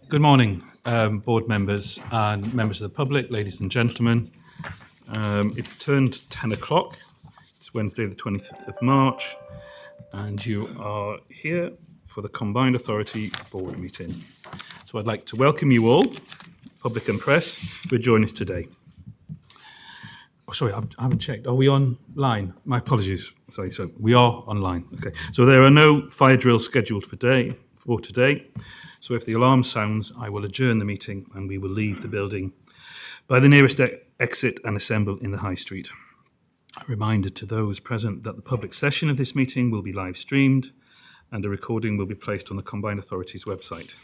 Good morning, board members and members of the public, ladies and gentlemen. It's turned 10 o'clock. It's Wednesday, the 20th of March, and you are here for the Combined Authority board meeting. So I'd like to welcome you all, public and press, who join us today. Oh, sorry, I haven't checked. Are we online? My apologies. Sorry, so we are online. Okay. So there are no fire drills scheduled for today. So if the alarm sounds, I will adjourn the meeting and we will leave the building by the nearest exit and assemble in the High Street. A reminder to those present that the public session of this meeting will be live streamed and a recording will be placed on the Combined Authority's website.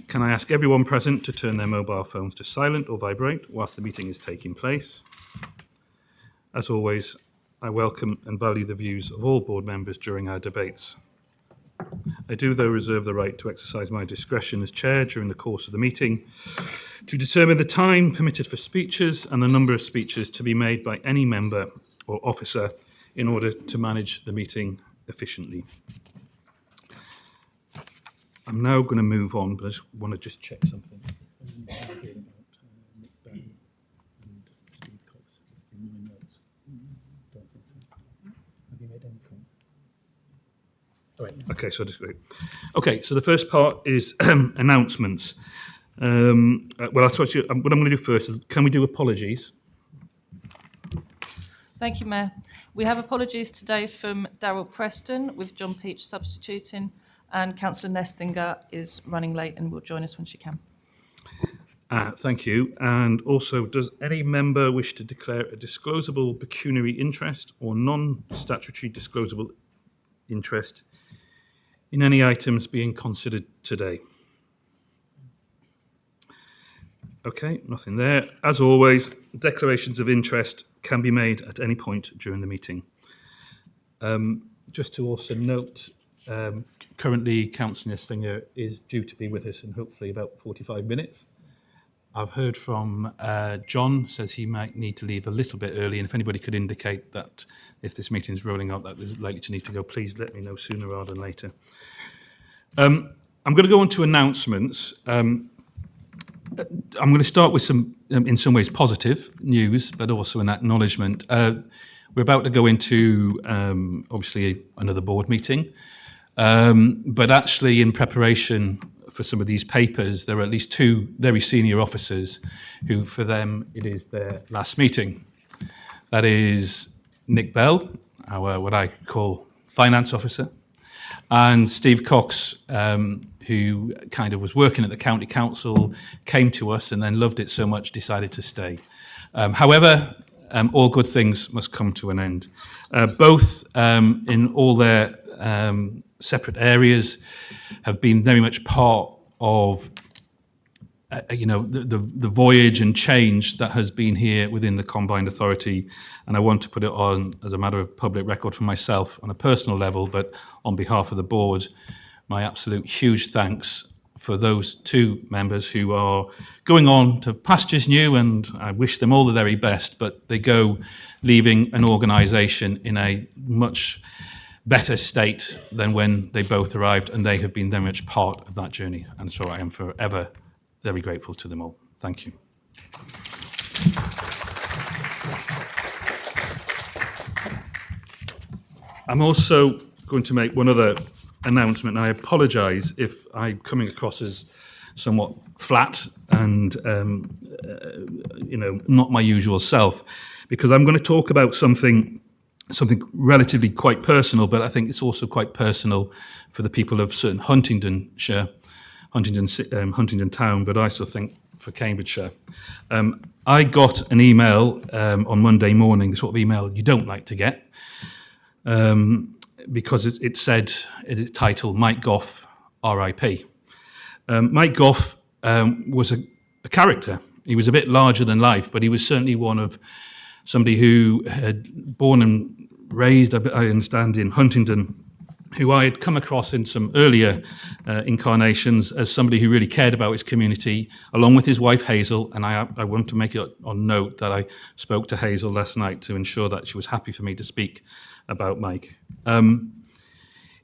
Can I ask everyone present to turn their mobile phones to silent or vibrate whilst the meeting is taking place? As always, I welcome and value the views of all board members during our debates. I do, though, reserve the right to exercise my discretion as chair during the course of the meeting to determine the time permitted for speeches and the number of speeches to be made by any member or officer in order to manage the meeting efficiently. I'm now going to move on, but I just want to check something. Okay, so just great. Okay, so the first part is announcements. Well, that's what I'm going to do first. Can we do apologies? Thank you, Mayor. We have apologies today from Darryl Preston, with John Peach substituting, and Councillor Nestinger is running late and will join us when she can. Thank you. And also, does any member wish to declare a disclosable pecuniary interest or non-statutory disclosable interest in any items being considered today? Okay, nothing there. As always, declarations of interest can be made at any point during the meeting. Just to also note, currently Councillor Nestinger is due to be with us in hopefully about 45 minutes. I've heard from John, says he might need to leave a little bit early, and if anybody could indicate that if this meeting is rolling out that is likely to need to go, please let me know sooner rather than later. I'm going to go on to announcements. I'm going to start with some, in some ways, positive news, but also an acknowledgement. We're about to go into, obviously, another board meeting, but actually in preparation for some of these papers, there are at least two very senior officers who, for them, it is their last meeting. That is Nick Bell, our what I call finance officer, and Steve Cox, who kind of was working at the county council, came to us and then loved it so much, decided to stay. However, all good things must come to an end. Both in all their separate areas have been very much part of the voyage and change that has been here within the Combined Authority, and I want to put it on as a matter of public record for myself on a personal level, but on behalf of the board, my absolute huge thanks for those two members who are going on to pastures new, and I wish them all the very best, but they go leaving an organisation in a much better state than when they both arrived, and they have been very much part of that journey, and so I am forever very grateful to them all. Thank you. I'm also going to make one other announcement, and I apologise if I'm coming across as somewhat flat and not my usual self, because I'm going to talk about something relatively quite personal, but I think it's also quite personal for the people of certain Huntingdon town, but I also think for Cambridgeshire. I got an email on Monday morning, the sort of email you don't like to get, because it said, its title, Mike Goff, RIP. Mike Goff was a character. He was a bit larger than life, but he was certainly one of somebody who had born and raised, I understand, in Huntingdon, who I had come across in some earlier incarnations as somebody who really cared about his community, along with his wife Hazel. And I want to make it on note that I spoke to Hazel last night to ensure that she was happy for me to speak about Mike.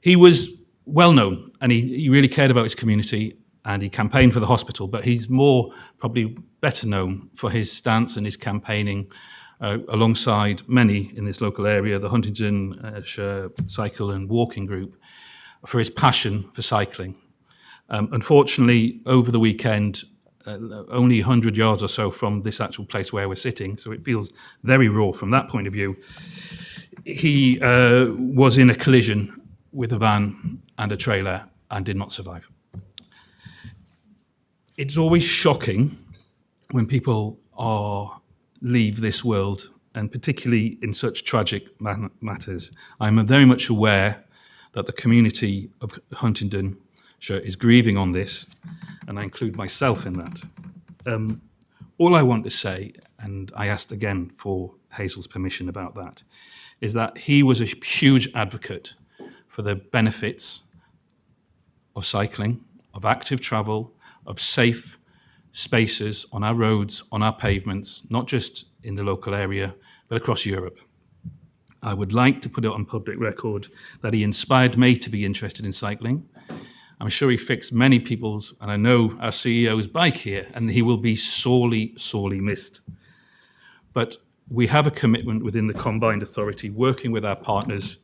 He was well known, and he really cared about his community, and he campaigned for the hospital, but he's probably better known for his stance and his campaigning alongside many in this local area, the Huntingdonshire Cycle and Walking Group, for his passion for cycling. Unfortunately, over the weekend, only 100 yards or so from this actual place where we're sitting, so it feels very raw from that point of view, he was in a collision with a van and a trailer and did not survive. It's always shocking when people leave this world, and particularly in such tragic matters. I'm very much aware that the community of Huntingdonshire is grieving on this, and I include myself in that. All I want to say, and I asked again for Hazel's permission about that, is that he was a huge advocate for the benefits of cycling, of active travel, of safe spaces on our roads, on our pavements, not just in the local area, but across Europe. I would like to put it on public record that he inspired me to be interested in cycling. I'm sure he fixed many people's, and I know our CEO's bike here, and he will be sorely, sorely missed. But we have a commitment within the Combined Authority, working with our partners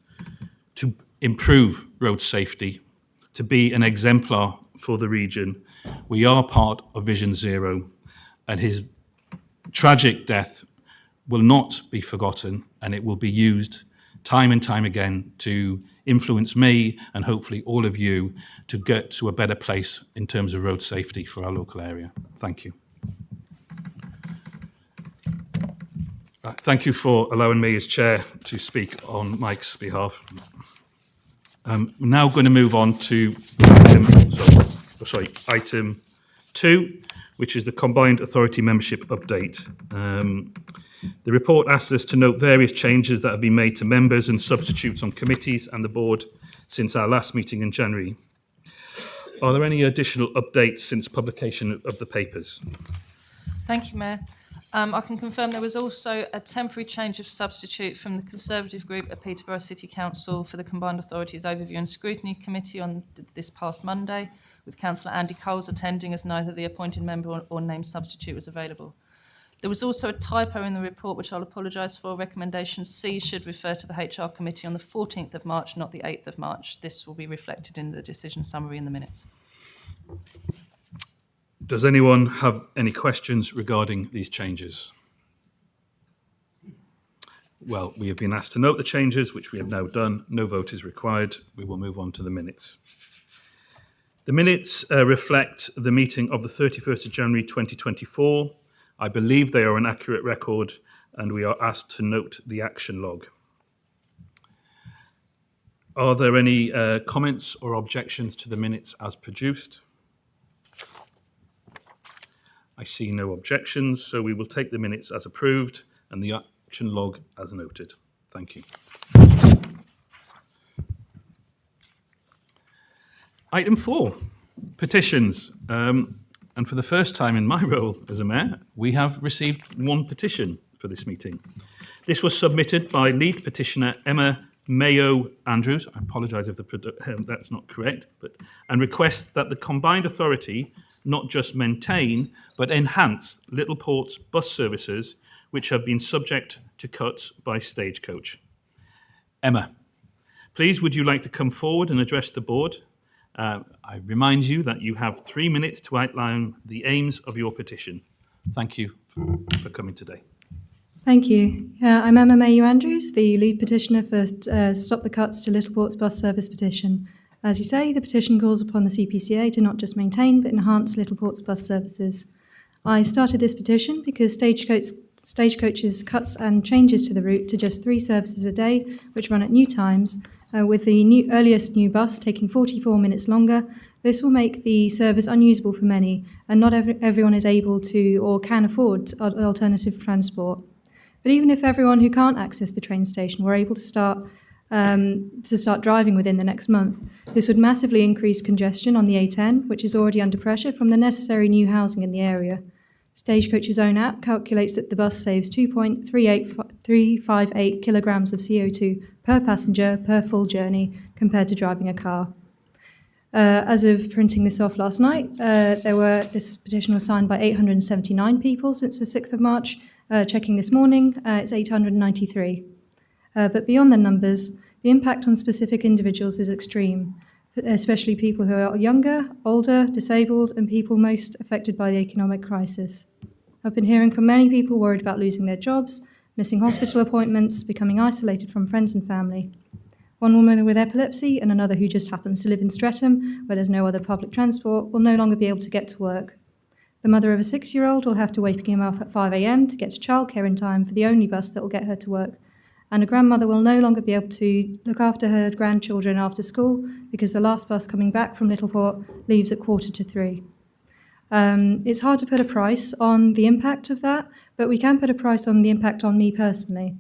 to improve road safety, to be an exemplar for the region. We are part of Vision Zero, and his tragic death will not be forgotten, and it will be used time and time again to influence me and hopefully all of you to get to a better place in terms of road safety for our local area. Thank you. Thank you for allowing me as chair to speak on Mike's behalf. We're now going to move on to item 2, which is the Combined Authority membership update. The report asks us to note various changes that have been made to members and substitutes on committees and the board since our last meeting in January. Are there any additional updates since publication of the papers? Thank you, Mayor. I can confirm there was also a temporary change of substitute from the Conservative group at Peterborough City Council for the Combined Authorities Overview and Scrutiny Committee on this past Monday, with Councillor Andy Coles attending as neither the appointed member or named substitute was available. There was also a typo in the report, which I'll apologise for. Recommendation C should refer to the HR committee on the 14th of March, not the 8th of March. This will be reflected in the decision summary in the minutes. Does anyone have any questions regarding these changes? Well, we have been asked to note the changes, which we have now done. No vote is required. We will move on to the minutes. The minutes reflect the meeting of the 31st of January 2024. I believe they are an accurate record, and we are asked to note the action log. Are there any comments or objections to the minutes as produced? I see no objections, so we will take the minutes as approved and the action log as noted. Thank you. Item 4, petitions. And for the first time in my role as a mayor, we have received one petition for this meeting. This was submitted by lead petitioner Emma Mayo Andrews. I apologise if that's not correct, and requests that the Combined Authority not just maintain, but enhance Littleport's bus services, which have been subject to cuts by Stagecoach. Emma, please would you like to come forward and address the board? I remind you that you have 3 minutes to outline the aims of your petition. Thank you for coming today. Thank you. I'm Emma Mayo Andrews, the lead petitioner for Stop the Cuts to Littleport's bus service petition. As you say, the petition calls upon the CPCA to not just maintain but enhance Littleport's bus services. I started this petition because Stagecoach's cuts and changes to the route to just 3 services a day, which run at new times, with the earliest new bus taking 44 minutes longer. This will make the service unusable for many, and not everyone is able to or can afford alternative transport. But even if everyone who can't access the train station were able to start driving within the next month, this would massively increase congestion on the A10, which is already under pressure from the necessary new housing in the area. Stagecoach's own app calculates that the bus saves 2.358 kilograms of CO2 per passenger per full journey compared to driving a car. As of printing this off last night, this petition was signed by 879 people since the 6th of March. Checking this morning, it's 893. But beyond the numbers, the impact on specific individuals is extreme, especially people who are younger, older, disabled, and people most affected by the economic crisis. I've been hearing from many people worried about losing their jobs, missing hospital appointments, becoming isolated from friends and family. One woman with epilepsy and another who just happens to live in Streatham, where there's no other public transport, will no longer be able to get to work. The mother of a 6-year-old will have to wake him up at 5 a.m. to get to childcare in time for the only bus that will get her to work. And a grandmother will no longer be able to look after her grandchildren after school because the last bus coming back from Littleport leaves at 2:45. It's hard to put a price on the impact of that, but we can put a price on the impact on me personally.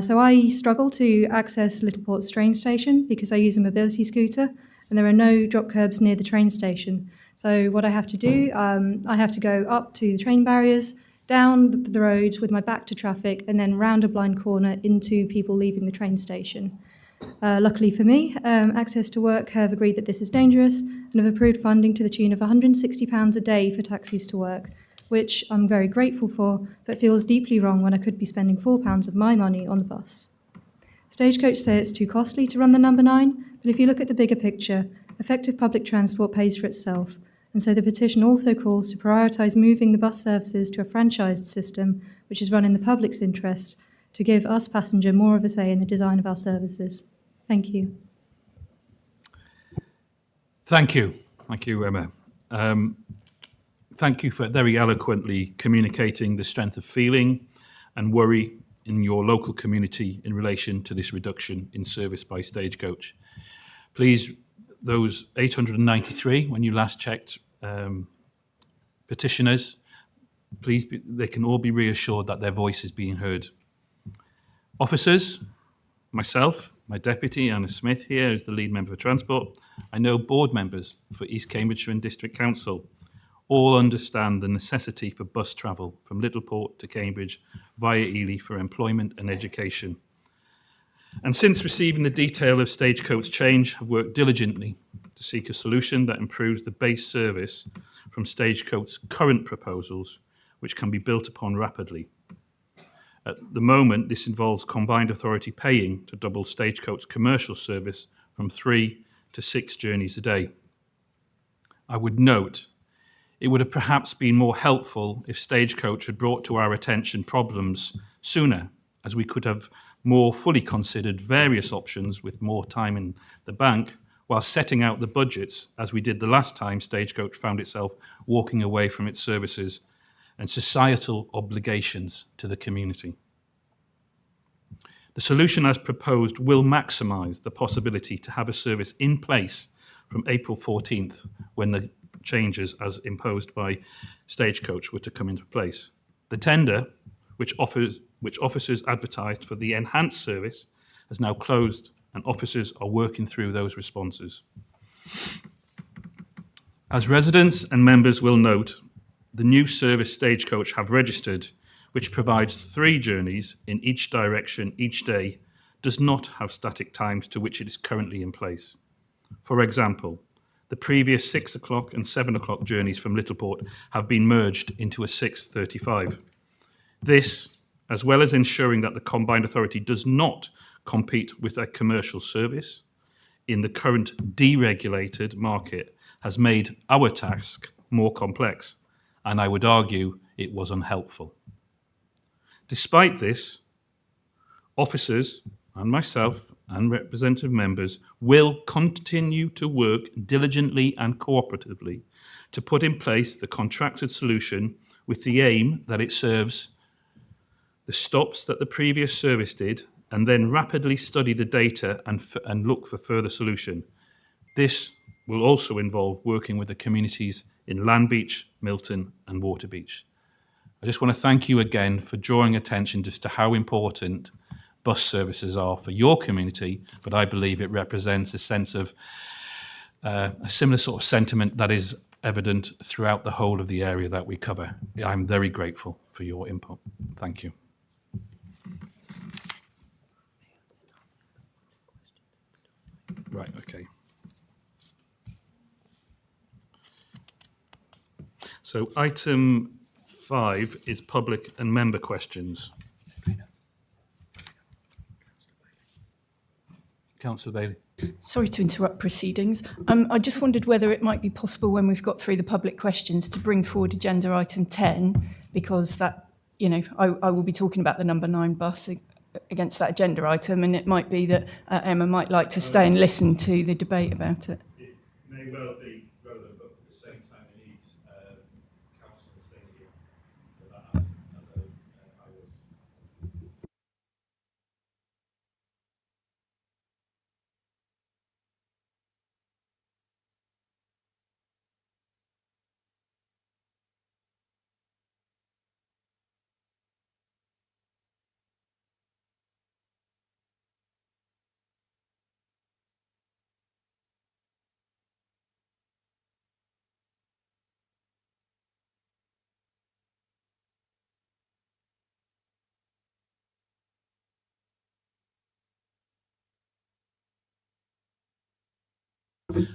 So I struggle to access Littleport's train station because I use a mobility scooter and there are no drop curbs near the train station. So what I have to do, I have to go up to the train barriers, down the road with my back to traffic, and then round a blind corner into people leaving the train station. Luckily for me, Access to Work have agreed that this is dangerous and have approved funding to the tune of £160 a day for taxis to work, which I'm very grateful for, but feels deeply wrong when I could be spending £4 of my money on the bus. Stagecoach say it's too costly to run the number 9, but if you look at the bigger picture, effective public transport pays for itself, and so the petition also calls to prioritise moving the bus services to a franchised system, which is run in the public's interest, to give us passenger more of a say in the design of our services. Thank you. Thank you. Thank you, Emma. Thank you for very eloquently communicating the strength of feeling and worry in your local community in relation to this reduction in service by Stagecoach. Please, those 893, when you last checked, petitioners, please, they can all be reassured that their voice is being heard. Officers, myself, my deputy, Anna Smith here is the lead member for Transport. I know board members for East Cambridgeshire and District Council all understand the necessity for bus travel from Littleport to Cambridge via Ely for employment and education. And since receiving the detail of Stagecoach change, have worked diligently to seek a solution that improves the base service from Stagecoach's current proposals, which can be built upon rapidly. At the moment, this involves combined authority paying to double Stagecoach's commercial service from 3 to 6 journeys a day. I would note it would have perhaps been more helpful if Stagecoach had brought to our attention problems sooner, as we could have more fully considered various options with more time in the bank while setting out the budgets, as we did the last time Stagecoach found itself walking away from its services and societal obligations to the community. The solution as proposed will maximise the possibility to have a service in place from April 14th, when the changes as imposed by Stagecoach were to come into place. The tender, which officers advertised for the enhanced service, has now closed and officers are working through those responses. As residents and members will note, the new service Stagecoach have registered, which provides 3 journeys in each direction each day, does not have static times to which it is currently in place. For example, the previous 6 o'clock and 7 o'clock journeys from Littleport have been merged into a 6:35. This, as well as ensuring that the combined authority does not compete with a commercial service in the current deregulated market, has made our task more complex, and I would argue it was unhelpful. Despite this, officers and myself and representative members will continue to work diligently and cooperatively to put in place the contracted solution with the aim that it serves the stops that the previous service did, and then rapidly study the data and look for further solution. This will also involve working with the communities in Landbeach, Milton and Waterbeach. I just want to thank you again for drawing attention just to how important bus services are for your community, but I believe it represents a sense of a similar sort of sentiment that is evident throughout the whole of the area that we cover. I'm very grateful for your input. Thank you. Right, okay. So item 5 is public and member questions. Councillor Bailey. Sorry to interrupt proceedings. I just wondered whether it might be possible when we've got through the public questions to bring forward agenda item 10, because that, I will be talking about the number 9 bus against that agenda item, and it might be that Emma might like to stay and listen to the debate about it. It may well be relevant, but at the same time it needs Councillor Singh for that item as I was.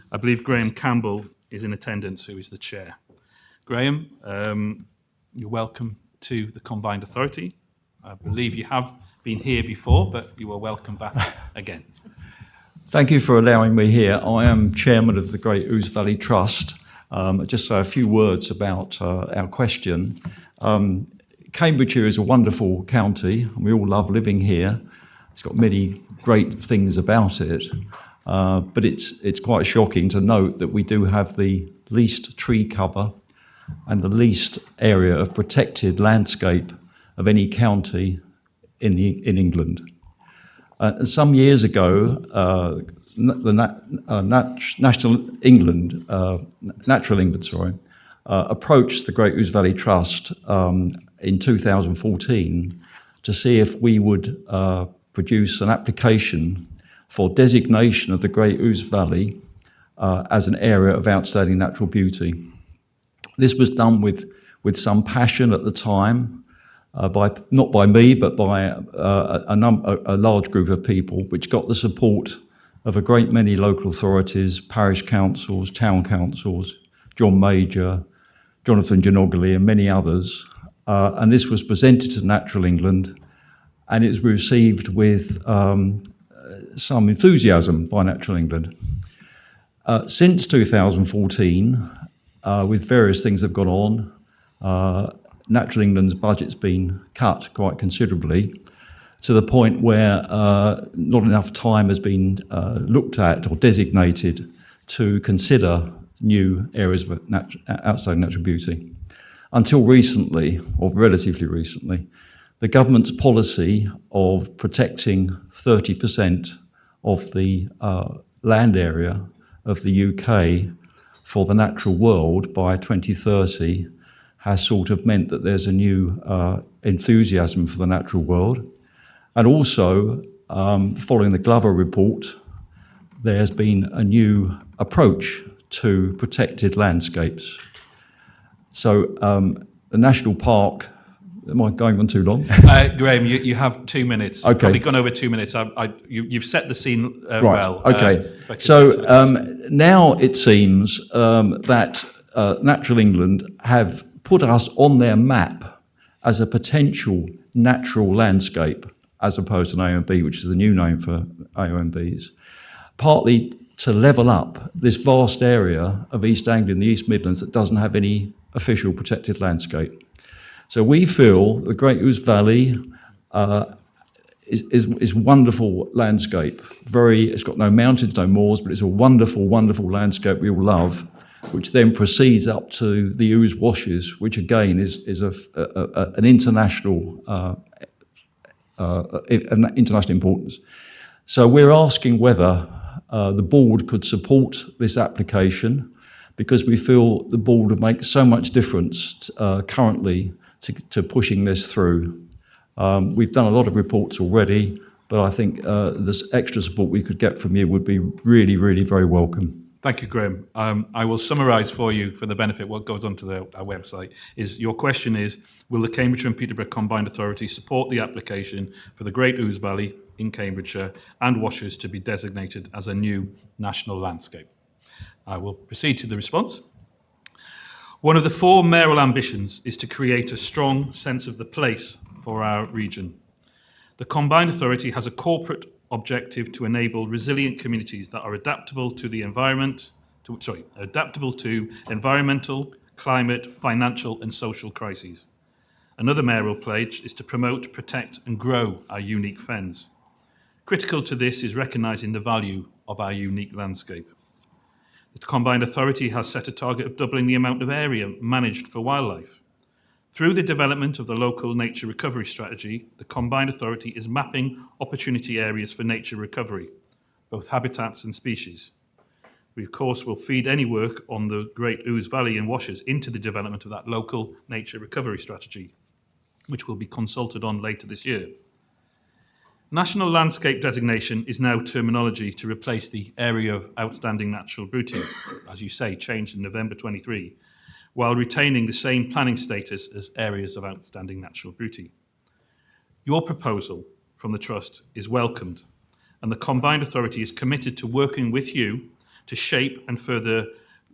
I believe Graham Campbell is in attendance, who is the chair. Graham, you're welcome to the Combined Authority. I believe you have been here before, but you are welcome back again. Thank you for allowing me here. I am chairman of the Great Ouse Valley Trust. Just say a few words about our question. Cambridgeshire is a wonderful county, and we all love living here. It's got many great things about it. But it's quite shocking to note that we do have the least tree cover and the least area of protected landscape of any county in England. Some years ago, Natural England approached the Great Ouse Valley Trust in 2014 to see if we would produce an application for designation of the Great Ouse Valley as an area of outstanding natural beauty. This was done with some passion at the time, not by me, but by a large group of people, which got the support of a great many local authorities, parish councils, town councils, John Major, Jonathan Ginogly, and many others. And this was presented to Natural England, and it was received with some enthusiasm by Natural England. Since 2014, with various things that have gone on, Natural England's budget's been cut quite considerably, to the point where not enough time has been looked at or designated to consider new areas of outstanding natural beauty. Until recently, or relatively recently, the government's policy of protecting 30% of the land area of the UK for the natural world by 2030 has sort of meant that there's a new enthusiasm for the natural world. And also, following the Glover report, there's been a new approach to protected landscapes. So the national park, am I going on too long? Graham, you have 2 minutes. Okay. Probably gone over 2 minutes. You've set the scene Right, well. okay. So now it seems that Natural England have put us on their map as a potential natural landscape, as opposed to an AONB, which is the new name for AONBs, partly to level up this vast area of East Anglia and the East Midlands that doesn't have any official protected landscape. So we feel the Great Ouse Valley is wonderful landscape. It's got no mountains, no moors, but it's a wonderful, wonderful landscape we all love, which then proceeds up to the Ouse Washes, which again is an international importance. So we're asking whether the board could support this application, because we feel the board would make so much difference currently to pushing this through. We've done a lot of reports already, but I think this extra support we could get from you would be really, really very welcome. Thank you, Graham. I will summarise for you, for the benefit what goes onto our website. Your question is, will the Cambridgeshire and Peterborough Combined Authority support the application for the Great Ouse Valley in Cambridgeshire and Washes to be designated as a new national landscape? I will proceed to the response. One of the 4 mayoral ambitions is to create a strong sense of the place for our region. The Combined Authority has a corporate objective to enable resilient communities that are adaptable to environmental, climate, financial and social crises. Another mayoral pledge is to promote, protect and grow our unique fens. Critical to this is recognising the value of our unique landscape. The Combined Authority has set a target of doubling the amount of area managed for wildlife. Through the development of the local nature recovery strategy, the Combined Authority is mapping opportunity areas for nature recovery, both habitats and species. We, of course, will feed any work on the Great Ouse Valley and washes into the development of that local nature recovery strategy, which will be consulted on later this year. National landscape designation is now terminology to replace the area of outstanding natural beauty, as you say, changed in November 23, while retaining the same planning status as areas of outstanding natural beauty. Your proposal from the Trust is welcomed, and the Combined Authority is committed to working with you to shape and further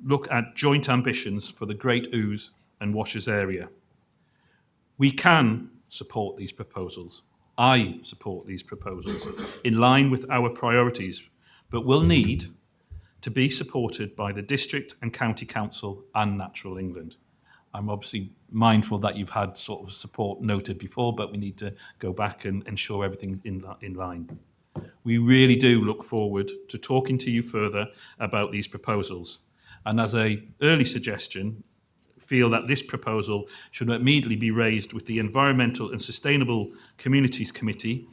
look at joint ambitions for the Great Ouse and Washes area. We can support these proposals. I support these proposals in line with our priorities, but will need to be supported by the District and County Council and Natural England. I'm obviously mindful that you've had sort of support noted before, but we need to go back and ensure everything's in line. We really do look forward to talking to you further about these proposals. And as an early suggestion, feel that this proposal should immediately be raised with the Environmental and Sustainable Communities Committee,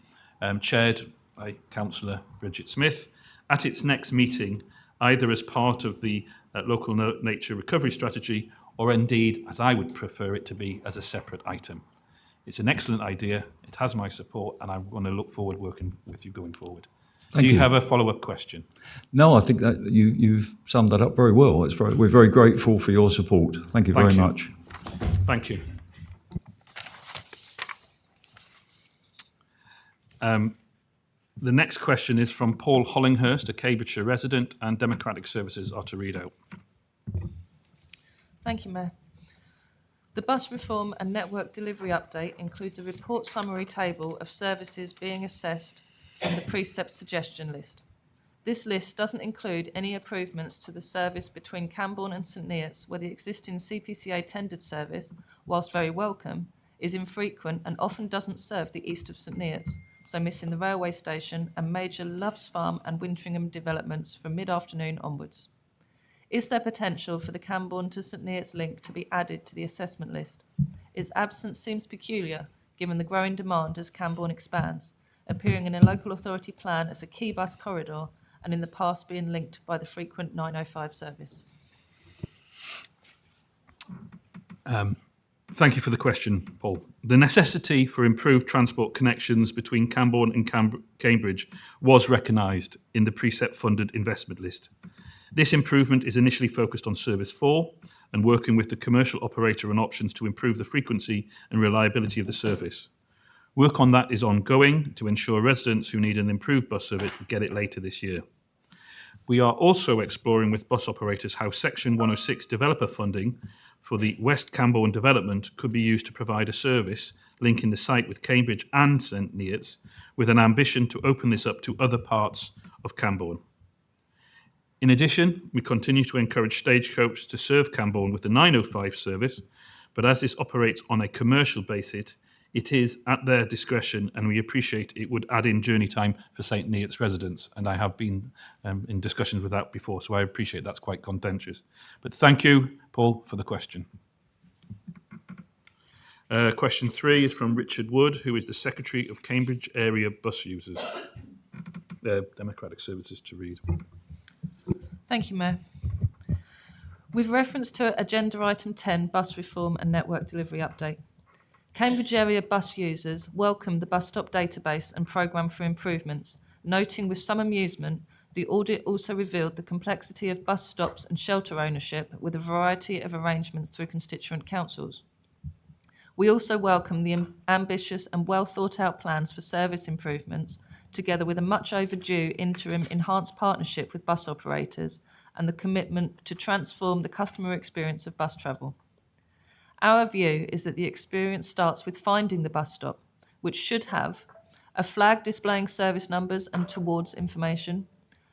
chaired by Councillor Bridget Smith, at its next meeting, either as part of the local nature recovery strategy or indeed, as I would prefer it to be, as a separate item. It's an excellent idea, it has my support, and I'm going to look forward working with you going forward. Thank Do you you. have a follow-up question? No, I think that you've summed that up very well. We're very grateful for your support. Thank you very much. Thank you. The next question is from Paul Hollinghurst, a Cambridgeshire resident, and Democratic Services are to read out. Thank you, Mayor. The bus reform and network delivery update includes a report summary table of services being assessed from the precept suggestion list. This list doesn't include any improvements to the service between Cambourne and St Neots, where the existing CPCA tendered service, whilst very welcome, is infrequent and often doesn't serve the east of St Neots, so missing the railway station and major Loves Farm and Wintringham developments from mid-afternoon onwards. Is there potential for the Cambourne to St Neots link to be added to the assessment list? Its absence seems peculiar, given the growing demand as Cambourne expands, appearing in a local authority plan as a key bus corridor and in the past being linked by the frequent 905 service. Thank you for the question, Paul. The necessity for improved transport connections between Cambourne and Cambridge was recognised in the precept-funded investment list. This improvement is initially focused on Service 4 and working with the commercial operator on options to improve the frequency and reliability of the service. Work on that is ongoing to ensure residents who need an improved bus service get it later this year. We are also exploring with bus operators how Section 106 developer funding for the West Cambourne development could be used to provide a service linking the site with Cambridge and St Neots, with an ambition to open this up to other parts of Cambourne. In addition, we continue to encourage Stagecoach to serve Cambourne with the 905 service, but as this operates on a commercial basis, it is at their discretion, and we appreciate it would add in journey time for St Neots residents, and I have been in discussions with that before, so I appreciate that's quite contentious. But thank you, Paul, for the question. Question 3 is from Richard Wood, who is the Secretary of Cambridge Area Bus Users. Democratic Services to read. Thank you, Mayor. With reference to Agenda Item 10, Bus Reform and Network Delivery Update, Cambridge Area Bus Users welcomed the bus stop database and programme for improvements, noting with some amusement the audit also revealed the complexity of bus stops and shelter ownership with a variety of arrangements through constituent councils. We also welcome the ambitious and well thought out plans for service improvements, together with a much overdue interim enhanced partnership with bus operators and the commitment to transform the customer experience of bus travel. Our view is that the experience starts with finding the bus stop, which should have a flag displaying service numbers and towards information,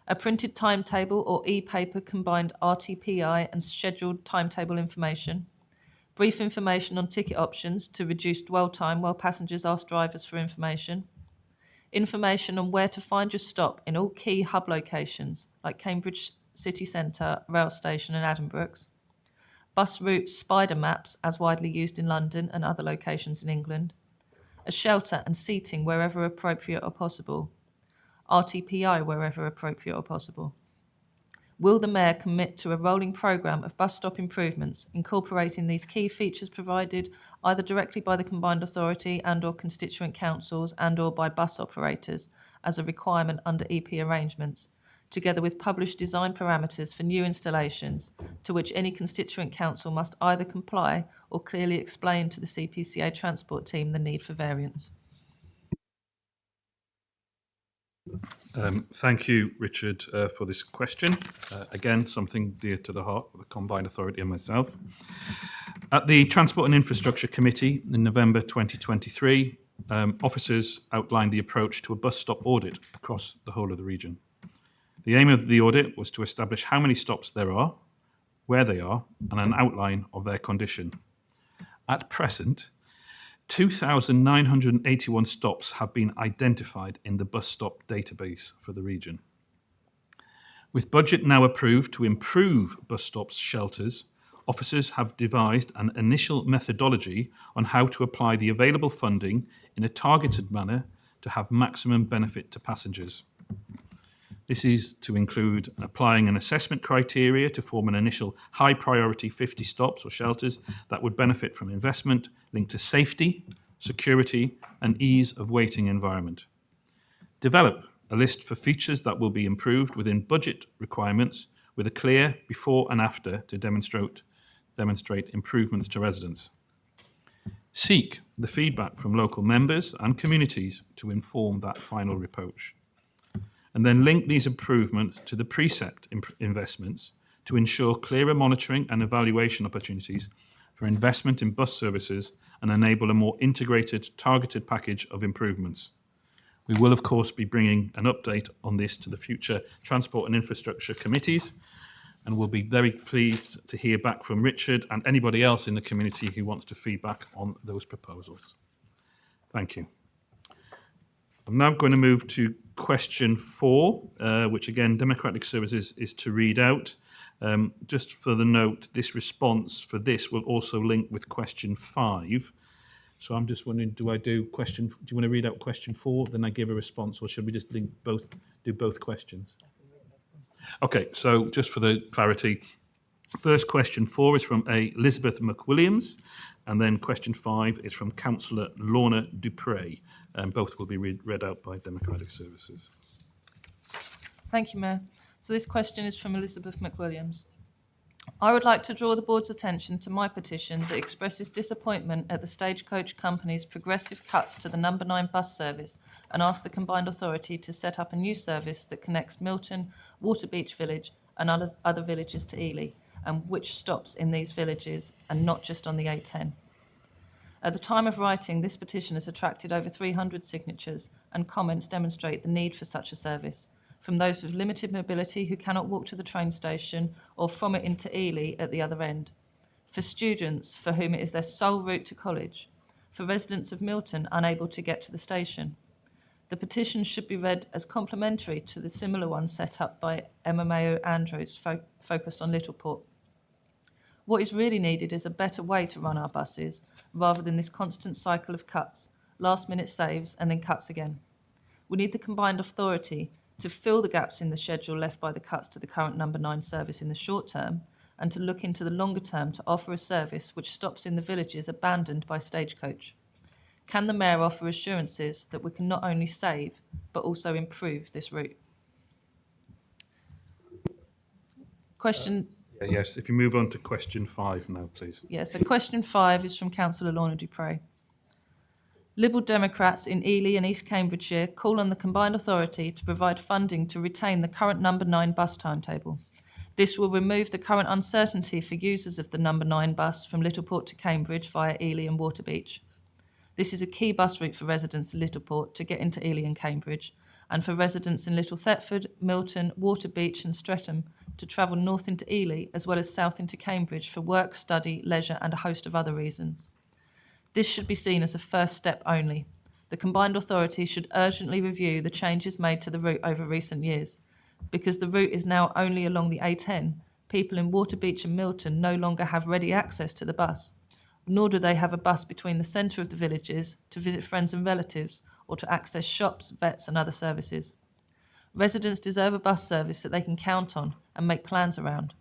a printed timetable or e-paper combined RTPI and scheduled timetable information, brief information on ticket options to reduce dwell time while passengers ask drivers for information on where to find your stop in all key hub locations like Cambridge City Centre, Rail Station and Addenbrooke's, bus route spider maps as widely used in London and other locations in England, a shelter and seating wherever appropriate or possible, RTPI wherever appropriate or possible. Will the Mayor commit to a rolling programme of bus stop improvements incorporating these key features provided either directly by the Combined Authority and/or constituent councils and/or by bus operators as a requirement under EP arrangements, together with published design parameters for new installations to which any constituent council must either comply or clearly explain to the CPCA transport team the need for variance? Thank you, Richard, for this question. Again, something dear to the heart of the Combined Authority and myself. At the Transport and Infrastructure Committee in November 2023, officers outlined the approach to a bus stop audit across the whole of the region. The aim of the audit was to establish how many stops there are, where they are, and an outline of their condition. At present, 2,981 stops have been identified in the bus stop database for the region. With budget now approved to improve bus stops shelters, officers have devised an initial methodology on how to apply the available funding in a targeted manner to have maximum benefit to passengers. This is to include applying an assessment criteria to form an initial high priority 50 stops or shelters that would benefit from investment linked to safety, security and ease of waiting environment. Develop a list for features that will be improved within budget requirements with a clear before and after to demonstrate improvements to residents. Seek the feedback from local members and communities to inform that final approach. And then link these improvements to the precept investments to ensure clearer monitoring and evaluation opportunities for investment in bus services and enable a more integrated, targeted package of improvements. We will, of course, be bringing an update on this to the future Transport and Infrastructure Committees, and we'll be very pleased to hear back from Richard and anybody else in the community who wants to feedback on those proposals. Thank you. I'm now going to move to question 4, which again, Democratic Services is to read out. Just for the note, this response for this will also link with question 5. So I'm just wondering, do you want to read out question 4, then I give a response, or should we just do both questions? Okay, so just for the clarity, first question 4 is from Elizabeth McWilliams, and then question 5 is from Councillor Lorna Dupre. Both will be read out by Democratic Services. Thank you, Mayor. So this question is from Elizabeth McWilliams. I would like to draw the Board's attention to my petition that expresses disappointment at the Stagecoach Company's progressive cuts to the number 9 bus service and ask the Combined Authority to set up a new service that connects Milton, Waterbeach Village and other villages to Ely, and which stops in these villages and not just on the A10. At the time of writing, this petition has attracted over 300 signatures, and comments demonstrate the need for such a service, from those with limited mobility who cannot walk to the train station or from it into Ely at the other end, for students for whom it is their sole route to college, for residents of Milton unable to get to the station. The petition should be read as complementary to the similar one set up by Emma Mayo Andrews focused on Littleport. What is really needed is a better way to run our buses, rather than this constant cycle of cuts, last-minute saves and then cuts again. We need the Combined Authority to fill the gaps in the schedule left by the cuts to the current number 9 service in the short term, and to look into the longer term to offer a service which stops in the villages abandoned by Stagecoach. Can the Mayor offer assurances that we can not only save, but also improve this route? Question... Yes, if you move on to question 5 now, please. Yes, so question 5 is from Councillor Lorna Dupre. Liberal Democrats in Ely and East Cambridgeshire call on the Combined Authority to provide funding to retain the current number 9 bus timetable. This will remove the current uncertainty for users of the number 9 bus from Littleport to Cambridge via Ely and Waterbeach. This is a key bus route for residents of Littleport to get into Ely and Cambridge, and for residents in Little Thetford, Milton, Waterbeach and Streatham to travel north into Ely as well as south into Cambridge for work, study, leisure and a host of other reasons. This should be seen as a first step only. The combined authority should urgently review the changes made to the route over recent years. Because the route is now only along the A10, people in Waterbeach and Milton no longer have ready access to the bus, nor do they have a bus between the centre of the villages to visit friends and relatives or to access shops, vets and other services. Residents deserve a bus service that they can count on and make plans around.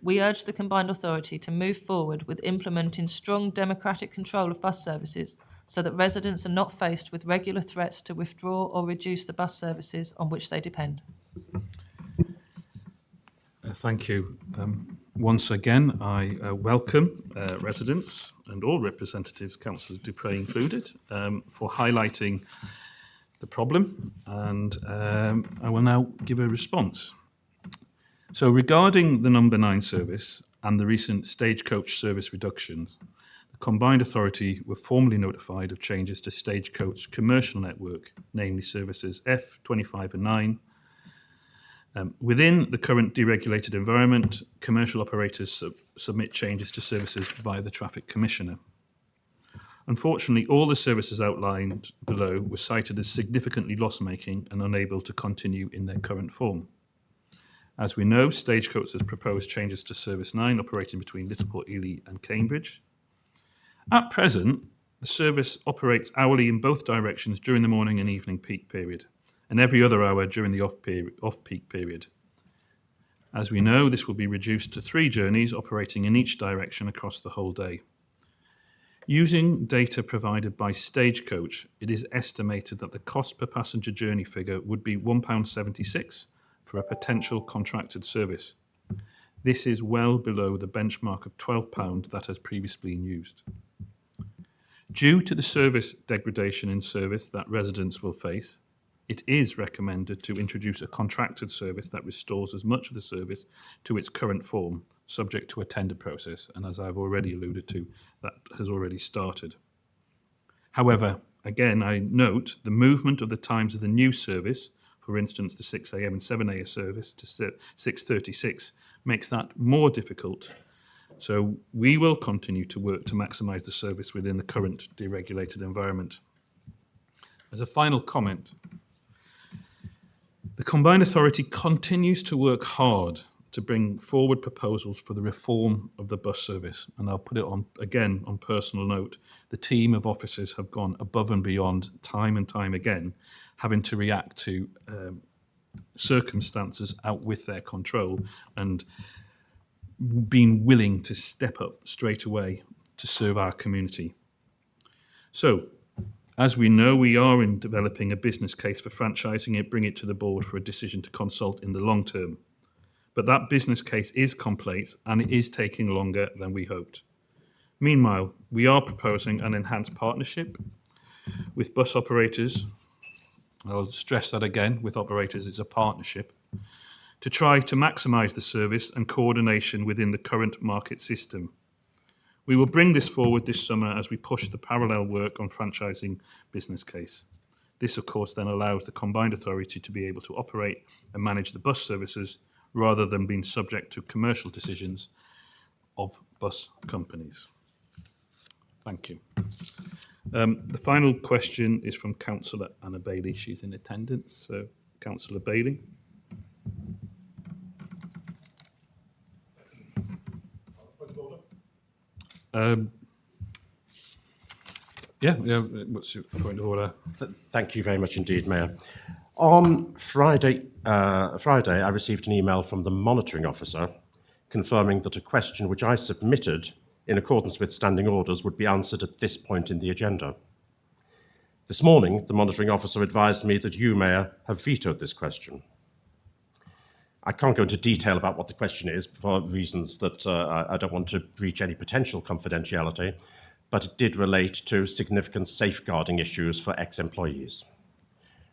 We urge the combined authority to move forward with implementing strong democratic control of bus services so that residents are not faced with regular threats to withdraw or reduce the bus services on which they depend. Thank you. Once again, I welcome residents and all representatives, Councillor Dupre included, for highlighting the problem, and I will now give a response. So regarding the number 9 service and the recent stagecoach service reductions, the combined authority were formally notified of changes to Stagecoach commercial network, namely services F, 25 and 9. Within the current deregulated environment, commercial operators submit changes to services via the Traffic Commissioner. Unfortunately, all the services outlined below were cited as significantly loss-making and unable to continue in their current form. As we know, Stagecoach has proposed changes to Service 9 operating between Littleport, Ely and Cambridge. At present, the service operates hourly in both directions during the morning and evening peak period, and every other hour during the off-peak period. As we know, this will be reduced to 3 journeys operating in each direction across the whole day. Using data provided by Stagecoach, it is estimated that the cost per passenger journey figure would be £1.76 for a potential contracted service. This is well below the benchmark of £12 that has previously been used. Due to the service degradation in service that residents will face, it is recommended to introduce a contracted service that restores as much of the service to its current form, subject to a tender process, and as I've already alluded to, that has already started. However, again, I note the movement of the times of the new service, for instance, the 6 a.m. and 7 a.m. service to 6:36, makes that more difficult. So we will continue to work to maximise the service within the current deregulated environment. As a final comment, the Combined Authority continues to work hard to bring forward proposals for the reform of the bus service. And I'll put it on, again, on personal note, the team of officers have gone above and beyond time and time again, having to react to circumstances out with their control and being willing to step up straight away to serve our community. So, as we know, we are in developing a business case for franchising it, bring it to the board for a decision to consult in the long term. But that business case is complex and it is taking longer than we hoped. Meanwhile, we are proposing an enhanced partnership with bus operators. I'll stress that again, with operators, it's a partnership, to try to maximise the service and coordination within the current market system. We will bring this forward this summer as we push the parallel work on franchising business case. This, of course, then allows the combined authority to be able to operate and manage the bus services rather than being subject to commercial decisions of bus companies. Thank you. The final question is from Councillor Anna Bailey. She's in attendance. So, Councillor Bailey. What's your point of order? Thank you very much indeed, Mayor. On Friday, I received an email from the monitoring officer confirming that a question which I submitted in accordance with standing orders would be answered at this point in the agenda. This morning, the monitoring officer advised me that you, Mayor, have vetoed this question. I can't go into detail about what the question is for reasons that I don't want to breach any potential confidentiality, but it did relate to significant safeguarding issues for ex-employees.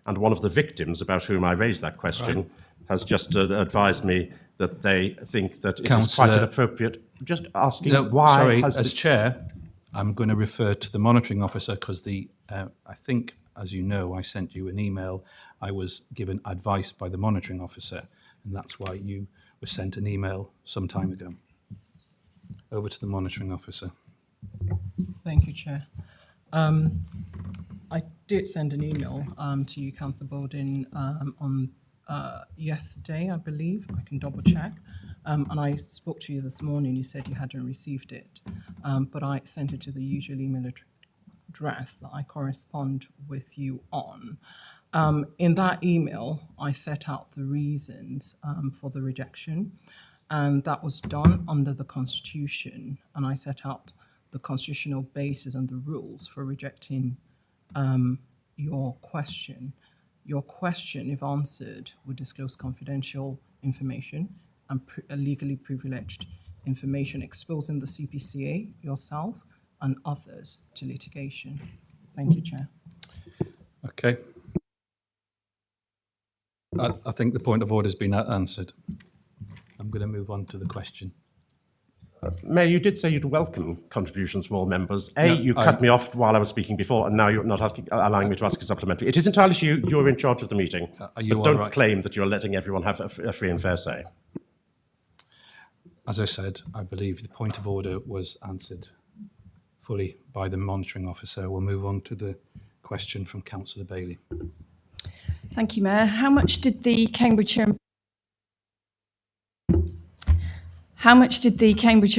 And one of the victims about whom I raised that question has just advised me that they think that it is Councillor- quite inappropriate. Just asking No, why sorry, has as the- chair, I'm going to refer to the monitoring officer because I think, as you know, I sent you an email. I was given advice by the monitoring officer, and that's why you were sent an email some time ago. Over to the monitoring officer. Thank you, Chair. I did send an email to you, Councillor Baldwin, on yesterday, I believe. I can double check. And I spoke to you this morning. You said you hadn't received it, but I sent it to the usual email address that I correspond with you on. In that email, I set out the reasons for the rejection, and that was done under the Constitution. And I set out the constitutional basis and the rules for rejecting your question. Your question, if answered, would disclose confidential information and legally privileged information, exposing the CPCA, yourself, and others to litigation. Thank you, Chair. Okay. I think the point of order has been answered. I'm going to move on to the question. Mayor, you did say you'd welcome contributions from all members. No, You cut me off while I was speaking before, and now you're not allowing me to ask a supplementary. It is entirely you. You're in charge of the meeting. Are you but don't all right? claim that you're letting everyone have a free and fair say. As I said, I believe the point of order was answered fully by the monitoring officer. We'll move on to the question from Councillor Bailey. Thank you, Mayor. How much did the Cambridgeshire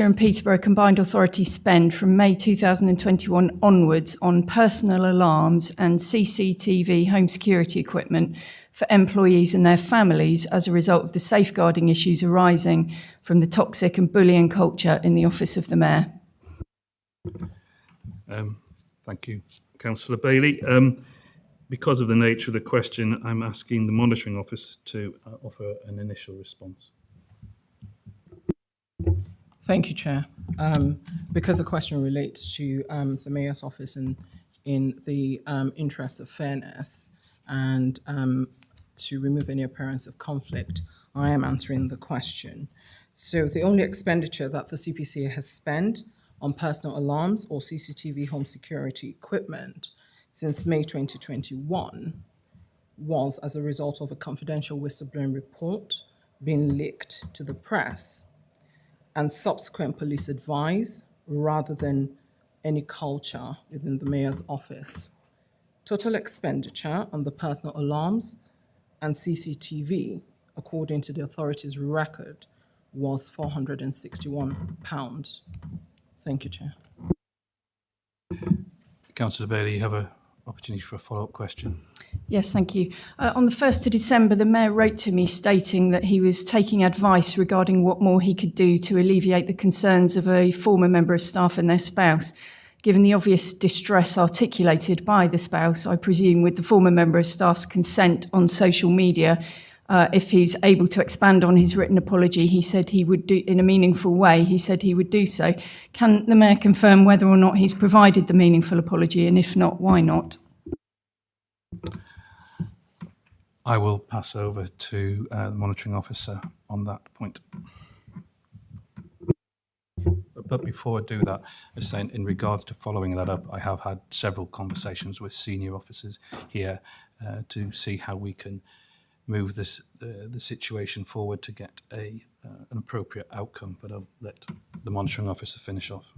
and Peterborough Combined Authority spend from May 2021 onwards on personal alarms and CCTV home security equipment for employees and their families as a result of the safeguarding issues arising from the toxic and bullying culture in the Office of the Mayor? Thank you, Councillor Bailey. Because of the nature of the question, I'm asking the monitoring office to offer an initial response. Thank you, Chair. Because the question relates to the Mayor's office and in the interest of fairness and to remove any appearance of conflict, I am answering the question. So the only expenditure that the CPCA has spent on personal alarms or CCTV home security equipment since May 2021 was as a result of a confidential whistleblowing report being leaked to the press and subsequent police advice rather than any culture within the Mayor's office. Total expenditure on the personal alarms and CCTV, according to the authority's record, was £461. Thank you, Chair. Councillor Bailey, you have an opportunity for a follow-up question. Yes, thank you. On the 1st of December, the Mayor wrote to me stating that he was taking advice regarding what more he could do to alleviate the concerns of a former member of staff and their spouse. Given the obvious distress articulated by the spouse, I presume with the former member of staff's consent on social media, if he's able to expand on his written apology, he said he would do in a meaningful way. He said he would do so. Can the Mayor confirm whether or not he's provided the meaningful apology, and if not, why not? I will pass over to the monitoring officer on that point. But before I do that, I was saying in regards to following that up, I have had several conversations with senior officers here to see how we can move the situation forward to get an appropriate outcome. But I'll let the monitoring officer finish off.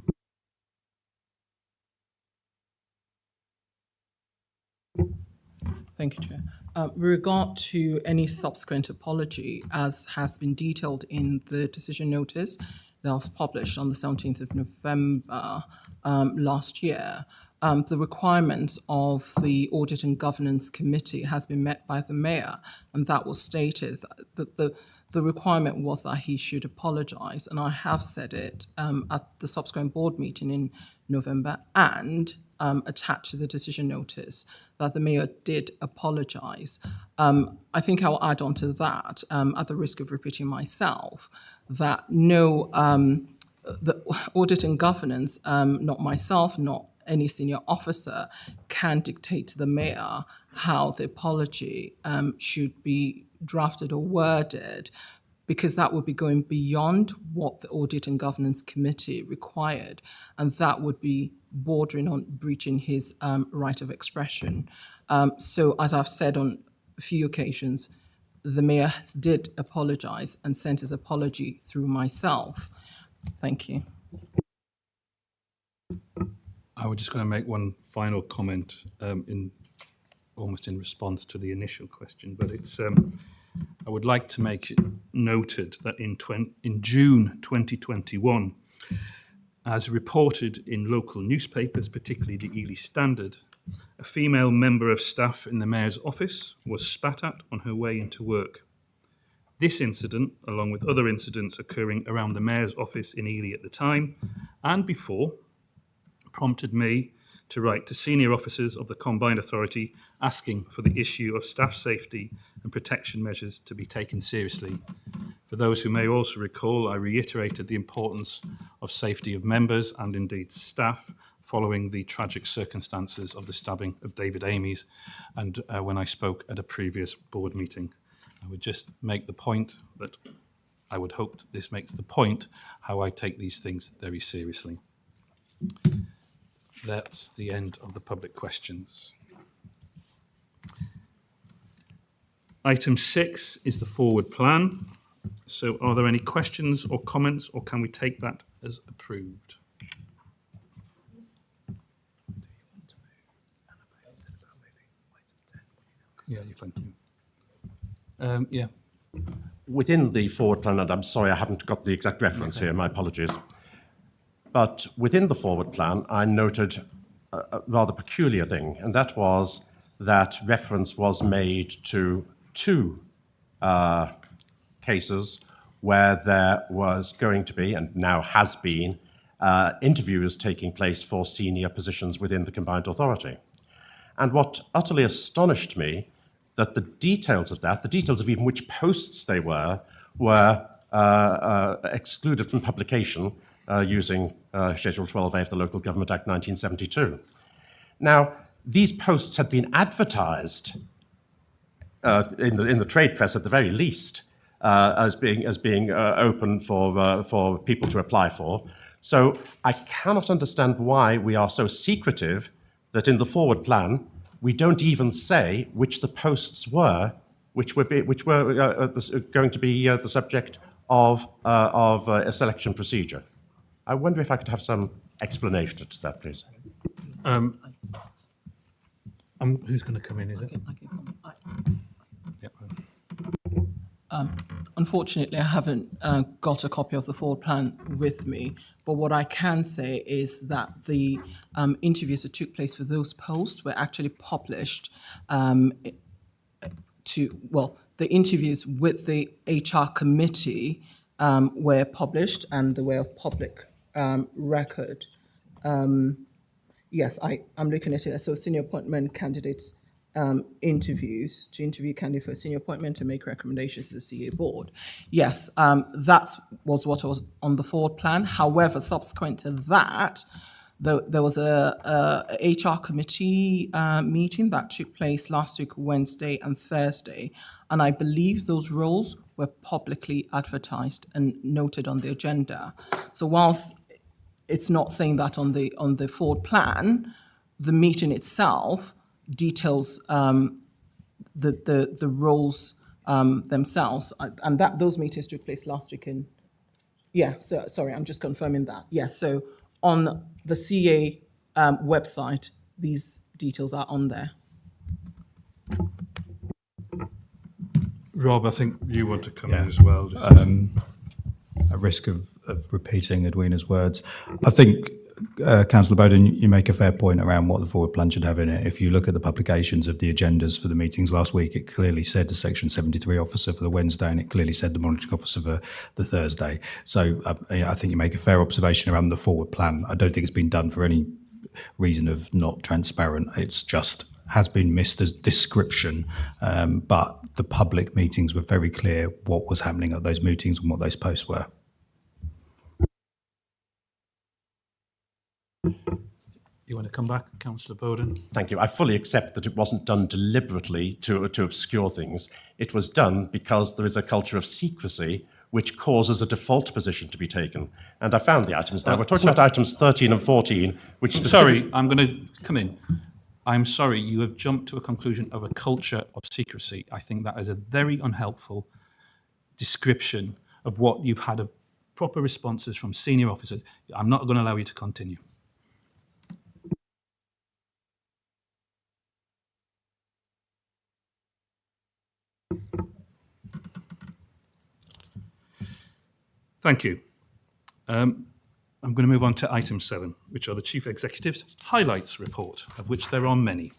Thank you, Chair. With regard to any subsequent apology, as has been detailed in the decision notice that was published on the 17th of November last year, the requirements of the Audit and Governance Committee has been met by the Mayor, and that was stated that the requirement was that he should apologise, and I have said it at the subsequent board meeting in November and attached to the decision notice that the Mayor did apologise. I think I'll add on to that, at the risk of repeating myself, that no, the Audit and Governance, not myself, not any senior officer, can dictate to the Mayor how the apology should be drafted or worded. because that would be going beyond what the Audit and Governance Committee required, and that would be bordering on breaching his right of expression. So, as I've said on a few occasions, the Mayor did apologise and sent his apology through myself. Thank you. I was just going to make one final comment almost in response to the initial question, but it's I would like to make it noted that in June 2021, as reported in local newspapers, particularly the Ely Standard, a female member of staff in the Mayor's office was spat at on her way into work. This incident, along with other incidents occurring around the Mayor's office in Ely at the time and before, prompted me to write to senior officers of the Combined Authority asking for the issue of staff safety and protection measures to be taken seriously. For those who may also recall, I reiterated the importance of safety of members and indeed staff following the tragic circumstances of the stabbing of David Amys and when I spoke at a previous board meeting. I would just make the point that I would hope that this makes the point how I take these things very seriously. That's the end of the public questions. Item 6 is the forward plan. So are there any questions or comments, or can we take that as approved? Yeah, you're fine. Yeah. Within the forward plan, and I'm sorry I haven't got the exact reference here, my apologies. But within the forward plan, I noted a rather peculiar thing, and that was that reference was made to two cases where there was going to be, and now has been, interviews taking place for senior positions within the Combined Authority. And what utterly astonished me, that the details of that, the details of even which posts they were excluded from publication using Schedule 12A of the Local Government Act 1972. Now, these posts had been advertised in the trade press at the very least as being open for people to apply for. So I cannot understand why we are so secretive that in the forward plan we don't even say which the posts were, which were going to be the subject of a selection procedure. I wonder if I could have some explanation to that, please. Who's going to come in, is it? Yep. Unfortunately, I haven't got a copy of the forward plan with me, but what I can say is that the interviews that took place for those posts were actually published the interviews with the HR committee were published and they were of public record. Yes, I'm looking at it. So senior appointment candidates interviews to interview candidates for a senior appointment to make recommendations to the CA board. Yes, that was what was on the forward plan. However, subsequent to that, there was a HR committee meeting that took place last week, Wednesday and Thursday, and I believe those roles were publicly advertised and noted on the agenda. So whilst it's not saying that on the forward plan, the meeting itself details the roles themselves, and that those meetings took place last week in. Yeah, so sorry, I'm just confirming that. Yeah, so on the CA website, these details are on there. Rob, I think you want to come in as well. At risk of repeating Edwina's words, I think, Councillor Bowden, you make a fair point around what the forward plan should have in it. If you look at the publications of the agendas for the meetings last week, it clearly said the Section 73 officer for the Wednesday, and it clearly said the monitoring officer for the Thursday. So I think you make a fair observation around the forward plan. I don't think it's been done for any reason of not transparent. It's just has been missed as description, but the public meetings were very clear what was happening at those meetings and what those posts were. You want to come back, Councillor Bowden? Thank you. I fully accept that it wasn't done deliberately to obscure things. It was done because there is a culture of secrecy which causes a default position to be taken. And I found the items now. We're talking about items 13 and 14, which Sorry, I'm going to come in. I'm sorry, you have jumped to a conclusion of a culture of secrecy. I think that is a very unhelpful description of what you've had of proper responses from senior officers. I'm not going to allow you to continue. Thank you. I'm going to move on to item 7, which are the Chief Executive's highlights report, of which there are many.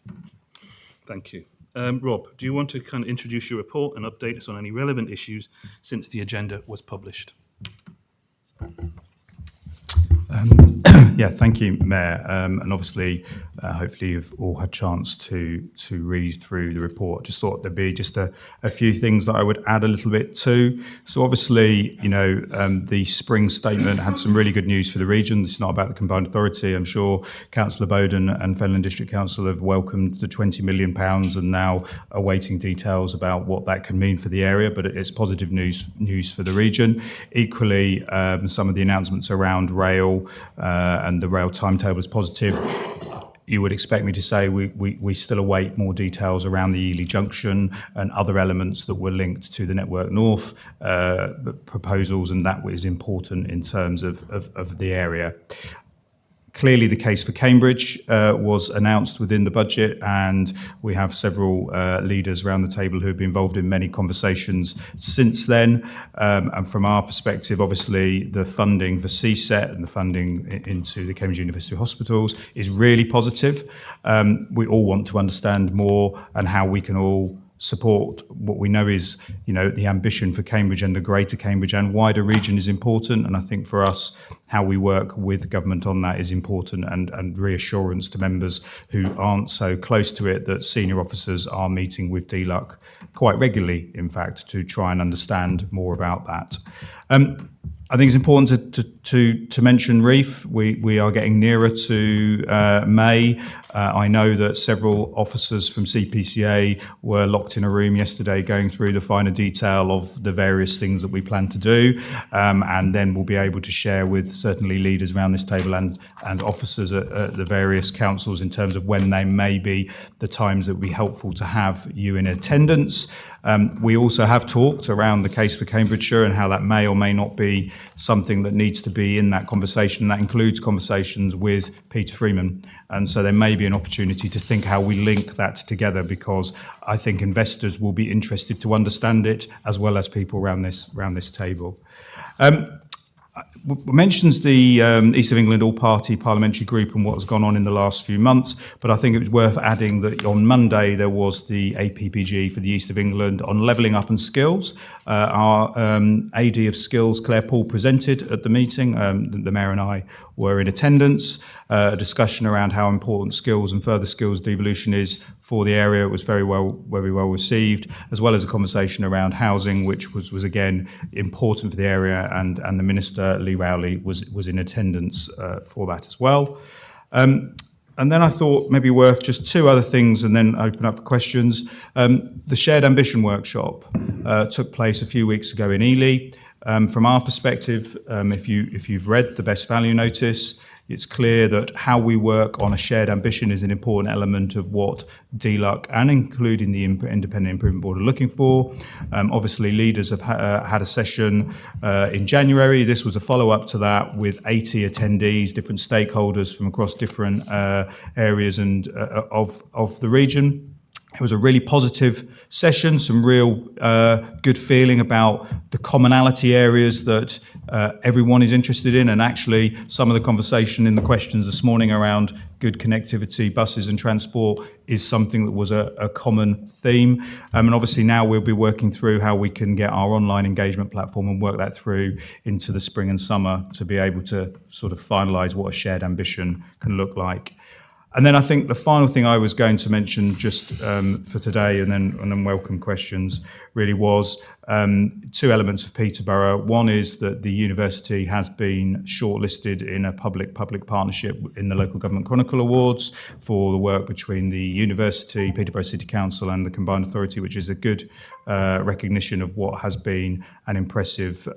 Thank you. Rob, do you want to kind of introduce your report and update us on any relevant issues since the agenda was published? Yeah, thank you, Mayor. And obviously, hopefully you've all had a chance to read through the report. Just thought there'd be just a few things that I would add a little bit to. So obviously, the spring statement had some really good news for the region. This is not about the combined authority. I'm sure Councillor Bowden and Fenland District Council have welcomed the £20 million and now awaiting details about what that can mean for the area, but it's positive news for the region. Equally, some of the announcements around rail and the rail timetable is positive. You would expect me to say we still await more details around the Ely Junction and other elements that were linked to the Network North proposals, and that is important in terms of the area. Clearly, the case for Cambridge was announced within the budget, and we have several leaders around the table who have been involved in many conversations since then. And from our perspective, obviously, the funding for CSET and the funding into the Cambridge University Hospitals is really positive. We all want to understand more and how we can all support what we know is, the ambition for Cambridge and the greater Cambridge and wider region is important. And I think for us, how we work with government on that is important, and reassurance to members who aren't so close to it that senior officers are meeting with DLUC quite regularly, in fact, to try and understand more about that. I think it's important to mention REEF. We are getting nearer to May. I know that several officers from CPCA were locked in a room yesterday going through the finer detail of the various things that we plan to do, and then we'll be able to share with certainly leaders around this table and officers at the various councils in terms of when they may be the times that would be helpful to have you in attendance. We also have talked around the case for Cambridgeshire and how that may or may not be something that needs to be in that conversation. That includes conversations with Peter Freeman. And so there may be an opportunity to think how we link that together, because I think investors will be interested to understand it, as well as people around this table. Mentions the East of England All-Party Parliamentary Group and what has gone on in the last few months, but I think it was worth adding that on Monday there was the APPG for the East of England on levelling up and skills. Our AD of Skills, Claire Paul, presented at the meeting. The Mayor and I were in attendance. A discussion around how important skills and further skills devolution is for the area. It was very well received, as well as a conversation around housing, which was again important for the area, and the Minister, Lee Rowley, was in attendance for that as well. And then I thought maybe worth just two other things and then open up for questions. The Shared Ambition Workshop took place a few weeks ago in Ely. From our perspective, if you've read the Best Value Notice, it's clear that how we work on a shared ambition is an important element of what DLUC and including the Independent Improvement Board are looking for. Obviously, leaders have had a session in January. This was a follow-up to that with 80 attendees, different stakeholders from across different areas and of the region. It was a really positive session, some real good feeling about the commonality areas that everyone is interested in, and actually some of the conversation in the questions this morning around good connectivity, buses and transport is something that was a common theme. And obviously now we'll be working through how we can get our online engagement platform and work that through into the spring and summer to be able to sort of finalise what a shared ambition can look like. And then I think the final thing I was going to mention just for today, and then welcome questions, really was two elements of Peterborough. One is that the university has been shortlisted in a public-public partnership in the Local Government Chronicle Awards for the work between the university, Peterborough City Council and the Combined Authority, which is a good recognition of what has been an impressive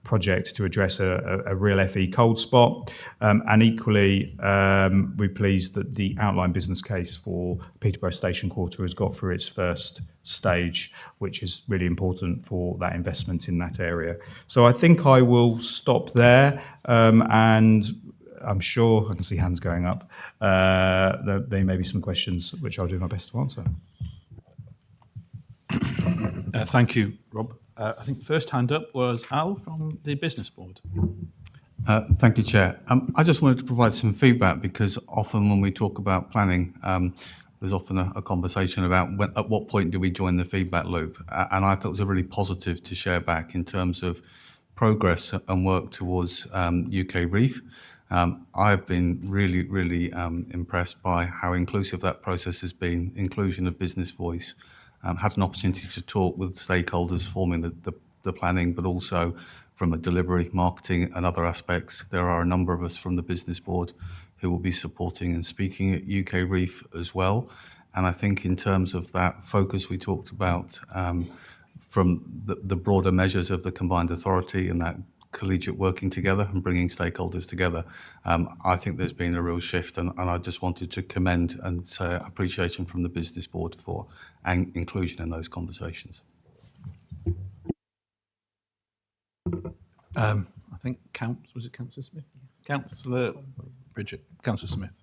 project to address a real FE cold spot. And equally, we're pleased that the outline business case for Peterborough Station Quarter has got through its first stage, which is really important for that investment in that area. So I think I will stop there, and I'm sure I can see hands going up. There may be some questions which I'll do my best to answer. Thank you, Rob. I think the first hand up was Al from the Business Board. Thank you, Chair. I just wanted to provide some feedback, because often when we talk about planning, there's often a conversation about at what point do we join the feedback loop. And I thought it was really positive to share back in terms of progress and work towards UK REEF. I've been really impressed by how inclusive that process has been, inclusion of business voice, had an opportunity to talk with stakeholders forming the planning, but also from a delivery, marketing and other aspects. There are a number of us from the Business Board who will be supporting and speaking at UK REEF as well. And I think in terms of that focus we talked about from the broader measures of the Combined Authority and that collegiate working together and bringing stakeholders together, I think there's been a real shift, and I just wanted to commend and say appreciation from the Business Board for inclusion in those conversations. I think Councillor Smith? Councillor Bridget. Councillor Smith.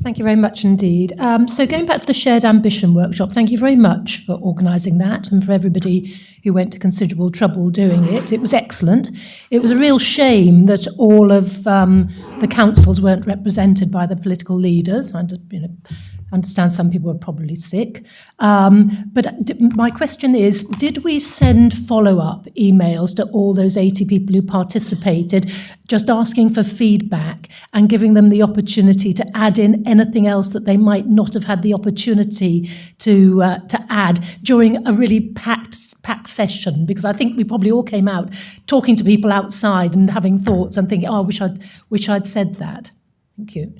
Thank you very much indeed. So going back to the Shared Ambition workshop, thank you very much for organising that and for everybody who went to considerable trouble doing it. It was excellent. It was a real shame that all of the councils weren't represented by the political leaders. I understand some people were probably sick. But my question is, did we send follow-up emails to all those 80 people who participated, just asking for feedback and giving them the opportunity to add in anything else that they might not have had the opportunity to add during a really packed session? Because I think we probably all came out talking to people outside and having thoughts and thinking, oh, I wish I'd said that. Thank you.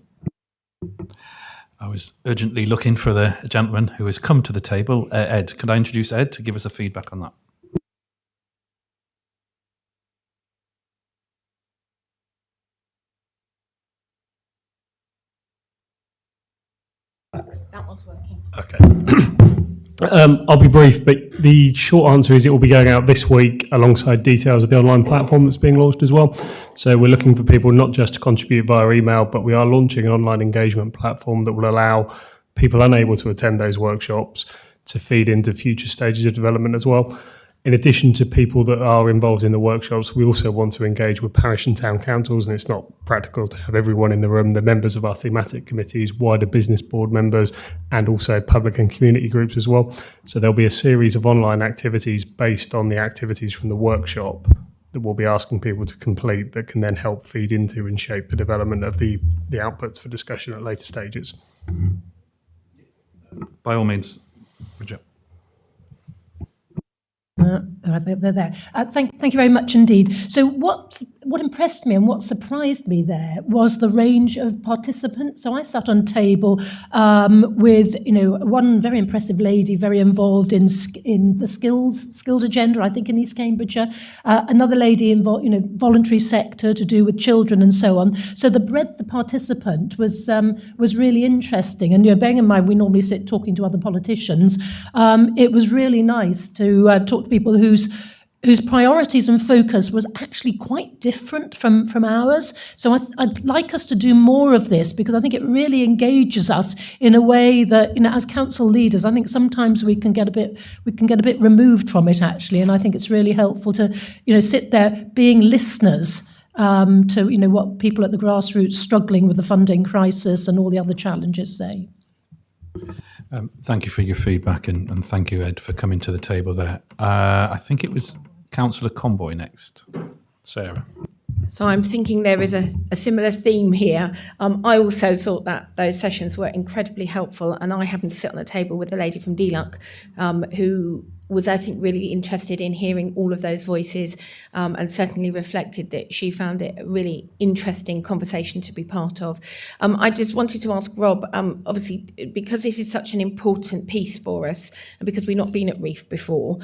I was urgently looking for the gentleman who has come to the table. Ed, could I introduce Ed to give us a feedback on that? That one's working. Okay. I'll be brief, but the short answer is it will be going out this week alongside details of the online platform that's being launched as well. So we're looking for people not just to contribute via email, but we are launching an online engagement platform that will allow people unable to attend those workshops to feed into future stages of development as well. In addition to people that are involved in the workshops, we also want to engage with parish and town councils, and it's not practical to have everyone in the room, the members of our thematic committees, wider business board members, and also public and community groups as well. So there'll be a series of online activities based on the activities from the workshop that we'll be asking people to complete that can then help feed into and shape the development of the outputs for discussion at later stages. By all means, Bridget. They're there. Thank you very much indeed. So what impressed me and what surprised me there was the range of participants. So I sat on a table with one very impressive lady, very involved in the skills agenda, I think in East Cambridgeshire. Another lady involved, voluntary sector to do with children and so on. So the breadth of participant was really interesting. And bearing in mind we normally sit talking to other politicians, it was really nice to talk to people whose priorities and focus was actually quite different from ours. So I'd like us to do more of this, because I think it really engages us in a way that, as council leaders, I think sometimes we can get a bit removed from it actually, and I think it's really helpful to sit there being listeners to what people at the grassroots struggling with the funding crisis and all the other challenges say. Thank you for your feedback, and thank you, Ed, for coming to the table there. I think it was Councillor Comboy next. Sarah. So I'm thinking there is a similar theme here. I also thought that those sessions were incredibly helpful, and I happened to sit on a table with a lady from DLUC who was, I think, really interested in hearing all of those voices, and certainly reflected that she found it a really interesting conversation to be part of. I just wanted to ask Rob, obviously, because this is such an important piece for us, and because we've not been at REEF before,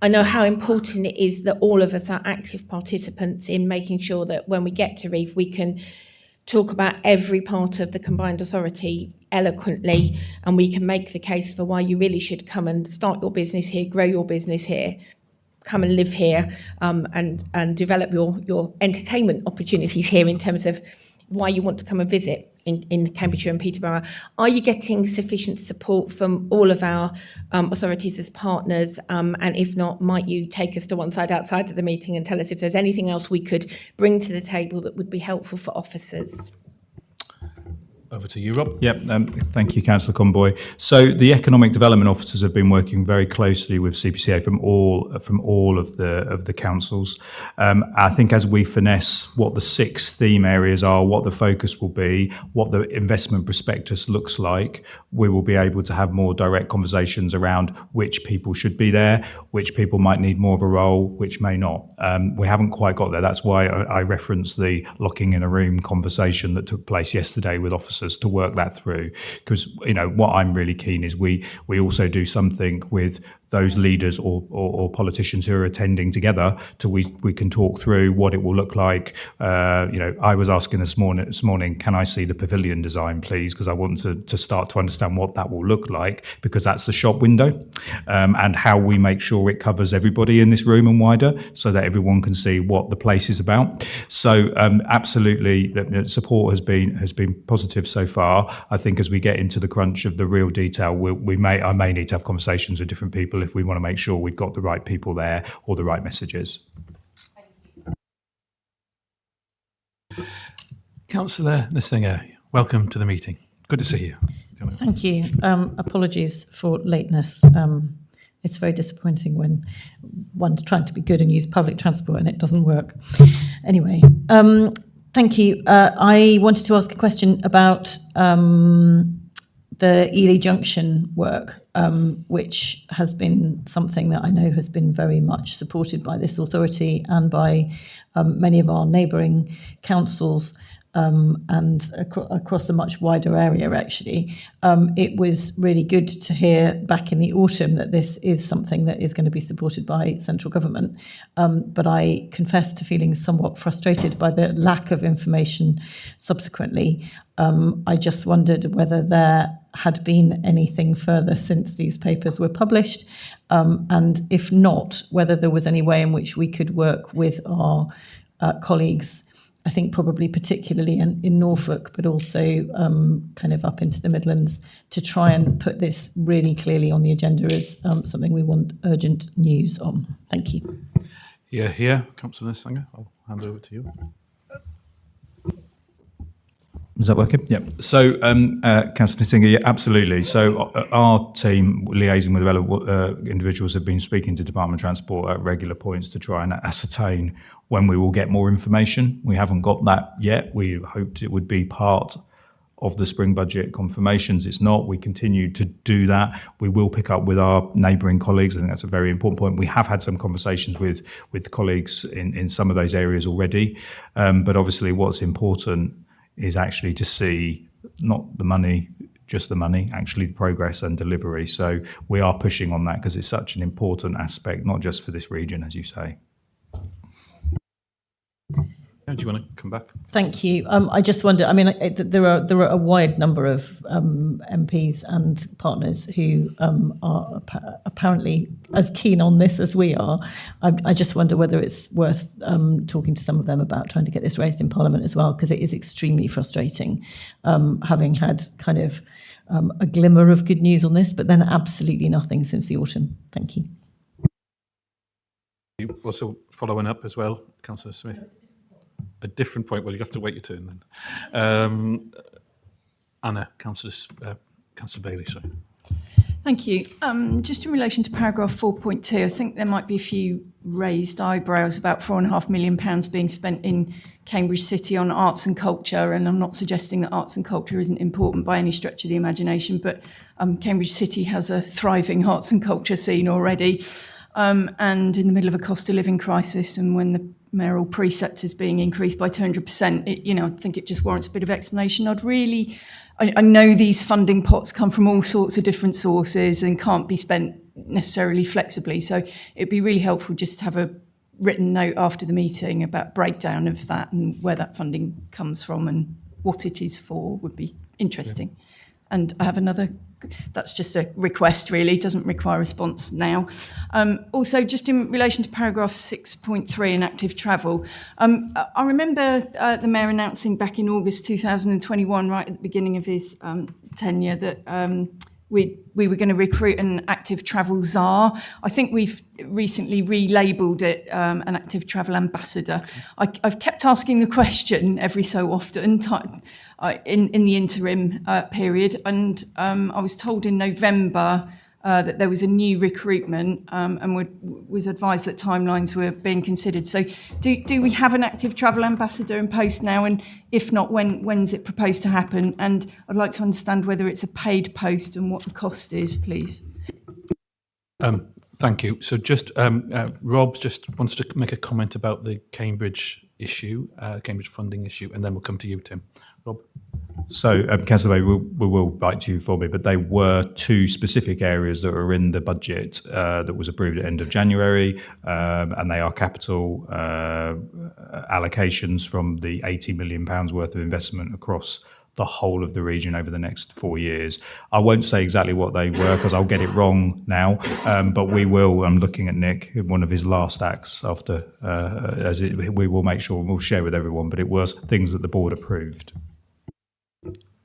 I know how important it is that all of us are active participants in making sure that when we get to REEF, we can talk about every part of the combined authority eloquently, and we can make the case for why you really should come and start your business here, grow your business here, come and live here, and develop your entertainment opportunities here in terms of why you want to come and visit in Cambridgeshire and Peterborough. Are you getting sufficient support from all of our authorities as partners? And if not, might you take us to one side outside of the meeting and tell us if there's anything else we could bring to the table that would be helpful for officers? Over to you, Rob. Yep, thank you, Councillor Conboy. So the economic development officers have been working very closely with CPCA from all of the councils. I think as we finesse what the 6 theme areas are, what the focus will be, what the investment prospectus looks like, we will be able to have more direct conversations around which people should be there, which people might need more of a role, which may not. We haven't quite got there. That's why I referenced the locking in a room conversation that took place yesterday with officers to work that through, because what I'm really keen is we also do something with those leaders or politicians who are attending together we can talk through what it will look like. I was asking this morning, can I see the pavilion design, please? Because I want to start to understand what that will look like, because that's the shop window, and how we make sure it covers everybody in this room and wider, so that everyone can see what the place is about. So absolutely, the support has been positive so far. I think as we get into the crunch of the real detail, I may need to have conversations with different people if we want to make sure we've got the right people there or the right messages. Councillor Nasinger, welcome to the meeting. Good to see you. Thank you. Apologies for lateness. It's very disappointing when one's trying to be good and use public transport and it doesn't work. Anyway, thank you. I wanted to ask a question about the Ely Junction work, which has been something that I know has been very much supported by this authority and by many of our neighbouring councils, and across a much wider area, actually. It was really good to hear back in the autumn that this is something that is going to be supported by central government. But I confess to feeling somewhat frustrated by the lack of information subsequently. I just wondered whether there had been anything further since these papers were published, and if not, whether there was any way in which we could work with our colleagues, I think probably particularly in Norfolk, but also kind of up into the Midlands, to try and put this really clearly on the agenda as something we want urgent news on. Thank you. Yeah, Councillor Nasinger, I'll hand over to you. Is that working? Yeah. So, Councillor Singer, yeah, absolutely. So, our team, liaising with relevant individuals, have been speaking to Department of Transport at regular points to try and ascertain when we will get more information. We haven't got that yet. We hoped it would be part of the spring budget confirmations. It's not. We continue to do that. We will pick up with our neighbouring colleagues. I think that's a very important point. We have had some conversations with colleagues in some of those areas already. But obviously what's important is actually to see not the money, just the money, actually the progress and delivery. So we are pushing on that because it's such an important aspect, not just for this region, as you say. Do you want to come back? Thank you. I just wonder, I mean, there are a wide number of MPs and partners who are apparently as keen on this as we are. I just wonder whether it's worth talking to some of them about trying to get this raised in Parliament as well, because it is extremely frustrating having had kind of a glimmer of good news on this, but then absolutely nothing since the autumn. Thank you. You also following up as well, Councillor Smith? A different point. Well, you have to wait your turn then. Anna, Councillor Bailey, sorry. Thank you. Just in relation to paragraph 4.2, I think there might be a few raised eyebrows about £4.5 million being spent in Cambridge City on arts and culture, and I'm not suggesting that arts and culture isn't important by any stretch of the imagination, but Cambridge City has a thriving arts and culture scene already, and in the middle of a cost of living crisis, and when the mayoral precept is being increased by 200%, I think it just warrants a bit of explanation. I know these funding pots come from all sorts of different sources and can't be spent necessarily flexibly. So it'd be really helpful just to have a written note after the meeting about breakdown of that and where that funding comes from and what it is for would be interesting. Yeah. And I have another, that's just a request really, doesn't require a response now. Also, just in relation to paragraph 6.3 in active travel, I remember the Mayor announcing back in August 2021, right at the beginning of his tenure, that we were going to recruit an active travel czar. I think we've recently relabelled it an active travel ambassador. I've kept asking the question every so often in the interim period, and I was told in November that there was a new recruitment and was advised that timelines were being considered. So do we have an active travel ambassador in post now? And if not, when's it proposed to happen? And I'd like to understand whether it's a paid post and what the cost is, please. Thank you. So just Rob just wants to make a comment about the Cambridge issue, Cambridge funding issue, and then we'll come to you, Tim. Rob? So, Councillor Bay, we will bite you for me, but they were two specific areas that were in the budget that was approved at the end of January, and they are capital allocations from the £80 million worth of investment across the whole of the region over the next 4 years. I won't say exactly what they were because I'll get it wrong now, but we will. I'm looking at Nick in one of his last acts after, we will make sure we'll share with everyone, but it was things that the board approved.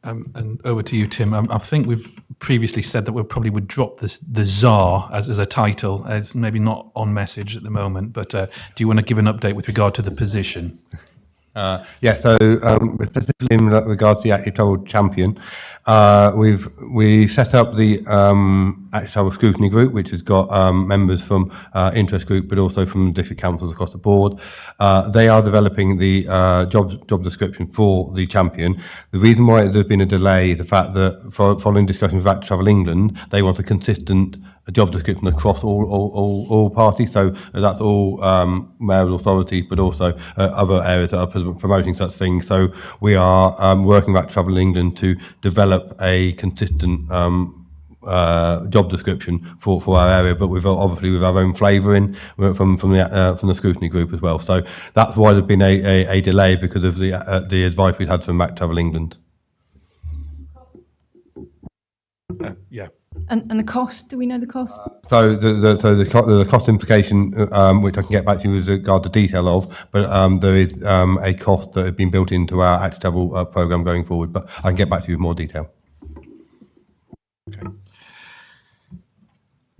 And over to you, Tim. I think we've previously said that we probably would drop the Tsar as a title, as maybe not on message at the moment, but do you want to give an update with regard to the position? So specifically in regards to the active travel champion, we've set up the active travel scrutiny group, which has got members from interest group, but also from district councils across the board. They are developing the job description for the champion. The reason why there's been a delay is the fact that following discussions with Active Travel England, they want a consistent job description across all parties. So that's all mayoral authority, but also other areas that are promoting such things. So we are working with Active Travel England to develop a consistent job description for our area, but obviously with our own flavouring from the scrutiny group as well. So that's why there's been a delay, because of the advice we've had from Active Travel England. Yeah. And the cost? Do we know the cost? So the cost implication, which I can get back to you with regard to detail of, but there is a cost that has been built into our active travel programme going forward. But I can get back to you with more detail. Okay.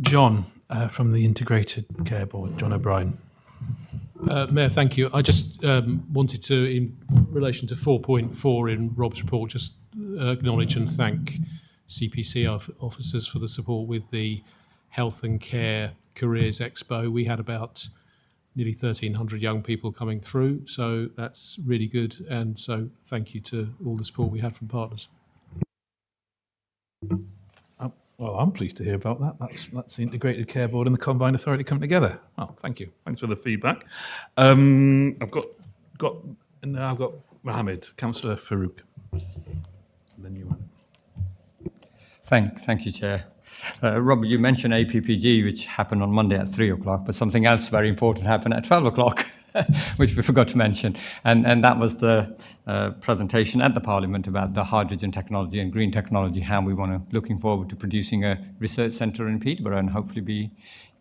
John from the Integrated Care Board, John O'Brien. Mayor, thank you. I just wanted to, in relation to 4.4 in Rob's report, just acknowledge and thank CPCA officers for the support with the Health and Care Careers Expo. We had about nearly 1,300 young people coming through, so that's really good. And so thank you to all the support we had from partners. Well, I'm pleased to hear about that. That's the Integrated Care Board and the Combined Authority coming together. Well, thank you. Thanks for the feedback. I've got Mohammed, Councillor Farouk. And then you. Thank you, Chair. Rob, you mentioned APPG, which happened on Monday at 3 o'clock, but something else very important happened at 12 o'clock, which we forgot to mention. And that was the presentation at the Parliament about the hydrogen technology and green technology, how we looking forward to producing a research centre in Peterborough and hopefully be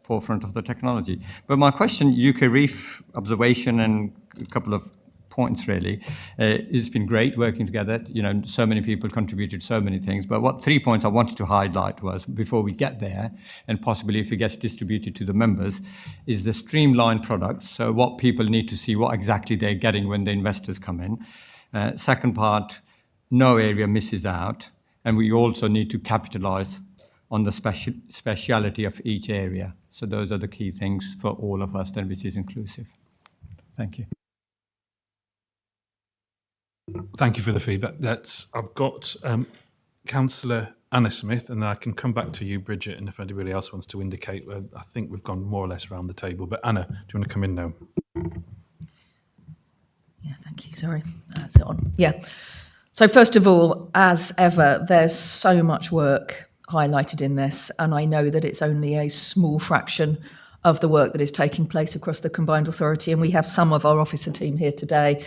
forefront of the technology. But my question, UK Reef observation and a couple of points really. It's been great working together. You know, so many people contributed so many things. But what 3 points I wanted to highlight was, before we get there, and possibly if it gets distributed to the members, is the streamlined products. So what people need to see, what exactly they're getting when the investors come in. Second part, no area misses out. And we also need to capitalise on the speciality of each area. So those are the key things for all of us, then, which is inclusive. Thank you. Thank you for the feedback. I've got Councillor Anna Smith, and then I can come back to you, Bridget, and if anybody else wants to indicate. I think we've gone more or less around the table. But Anna, do you want to come in now? Yeah, thank you. Sorry. That's it on. Yeah. So first of all, as ever, there's so much work highlighted in this, and I know that it's only a small fraction of the work that is taking place across the Combined Authority, and we have some of our officer team here today,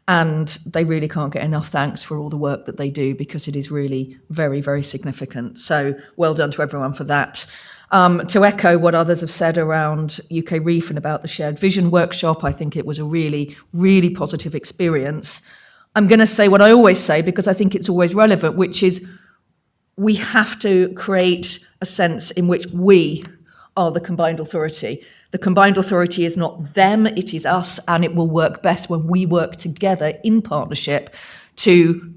and they really can't get enough thanks for all the work that they do, because it is really very, very significant. So well done to everyone for that. To echo what others have said around UK Reef and about the Shared Vision workshop, I think it was a really, really positive experience. I'm going to say what I always say, because I think it's always relevant, which is we have to create a sense in which we are the Combined Authority. The Combined Authority is not them, it is us, and it will work best when we work together in partnership to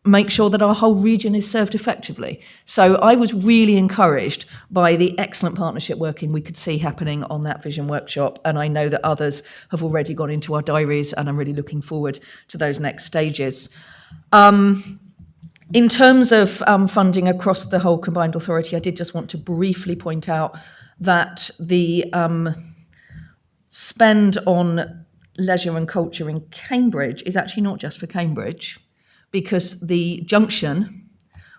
make sure that our whole region is served effectively. So I was really encouraged by the excellent partnership working we could see happening on that vision workshop, and I know that others have already gone into our diaries, and I'm really looking forward to those next stages. In terms of funding across the whole Combined Authority, I did just want to briefly point out that the spend on leisure and culture in Cambridge is actually not just for Cambridge, because the junction,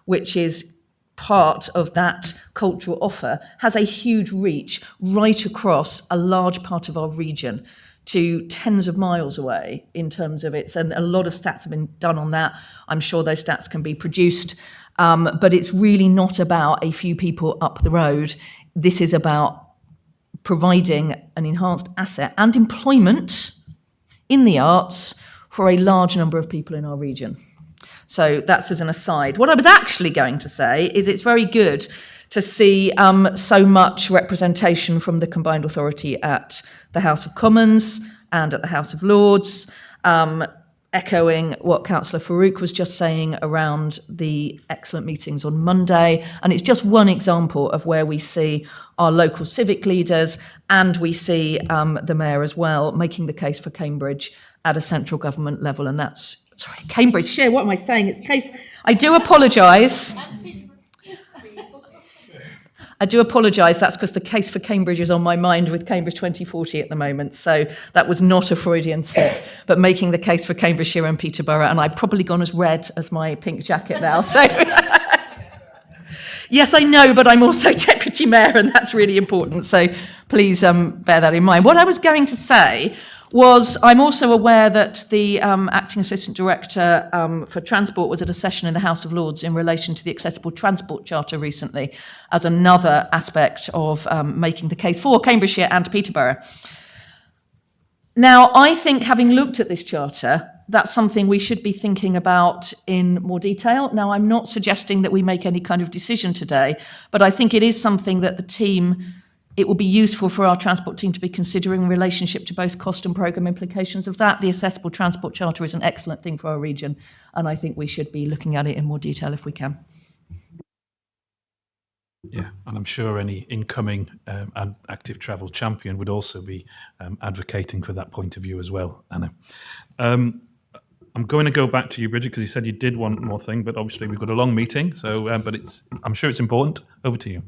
which is part of that cultural offer, has a huge reach right across a large part of our region to tens of miles away in terms of its, and a lot of stats have been done on that. I'm sure those stats can be produced, but it's really not about a few people up the road. This is about providing an enhanced asset and employment in the arts for a large number of people in our region. So that's as an aside. What I was actually going to say is it's very good to see so much representation from the Combined Authority at the House of Commons and at the House of Lords, echoing what Councillor Farouk was just saying around the excellent meetings on Monday. And it's just one example of where we see our local civic leaders, and we see the Mayor as well making the case for Cambridge at a central government level. And that's, sorry, Cambridgeshire, what am I saying? It's case, I do apologise. I do apologise, that's because the case for Cambridge is on my mind with Cambridge 2040 at the moment, so that was not a Freudian slip, but making the case for Cambridgeshire and Peterborough, and I've probably gone as red as my pink jacket now, so... Yes, I know, but I'm also Deputy Mayor, and that's really important, so please bear that in mind. What I was going to say was I'm also aware that the Acting Assistant Director for Transport was at a session in the House of Lords in relation to the Accessible Transport Charter recently as another aspect of making the case for Cambridgeshire and Peterborough. Now, I think having looked at this charter, that's something we should be thinking about in more detail. Now, I'm not suggesting that we make any kind of decision today, but I think it is something that the team, it will be useful for our transport team to be considering in relationship to both cost and programme implications of that. The Accessible Transport Charter is an excellent thing for our region, and I think we should be looking at it in more detail if we can. Yeah, and I'm sure any incoming active travel champion would also be advocating for that point of view as well, Anna. I'm going to go back to you, Bridget, because you said you did one more thing, but obviously we've got a long meeting, so but I'm sure it's important. Over to you.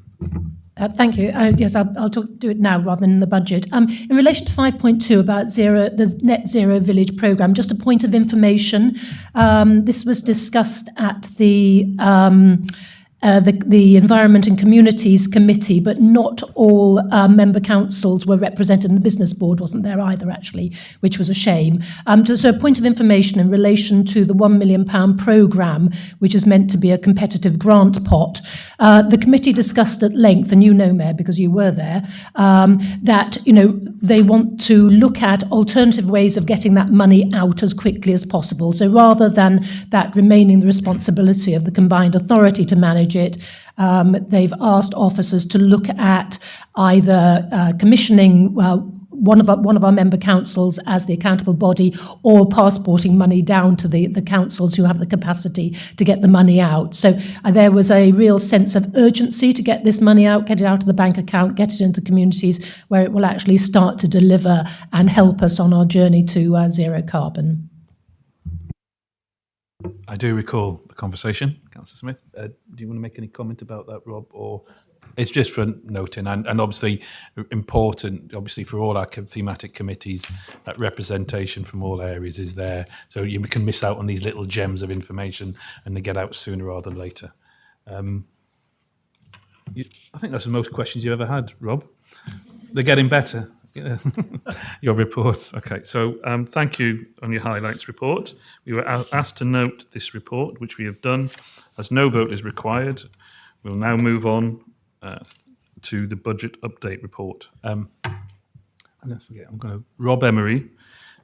Thank you. Yes, I'll do it now rather than in the budget. In relation to 5.2 about the Net Zero Village programme, just a point of information. This was discussed at the Environment and Communities Committee, but not all member councils were represented, and the business board wasn't there either, actually, which was a shame. So a point of information in relation to the £1 million programme, which is meant to be a competitive grant pot. The committee discussed at length, and you know, Mayor, because you were there, that they want to look at alternative ways of getting that money out as quickly as possible. So rather than that remaining the responsibility of the Combined Authority to manage it, they've asked officers to look at either commissioning one of our member councils as the accountable body, or passporting money down to the councils who have the capacity to get the money out. So there was a real sense of urgency to get this money out, get it out of the bank account, get it into the communities where it will actually start to deliver and help us on our journey to zero carbon. I do recall the conversation. Councillor Smith, do you want to make any comment about that, Rob? Or it's just for noting, and obviously important, obviously for all our thematic committees, that representation from all areas is there. So you can miss out on these little gems of information and they get out sooner rather than later. I think that's the most questions you've ever had, Rob. They're getting better. Yeah. Your reports. Okay, so thank you on your highlights report. We were asked to note this report, which we have done. As no vote is required, we'll now move on to the budget update report. Rob Emery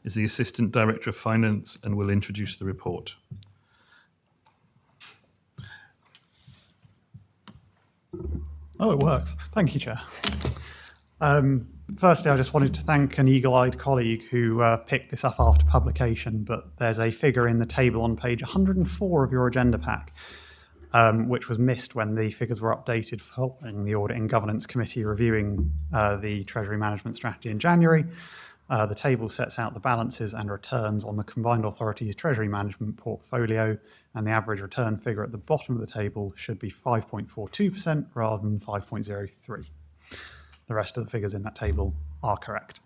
is the Assistant Director of Finance and will introduce the report. Oh, it works. Thank you, Chair. Firstly, I just wanted to thank an eagle-eyed colleague who picked this up after publication, but there's a figure in the table on page 104 of your agenda pack, which was missed when the figures were updated following the Audit and Governance Committee reviewing the Treasury Management Strategy in January. The table sets out the balances and returns on the Combined Authorities Treasury Management portfolio, and the average return figure at the bottom of the table should be 5.42% rather than 5.03%. The rest of the figures in that table are correct.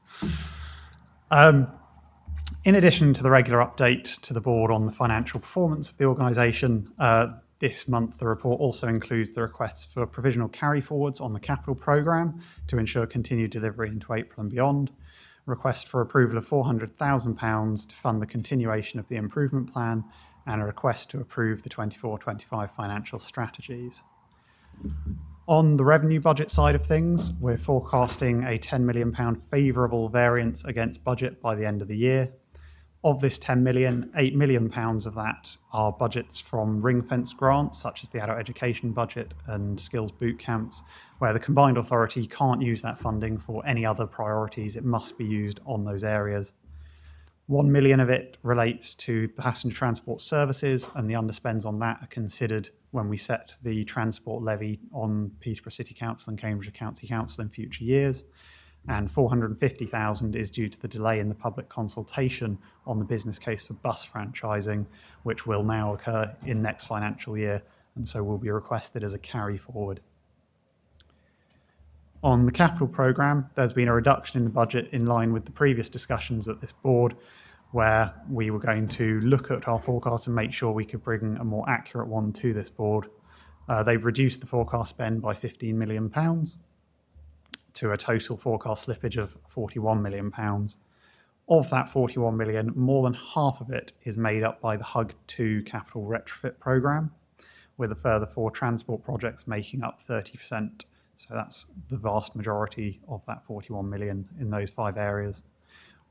In addition to the regular update to the board on the financial performance of the organisation, this month the report also includes the requests for provisional carry forwards on the capital programme to ensure continued delivery into April and beyond, request for approval of £400,000 to fund the continuation of the improvement plan, and a request to approve the 24-25 financial strategies. On the revenue budget side of things, we're forecasting a £10 million favourable variance against budget by the end of the year. Of this 10 million, £8 million of that are budgets from ring-fence grants, such as the adult education budget and skills boot camps, where the combined authority can't use that funding for any other priorities. It must be used on those areas. 1 million of it relates to passenger transport services, and the underspends on that are considered when we set the transport levy on Peterborough City Council and Cambridgeshire County Council in future years. And 450,000 is due to the delay in the public consultation on the business case for bus franchising, which will now occur in next financial year, and so will be requested as a carry forward. On the capital programme, there's been a reduction in the budget in line with the previous discussions at this board, where we were going to look at our forecast and make sure we could bring a more accurate one to this board. They've reduced the forecast spend by £15 million to a total forecast slippage of £41 million. Of that 41 million, more than half of it is made up by the HUG2 capital retrofit programme, with a further 4 transport projects making up 30%. So that's the vast majority of that 41 million in those 5 areas.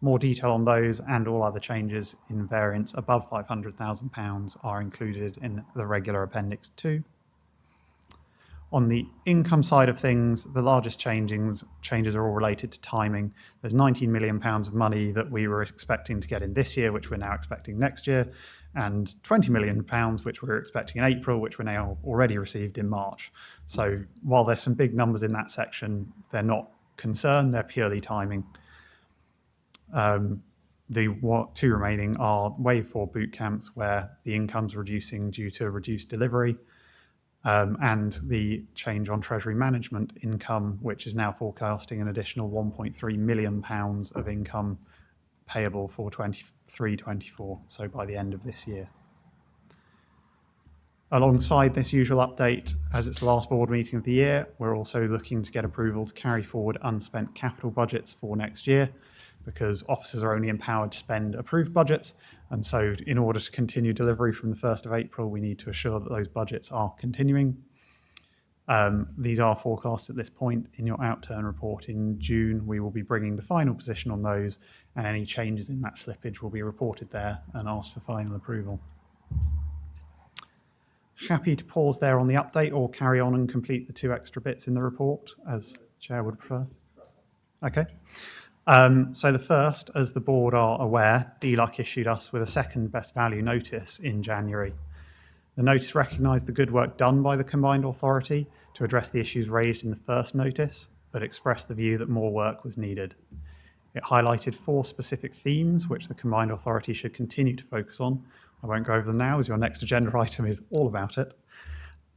More detail on those and all other changes in variance above £500,000 are included in the regular Appendix 2. On the income side of things, the largest changes are all related to timing. There's £19 million of money that we were expecting to get in this year, which we're now expecting next year, and £20 million, which we were expecting in April, which we're now already received in March. So while there's some big numbers in that section, they're not concerned, they're purely timing. The 2 remaining are Wave 4 boot camps, where the income's reducing due to reduced delivery, and the change on Treasury management income, which is now forecasting an additional £1.3 million of income payable for 23-24, so by the end of this year. Alongside this usual update, as it's the last board meeting of the year, we're also looking to get approval to carry forward unspent capital budgets for next year, because officers are only empowered to spend approved budgets, and so in order to continue delivery from the 1st of April, we need to assure that those budgets are continuing. These are forecast at this point. In your outturn report in June, we will be bringing the final position on those, and any changes in that slippage will be reported there and asked for final approval. Happy to pause there on the update or carry on and complete the 2 extra bits in the report, as Chair would prefer. Okay. So the first, as the board are aware, DLUC issued us with a second best value notice in January. The notice recognised the good work done by the combined authority to address the issues raised in the first notice, but expressed the view that more work was needed. It highlighted 4 specific themes which the combined authority should continue to focus on. I won't go over them now as your next agenda item is all about it.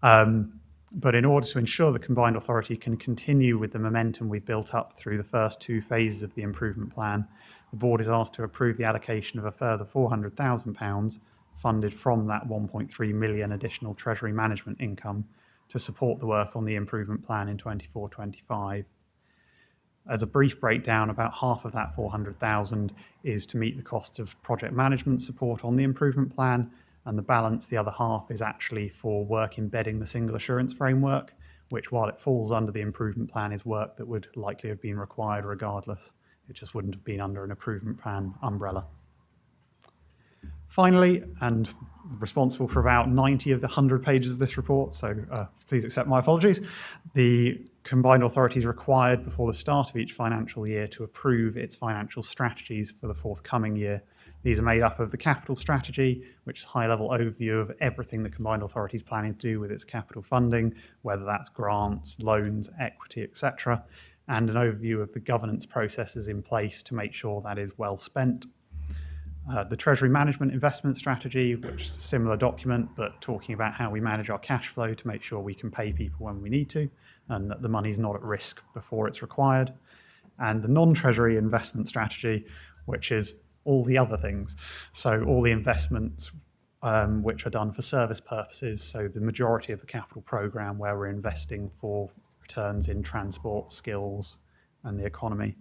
But in order to ensure the combined authority can continue with the momentum we've built up through the first 2 phases of the improvement plan, the board is asked to approve the allocation of a further £400,000 funded from that 1.3 million additional Treasury management income to support the work on the improvement plan in 24-25. As a brief breakdown, about half of that 400,000 is to meet the costs of project management support on the improvement plan, and the balance, the other half, is actually for work embedding the single assurance framework, which, while it falls under the improvement plan, is work that would likely have been required regardless. It just wouldn't have been under an improvement plan umbrella. Finally, and responsible for about 90 of the 100 pages of this report, so please accept my apologies, the combined authority is required before the start of each financial year to approve its financial strategies for the forthcoming year. These are made up of the capital strategy, which is a high-level overview of everything the combined authority is planning to do with its capital funding, whether that's grants, loans, equity, etc., and an overview of the governance processes in place to make sure that is well spent. The Treasury Management Investment Strategy, which is a similar document, but talking about how we manage our cash flow to make sure we can pay people when we need to, and that the money is not at risk before it's required. And the Non-Treasury Investment Strategy, which is all the other things. So all the investments which are done for service purposes, so the majority of the capital programme where we're investing for returns in transport, skills, and the economy.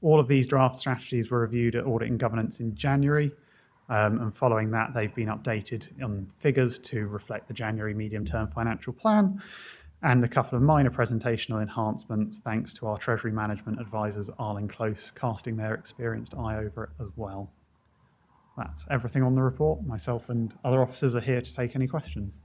All of these draft strategies were reviewed at Audit and Governance in January, and following that they've been updated on figures to reflect the January medium-term financial plan, and a couple of minor presentational enhancements thanks to our Treasury Management advisors Arlen Close casting their experienced eye over it as well. That's everything on the report. Myself and other officers are here to take any questions.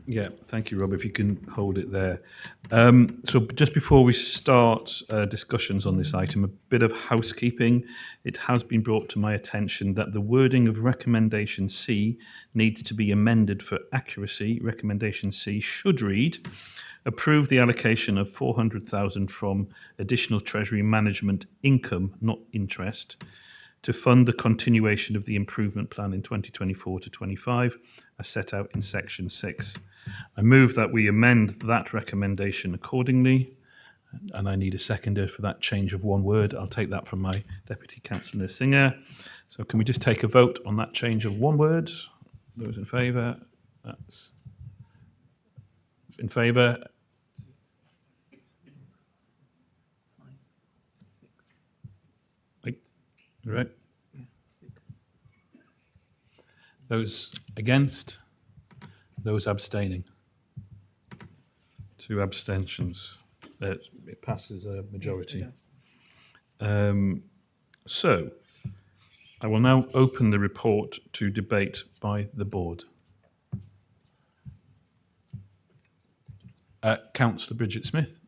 Yeah, thank you, Rob. If you can hold it there. So just before we start discussions on this item, a bit of housekeeping. It has been brought to my attention that the wording of Recommendation C needs to be amended for accuracy. Recommendation C should read, approve the allocation of 400,000 from additional Treasury management income, not interest, to fund the continuation of the improvement plan in 2024 to 25, as set out in section 6. I move that we amend that recommendation accordingly, and I need a seconder for that change of one word. I'll take that from my Deputy Councillor Singer. So can we just take a vote on that change of one word? Those in favour? That's in favour. Right. Those against? Those abstaining? 2 abstentions. It passes a majority. So, I will now open the report to debate by the board. Councillor Bridget Smith.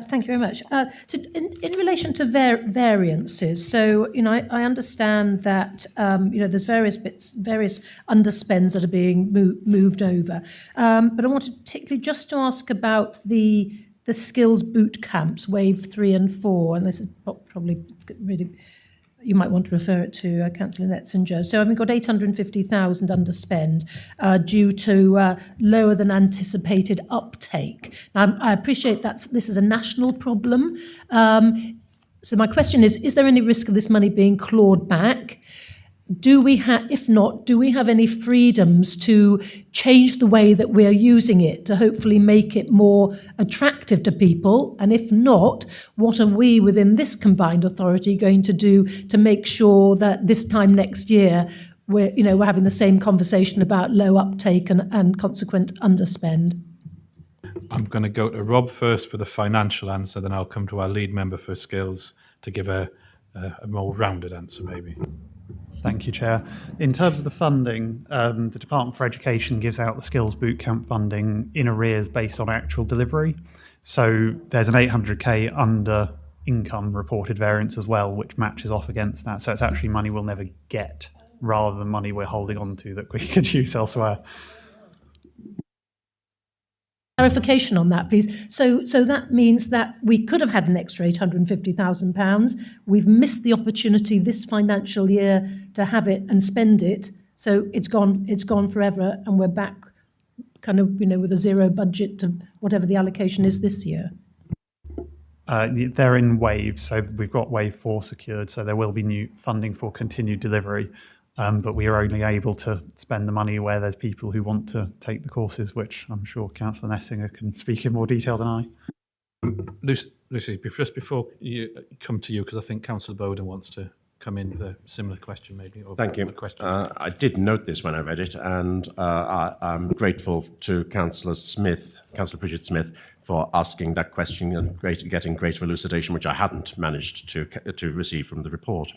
Thank you very much. So in relation to variances, so, I understand that, there's various underspends that are being moved over. But I wanted particularly just to ask about the skills boot camps, wave 3 and 4, and this is probably really, you might want to refer it to Councillor Netzinger. So we've got 850,000 underspend due to lower than anticipated uptake. Now, I appreciate this is a national problem. So my question is there any risk of this money being clawed back? If not, do we have any freedoms to change the way that we are using it to hopefully make it more attractive to people? And if not, what are we within this combined authority going to do to make sure that this time next year we're having the same conversation about low uptake and consequent underspend? I'm going to go to Rob first for the financial answer, then I'll come to our lead member for skills to give a more rounded answer maybe. Thank you, Chair. In terms of the funding, the Department for Education gives out the Skills Bootcamp funding in arrears based on actual delivery. So there's an 800k under income reported variance as well, which matches off against that. So it's actually money we'll never get rather than money we're holding on to that we could use elsewhere. Clarification on that, please. So that means that we could have had an extra £850,000. We've missed the opportunity this financial year to have it and spend it. So it's gone forever, and we're back kind of, with a zero budget to whatever the allocation is this year. They're in waves, so we've got wave 4 secured, so there will be new funding for continued delivery. But we are only able to spend the money where there's people who want to take the courses, which I'm sure Councillor Nessinger can speak in more detail than I. Lucy, just before you come to you, because I think Councillor Bowden wants to come in with a similar question, maybe. Or Thank you. I did note this when I read it, and I'm grateful to Councillor Bridget Smith, for asking that question and getting greater elucidation, which I hadn't managed to receive from the report.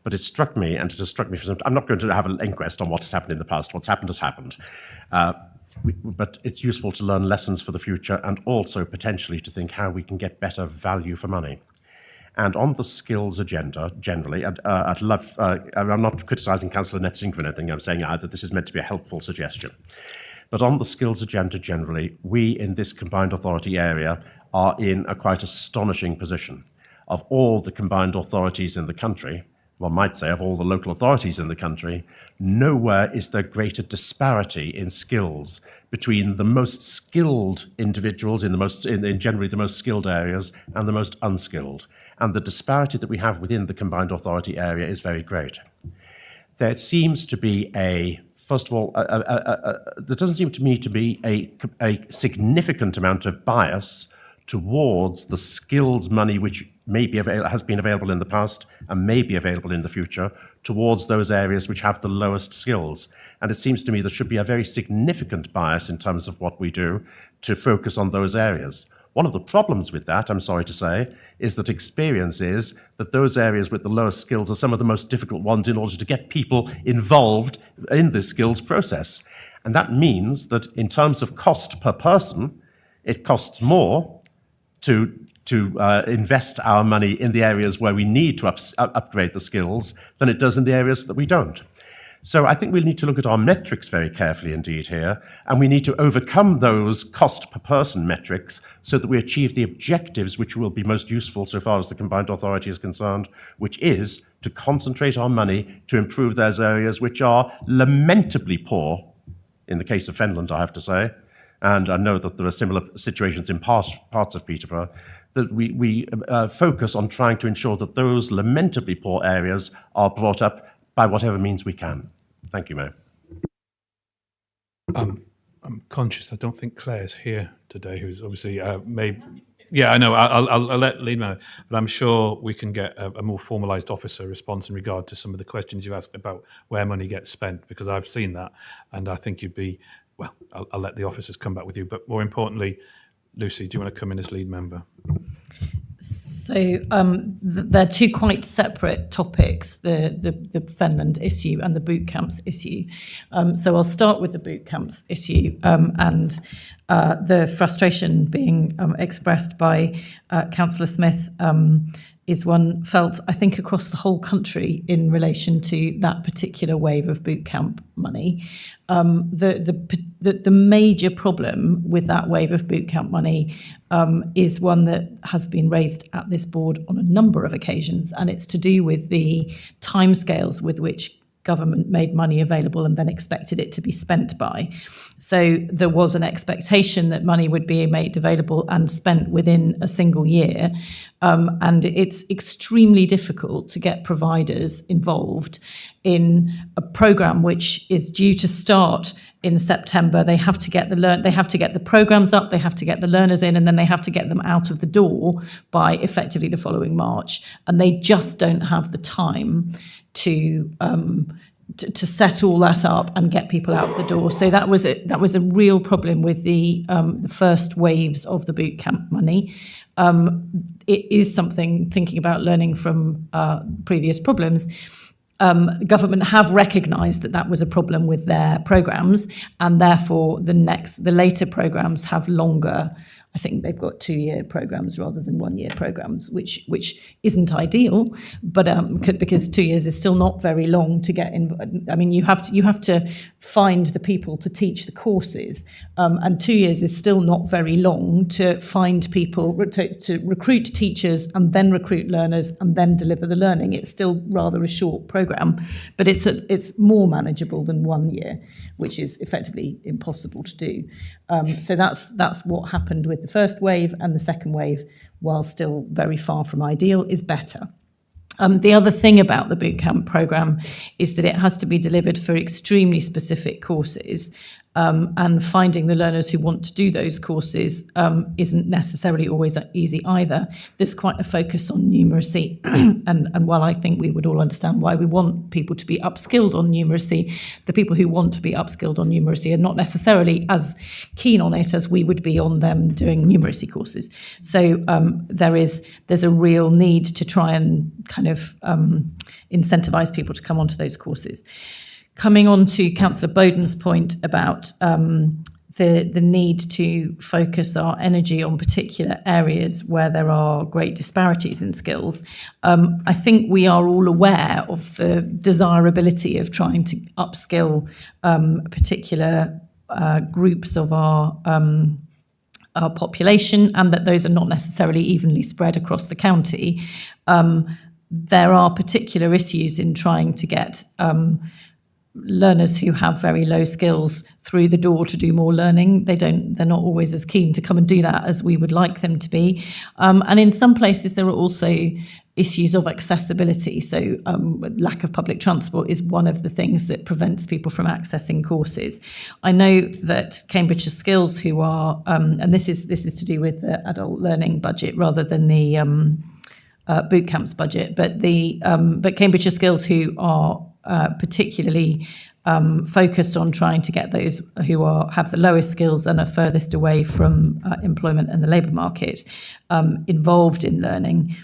But it struck me, and it has struck me for some. I'm not going to have an inquest on what has happened in the past. What's happened has happened. But it's useful to learn lessons for the future, and also potentially to think how we can get better value for money. And on the skills agenda, generally, I'm not criticising Councillor Nessinger for anything. I'm saying either this is meant to be a helpful suggestion. But on the skills agenda generally, we in this combined authority area are in a quite astonishing position. Of all the combined authorities in the country, one might say of all the local authorities in the country, nowhere is there greater disparity in skills between the most skilled individuals in generally the most skilled areas and the most unskilled. And the disparity that we have within the combined authority area is very great. There seems to be first of all, there doesn't seem to me to be a significant amount of bias towards the skills money which has been available in the past and may be available in the future, towards those areas which have the lowest skills. And it seems to me there should be a very significant bias in terms of what we do to focus on those areas. One of the problems with that, I'm sorry to say, is that experience is that those areas with the lowest skills are some of the most difficult ones in order to get people involved in this skills process. And that means that in terms of cost per person, it costs more to invest our money in the areas where we need to upgrade the skills than it does in the areas that we don't. So I think we need to look at our metrics very carefully indeed here, and we need to overcome those cost per person metrics so that we achieve the objectives which will be most useful so far as the combined authority is concerned, which is to concentrate our money to improve those areas which are lamentably poor, in the case of Finland, I have to say, and I know that there are similar situations in parts of Peterborough, that we focus on trying to ensure that those lamentably poor areas are brought up by whatever means we can. Thank you, Mayor. I'm conscious I don't think Claire's here today, who's obviously yeah, I know, I'll let Lee know, but I'm sure we can get a more formalised officer response in regard to some of the questions you asked about where money gets spent, because I've seen that, and I think you'd be, well, I'll let the officers come back with you, but more importantly, Lucy, do you want to come in as lead member? So they're two quite separate topics, the Fenland issue and the boot camps issue. So I'll start with the boot camps issue and the frustration being expressed by Councillor Smith is one felt, I think, across the whole country in relation to that particular wave of boot camp money. The major problem with that wave of boot camp money is one that has been raised at this board on a number of occasions, and it's to do with the timescales with which government made money available and then expected it to be spent by. So there was an expectation that money would be made available and spent within a single year. And it's extremely difficult to get providers involved in a programme which is due to start in September. They have to get the programmes up, they have to get the learners in, and then they have to get them out of the door by effectively the following March. And they just don't have the time to set all that up and get people out of the door. So that was a real problem with the first waves of the boot camp money. It is something, thinking about learning from previous problems, the government have recognised that was a problem with their programmes, and therefore the later programmes have longer I think they've got 2-year programs rather than 1-year programs, which isn't ideal, but because 2 years is still not very long to get in. I mean, you have to find the people to teach the courses, and 2 years is still not very long to find people, to recruit teachers and then recruit learners and then deliver the learning. It's still rather a short program, but it's more manageable than 1 year, which is effectively impossible to do. So that's what happened with the first wave, and the second wave, while still very far from ideal, is better. The other thing about the bootcamp programme is that it has to be delivered for extremely specific courses, and finding the learners who want to do those courses isn't necessarily always easy either. There's quite a focus on numeracy, and while I think we would all understand why we want people to be upskilled on numeracy, the people who want to be upskilled on numeracy are not necessarily as keen on it as we would be on them doing numeracy courses. So there's a real need to try and kind of incentivise people to come onto those courses. Coming on to Councillor Bowden's point about the need to focus our energy on particular areas where there are great disparities in skills, I think we are all aware of the desirability of trying to upskill particular groups of our population, and that those are not necessarily evenly spread across the county. There are particular issues in trying to get learners who have very low skills through the door to do more learning. They're not always as keen to come and do that as we would like them to be. And in some places there are also issues of accessibility. So lack of public transport is one of the things that prevents people from accessing courses. I know that Cambridgeshire Skills, who are, and this is to do with the adult learning budget rather than the boot camps budget, but Cambridgeshire Skills, who are particularly focused on trying to get those who have the lowest skills and are furthest away from employment and the labour market involved in learning,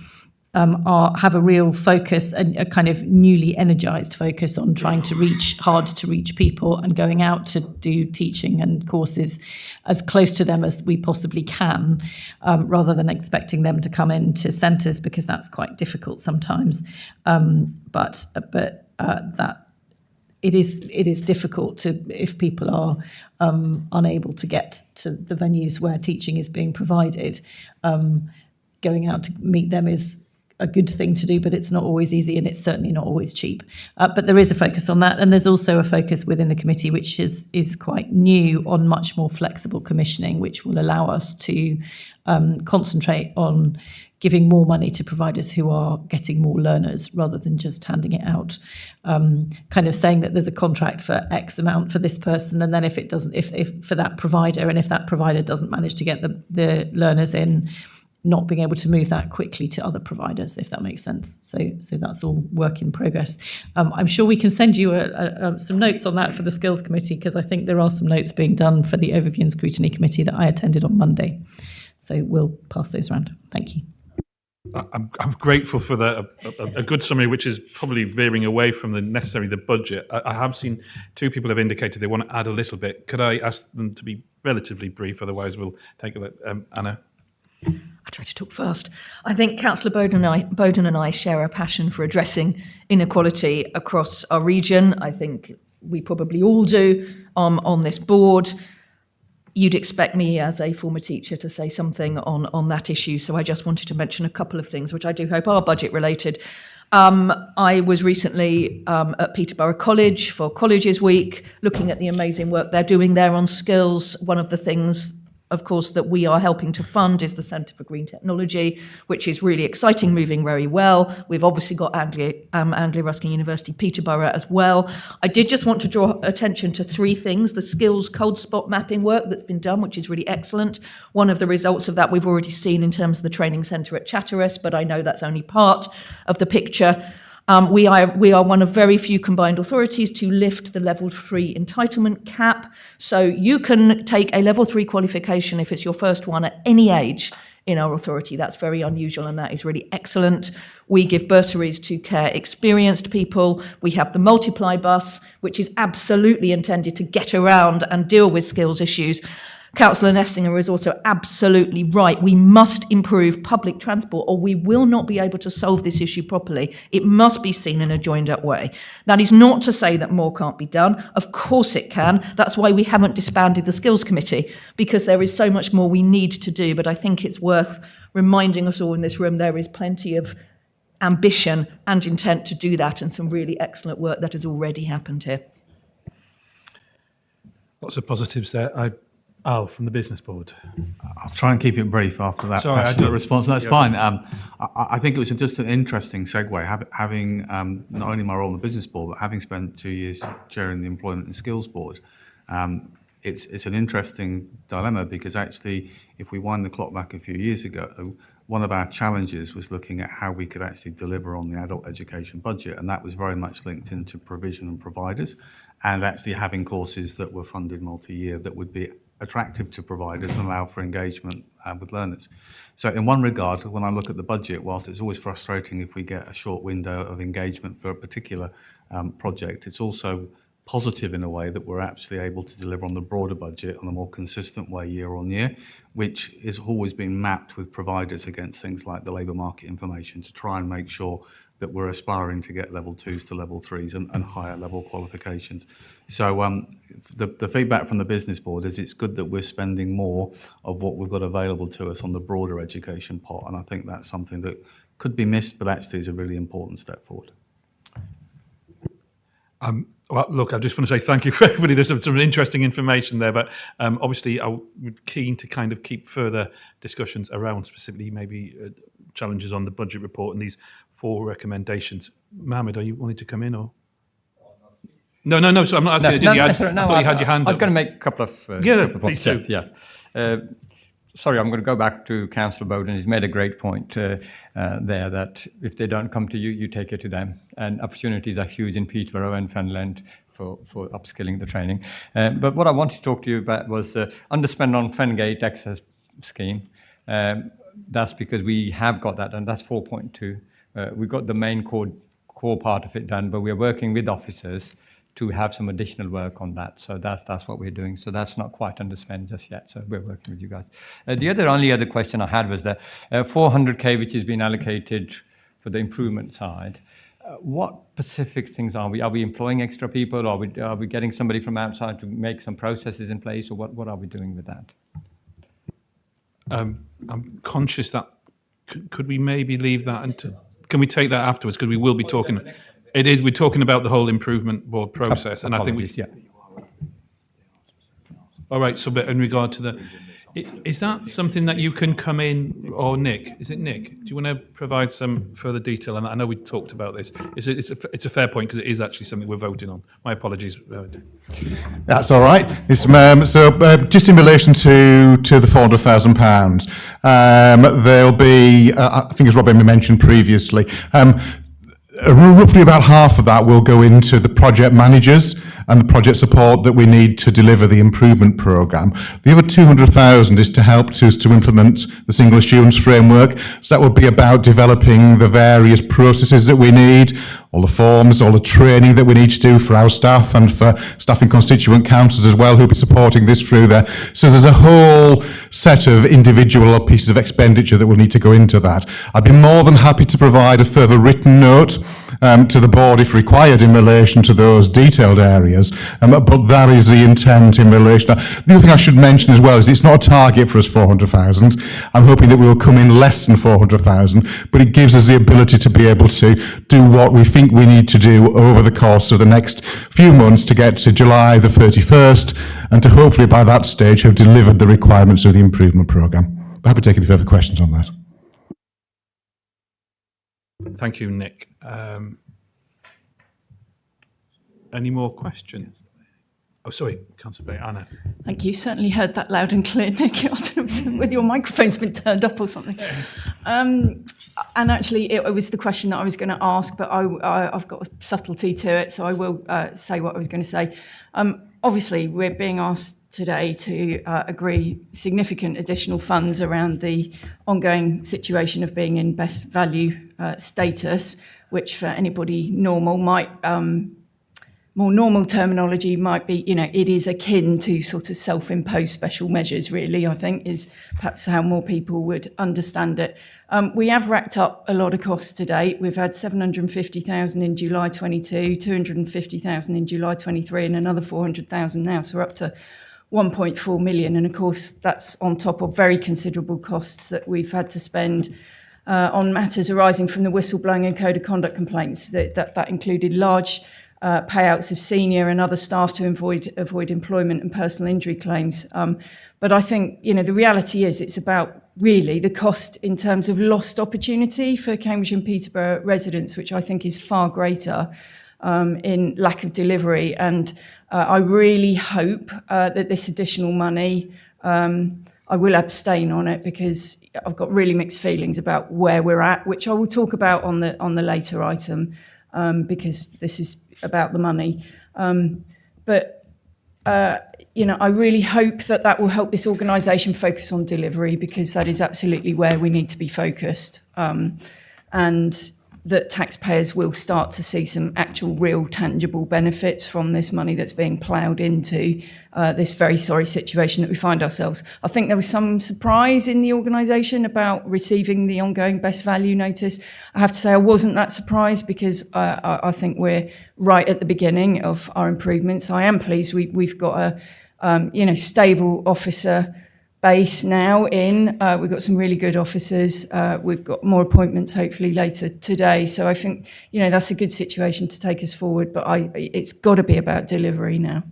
have a real focus, a kind of newly energised focus on trying to reach hard to reach people and going out to do teaching and courses as close to them as we possibly can, rather than expecting them to come into centres, because that's quite difficult sometimes. But that it is difficult to, if people are unable to get to the venues where teaching is being provided, going out to meet them is a good thing to do, but it's not always easy, and it's certainly not always cheap. But there is a focus on that, and there's also a focus within the committee, which is quite new, on much more flexible commissioning, which will allow us to concentrate on giving more money to providers who are getting more learners rather than just handing it out, kind of saying that there's a contract for X amount for this person, and then if it doesn't, if for that provider, and if that provider doesn't manage to get the learners in, not being able to move that quickly to other providers, if that makes sense. So that's all work in progress. I'm sure we can send you some notes on that for the Skills Committee, because I think there are some notes being done for the Overview and Scrutiny Committee that I attended on Monday. So we'll pass those around. Thank you. I'm grateful for a good summary, which is probably veering away from the budget. I have seen two people have indicated they want to add a little bit. Could I ask them to be relatively brief? Otherwise, we'll take a look. Anna. I try to talk fast. I think Councillor Bowden and I share a passion for addressing inequality across our region. I think we probably all do on this board. You'd expect me as a former teacher to say something on that issue, so I just wanted to mention a couple of things, which I do hope are budget related. I was recently at Peterborough College for Colleges Week, looking at the amazing work they're doing there on skills. One of the things, of course, that we are helping to fund is the Centre for Green Technology, which is really exciting, moving very well. We've obviously got Anglia Ruskin University Peterborough as well. I did just want to draw attention to three things. The skills cold spot mapping work that's been done, which is really excellent. One of the results of that we've already seen in terms of the training centre at Chatteris, but I know that's only part of the picture. We are one of very few combined authorities to lift the level 3 entitlement cap. So you can take a level 3 qualification if it's your first one at any age in our authority. That's very unusual, and that is really excellent. We give bursaries to care experienced people. We have the multiply bus, which is absolutely intended to get around and deal with skills issues. Councillor Nessinger is also absolutely right. We must improve public transport or we will not be able to solve this issue properly. It must be seen in a joined-up way. That is not to say that more can't be done. Of course it can. That's why we haven't disbanded the Skills Committee, because there is so much more we need to do. But I think it's worth reminding us all in this room there is plenty of ambition and intent to do that, and some really excellent work that has already happened here. Lots of positives there. Al, from the Business Board. I'll try and keep it brief after that Sorry, passionate response. That's fine. Yeah. I think it was just an interesting segue, having not only my role on the Business Board, but having spent 2 years chairing the Employment and Skills Board. It's an interesting dilemma, because actually, if we wind the clock back a few years ago, one of our challenges was looking at how we could actually deliver on the adult education budget, and that was very much linked into provision and providers, and actually having courses that were funded multi-year that would be attractive to providers and allow for engagement with learners. So in one regard, when I look at the budget, whilst it's always frustrating if we get a short window of engagement for a particular project, it's also positive in a way that we're actually able to deliver on the broader budget on a more consistent way year on year, which has always been mapped with providers against things like the labour market information to try and make sure that we're aspiring to get level 2s to level 3s and higher level qualifications. So the feedback from the Business Board is it's good that we're spending more of what we've got available to us on the broader education pot, and I think that's something that could be missed, but actually is a really important step forward. Well, look, I just want to say thank you for everybody. There's some interesting information there, but obviously I'm keen to kind of keep further discussions around specifically maybe challenges on the budget report and these 4 recommendations. Mohammed, are you wanting to come in or? No. So I'm not asking. I thought you had your hand up. I was going to make a couple of please do. Yeah. Sorry, I'm going to go back to Councillor Bowden. He's made a great point there that if they don't come to you, you take it to them. And opportunities are huge in Peterborough and Fenland for upskilling the training. But what I wanted to talk to you about was underspend on Fengate access scheme. That's because we have got that, and that's 4.2. We've got the main core part of it done, but we're working with officers to have some additional work on that. So that's what we're doing. So that's not quite underspent just yet. So we're working with you guys. The only other question I had was that 400K, which has been allocated for the improvement side. What specific things are we? Are we employing extra people? Are we getting somebody from outside to make some processes in place, or what are we doing with that? I'm conscious that could we maybe leave that until? Can we take that afterwards? Because we will be talking. It is. We're talking about the whole improvement board process, and I think we. Yeah. All right. So, but in regard to the, is that something that you can come in, or Nick? Is it Nick? Do you want to provide some further detail on that? I know we talked about this. It's a fair point because it is actually something we're voting on. My apologies. That's all right. It's, just in relation to the £400,000, there'll be, I think as Robin mentioned previously, roughly about half of that will go into the project managers and the project support that we need to deliver the improvement programme. The other 200,000 is to help us to implement the single assurance framework. So that will be about developing the various processes that we need, all the forms, all the training that we need to do for our staff and for staff in constituent councils as well, who'll be supporting this through there. So there's a whole set of individual pieces of expenditure that will need to go into that. I'd be more than happy to provide a further written note to the board if required in relation to those detailed areas, but that is the intent in relation. The other thing I should mention as well is it's not a target for us 400,000. I'm hoping that we will come in less than 400,000, but it gives us the ability to be able to do what we think we need to do over the course of the next few months to get to July the 31st and to hopefully by that stage have delivered the requirements of the improvement programme. I'm happy to take any further questions on that. Thank you, Nick. Any more questions? Oh, sorry, Councillor Bay, Anna. Thank you. Certainly heard that loud and clear, Nick. I don't know whether your microphone's been turned up or something. And actually, it was the question that I was going to ask, but I've got a subtlety to it, so I will say what I was going to say. Obviously, we're being asked today to agree significant additional funds around the ongoing situation of being in best value status, which for anybody normal might more normal terminology might be, it is akin to sort of self-imposed special measures, really, I think, is perhaps how more people would understand it. We have racked up a lot of costs to date. We've had 750,000 in July 22, 250,000 in July 23, and another 400,000 now. So we're up to 1.4 million. And of course, that's on top of very considerable costs that we've had to spend on matters arising from the whistleblowing and code of conduct complaints. That included large payouts of senior and other staff to avoid employment and personal injury claims. But I think, the reality is it's about really the cost in terms of lost opportunity for Cambridge and Peterborough residents, which I think is far greater in lack of delivery. And I really hope that this additional money, I will abstain on it because I've got really mixed feelings about where we're at, which I will talk about on the later item, because this is about the money. I really hope that will help this organisation focus on delivery, because that is absolutely where we need to be focused, and that taxpayers will start to see some actual real tangible benefits from this money that's being ploughed into this very sorry situation that we find ourselves. I think there was some surprise in the organisation about receiving the ongoing best value notice. I have to say I wasn't that surprised, because I think we're right at the beginning of our improvements. I am pleased we've got a stable officer base now in. We've got some really good officers. We've got more appointments hopefully later today. So I think, that's a good situation to take us forward, but it's got to be about delivery now.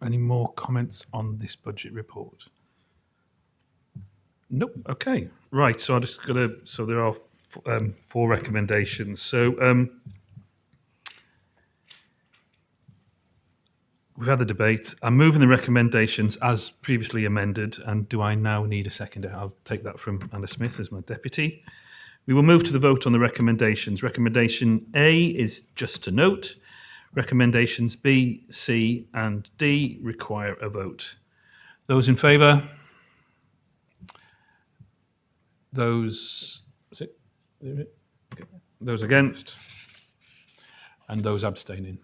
Any more comments on this budget report? Nope. Okay. Right. So so there are 4 recommendations. So we've had the debate. I'm moving the recommendations as previously amended. And do I now need a seconder? I'll take that from Anna Smith as my deputy. We will move to the vote on the recommendations. Recommendation A is just to note. Recommendations B, C, and D require a vote. Those in favour? Those against? And those abstaining?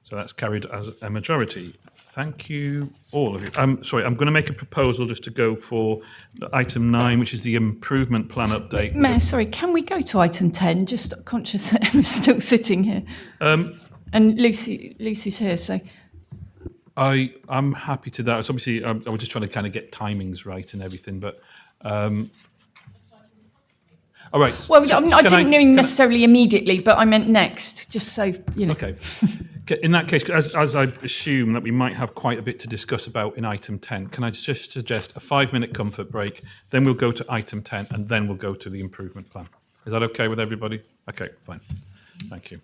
So that's carried as a majority. Thank you, all of you. Sorry, I'm going to make a proposal just to go for item 9, which is the improvement plan update. Mayor, sorry, can we go to item 10? Just conscious that Emma's still sitting here. And Lucy's here, so. I'm happy to that. It's obviously, I was just trying to kind of get timings right and everything, but... all right. Well, so I didn't mean necessarily immediately, but I meant next, just so, Okay. In that case, as I assume that we might have quite a bit to discuss about in item 10, can I just suggest a 5-minute comfort break, then we'll go to item 10, and then we'll go to the improvement plan. Is that okay with everybody? Okay, fine. Thank you.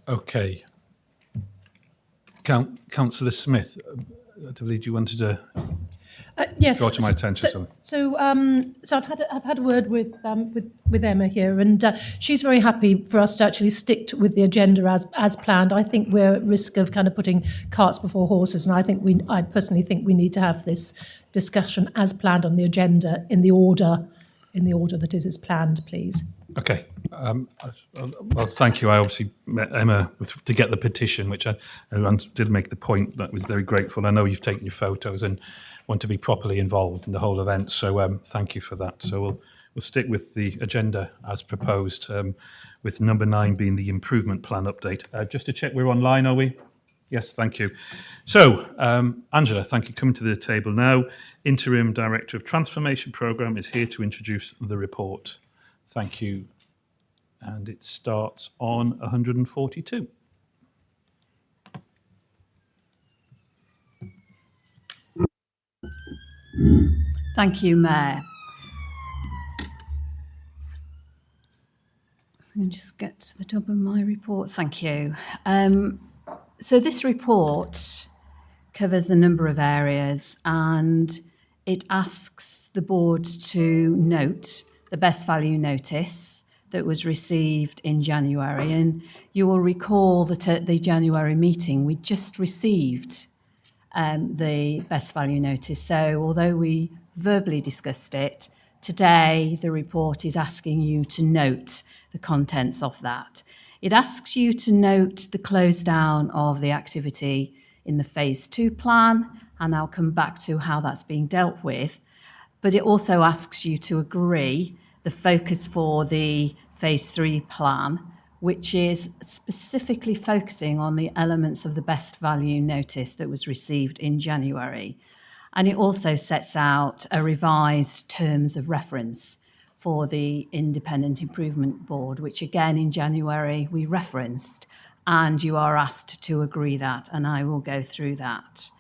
Okay. Councillor Smith, I believe you wanted to Yes. draw to my attention something. So I've had a word with Emma here, and she's very happy for us to actually stick with the agenda as planned. I think we're at risk of kind of putting carts before horses, and I personally think we need to have this discussion as planned on the agenda in the order that is as planned, please. Okay. Well, thank you. I obviously met Emma to get the petition, which I did make the point that I was very grateful. I know you've taken your photos and want to be properly involved in the whole event, so thank you for that. So we'll stick with the agenda as proposed, with number 9 being the improvement plan update. Just to check, we're online, are we? Yes, thank you. So, Angela, thank you. Coming to the table now. Interim Director of Transformation Programme is here to introduce the report. Thank you. And it starts on 142. Thank you, Mayor. I'll just get to the top of my report. Thank you. So this report covers a number of areas, and it asks the board to note the best value notice that was received in January. And you will recall that at the January meeting, we just received the best value notice. So although we verbally discussed it, today the report is asking you to note the contents of that. It asks you to note the close down of the activity in the phase 2 plan, and I'll come back to how that's being dealt with. But it also asks you to agree the focus for the phase 3 plan, which is specifically focusing on the elements of the best value notice that was received in January. And it also sets out a revised terms of reference for the Independent Improvement Board, which again in January we referenced, and you are asked to agree that, and I will go through that.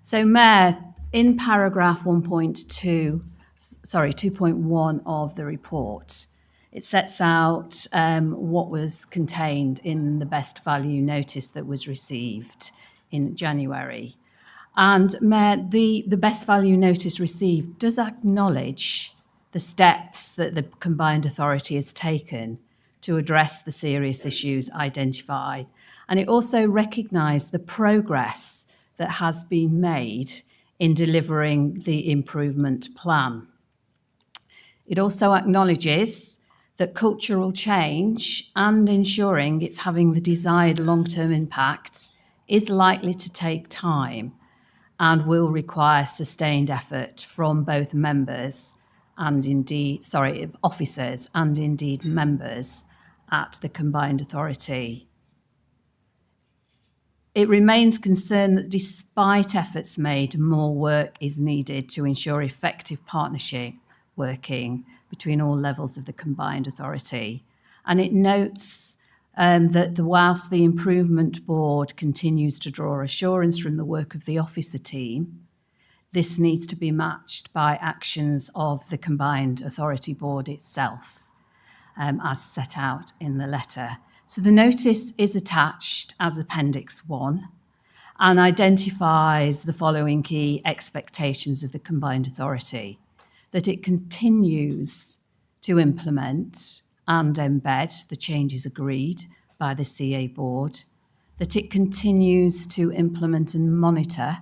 So, Mayor, in paragraph 2.1 of the report, it sets out what was contained in the best value notice that was received in January. And Mayor, the best value notice received does acknowledge the steps that the combined authority has taken to address the serious issues identified. And it also recognised the progress that has been made in delivering the improvement plan. It also acknowledges that cultural change and ensuring it's having the desired long-term impact is likely to take time and will require sustained effort from both members and officers and indeed members at the combined authority. It remains concerned that despite efforts made, more work is needed to ensure effective partnership working between all levels of the combined authority. And it notes that whilst the Improvement Board continues to draw assurance from the work of the officer team, this needs to be matched by actions of the Combined Authority Board itself, as set out in the letter. So the notice is attached as Appendix 1 and identifies the following key expectations of the Combined Authority: that it continues to implement and embed the changes agreed by the CA Board, that it continues to implement and monitor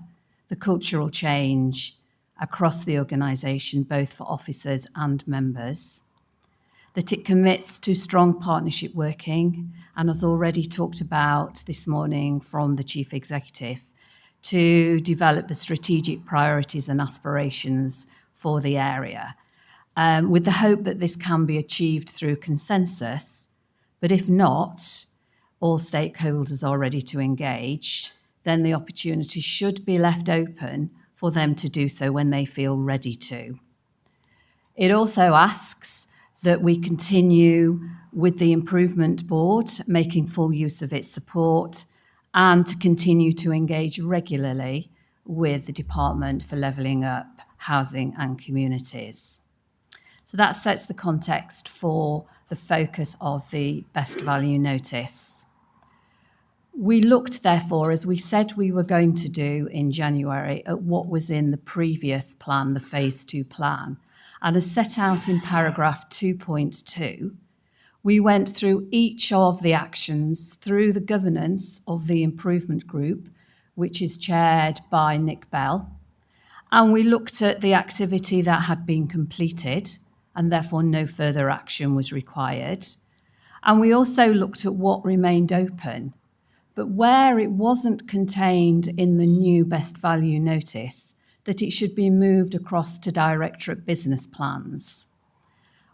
the cultural change across the organisation, both for officers and members, that it commits to strong partnership working, and as already talked about this morning from the Chief Executive, to develop the strategic priorities and aspirations for the area, with the hope that this can be achieved through consensus, but if not, all stakeholders are ready to engage, then the opportunity should be left open for them to do so when they feel ready to. It also asks that we continue with the Improvement Board, making full use of its support, and to continue to engage regularly with the Department for Levelling Up Housing and Communities. So that sets the context for the focus of the best value notice. We looked, therefore, as we said we were going to do in January, at what was in the previous plan, the Phase 2 plan. And as set out in paragraph 2.2, we went through each of the actions through the governance of the improvement group, which is chaired by Nick Bell. And we looked at the activity that had been completed, and therefore no further action was required. And we also looked at what remained open. But where it wasn't contained in the new best value notice, that it should be moved across to directorate business plans.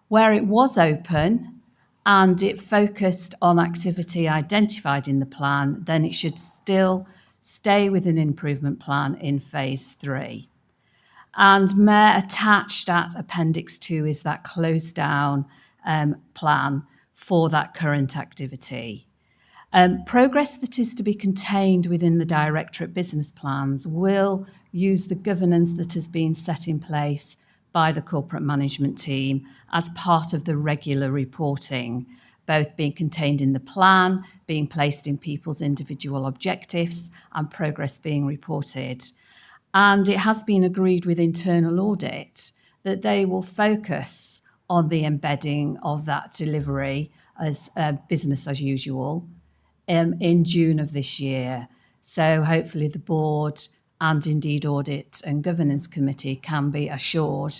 Where it was open and it focused on activity identified in the plan, then it should still stay with an improvement plan in Phase 3. And Mayor, attached at Appendix 2 is that closed down plan for that current activity. Progress that is to be contained within the directorate business plans will use the governance that has been set in place by the corporate management team as part of the regular reporting, both being contained in the plan, being placed in people's individual objectives, and progress being reported. And it has been agreed with internal audit that they will focus on the embedding of that delivery as business as usual in June of this year. So hopefully the board and indeed audit and governance committee can be assured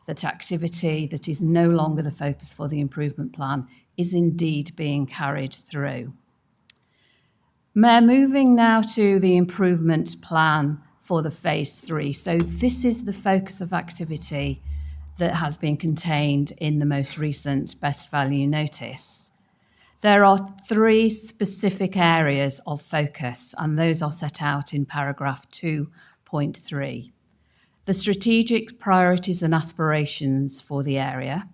that activity that is no longer the focus for the improvement plan is indeed being carried through. Mayor, moving now to the improvement plan for the Phase 3. So this is the focus of activity that has been contained in the most recent best value notice. There are 3 specific areas of focus, and those are set out in paragraph 2.3. The strategic priorities and aspirations for the area,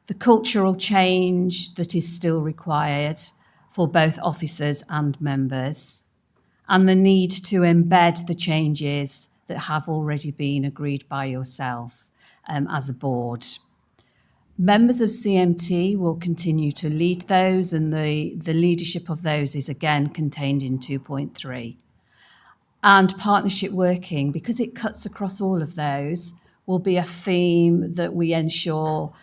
the cultural change that is still required for both officers and members, and the need to embed the changes that have already been agreed by yourself as a board. Members of CMT will continue to lead those, and the leadership of those is again contained in 2.3. And partnership working, because it cuts across all of those, will be a theme that we ensure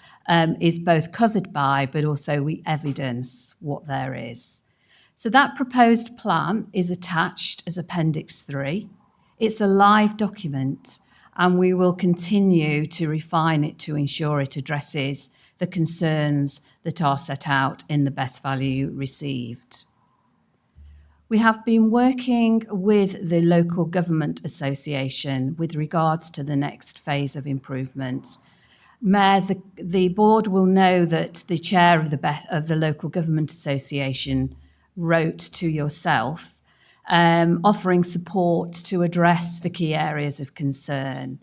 is both covered by, but also we evidence what there is. So that proposed plan is attached as Appendix 3. It's a live document, and we will continue to refine it to ensure it addresses the concerns that are set out in the best value received. We have been working with the Local Government Association with regards to the next phase of improvement. Mayor, the board will know that the chair of the Local Government Association wrote to yourself offering support to address the key areas of concern.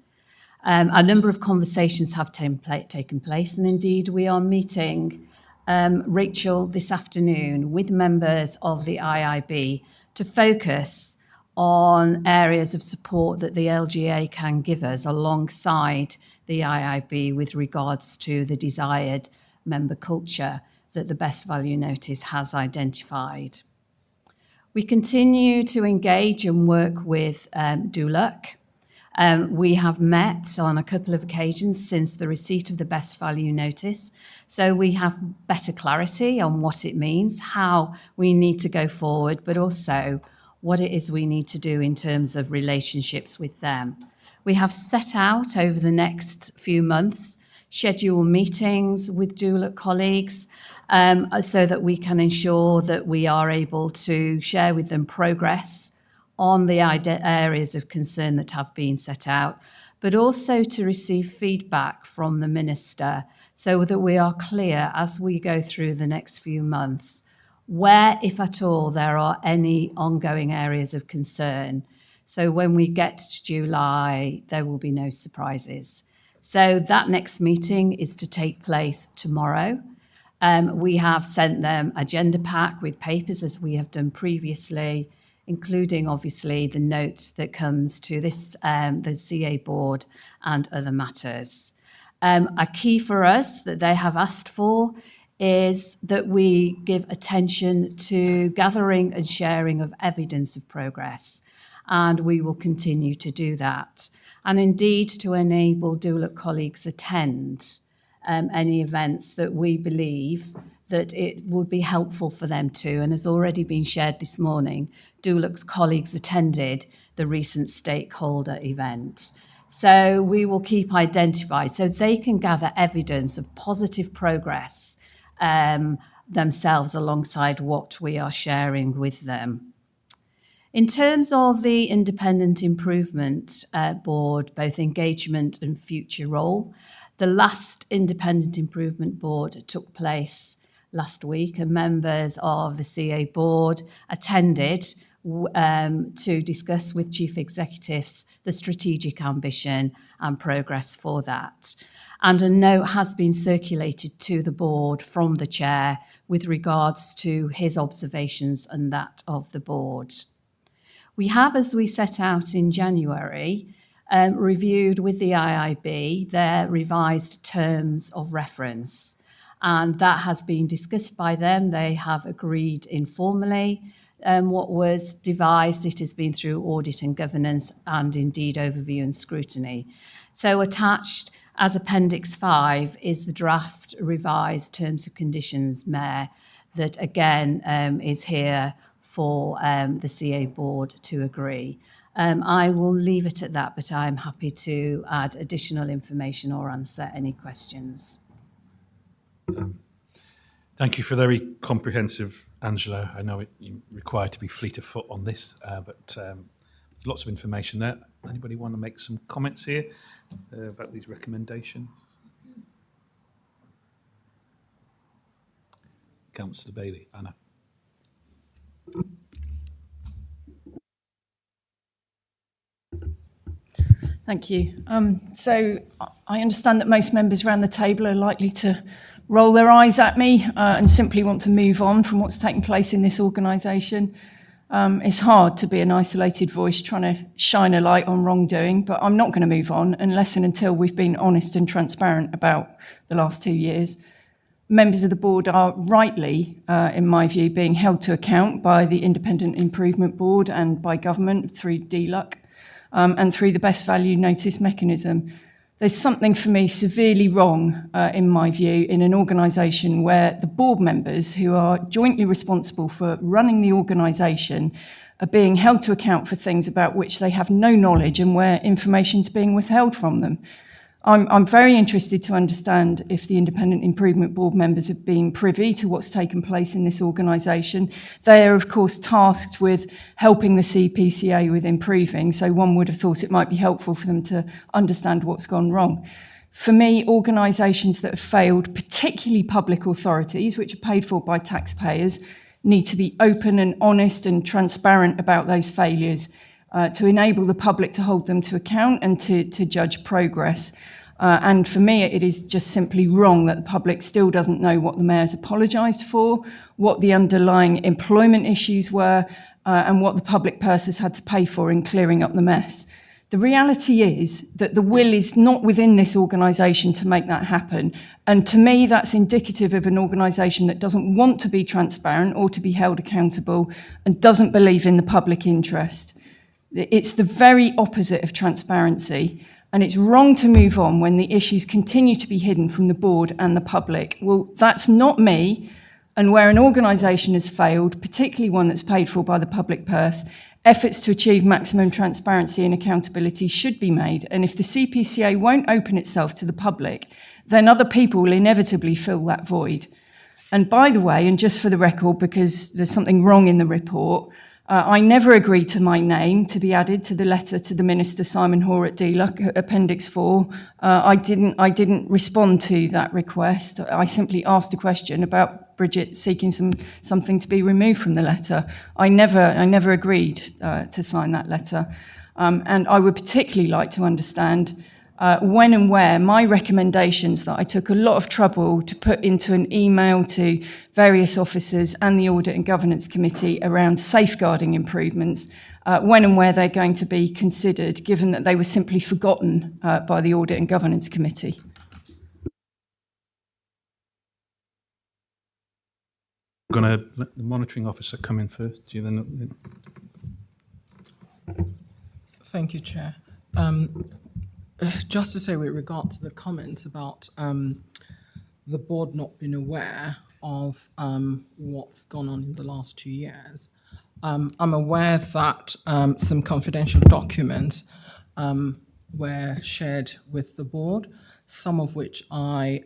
A number of conversations have taken place, and indeed we are meeting Rachel this afternoon with members of the IIB to focus on areas of support that the LGA can give us alongside the IIB with regards to the desired member culture that the best value notice has identified. We continue to engage and work with DULUC. We have met on a couple of occasions since the receipt of the best value notice, so we have better clarity on what it means, how we need to go forward, but also what it is we need to do in terms of relationships with them. We have set out over the next few months schedule meetings with DULUC colleagues so that we can ensure that we are able to share with them progress on the areas of concern that have been set out, but also to receive feedback from the Minister so that we are clear as we go through the next few months where, if at all, there are any ongoing areas of concern. So when we get to July, there will be no surprises. So that next meeting is to take place tomorrow. We have sent them agenda pack with papers as we have done previously, including obviously the note that comes to this, the CA board and other matters. A key for us that they have asked for is that we give attention to gathering and sharing of evidence of progress, and we will continue to do that. And indeed, to enable DULUC colleagues attend any events that we believe that it would be helpful for them to, and has already been shared this morning, DULUC's colleagues attended the recent stakeholder event. So we will keep identified so they can gather evidence of positive progress themselves alongside what we are sharing with them. In terms of the Independent Improvement Board, both engagement and future role, the last Independent Improvement Board took place last week, and members of the CA board attended to discuss with chief executives the strategic ambition and progress for that. And a note has been circulated to the board from the chair with regards to his observations and that of the board. We have, as we set out in January, reviewed with the IIB their revised terms of reference, and that has been discussed by them. They have agreed informally what was devised. It has been through audit and governance and indeed overview and scrutiny. So attached as Appendix 5 is the draft revised terms and conditions, Mayor, that again is here for the CA board to agree. I will leave it at that, but I'm happy to add additional information or answer any questions. Thank you for the very comprehensive, Angela. I know you're required to be fleet of foot on this, but lots of information there. Anybody want to make some comments here about these recommendations? Councillor Bailey, Anna. Thank you. So I understand that most members around the table are likely to roll their eyes at me and simply want to move on from what's taking place in this organisation. It's hard to be an isolated voice trying to shine a light on wrongdoing, but I'm not going to move on unless and until we've been honest and transparent about the last 2 years. Members of the board are rightly, in my view, being held to account by the Independent Improvement Board and by government through DLUC and through the best value notice mechanism. There's something for me severely wrong, in my view, in an organisation where the board members who are jointly responsible for running the organisation are being held to account for things about which they have no knowledge and where information is being withheld from them. I'm very interested to understand if the Independent Improvement Board members have been privy to what's taken place in this organisation. They are, of course, tasked with helping the CPCA with improving, so one would have thought it might be helpful for them to understand what's gone wrong. For me, organisations that have failed, particularly public authorities, which are paid for by taxpayers, need to be open and honest and transparent about those failures to enable the public to hold them to account and to judge progress. And for me, it is just simply wrong that the public still doesn't know what the mayor's apologised for, what the underlying employment issues were, and what the public purse has had to pay for in clearing up the mess. The reality is that the will is not within this organisation to make that happen. And to me, that's indicative of an organisation that doesn't want to be transparent or to be held accountable and doesn't believe in the public interest. It's the very opposite of transparency, and it's wrong to move on when the issues continue to be hidden from the board and the public. Well, that's not me, and where an organisation has failed, particularly one that's paid for by the public purse, efforts to achieve maximum transparency and accountability should be made, and if the CPCA won't open itself to the public, then other people will inevitably fill that void. And by the way, and just for the record, because there's something wrong in the report, I never agreed to my name to be added to the letter to the Minister Simon Hoare at DLUC, Appendix 4. I didn't respond to that request. I simply asked a question about Bridget seeking something to be removed from the letter. I never agreed to sign that letter. And I would particularly like to understand when and where my recommendations that I took a lot of trouble to put into an email to various officers and the Audit and Governance Committee around safeguarding improvements, when and where they're going to be considered, given that they were simply forgotten by the Audit and Governance Committee. going to let the monitoring officer come in first. Do you then? Thank you, Chair. Just to say with regard to the comment about the board not being aware of what's gone on in the last 2 years, I'm aware that some confidential documents were shared with the board, some of which I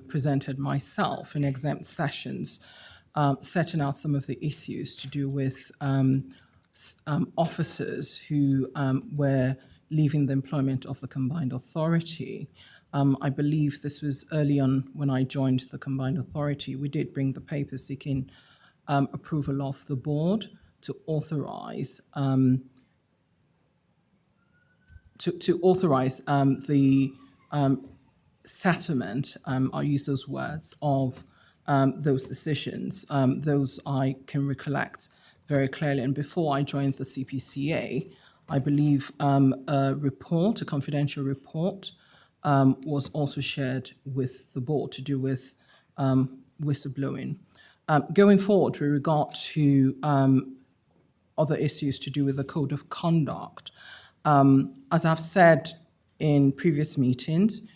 presented myself in exempt sessions, setting out some of the issues to do with officers who were leaving the employment of the combined authority. I believe this was early on when I joined the combined authority. We did bring the paper seeking approval of the board to authorize the settlement. I'll use those words of those decisions. Those I can recollect very clearly. And before I joined the CPCA, I believe a confidential report, was also shared with the board to do with whistleblowing. Going forward, with regard to other issues to do with the code of conduct, as I've said in previous meetings,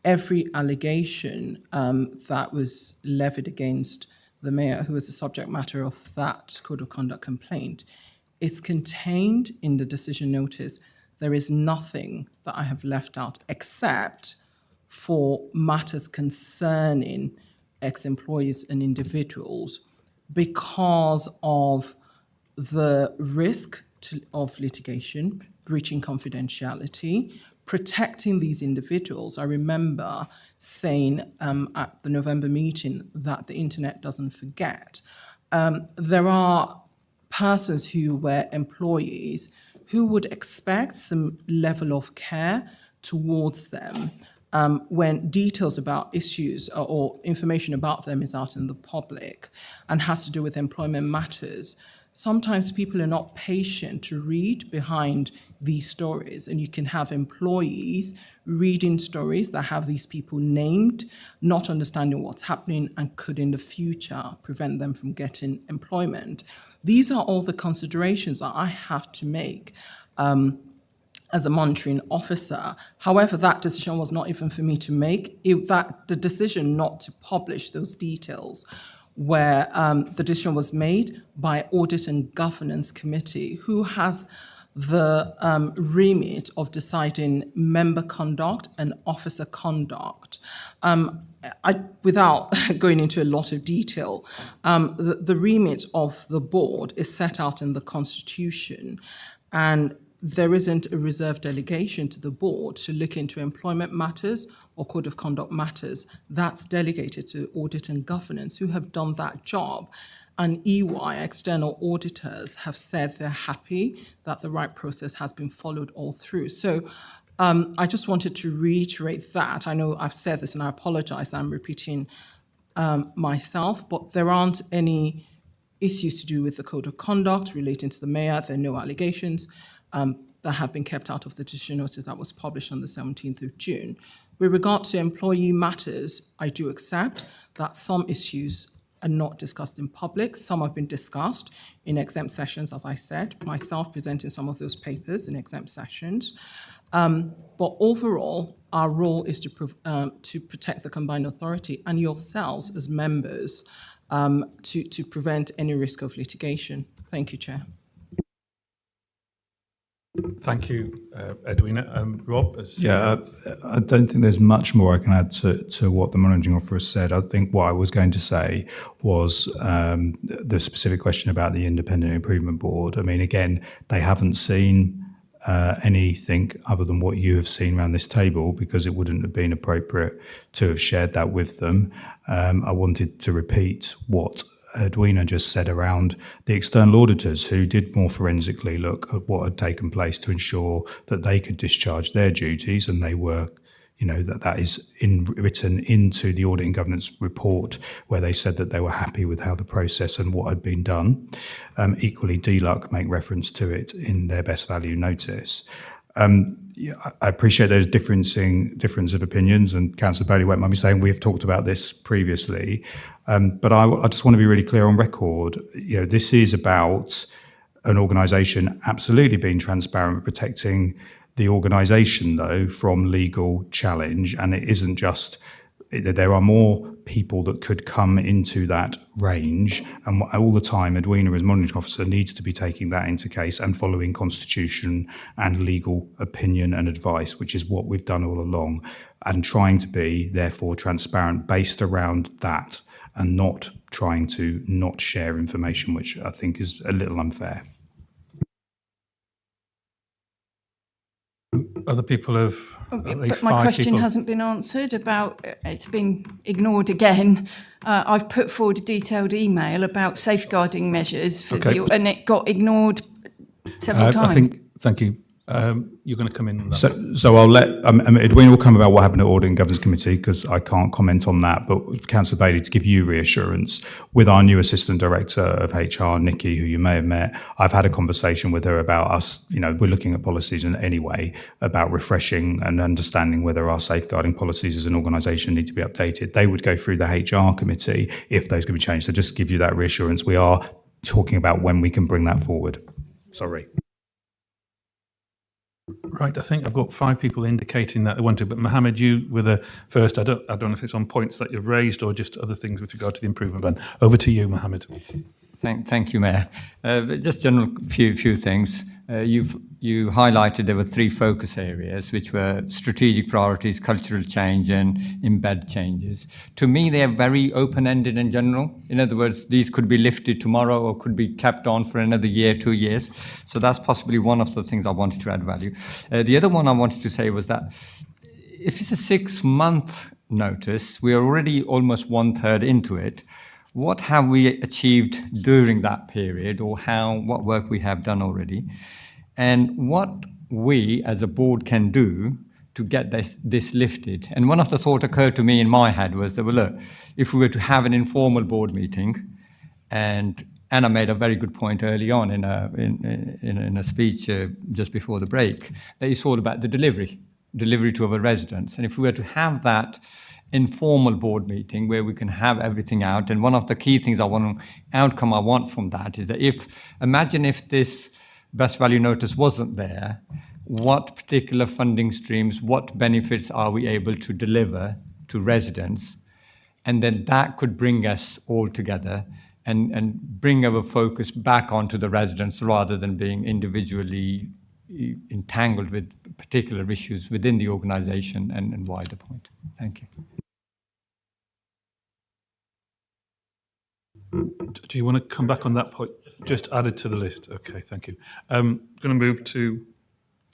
every allegation that was levied against the mayor, who was the subject matter of that code of conduct complaint, is contained in the decision notice. There is nothing that I have left out except for matters concerning ex-employees and individuals because of the risk of litigation, breaching confidentiality, protecting these individuals. I remember saying at the November meeting that the internet doesn't forget. There are persons who were employees who would expect some level of care towards them when details about issues or information about them is out in the public and has to do with employment matters. Sometimes people are not patient to read behind these stories, and you can have employees reading stories that have these people named, not understanding what's happening, and could in the future prevent them from getting employment. These are all the considerations that I have to make as a monitoring officer. However, that decision was not even for me to make. The decision not to publish those details, where the decision was made by Audit and Governance Committee, who has the remit of deciding member conduct and officer conduct. Without going into a lot of detail, the remit of the board is set out in the Constitution, and there isn't a reserved delegation to the board to look into employment matters or code of conduct matters. That's delegated to Audit and Governance, who have done that job. And EY, external auditors, have said they're happy that the right process has been followed all through. So I just wanted to reiterate that. I know I've said this and I apologize, I'm repeating myself, but there aren't any issues to do with the code of conduct relating to the mayor. There are no allegations that have been kept out of the decision notice that was published on the 17th of June. With regard to employee matters, I do accept that some issues are not discussed in public. Some have been discussed in exempt sessions, as I said, myself presenting some of those papers in exempt sessions. But overall, our role is to protect the combined authority and yourselves as members to prevent any risk of litigation. Thank you, Chair. Thank you, Edwina. Rob? I don't think there's much more I can add to what the managing officer said. I think what I was going to say was the specific question about the Independent Improvement Board. I mean, again, they haven't seen anything other than what you have seen around this table, because it wouldn't have been appropriate to have shared that with them. I wanted to repeat what Edwina just said around the external auditors who did more forensically look at what had taken place to ensure that they could discharge their duties, and they were, that is written into the Audit and Governance report, where they said that they were happy with how the process and what had been done. Equally, DLUC make reference to it in their best value notice. Yeah, I appreciate there's difference of opinions, and Councillor Bailey won't mind me saying we have talked about this previously. But I just want to be really clear on record. You know, this is about an organisation absolutely being transparent, protecting the organisation though from legal challenge, and it isn't just. There are more people that could come into that range, and all the time Edwina as monitoring officer needs to be taking that into case and following constitution and legal opinion and advice, which is what we've done all along, and trying to be therefore transparent based around that and not trying to not share information, which I think is a little unfair. Other people have. But my question hasn't been answered about, it's been ignored again. I've put forward a detailed email about safeguarding measures for and it got ignored several times. Thank you. You're going to come in on that. So I'll let Edwina will come about what happened at Audit and Governance Committee, because I can't comment on that. But Councillor Bailey, to give you reassurance, with our new Assistant Director of HR, Nikki, who you may have met, I've had a conversation with her about us. You know, we're looking at policies in any way about refreshing and understanding whether our safeguarding policies as an organisation need to be updated. They would go through the HR committee if those could be changed. So just to give you that reassurance, we are talking about when we can bring that forward. Sorry. Right, I think I've got 5 people indicating that they want to, but Mohammed, you were the first. I don't know if it's on points that you've raised or just other things with regard to the improvement plan. Over to you, Mohammed. Thank you, Mayor. Just general few things. You highlighted there were 3 focus areas, which were strategic priorities, cultural change, and embed changes. To me, they are very open-ended and general. In other words, these could be lifted tomorrow or could be kept on for another year, 2 years. So that's possibly one of the things I wanted to add value. The other one I wanted to say was that if it's a 6-month notice, we are already almost 1/3 into it. What have we achieved during that period, or what work we have done already, and what we as a board can do to get this lifted? And one of the thoughts occurred to me in my head was that, well, look, if we were to have an informal board meeting, and Anna made a very good point early on in a speech just before the break, that it's all about the delivery to our residents. And if we were to have that informal board meeting where we can have everything out, and one of the key things I want from that is that imagine if this best value notice wasn't there, what particular funding streams, what benefits are we able to deliver to residents? And then that could bring us all together and bring our focus back onto the residents rather than being individually entangled with particular issues within the organisation and wider point. Thank you. Do you want to come back on that point? Just added to the list. Okay, thank you. Going to move to.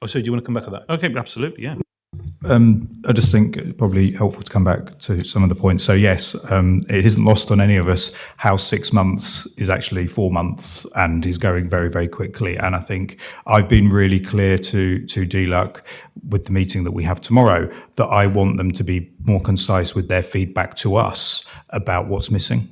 Oh, so do you want to come back on that? Okay, absolutely, yeah. I just think it's probably helpful to come back to some of the points. So yes, it isn't lost on any of us how 6 months is actually 4 months and is going very, very quickly. And I think I've been really clear to DLUC with the meeting that we have tomorrow that I want them to be more concise with their feedback to us about what's missing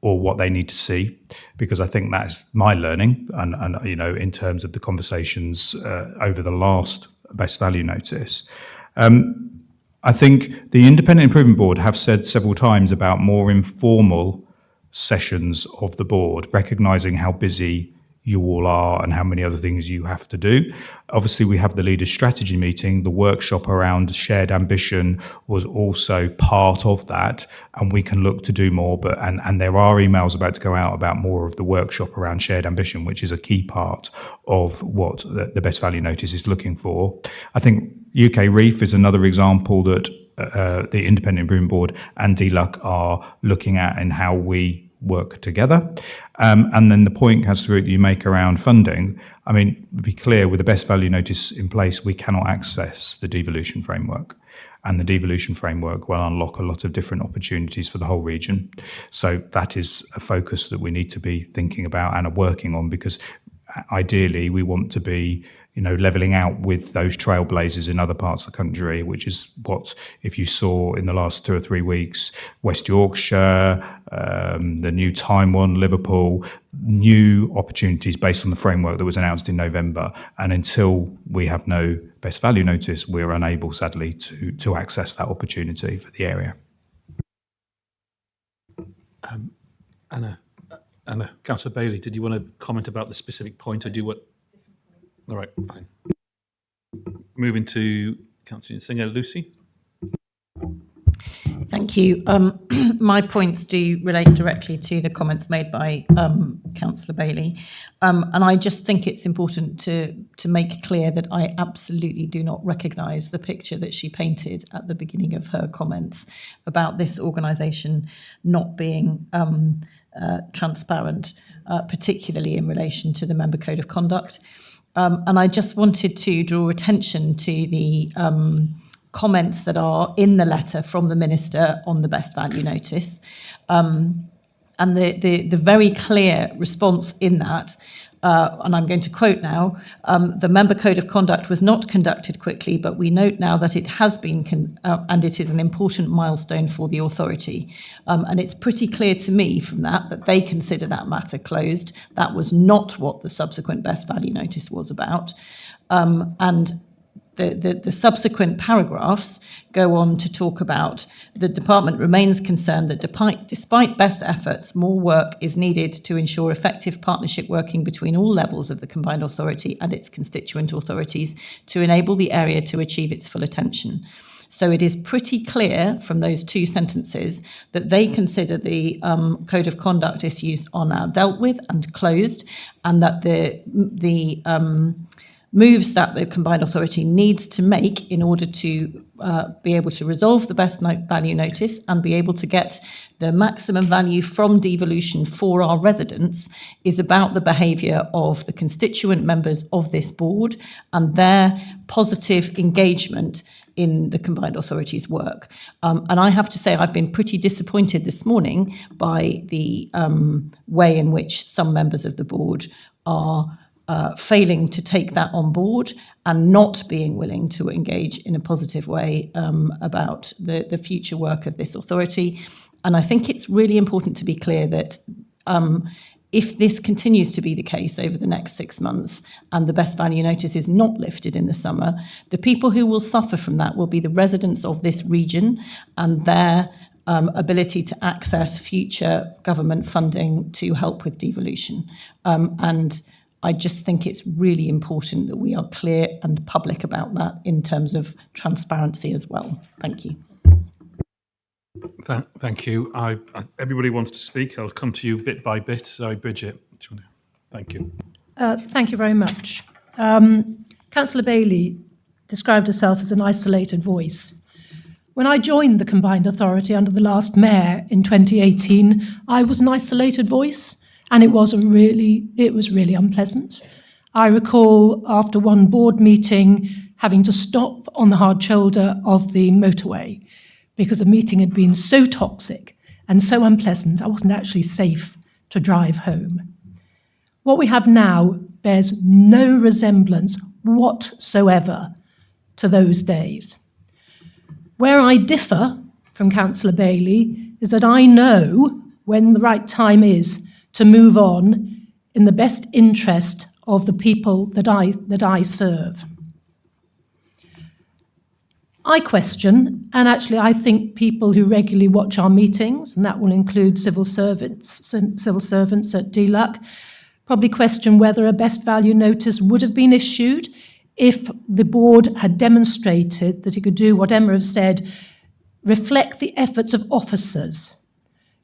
or what they need to see, because I think that's my learning and you know, in terms of the conversations over the last best value notice. I think the Independent Improvement Board have said several times about more informal sessions of the board, recognising how busy you all are and how many other things you have to do. Obviously, we have the Leaders Strategy meeting. The workshop around shared ambition was also part of that, and we can look to do more. But and there are emails about to go out about more of the workshop around shared ambition, which is a key part of what the best value notice is looking for. I think UK Reef is another example that the Independent Improvement Board and DLUC are looking at and how we work together. And then the point, Councillor, that you make around funding, I mean, to be clear, with the best value notice in place, we cannot access the devolution framework. And the devolution framework will unlock a lot of different opportunities for the whole region. So that is a focus that we need to be thinking about and are working on, because ideally we want to be levelling out with those trailblazers in other parts of the country, which is what, if you saw in the last 2 or 3 weeks, West Yorkshire, the new Time One, Liverpool, new opportunities based on the framework that was announced in November. And until we have no best value notice, we're unable, sadly, to access that opportunity for the area. Anna, Councillor Bailey, did you want to comment about the specific point, or do you want? All right, fine. Moving to Councillor Singer, Lucy. Thank you. My points do relate directly to the comments made by Councillor Bailey. And I just think it's important to make clear that I absolutely do not recognise the picture that she painted at the beginning of her comments about this organisation not being transparent, particularly in relation to the Member Code of Conduct. And I just wanted to draw attention to the comments that are in the letter from the Minister on the best value notice. And the very clear response in that, and I'm going to quote now, the Member Code of Conduct was not conducted quickly, but we note now that it has been, and it is an important milestone for the authority. And it's pretty clear to me from that they consider that matter closed. That was not what the subsequent best value notice was about. And the subsequent paragraphs go on to talk about the department remains concerned that despite best efforts, more work is needed to ensure effective partnership working between all levels of the combined authority and its constituent authorities to enable the area to achieve its full attention. So it is pretty clear from those 2 sentences that they consider the Code of Conduct issues are now dealt with and closed, and that the moves that the combined authority needs to make in order to be able to resolve the best value notice and be able to get the maximum value from devolution for our residents is about the behaviour of the constituent members of this board and their positive engagement in the combined authority's work. And I have to say I've been pretty disappointed this morning by the way in which some members of the board are failing to take that on board and not being willing to engage in a positive way about the future work of this authority. And I think it's really important to be clear that if this continues to be the case over the next 6 months and the best value notice is not lifted in the summer, the people who will suffer from that will be the residents of this region and their ability to access future government funding to help with devolution. And I just think it's really important that we are clear and public about that in terms of transparency as well. Thank you. Thank you. Everybody wants to speak. I'll come to you bit by bit. So, Bridget, thank you. Thank you very much. Councillor Bailey described herself as an isolated voice. When I joined the combined authority under the last mayor in 2018, I was an isolated voice. And it was really unpleasant. I recall after one board meeting having to stop on the hard shoulder of the motorway because the meeting had been so toxic and so unpleasant, I wasn't actually safe to drive home. What we have now bears no resemblance whatsoever to those days. Where I differ from Councillor Bailey is that I know when the right time is to move on in the best interest of the people that I serve. I question, and actually I think people who regularly watch our meetings, and that will include civil servants at DLUC, probably question whether a best value notice would have been issued if the board had demonstrated that it could do what Emma has said, reflect the efforts of officers.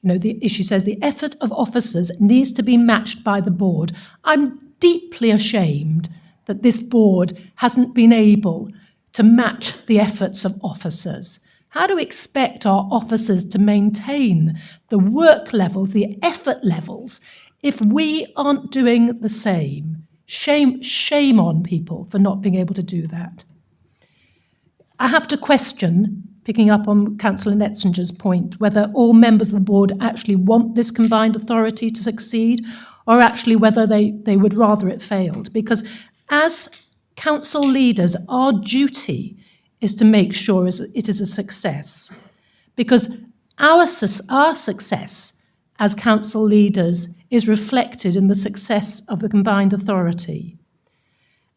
You know, the issue says the effort of officers needs to be matched by the board. I'm deeply ashamed that this board hasn't been able to match the efforts of officers. How do we expect our officers to maintain the work level, the effort levels, if we aren't doing the same? Shame on people for not being able to do that. I have to question, picking up on Councillor Netzinger's point, whether all members of the board actually want this combined authority to succeed, or actually whether they would rather it failed. Because as council leaders, our duty is to make sure it is a success, because our success as council leaders is reflected in the success of the combined authority.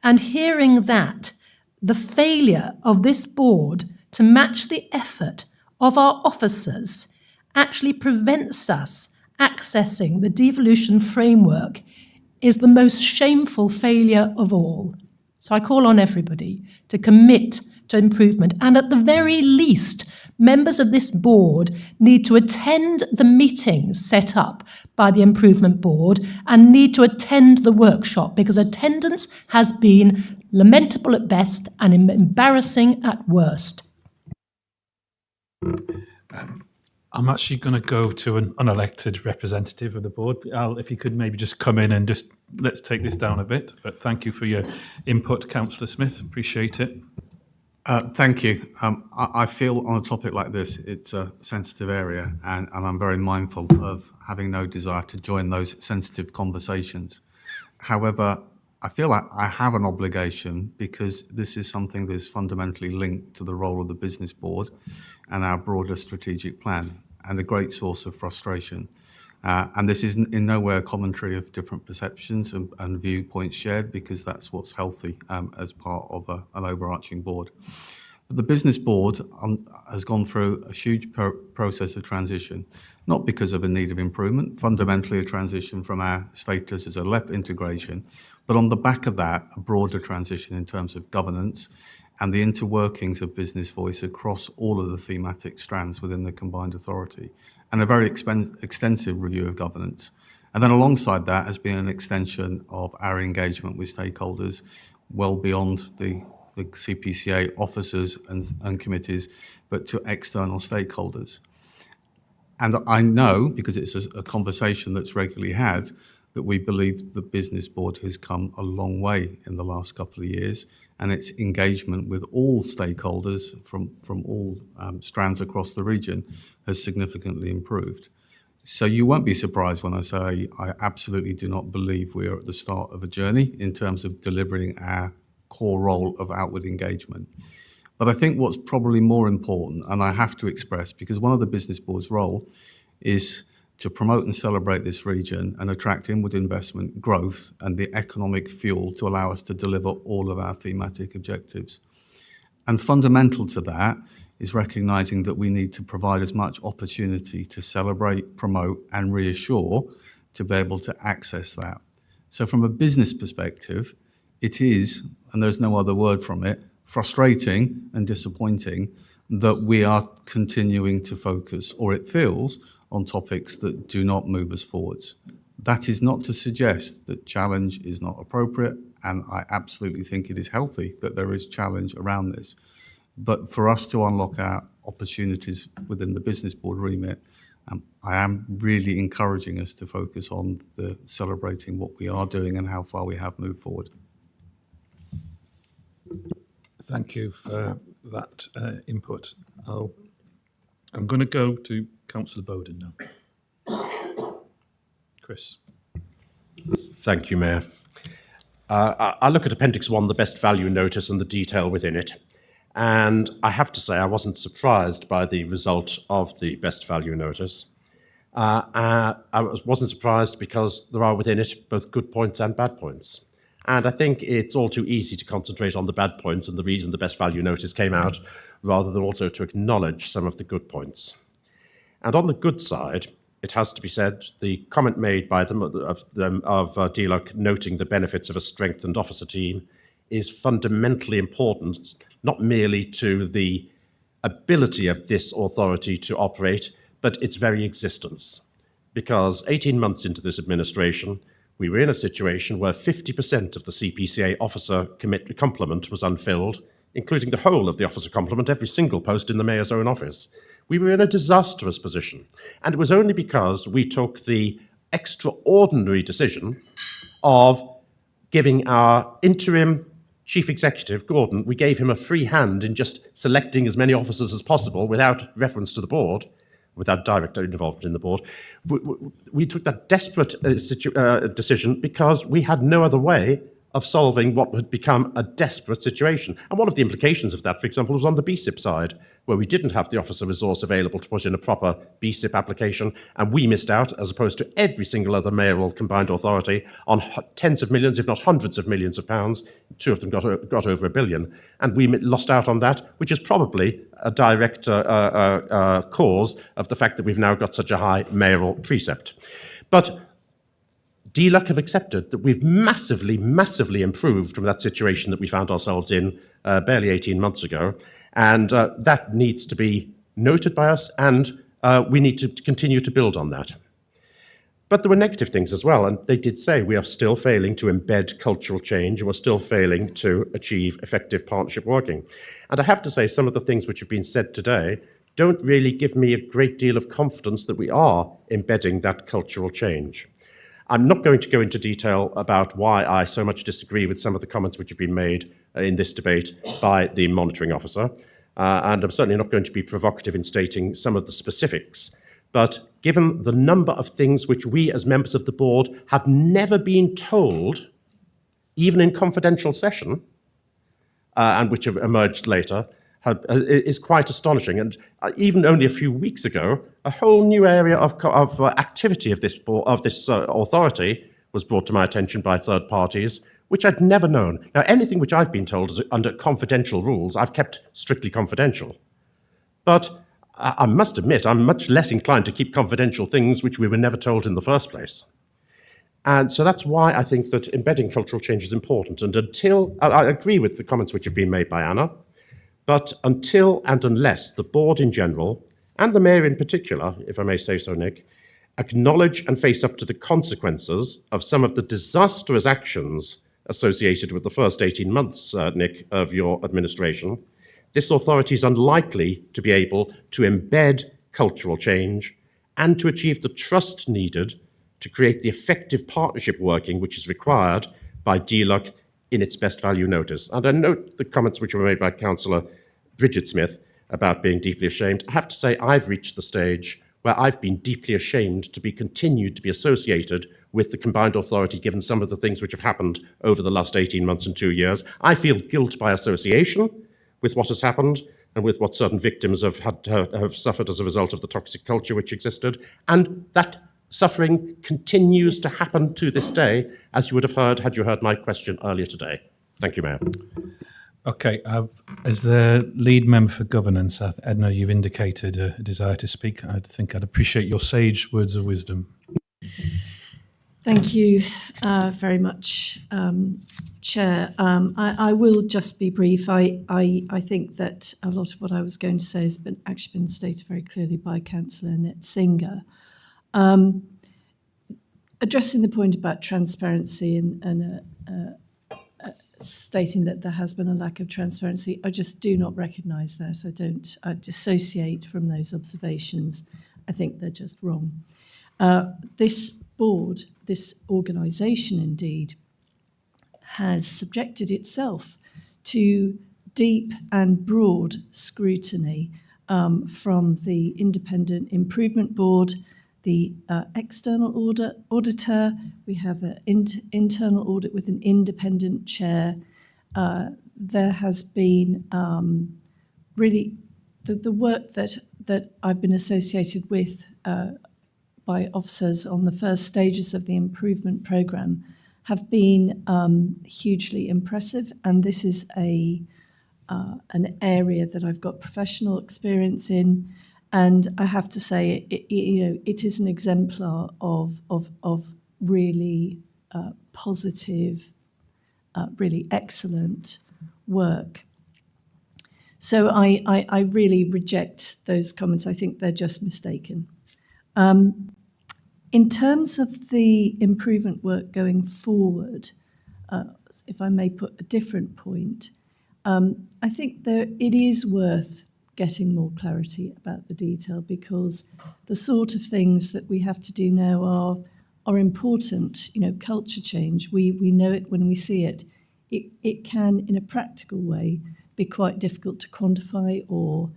And hearing that, the failure of this board to match the effort of our officers actually prevents us accessing the devolution framework is the most shameful failure of all. So I call on everybody to commit to improvement. And at the very least, members of this board need to attend the meetings set up by the Improvement Board and need to attend the workshop, because attendance has been lamentable at best and embarrassing at worst. I'm actually going to go to an unelected representative of the board. Al, if you could maybe just come in and just let's take this down a bit. But thank you for your input, Councillor Smith. Appreciate it. Thank you. I feel on a topic like this, it's a sensitive area, and I'm very mindful of having no desire to join those sensitive conversations. However, I feel like I have an obligation, because this is something that is fundamentally linked to the role of the business board and our broader strategic plan, and a great source of frustration. And this is in no way a commentary of different perceptions and viewpoints shared, because that's what's healthy as part of an overarching board. But the business board has gone through a huge process of transition, not because of a need of improvement, fundamentally a transition from our status as a LEP integration, but on the back of that, a broader transition in terms of governance and the interworkings of business voice across all of the thematic strands within the combined authority, and a very extensive review of governance. And then alongside that has been an extension of our engagement with stakeholders well beyond the CPCA officers and committees, but to external stakeholders. And I know, because it's a conversation that's regularly had, that we believe the business board has come a long way in the last couple of years, and its engagement with all stakeholders from all strands across the region has significantly improved. So you won't be surprised when I say I absolutely do not believe we are at the start of a journey in terms of delivering our core role of outward engagement. But I think what's probably more important, and I have to express, because one of the business board's role is to promote and celebrate this region and attract inward investment, growth, and the economic fuel to allow us to deliver all of our thematic objectives. And fundamental to that is recognising that we need to provide as much opportunity to celebrate, promote, and reassure to be able to access that. So from a business perspective, it is, and there's no other word from it, frustrating and disappointing that we are continuing to focus, or it feels, on topics that do not move us forwards. That is not to suggest that challenge is not appropriate, and I absolutely think it is healthy that there is challenge around this. But for us to unlock our opportunities within the business board remit, I am really encouraging us to focus on the celebrating what we are doing and how far we have moved forward. Thank you for that input. I'm going to go to Councillor Bowden now. Chris. Thank you, Mayor. I look at Appendix 1, the best value notice and the detail within it, and I have to say I wasn't surprised by the result of the best value notice. I wasn't surprised because there are within it both good points and bad points. And I think it's all too easy to concentrate on the bad points and the reason the best value notice came out, rather than also to acknowledge some of the good points. And on the good side, it has to be said, the comment made by them of DLUC noting the benefits of a strengthened officer team is fundamentally important, not merely to the ability of this authority to operate, but its very existence. Because 18 months into this administration, we were in a situation where 50% of the CPCA officer complement was unfilled, including the whole of the officer complement, every single post in the Mayor's own office. We were in a disastrous position, and it was only because we took the extraordinary decision of giving our interim chief executive, Gordon, we gave him a free hand in just selecting as many officers as possible without reference to the board, without direct involvement in the board. We took that desperate decision because we had no other way of solving what had become a desperate situation. And one of the implications of that, for example, was on the BSIP side, where we didn't have the officer resource available to put in a proper BSIP application, and we missed out, as opposed to every single other mayoral combined authority, on tens of millions, if not hundreds of millions of pounds. Two of them got over £1 billion, and we lost out on that, which is probably a direct cause of the fact that we've now got such a high mayoral precept. But DLUC have accepted that we've massively, massively improved from that situation that we found ourselves in barely 18 months ago. And that needs to be noted by us, and we need to continue to build on that. But there were negative things as well, and they did say we are still failing to embed cultural change, and we're still failing to achieve effective partnership working. And I have to say, some of the things which have been said today don't really give me a great deal of confidence that we are embedding that cultural change. I'm not going to go into detail about why I so much disagree with some of the comments which have been made in this debate by the monitoring officer, and I'm certainly not going to be provocative in stating some of the specifics. But given the number of things which we as members of the board have never been told, even in confidential session, and which have emerged later, is quite astonishing. And even only a few weeks ago, a whole new area of activity of this authority was brought to my attention by third parties, which I'd never known. Now, anything which I've been told is under confidential rules, I've kept strictly confidential. But I must admit, I'm much less inclined to keep confidential things which we were never told in the first place. And so that's why I think that embedding cultural change is important. And until, I agree with the comments which have been made by Anna, but until and unless the board in general, and the mayor in particular, if I may say so, Nick, acknowledge and face up to the consequences of some of the disastrous actions associated with the first 18 months, Nick, of your administration, this authority is unlikely to be able to embed cultural change and to achieve the trust needed to create the effective partnership working which is required by DLUC in its best value notice. And I note the comments which were made by Councillor Bridget Smith about being deeply ashamed. I have to say I've reached the stage where I've been deeply ashamed to be continued to be associated with the combined authority given some of the things which have happened over the last 18 months and 2 years. I feel guilt by association with what has happened and with what certain victims have suffered as a result of the toxic culture which existed. And that suffering continues to happen to this day, as you would have heard had you heard my question earlier today. Thank you, Mayor. Okay, as the lead member for governance, Edna, you've indicated a desire to speak. I think I'd appreciate your sage words of wisdom. Thank you very much, Chair. I will just be brief. I think that a lot of what I was going to say has actually been stated very clearly by Councillor Singer. Addressing the point about transparency and stating that there has been a lack of transparency, I just do not recognise that. I dissociate from those observations. I think they're just wrong. This board, this organisation indeed, has subjected itself to deep and broad scrutiny from the Independent Improvement Board, the external auditor. We have an internal audit with an independent chair. There has been really the work that I've been associated with by officers on the first stages of the improvement programme have been hugely impressive, and this is an area that I've got professional experience in. And I have to say, it is an exemplar of really positive, really excellent work. So I really reject those comments. I think they're just mistaken. In terms of the improvement work going forward, if I may put a different point, I think it is worth getting more clarity about the detail, because the sort of things that we have to do now are important. Culture change, we know it when we see it. It can, in a practical way, be quite difficult to quantify or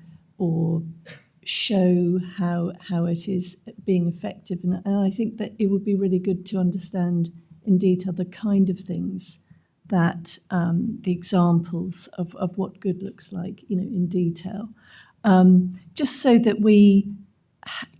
show how it is being effective. And I think that it would be really good to understand in detail the kind of things that the examples of what good looks like, in detail, just so that we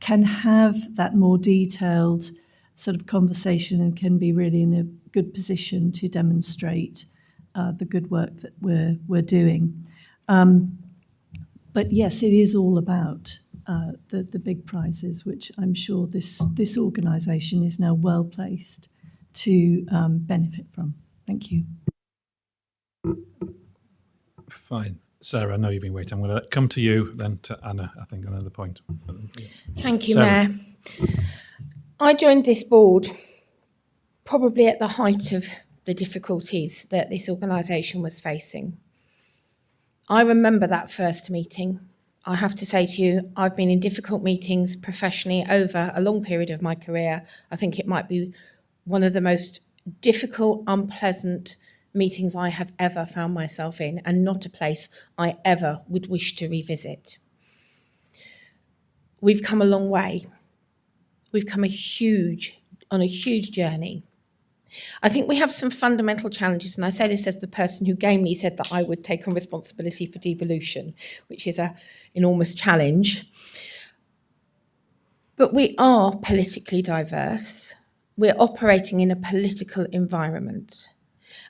can have that more detailed sort of conversation and can be really in a good position to demonstrate the good work that we're doing. But yes, it is all about the big prizes, which I'm sure this organisation is now well placed to benefit from. Thank you. Fine. Sarah, I know you've been waiting. I'm going to come to you, then to Anna, I think, on another point. Thank you, Sarah. Mayor. I joined this board probably at the height of the difficulties that this organisation was facing. I remember that first meeting. I have to say to you, I've been in difficult meetings professionally over a long period of my career. I think it might be one of the most difficult, unpleasant meetings I have ever found myself in, and not a place I ever would wish to revisit. We've come a long way. We've come on a huge journey. I think we have some fundamental challenges, and I say this as the person who gamely said that I would take on responsibility for devolution, which is an enormous challenge. But we are politically diverse. We're operating in a political environment.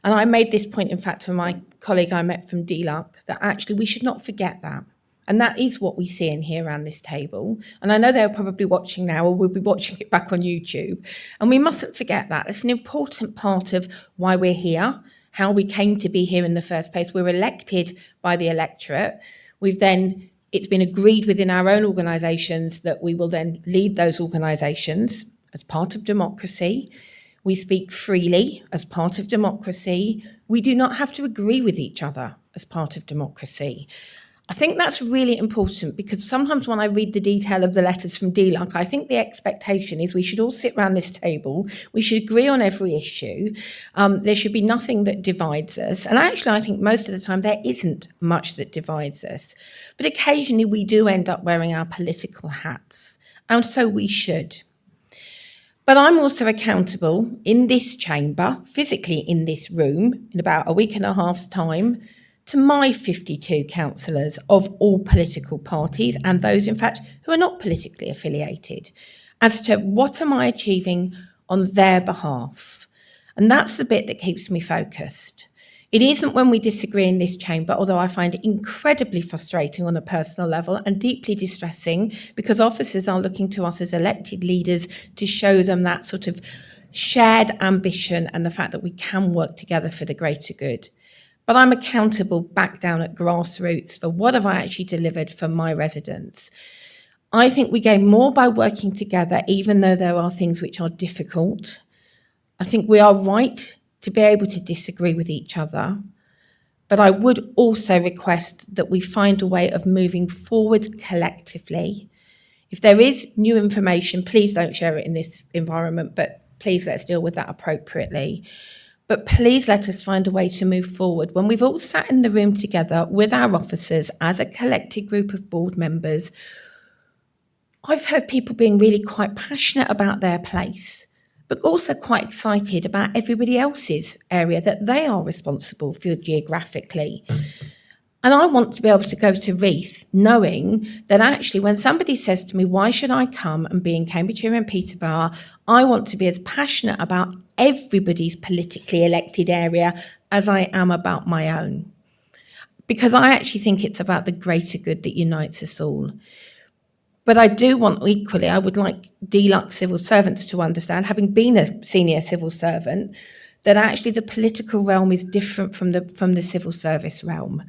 And I made this point, in fact, to my colleague I met from DLUC, that actually we should not forget that. And that is what we see and hear around this table. And I know they're probably watching now, or will be watching it back on YouTube. And we mustn't forget that. It's an important part of why we're here, how we came to be here in the first place. We're elected by the electorate. It's been agreed within our own organisations that we will then lead those organisations as part of democracy. We speak freely as part of democracy. We do not have to agree with each other as part of democracy. I think that's really important, because sometimes when I read the detail of the letters from DLUC, I think the expectation is we should all sit around this table, we should agree on every issue, there should be nothing that divides us. And actually, I think most of the time there isn't much that divides us. But occasionally we do end up wearing our political hats, and so we should. But I'm also accountable in this chamber, physically in this room, in about a week and a half's time, to my 52 councillors of all political parties, and those, in fact, who are not politically affiliated, as to what am I achieving on their behalf. And that's the bit that keeps me focused. It isn't when we disagree in this chamber, although I find it incredibly frustrating on a personal level and deeply distressing, because officers are looking to us as elected leaders to show them that sort of shared ambition and the fact that we can work together for the greater good. But I'm accountable back down at grassroots for what have I actually delivered for my residents. I think we gain more by working together, even though there are things which are difficult. I think we are right to be able to disagree with each other. But I would also request that we find a way of moving forward collectively. If there is new information, please don't share it in this environment, but please let's deal with that appropriately. But please let us find a way to move forward. When we've all sat in the room together with our officers as a collected group of board members, I've heard people being really quite passionate about their place, but also quite excited about everybody else's area that they are responsible for geographically. And I want to be able to go to Reith knowing that actually when somebody says to me, why should I come and be in Cambridgeshire and Peterborough, I want to be as passionate about everybody's politically elected area as I am about my own. Because I actually think it's about the greater good that unites us all. But I do want equally, I would like DLUC civil servants to understand, having been a senior civil servant, that actually the political realm is different from the civil service realm.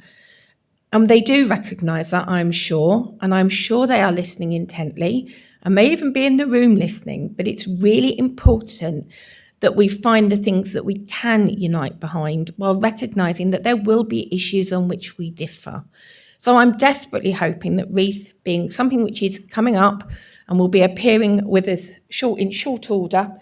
And they do recognise that, I'm sure, and I'm sure they are listening intently and may even be in the room listening, but it's really important that we find the things that we can unite behind while recognising that there will be issues on which we differ. So I'm desperately hoping that Reith, being something which is coming up and will be appearing with us in short order,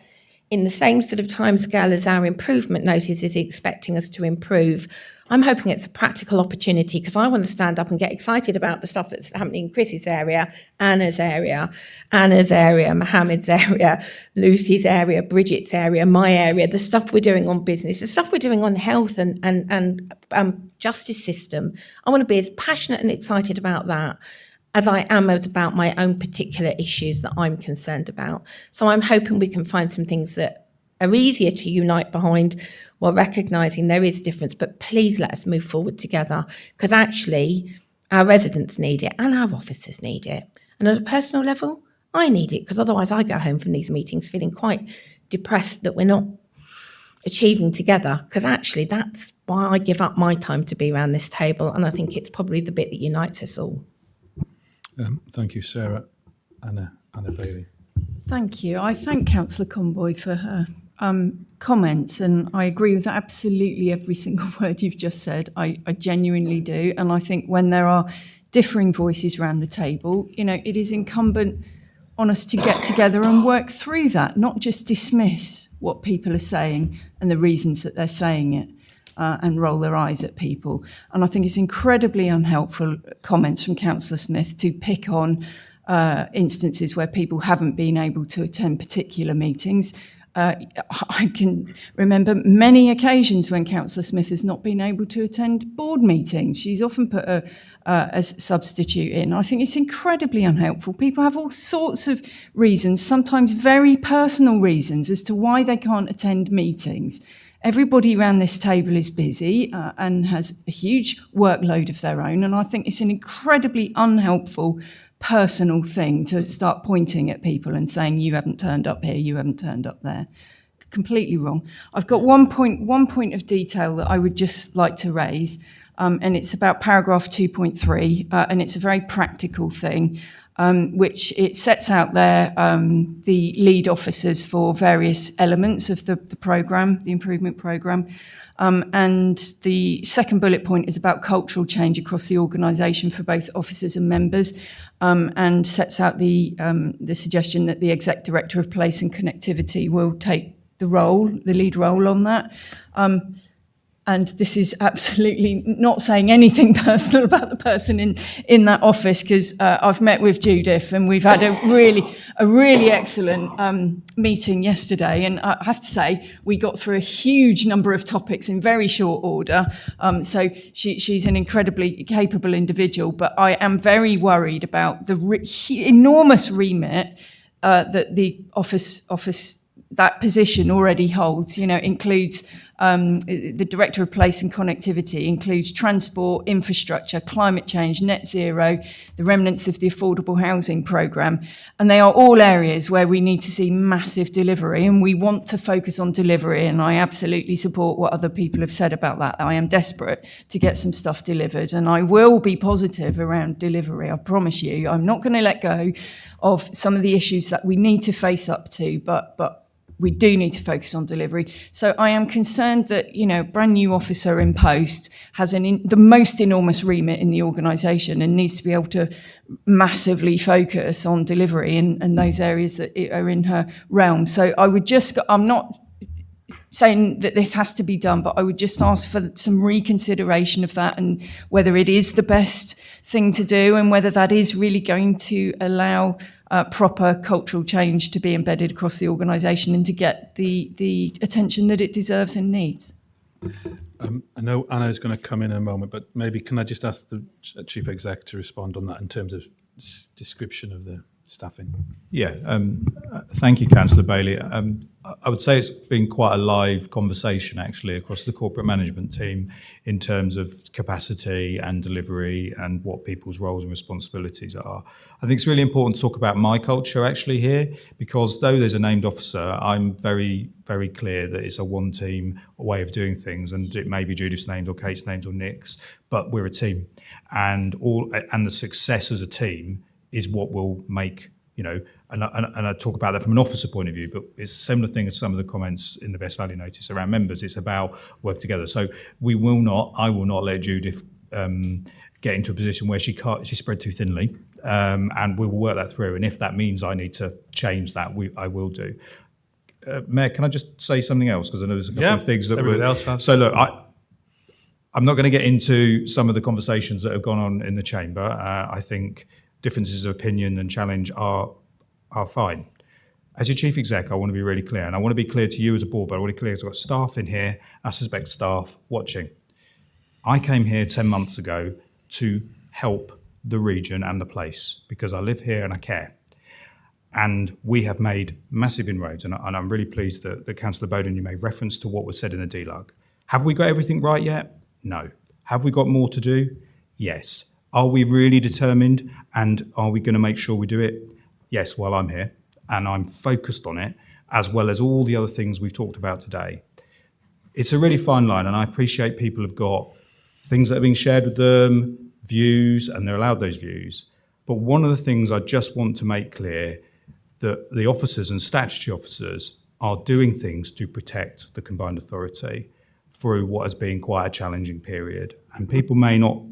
in the same sort of timescale as our improvement notice is expecting us to improve. I'm hoping it's a practical opportunity because I want to stand up and get excited about the stuff that's happening in Chris's area, Anna's area, Mohammed's area, Lucy's area, Bridget's area, my area, the stuff we're doing on business, the stuff we're doing on health and justice system. I want to be as passionate and excited about that as I am about my own particular issues that I'm concerned about. So I'm hoping we can find some things that are easier to unite behind while recognising there is difference, but please let us move forward together because actually our residents need it and our officers need it. And at a personal level, I need it because otherwise I go home from these meetings feeling quite depressed that we're not achieving together, because actually that's why I give up my time to be around this table, and I think it's probably the bit that unites us all. Thank you, Sarah. Anna Bailey. Thank you. I thank Councillor Convoy for her comments, and I agree with absolutely every single word you've just said. I genuinely do, and I think when there are differing voices around the table, it is incumbent on us to get together and work through that, not just dismiss what people are saying and the reasons that they're saying it. And roll their eyes at people. And I think it's incredibly unhelpful comments from Councillor Smith to pick on instances where people haven't been able to attend particular meetings. I can remember many occasions when Councillor Smith has not been able to attend board meetings. She's often put a substitute in. I think it's incredibly unhelpful. People have all sorts of reasons, sometimes very personal reasons, as to why they can't attend meetings. Everybody around this table is busy and has a huge workload of their own, and I think it's an incredibly unhelpful personal thing to start pointing at people and saying, you haven't turned up here, you haven't turned up there. Completely wrong. I've got one point of detail that I would just like to raise, and it's about paragraph 2.3, and it's a very practical thing. Which it sets out there the lead officers for various elements of the programme, the improvement programme. And the second bullet point is about cultural change across the organisation for both officers and members, and sets out the suggestion that the Exec Director of Place and Connectivity will take the lead role on that. And this is absolutely not saying anything personal about the person in that office, because I've met with Judith and we've had a really excellent meeting yesterday. And I have to say, we got through a huge number of topics in very short order. So she's an incredibly capable individual, but I am very worried about the enormous remit that the office that position already holds. Includes the Director of Place and Connectivity, includes transport, infrastructure, climate change, net zero, the remnants of the affordable housing programme. And they are all areas where we need to see massive delivery, and we want to focus on delivery. And I absolutely support what other people have said about that. I am desperate to get some stuff delivered, and I will be positive around delivery. I promise you, I'm not going to let go of some of the issues that we need to face up to, but we do need to focus on delivery. So I am concerned that, brand new officer in post has the most enormous remit in the organisation and needs to be able to massively focus on delivery and those areas that are in her realm. So I'm not saying that this has to be done, but I would just ask for some reconsideration of that and whether it is the best thing to do and whether that is really going to allow proper cultural change to be embedded across the organisation and to get the attention that it deserves and needs. I know Anna is going to come in a moment, but maybe can I just ask the Chief Exec to respond on that in terms of description of the staffing? Yeah, thank you, Councillor Bailey. I would say it's been quite a live conversation actually across the corporate management team in terms of capacity and delivery and what people's roles and responsibilities are. I think it's really important to talk about my culture actually here, because though there's a named officer, I'm very, very clear that it's a one team way of doing things, and it may be Judith's named or Kate's named or Nick's, but we're a team, and the success as a team is what will make, and I talk about that from an officer point of view, but it's a similar thing as some of the comments in the Best Value Notice around members. It's about work together. So I will not let Judith get into a position where she's spread too thinly, and we will work that through. And if that means I need to change that, I will do. Mayor, can I just say something else? Because I know there's a couple Yeah, of things that everybody were... else has. So look, I'm not going to get into some of the conversations that have gone on in the chamber. I think differences of opinion and challenge are fine. As your chief exec, I want to be really clear, and I want to be clear to you as a board, but I want to be clear because I've got staff in here, I suspect staff watching. I came here 10 months ago to help the region and the place because I live here and I care. And we have made massive inroads, and I'm really pleased that Councillor Bowden, you made reference to what was said in the DLUG. Have we got everything right yet? No. Have we got more to do? Yes. Are we really determined, and are we going to make sure we do it? Yes, while I'm here, and I'm focused on it, as well as all the other things we've talked about today. It's a really fine line, and I appreciate people have got things that are being shared with them, views, and they're allowed those views. But one of the things I just want to make clear that the officers and statutory officers are doing things to protect the combined authority through what has been quite a challenging period. And people may not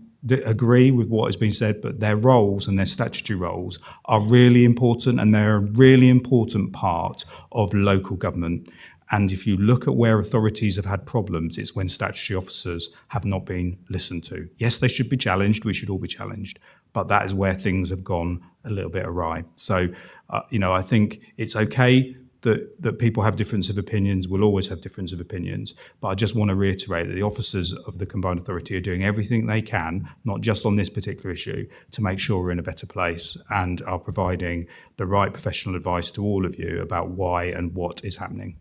agree with what has been said, but their roles and their statutory roles are really important, and they're a really important part of local government. And if you look at where authorities have had problems, it's when statutory officers have not been listened to. Yes, they should be challenged. We should all be challenged. But that is where things have gone a little bit awry. So, I think it's okay that people have difference of opinions. We'll always have difference of opinions. But I just want to reiterate that the officers of the Combined Authority are doing everything they can, not just on this particular issue, to make sure we're in a better place and are providing the right professional advice to all of you about why and what is happening.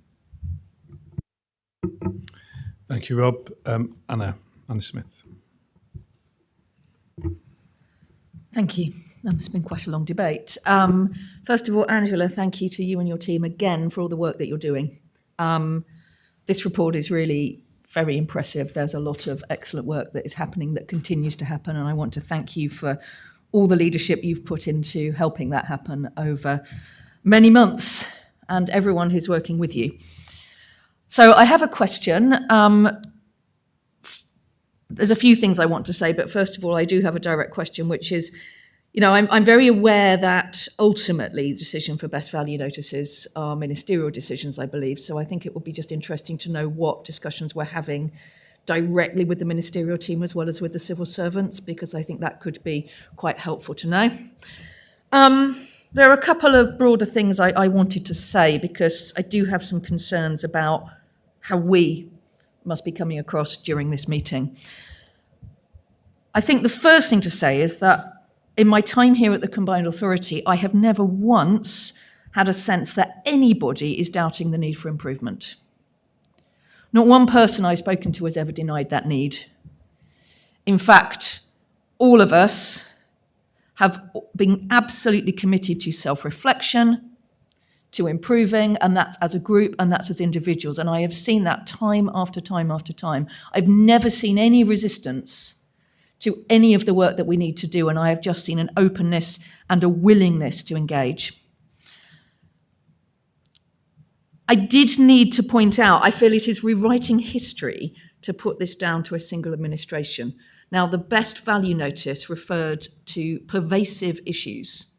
Thank you, Rob. Anna Smith. Thank you. It's been quite a long debate. First of all, Angela, thank you to you and your team again for all the work that you're doing. This report is really very impressive. There's a lot of excellent work that is happening, that continues to happen, and I want to thank you for all the leadership you've put into helping that happen over many months, and everyone who's working with you. So I have a question. There's a few things I want to say, but first of all, I do have a direct question, which is, I'm very aware that ultimately the decision for best value notices are ministerial decisions, I believe. So I think it would be just interesting to know what discussions we're having directly with the ministerial team as well as with the civil servants, because I think that could be quite helpful to know. There are a couple of broader things I wanted to say, because I do have some concerns about how we must be coming across during this meeting. I think the first thing to say is that in my time here at the Combined Authority, I have never once had a sense that anybody is doubting the need for improvement. Not one person I've spoken to has ever denied that need. In fact, all of us have been absolutely committed to self-reflection, to improving, and that's as a group and that's as individuals. And I have seen that time after time after time. I've never seen any resistance to any of the work that we need to do, and I have just seen an openness and a willingness to engage. I did need to point out, I feel it is rewriting history to put this down to a single administration. Now, the best value notice referred to pervasive issues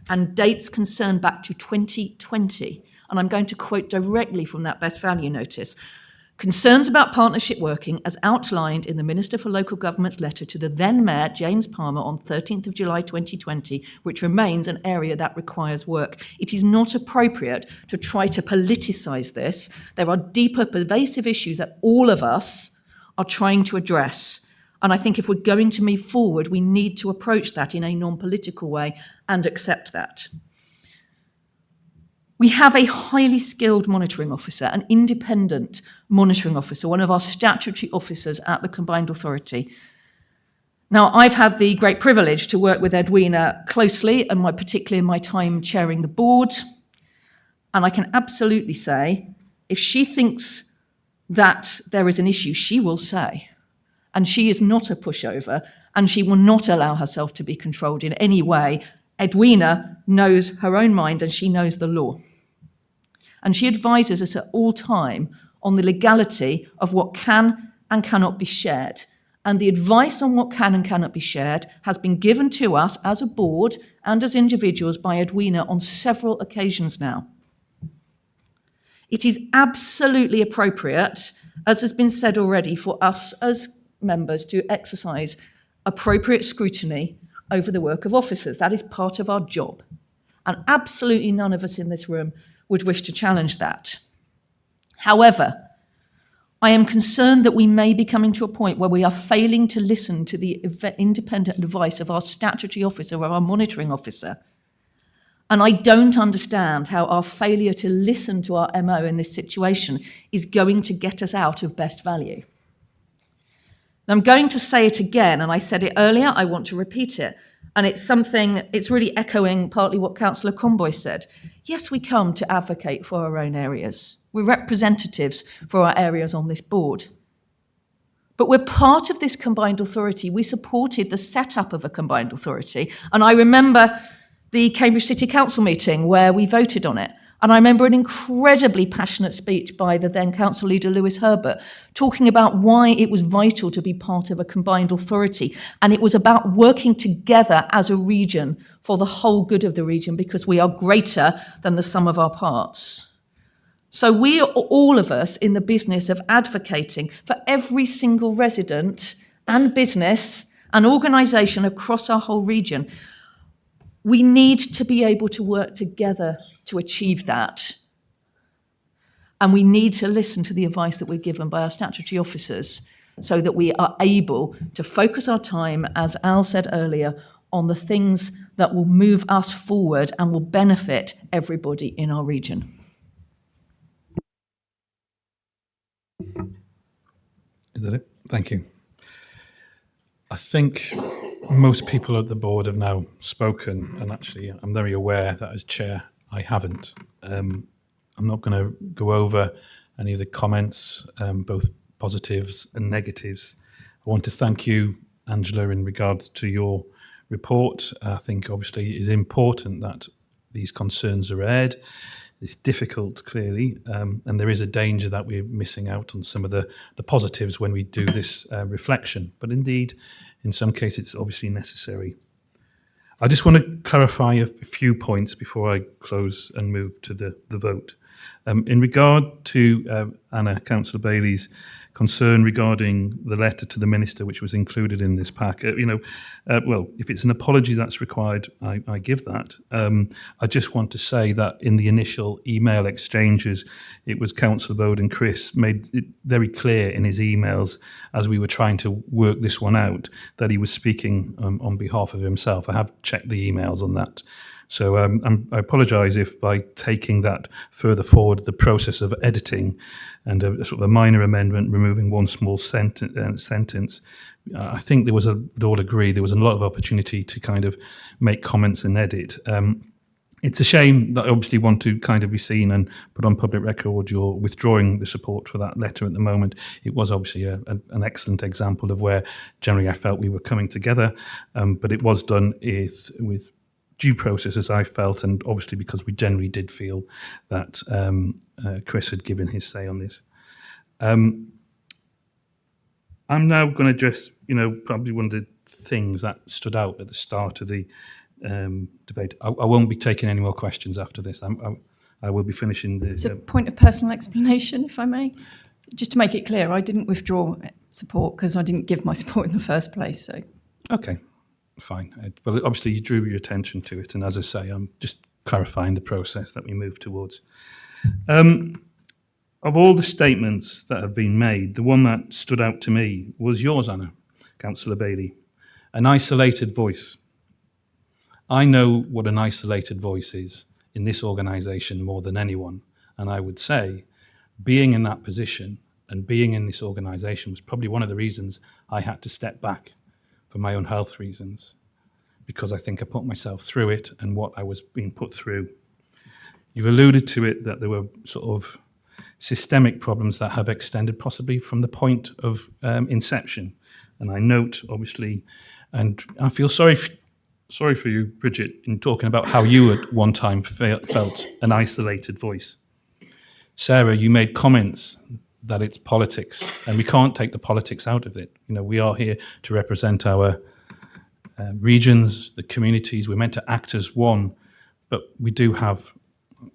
and dates concerned back to 2020. And I'm going to quote directly from that best value notice. Concerns about partnership working as outlined in the Minister for Local Government's letter to the then Mayor, James Palmer, on 13th of July 2020, which remains an area that requires work. It is not appropriate to try to politicise this. There are deeper, pervasive issues that all of us are trying to address. And I think if we're going to move forward, we need to approach that in a non-political way and accept that. We have a highly skilled monitoring officer, an independent monitoring officer, one of our statutory officers at the Combined Authority. Now, I've had the great privilege to work with Edwina closely, and particularly in my time chairing the board. And I can absolutely say, if she thinks that there is an issue, she will say. And she is not a pushover, and she will not allow herself to be controlled in any way. Edwina knows her own mind, and she knows the law. And she advises us at all time on the legality of what can and cannot be shared. And the advice on what can and cannot be shared has been given to us as a board and as individuals by Edwina on several occasions now. It is absolutely appropriate, as has been said already, for us as members to exercise appropriate scrutiny over the work of officers. That is part of our job. And absolutely none of us in this room would wish to challenge that. However, I am concerned that we may be coming to a point where we are failing to listen to the independent advice of our statutory officer or our monitoring officer. And I don't understand how our failure to listen to our MO in this situation is going to get us out of best value. And I'm going to say it again, and I said it earlier, I want to repeat it. And it's really echoing partly what Councillor Comboy said. Yes, we come to advocate for our own areas. We're representatives for our areas on this board. But we're part of this combined authority. We supported the setup of a combined authority. And I remember the Cambridge City Council meeting where we voted on it. And I remember an incredibly passionate speech by the then council leader, Lewis Herbert, talking about why it was vital to be part of a combined authority. And it was about working together as a region for the whole good of the region, because we are greater than the sum of our parts. So we are, all of us, in the business of advocating for every single resident and business and organisation across our whole region. We need to be able to work together to achieve that. And we need to listen to the advice that we're given by our statutory officers so that we are able to focus our time, as Al said earlier, on the things that will move us forward and will benefit everybody in our region. Is that it? Thank you. I think most people at the board have now spoken, and actually I'm very aware that as chair I haven't. I'm not going to go over any of the comments, both positives and negatives. I want to thank you, Angela, in regards to your report. I think obviously it is important that these concerns are aired. It's difficult, clearly, and there is a danger that we're missing out on some of the positives when we do this reflection. But indeed, in some cases, it's obviously necessary. I just want to clarify a few points before I close and move to the vote. In regard to Councillor Bailey's concern regarding the letter to the Minister, which was included in this pack, well, if it's an apology that's required, I give that. I just want to say that in the initial email exchanges, it was Councillor Bode and Chris made it very clear in his emails as we were trying to work this one out that he was speaking on behalf of himself. I have checked the emails on that. So I apologise if by taking that further forward, the process of editing and a sort of a minor amendment, removing one small sentence, I think there was we'd all agree there was a lot of opportunity to kind of make comments and edit. It's a shame that I obviously want to kind of be seen and put on public record you're withdrawing the support for that letter at the moment. It was obviously an excellent example of where generally I felt we were coming together, but it was done with due process, as I felt, and obviously because we generally did feel that Chris had given his say on this. I'm now going to address, probably one of the things that stood out at the start of the debate. I won't be taking any more questions after this. I will be finishing the... It's a point of personal explanation, if I may. Just to make it clear, I didn't withdraw support because I didn't give my support in the first place. So. Okay. Fine. But obviously you drew your attention to it. And as I say, I'm just clarifying the process that we move towards. Of all the statements that have been made, the one that stood out to me was yours, Anna, Councillor Bailey. An isolated voice. I know what an isolated voice is in this organisation more than anyone. And I would say being in that position and being in this organisation was probably one of the reasons I had to step back for my own health reasons, because I think I put myself through it and what I was being put through. You've alluded to it that there were sort of systemic problems that have extended possibly from the point of inception. And I note, obviously, and I feel sorry for you, Bridget, in talking about how you at one time felt an isolated voice. Sarah, you made comments that it's politics, and we can't take the politics out of it. We are here to represent our regions, the communities. We're meant to act as one, but we do have,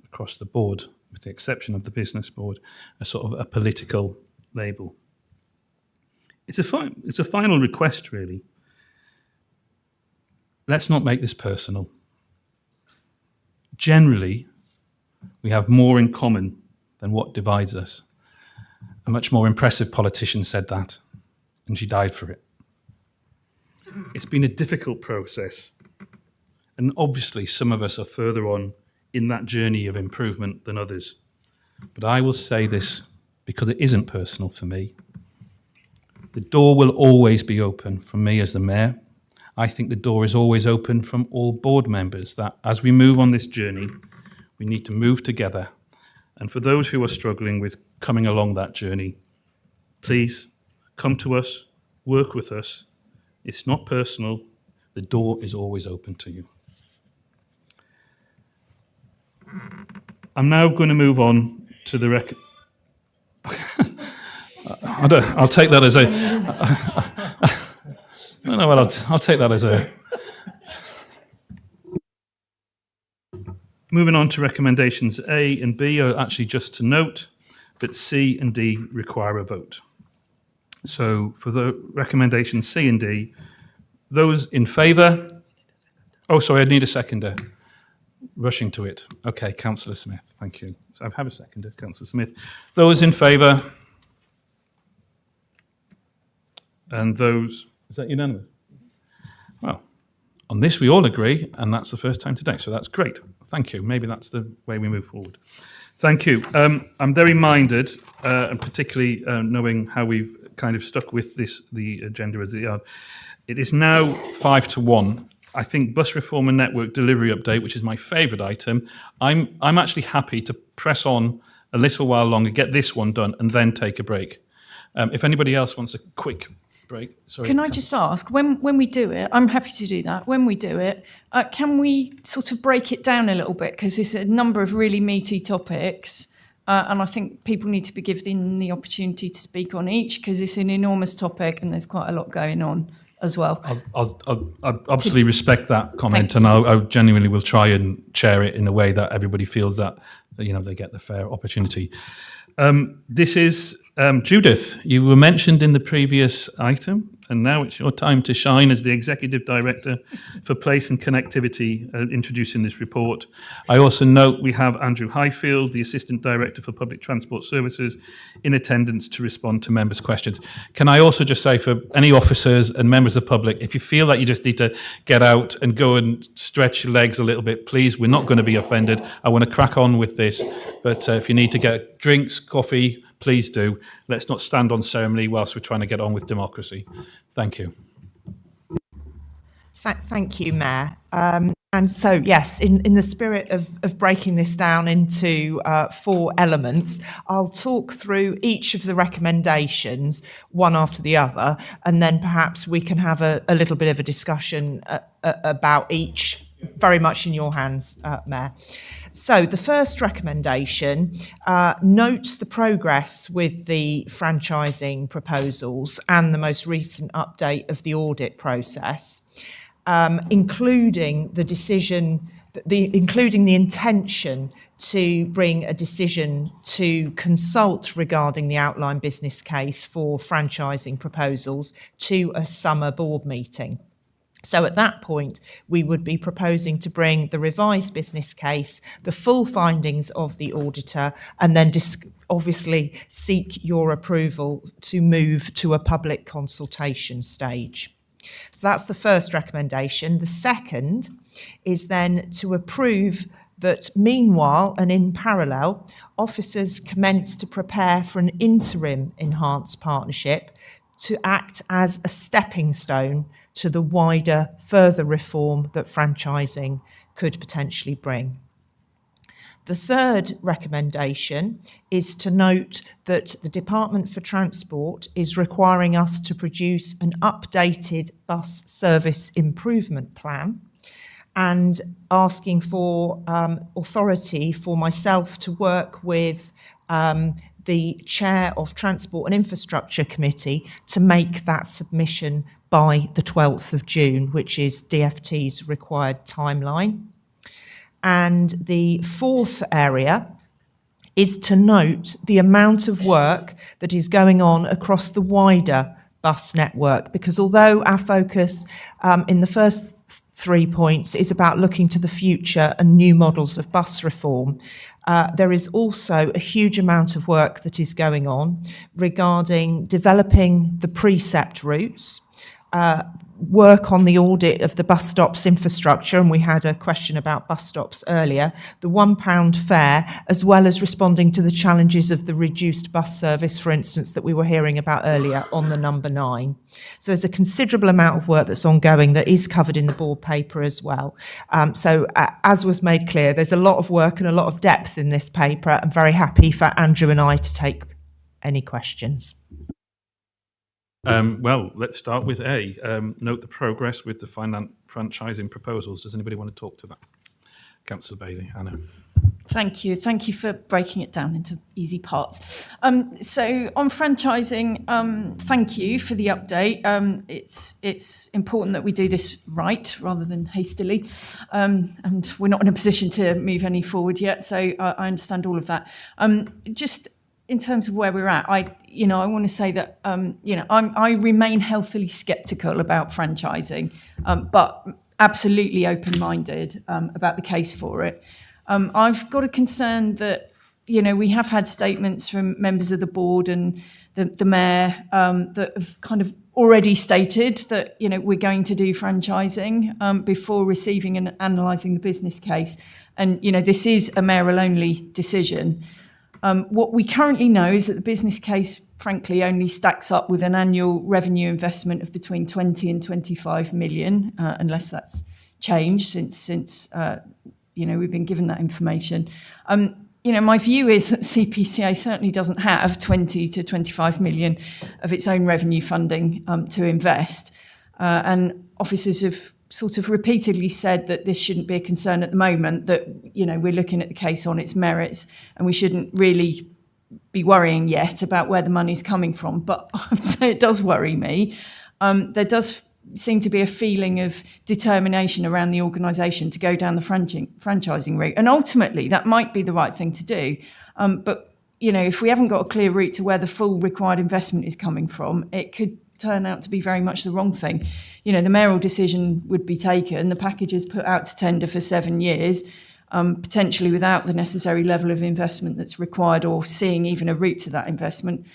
across the board, with the exception of the business board, a sort of a political label. It's a final request, really. Let's not make this personal. Generally, we have more in common than what divides us. A much more impressive politician said that, and she died for it. It's been a difficult process, and obviously some of us are further on in that journey of improvement than others. But I will say this because it isn't personal for me. The door will always be open from me as the mayor. I think the door is always open from all board members, that as we move on this journey, we need to move together. And for those who are struggling with coming along that journey, please come to us, work with us. It's not personal. The door is always open to you. I'm now going to move on to the I'll take that as a... No, well, I'll take that as a... Moving on to recommendations A and B are actually just to note, but C and D require a vote. So for the recommendations C and D, those in favour... Oh, sorry, I need a seconder. Rushing to it. Okay, Councillor Smith, thank you. So I have a seconder, Councillor Smith. Those in favour? And those... Is that unanimous? Well, on this we all agree, and that's the first time today, so that's great. Thank you. Maybe that's the way we move forward. Thank you. I'm very minded, and particularly knowing how we've kind of stuck with the agenda as it are. It is now 5-1. I think bus reform and network delivery update, which is my favourite item, I'm actually happy to press on a little while longer, get this one done, and then take a break. If anybody else wants a quick break. Sorry. Can I just ask, when we do it, I'm happy to do that. When we do it, can we sort of break it down a little bit? Because it's a number of really meaty topics. And I think people need to be given the opportunity to speak on each, because it's an enormous topic and there's quite a lot going on as well. I'll absolutely respect that comment, and I genuinely will try and chair it in a way that everybody feels that they get the fair opportunity. This is Judith. You were mentioned in the previous item, and now it's your time to shine as the Executive Director for Place and Connectivity, introducing this report. I also note we have Andrew Highfield, the Assistant Director for Public Transport Services, in attendance to respond to members' questions. Can I also just say, for any officers and members of the public, if you feel that you just need to get out and go and stretch your legs a little bit, please, we're not going to be offended. I want to crack on with this, but if you need to get drinks, coffee, please do. Let's not stand on ceremony whilst we're trying to get on with democracy. Thank you. Thank you, Mayor. And so, yes, in the spirit of breaking this down into 4 elements, I'll talk through each of the recommendations, one after the other, and then perhaps we can have a little bit of a discussion about each, very much in your hands, Mayor. So the first recommendation notes the progress with the franchising proposals and the most recent update of the audit process, including the decision, including the intention to bring a decision to consult regarding the outline business case for franchising proposals to a summer board meeting. So at that point, we would be proposing to bring the revised business case, the full findings of the auditor, and then obviously seek your approval to move to a public consultation stage. So that's the first recommendation. The second is then to approve that meanwhile and in parallel, officers commence to prepare for an interim enhanced partnership to act as a stepping stone to the wider further reform that franchising could potentially bring. The third recommendation is to note that the Department for Transport is requiring us to produce an updated bus service improvement plan and asking for authority for myself to work with the Chair of Transport and Infrastructure Committee to make that submission by the 12th of June, which is DFT's required timeline. And the fourth area is to note the amount of work that is going on across the wider bus network, because although our focus in the first 3 points is about looking to the future and new models of bus reform, there is also a huge amount of work that is going on regarding developing the precept routes, work on the audit of the bus stops infrastructure, and we had a question about bus stops earlier, the £1 fare, as well as responding to the challenges of the reduced bus service, for instance, that we were hearing about earlier on the number 9. So there's a considerable amount of work that's ongoing that is covered in the board paper as well. As was made clear, there's a lot of work and a lot of depth in this paper. I'm very happy for Andrew and I to take any questions. Well, let's start with A. Note the progress with the franchising proposals. Does anybody want to talk to that? Councillor Bailey, Anna. Thank you. Thank you for breaking it down into easy parts. So on franchising, thank you for the update. It's important that we do this right rather than hastily. And we're not in a position to move any forward yet, so I understand all of that. Just in terms of where we're at, I want to say that I remain healthily sceptical about franchising, but absolutely open-minded about the case for it. I've got a concern that we have had statements from members of the board and the mayor that have kind of already stated that we're going to do franchising before receiving and analysing the business case, and this is a mayoral-only decision. What we currently know is that the business case, frankly, only stacks up with an annual revenue investment of between 20 and 25 million, unless that's changed since we've been given that information. My view is that CPCA certainly doesn't have 20 to 25 million of its own revenue funding to invest, and officers have sort of repeatedly said that this shouldn't be a concern at the moment, that we're looking at the case on its merits and we shouldn't really be worrying yet about where the money's coming from. But I would say it does worry me. There does seem to be a feeling of determination around the organisation to go down the franchising route, and ultimately that might be the right thing to do. But if we haven't got a clear route to where the full required investment is coming from, it could turn out to be very much the wrong thing. The mayoral decision would be taken, the package is put out to tender for 7 years, potentially without the necessary level of investment that's required or seeing even a route to that investment.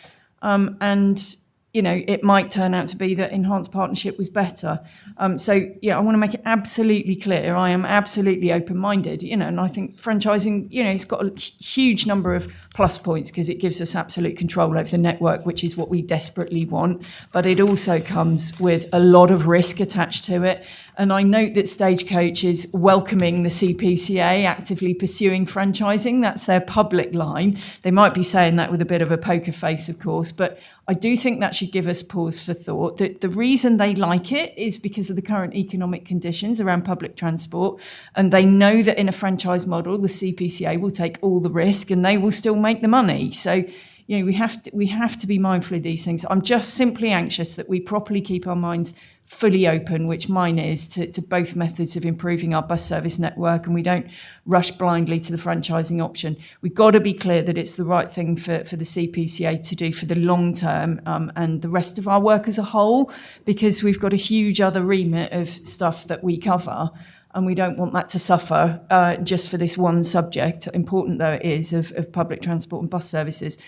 And it might turn out to be that enhanced partnership was better. I want to make it absolutely clear, I am absolutely open-minded, and I think franchising, it's got a huge number of plus points because it gives us absolute control over the network, which is what we desperately want. But it also comes with a lot of risk attached to it. And I note that Stagecoach is welcoming the CPCA actively pursuing franchising. That's their public line. They might be saying that with a bit of a poker face, of course, but I do think that should give us pause for thought. That the reason they like it is because of the current economic conditions around public transport, and they know that in a franchise model, the CPCA will take all the risk and they will still make the money. So, we have to be mindful of these things. I'm just simply anxious that we properly keep our minds fully open, which mine is, to both methods of improving our bus service network, and we don't rush blindly to the franchising option. We've got to be clear that it's the right thing for the CPCA to do for the long term, and the rest of our work as a whole, because we've got a huge other remit of stuff that we cover, and we don't want that to suffer just for this one subject, important though it is, of public transport and bus services.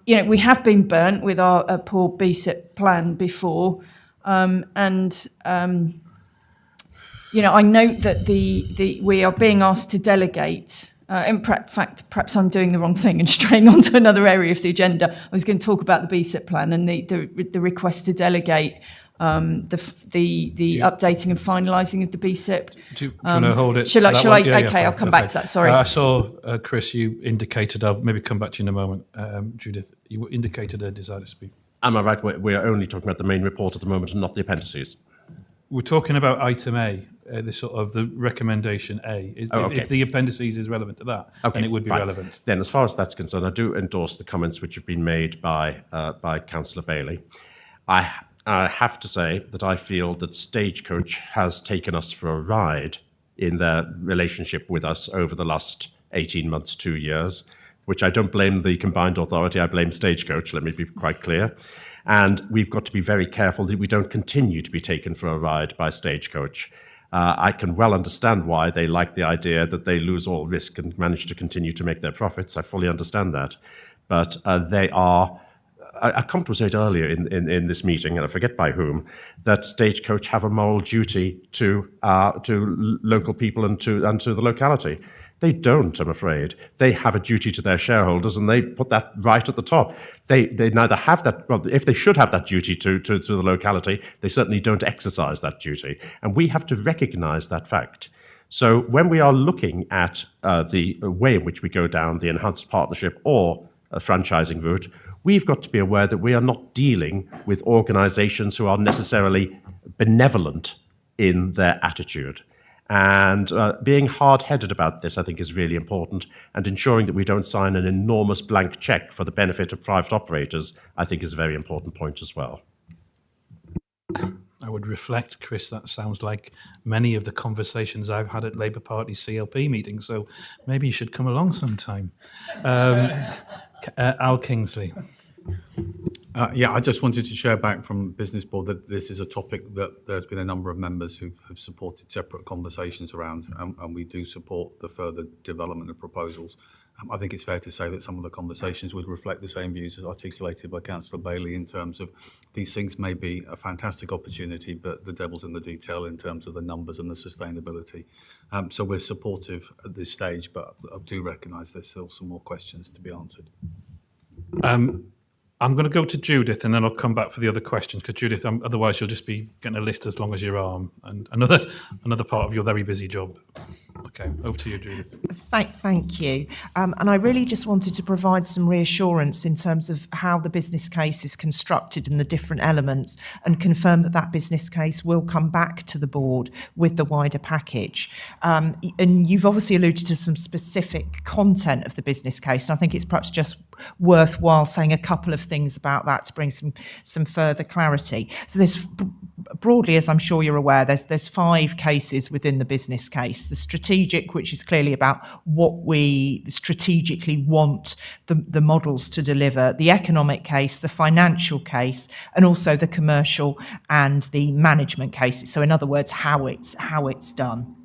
We have been burnt with our poor BSIP plan before. I note that we are being asked to delegate. In fact, perhaps I'm doing the wrong thing and straying onto another area of the agenda. I was going to talk about the BSIP plan and the request to delegate the updating and finalising of the BSIP. Do you want to hold it? Shall I? Yeah, okay, I'll come back to that. Sorry. I saw, Chris, you indicated, I'll maybe come back to you in a moment. Judith, you indicated a desire to speak. Am I right? We're only talking about the main report at the moment and not the appendices. We're talking about item A, the recommendation A. If the appendices is relevant to that, then it would be relevant. Then, as far as that's concerned, I do endorse the comments which have been made by Councillor Bailey. I have to say that I feel that Stagecoach has taken us for a ride in their relationship with us over the last 18 months, 2 years. which I don't blame the combined authority, I blame Stagecoach, let me be quite clear. And we've got to be very careful that we don't continue to be taken for a ride by Stagecoach. I can well understand why they like the idea that they lose all risk and manage to continue to make their profits. I fully understand that. But they are, a comment was made earlier in this meeting, and I forget by whom, that Stagecoach have a moral duty to local people and to the locality. They don't, I'm afraid. They have a duty to their shareholders, and they put that right at the top. They neither have that, well, if they should have that duty to the locality, they certainly don't exercise that duty. And we have to recognise that fact. So when we are looking at the way in which we go down the enhanced partnership or a franchising route, we've got to be aware that we are not dealing with organisations who are necessarily benevolent in their attitude. And being hard-headed about this, I think, is really important, and ensuring that we don't sign an enormous blank cheque for the benefit of private operators, I think, is a very important point as well. I would reflect, Chris, that sounds like many of the conversations I've had at Labour Party CLP meetings, so maybe you should come along sometime. Al Kingsley. Yeah, I just wanted to share back from Business Board that this is a topic that there's been a number of members who have supported separate conversations around, and we do support the further development of proposals. I think it's fair to say that some of the conversations would reflect the same views as articulated by Councillor Bailey in terms of these things may be a fantastic opportunity, but the devil's in the detail in terms of the numbers and the sustainability. So we're supportive at this stage, but I do recognise there's still some more questions to be answered. I'm going to go to Judith, and then I'll come back for the other questions, because Judith, otherwise you'll just be getting a list as long as your arm, and another part of your very busy job. Okay, over to you, Judith. Thank you. And I really just wanted to provide some reassurance in terms of how the business case is constructed and the different elements, and confirm that that business case will come back to the board with the wider package. And you've obviously alluded to some specific content of the business case, and I think it's perhaps just worthwhile saying a couple of things about that to bring some further clarity. So there's broadly, as I'm sure you're aware, there's 5 cases within the business case. The strategic, which is clearly about what we strategically want the models to deliver, the economic case, the financial case, and also the commercial and the management cases. So in other words, how it's done.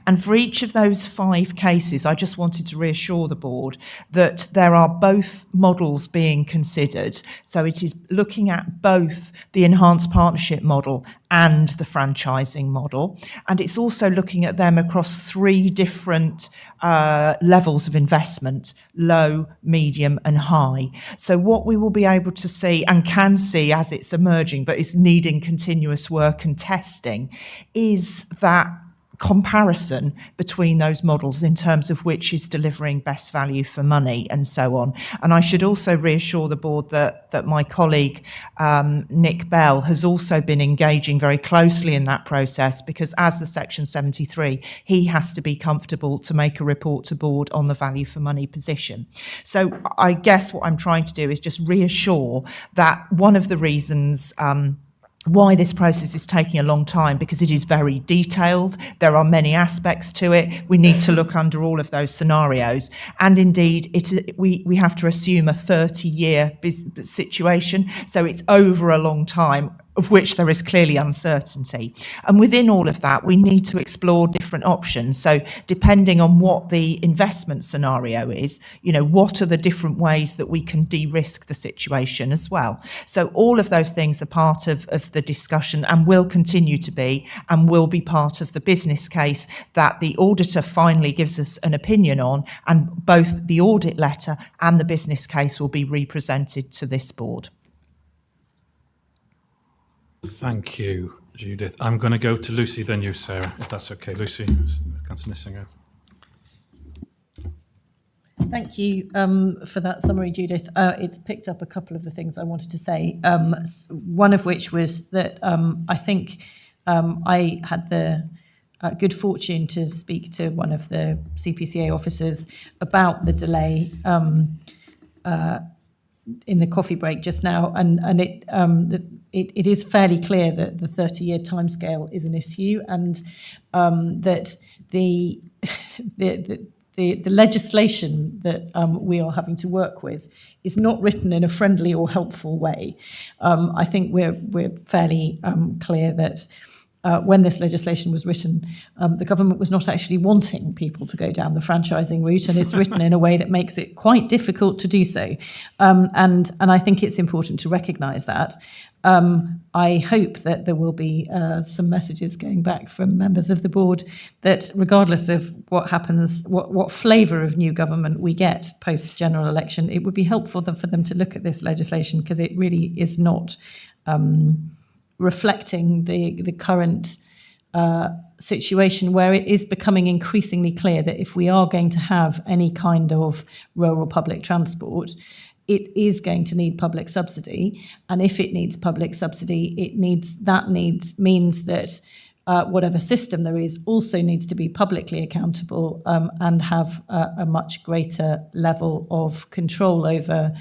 And for each of those 5 cases, I just wanted to reassure the board that there are both models being considered. So it is looking at both the enhanced partnership model and the franchising model. And it's also looking at them across 3 different levels of investment: low, medium and high. So what we will be able to see, and can see as it's emerging, but is needing continuous work and testing, is that comparison between those models in terms of which is delivering best value for money and so on. And I should also reassure the board that my colleague Nick Bell has also been engaging very closely in that process, because as the Section 73, he has to be comfortable to make a report to board on the value for money position. So I guess what I'm trying to do is just reassure that one of the reasons why this process is taking a long time, because it is very detailed. There are many aspects to it. We need to look under all of those scenarios. And indeed, we have to assume a 30-year situation. So it's over a long time, of which there is clearly uncertainty. And within all of that, we need to explore different options. So depending on what the investment scenario is, what are the different ways that we can de-risk the situation as well? So all of those things are part of the discussion, and will continue to be, and will be part of the business case that the auditor finally gives us an opinion on, and both the audit letter and the business case will be represented to this board. Thank you, Judith. I'm going to go to Lucy, then you, Sarah, if that's okay. Lucy, Councillor Nissinger. Thank you for that summary, Judith. It's picked up a couple of the things I wanted to say. One of which was that I think I had the good fortune to speak to one of the CPCA officers about the delay in the coffee break just now, and it is fairly clear that the 30-year timescale is an issue, and that the the legislation that we are having to work with is not written in a friendly or helpful way. I think we're fairly clear that when this legislation was written, the government was not actually wanting people to go down the franchising route, and it's written in a way that makes it quite difficult to do so. And I think it's important to recognise that. I hope that there will be some messages going back from members of the board that regardless of what happens, what flavour of new government we get post-general election, it would be helpful for them to look at this legislation, because it really is not reflecting the current situation, where it is becoming increasingly clear that if we are going to have any kind of rural public transport, it is going to need public subsidy. And if it needs public subsidy, means that whatever system there is also needs to be publicly accountable and have a much greater level of control over.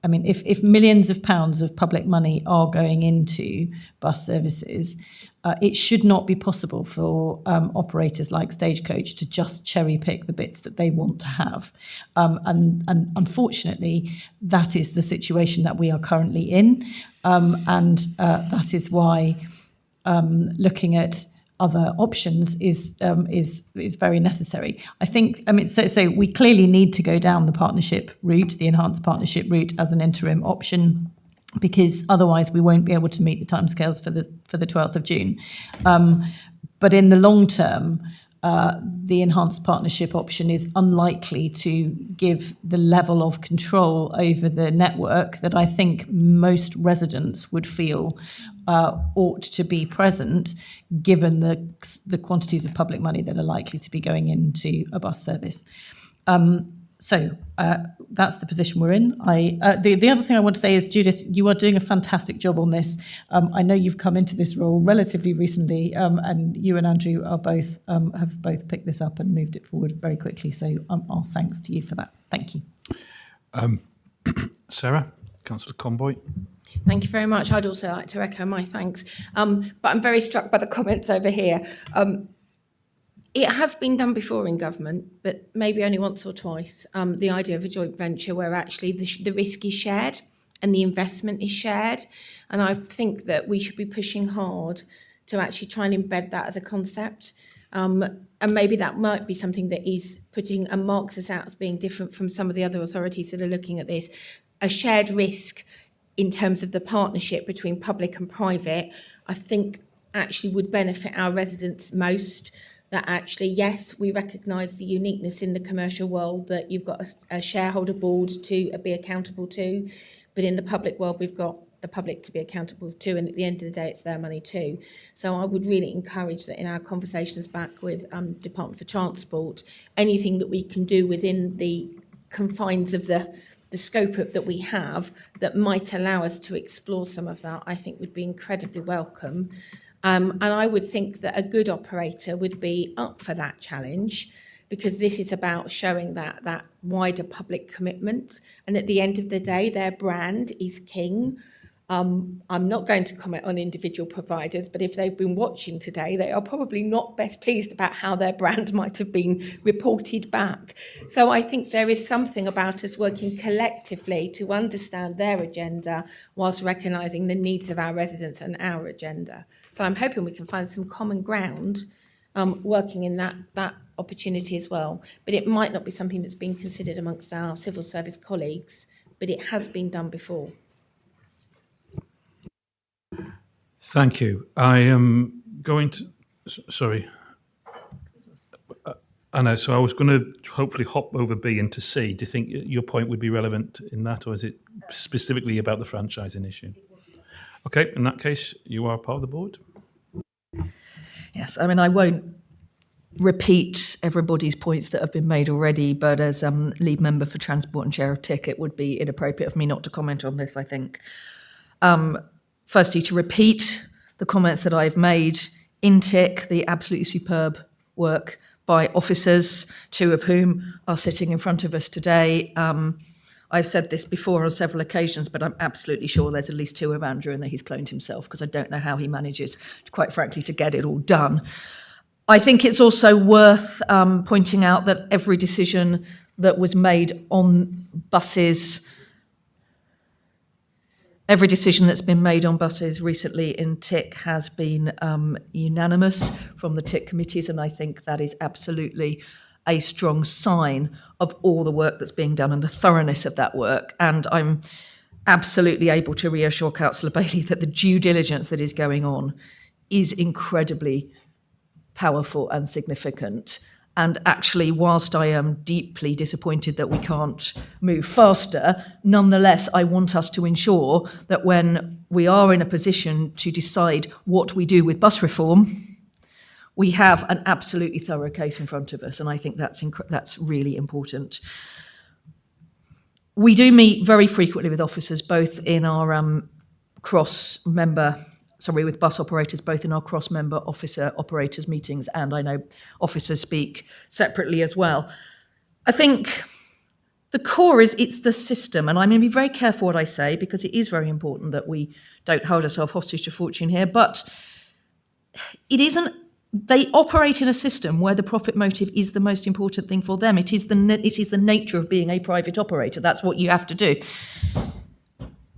I mean, if millions of pounds of public money are going into bus services, it should not be possible for operators like Stagecoach to just cherry pick the bits that they want to have. And unfortunately, that is the situation that we are currently in. And that is why looking at other options is very necessary. I think, so we clearly need to go down the partnership route, the enhanced partnership route, as an interim option, because otherwise we won't be able to meet the timescales for the 12th of June. But in the long term, the enhanced partnership option is unlikely to give the level of control over the network that I think most residents would feel ought to be present, given the quantities of public money that are likely to be going into a bus service. So that's the position we're in. The other thing I want to say is, Judith, you are doing a fantastic job on this. I know you've come into this role relatively recently, and you and Andrew are both have both picked this up and moved it forward very quickly. So our thanks to you for that. Thank you. Sarah, Councillor Conboy. Thank you very much. I'd also like to echo my thanks. But I'm very struck by the comments over here. It has been done before in government, but maybe only once or twice. The idea of a joint venture where actually the risk is shared and the investment is shared. And I think that we should be pushing hard to actually try and embed that as a concept. And maybe that might be something that is putting and marks us out as being different from some of the other authorities that are looking at this. A shared risk in terms of the partnership between public and private, I think actually would benefit our residents most. That actually, yes, we recognise the uniqueness in the commercial world that you've got a shareholder board to be accountable to, but in the public world, we've got the public to be accountable to, and at the end of the day, it's their money too. So I would really encourage that in our conversations back with Department for Transport, anything that we can do within the confines of the scope that we have that might allow us to explore some of that, I think would be incredibly welcome. And I would think that a good operator would be up for that challenge, because this is about showing that wider public commitment. And at the end of the day, their brand is king. I'm not going to comment on individual providers, but if they've been watching today, they are probably not best pleased about how their brand might have been reported back. So I think there is something about us working collectively to understand their agenda whilst recognising the needs of our residents and our agenda. So I'm hoping we can find some common ground working in that opportunity as well. But it might not be something that's been considered amongst our civil service colleagues, but it has been done before. Thank you. I am going to, sorry. I know, so I was going to hopefully hop over B into C. Do you think your point would be relevant in that, or is it specifically about the franchising issue? Okay, in that case, you are part of the board. Yes, I mean, I won't repeat everybody's points that have been made already, but as lead member for Transport and Share of TIC, it would be inappropriate of me not to comment on this, I think. Firstly, to repeat the comments that I've made in TIC, the absolutely superb work by officers, two of whom are sitting in front of us today. I've said this before on several occasions, but I'm absolutely sure there's at least two of Andrew and that he's cloned himself, because I don't know how he manages, quite frankly, to get it all done. I think it's also worth pointing out that every decision that was made on buses, every decision that's been made on buses recently in TIC has been unanimous from the TIC committees, and I think that is absolutely a strong sign of all the work that's being done and the thoroughness of that work. And I'm absolutely able to reassure Councillor Bailey that the due diligence that is going on is incredibly powerful and significant. And actually, whilst I am deeply disappointed that we can't move faster, nonetheless, I want us to ensure that when we are in a position to decide what we do with bus reform, we have an absolutely thorough case in front of us. And I think that's really important. We do meet very frequently with officers, both in our with bus operators, both in our cross-member officer operators meetings, and I know officers speak separately as well. I think the core is it's the system, and I'm going to be very careful what I say because it is very important that we don't hold ourselves hostage to fortune here, but it isn't. They operate in a system where the profit motive is the most important thing for them. It is the nature of being a private operator. That's what you have to do.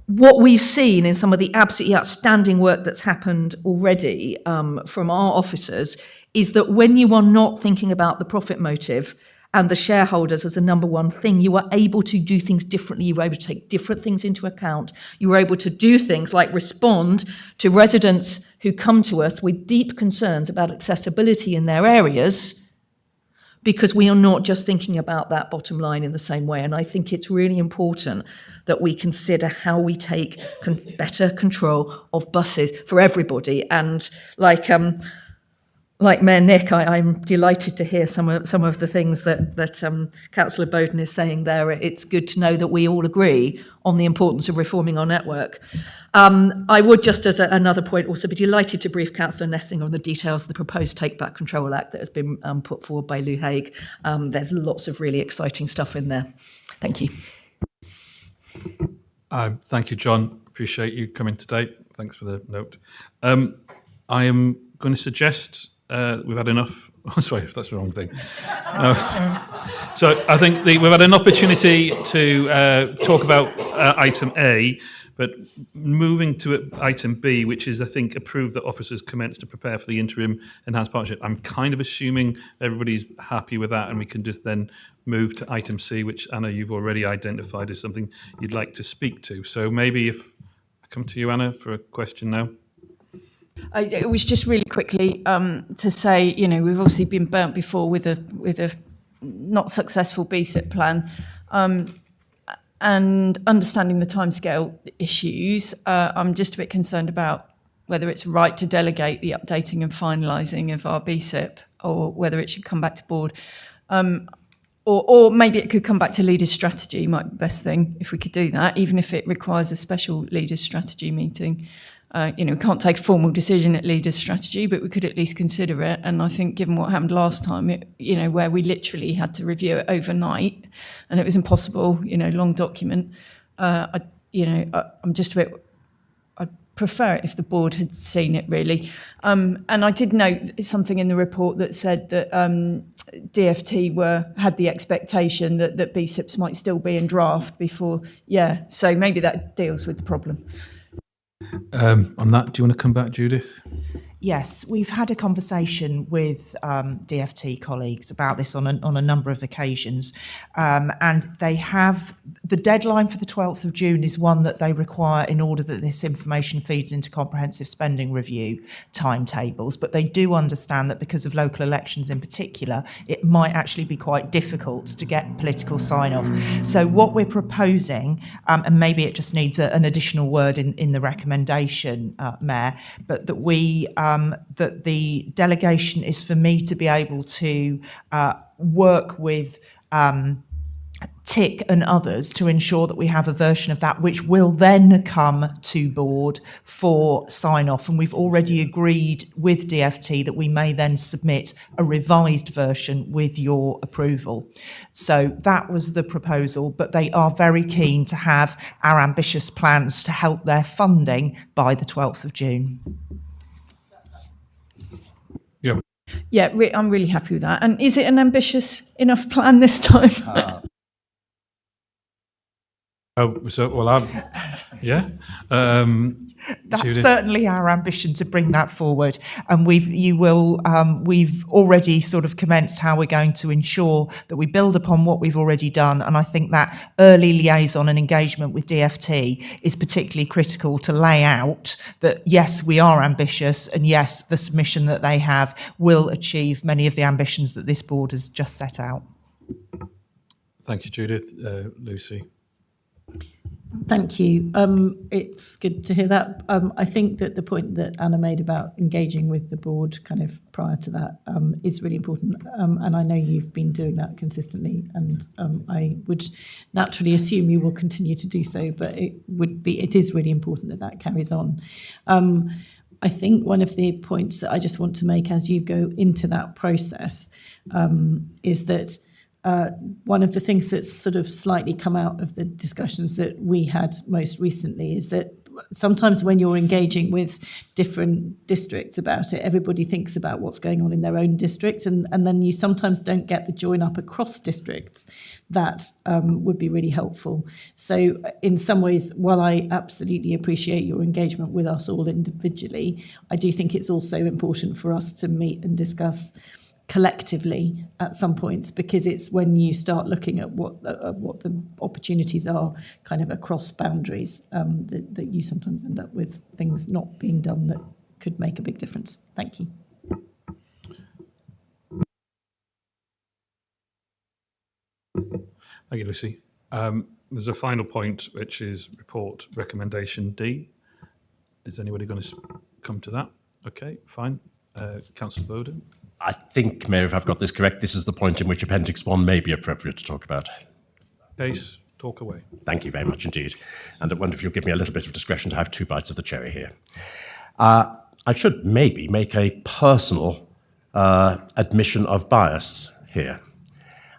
What we've seen in some of the absolutely outstanding work that's happened already from our officers is that when you are not thinking about the profit motive and the shareholders as a number one thing, you are able to do things differently. You are able to take different things into account. You are able to do things like respond to residents who come to us with deep concerns about accessibility in their areas, because we are not just thinking about that bottom line in the same way. And I think it's really important that we consider how we take better control of buses for everybody. And like Mayor Nick, I'm delighted to hear some of the things that Councillor Bowden is saying there. It's good to know that we all agree on the importance of reforming our network. I would just, as another point, also be delighted to brief Councillor Nessing on the details of the proposed Take Back Control Act that has been put forward by Lou Haig. There's lots of really exciting stuff in there. Thank you. Thank you, John. Appreciate you coming today. Thanks for the note. I am going to suggest we've had enough. Oh, sorry, that's the wrong thing. So I think we've had an opportunity to talk about item A, but moving to item B, which is, I think, approve that officers commence to prepare for the interim enhanced partnership. I'm kind of assuming everybody's happy with that, and we can just then move to item C, which, Anna, you've already identified as something you'd like to speak to. So maybe if I come to you, Anna, for a question now. It was just really quickly to say, we've obviously been burnt before with a not successful BSIP plan, and understanding the timescale issues. I'm just a bit concerned about whether it's right to delegate the updating and finalising of our BSIP, or whether it should come back to board, or maybe it could come back to leaders' strategy. Might be the best thing if we could do that, even if it requires a special leaders' strategy meeting. We can't take a formal decision at leaders' strategy, but we could at least consider it. And I think given what happened last time, where we literally had to review it overnight and it was impossible, long document, I'm just a bit, I'd prefer it if the board had seen it really. And I did note something in the report that said that DFT had the expectation that BSIPs might still be in draft before, so maybe that deals with the problem. On that, do you want to come back, Judith? Yes, we've had a conversation with DFT colleagues about this on a number of occasions, and they have the deadline for the 12th of June is one that they require in order that this information feeds into comprehensive spending review timetables. But they do understand that because of local elections in particular, it might actually be quite difficult to get political sign-off. So what we're proposing, and maybe it just needs an additional word in the recommendation, Mayor, but that the delegation is for me to be able to work with TIC and others to ensure that we have a version of that which will then come to board for sign-off. And we've already agreed with DFT that we may then submit a revised version with your approval. So that was the proposal, but they are very keen to have our ambitious plans to help their funding by the 12th of June. Yeah, I'm really happy with that. And is it an ambitious enough plan this time? That's Judith? certainly our ambition to bring that forward, and we've already sort of commenced how we're going to ensure that we build upon what we've already done. And I think that early liaison and engagement with DFT is particularly critical to lay out that yes, we are ambitious, and yes, the submission that they have will achieve many of the ambitions that this board has just set out. Thank you, Judith. Lucy? Thank you. It's good to hear that. I think that the point that Anna made about engaging with the board kind of prior to that is really important. And I know you've been doing that consistently, and I would naturally assume you will continue to do so, but it is really important that that carries on. I think one of the points that I just want to make as you go into that process is that one of the things that's sort of slightly come out of the discussions that we had most recently is that sometimes when you're engaging with different districts about it, everybody thinks about what's going on in their own district, and then you sometimes don't get the join up across districts that would be really helpful. So in some ways, while I absolutely appreciate your engagement with us all individually, I do think it's also important for us to meet and discuss collectively at some points, because it's when you start looking at what the opportunities are kind of across boundaries that you sometimes end up with things not being done that could make a big difference. Thank you. Thank you, Lucy. There's a final point, which is report recommendation D. Is anybody going to come to that? Okay, fine. Councillor Bowden? I think, Mayor, if I've got this correct, this is the point in which Appendix 1 may be appropriate to talk about. Case, talk away. Thank you very much indeed. And I wonder if you'll give me a little bit of discretion to have 2 bites of the cherry here. I should maybe make a personal admission of bias here.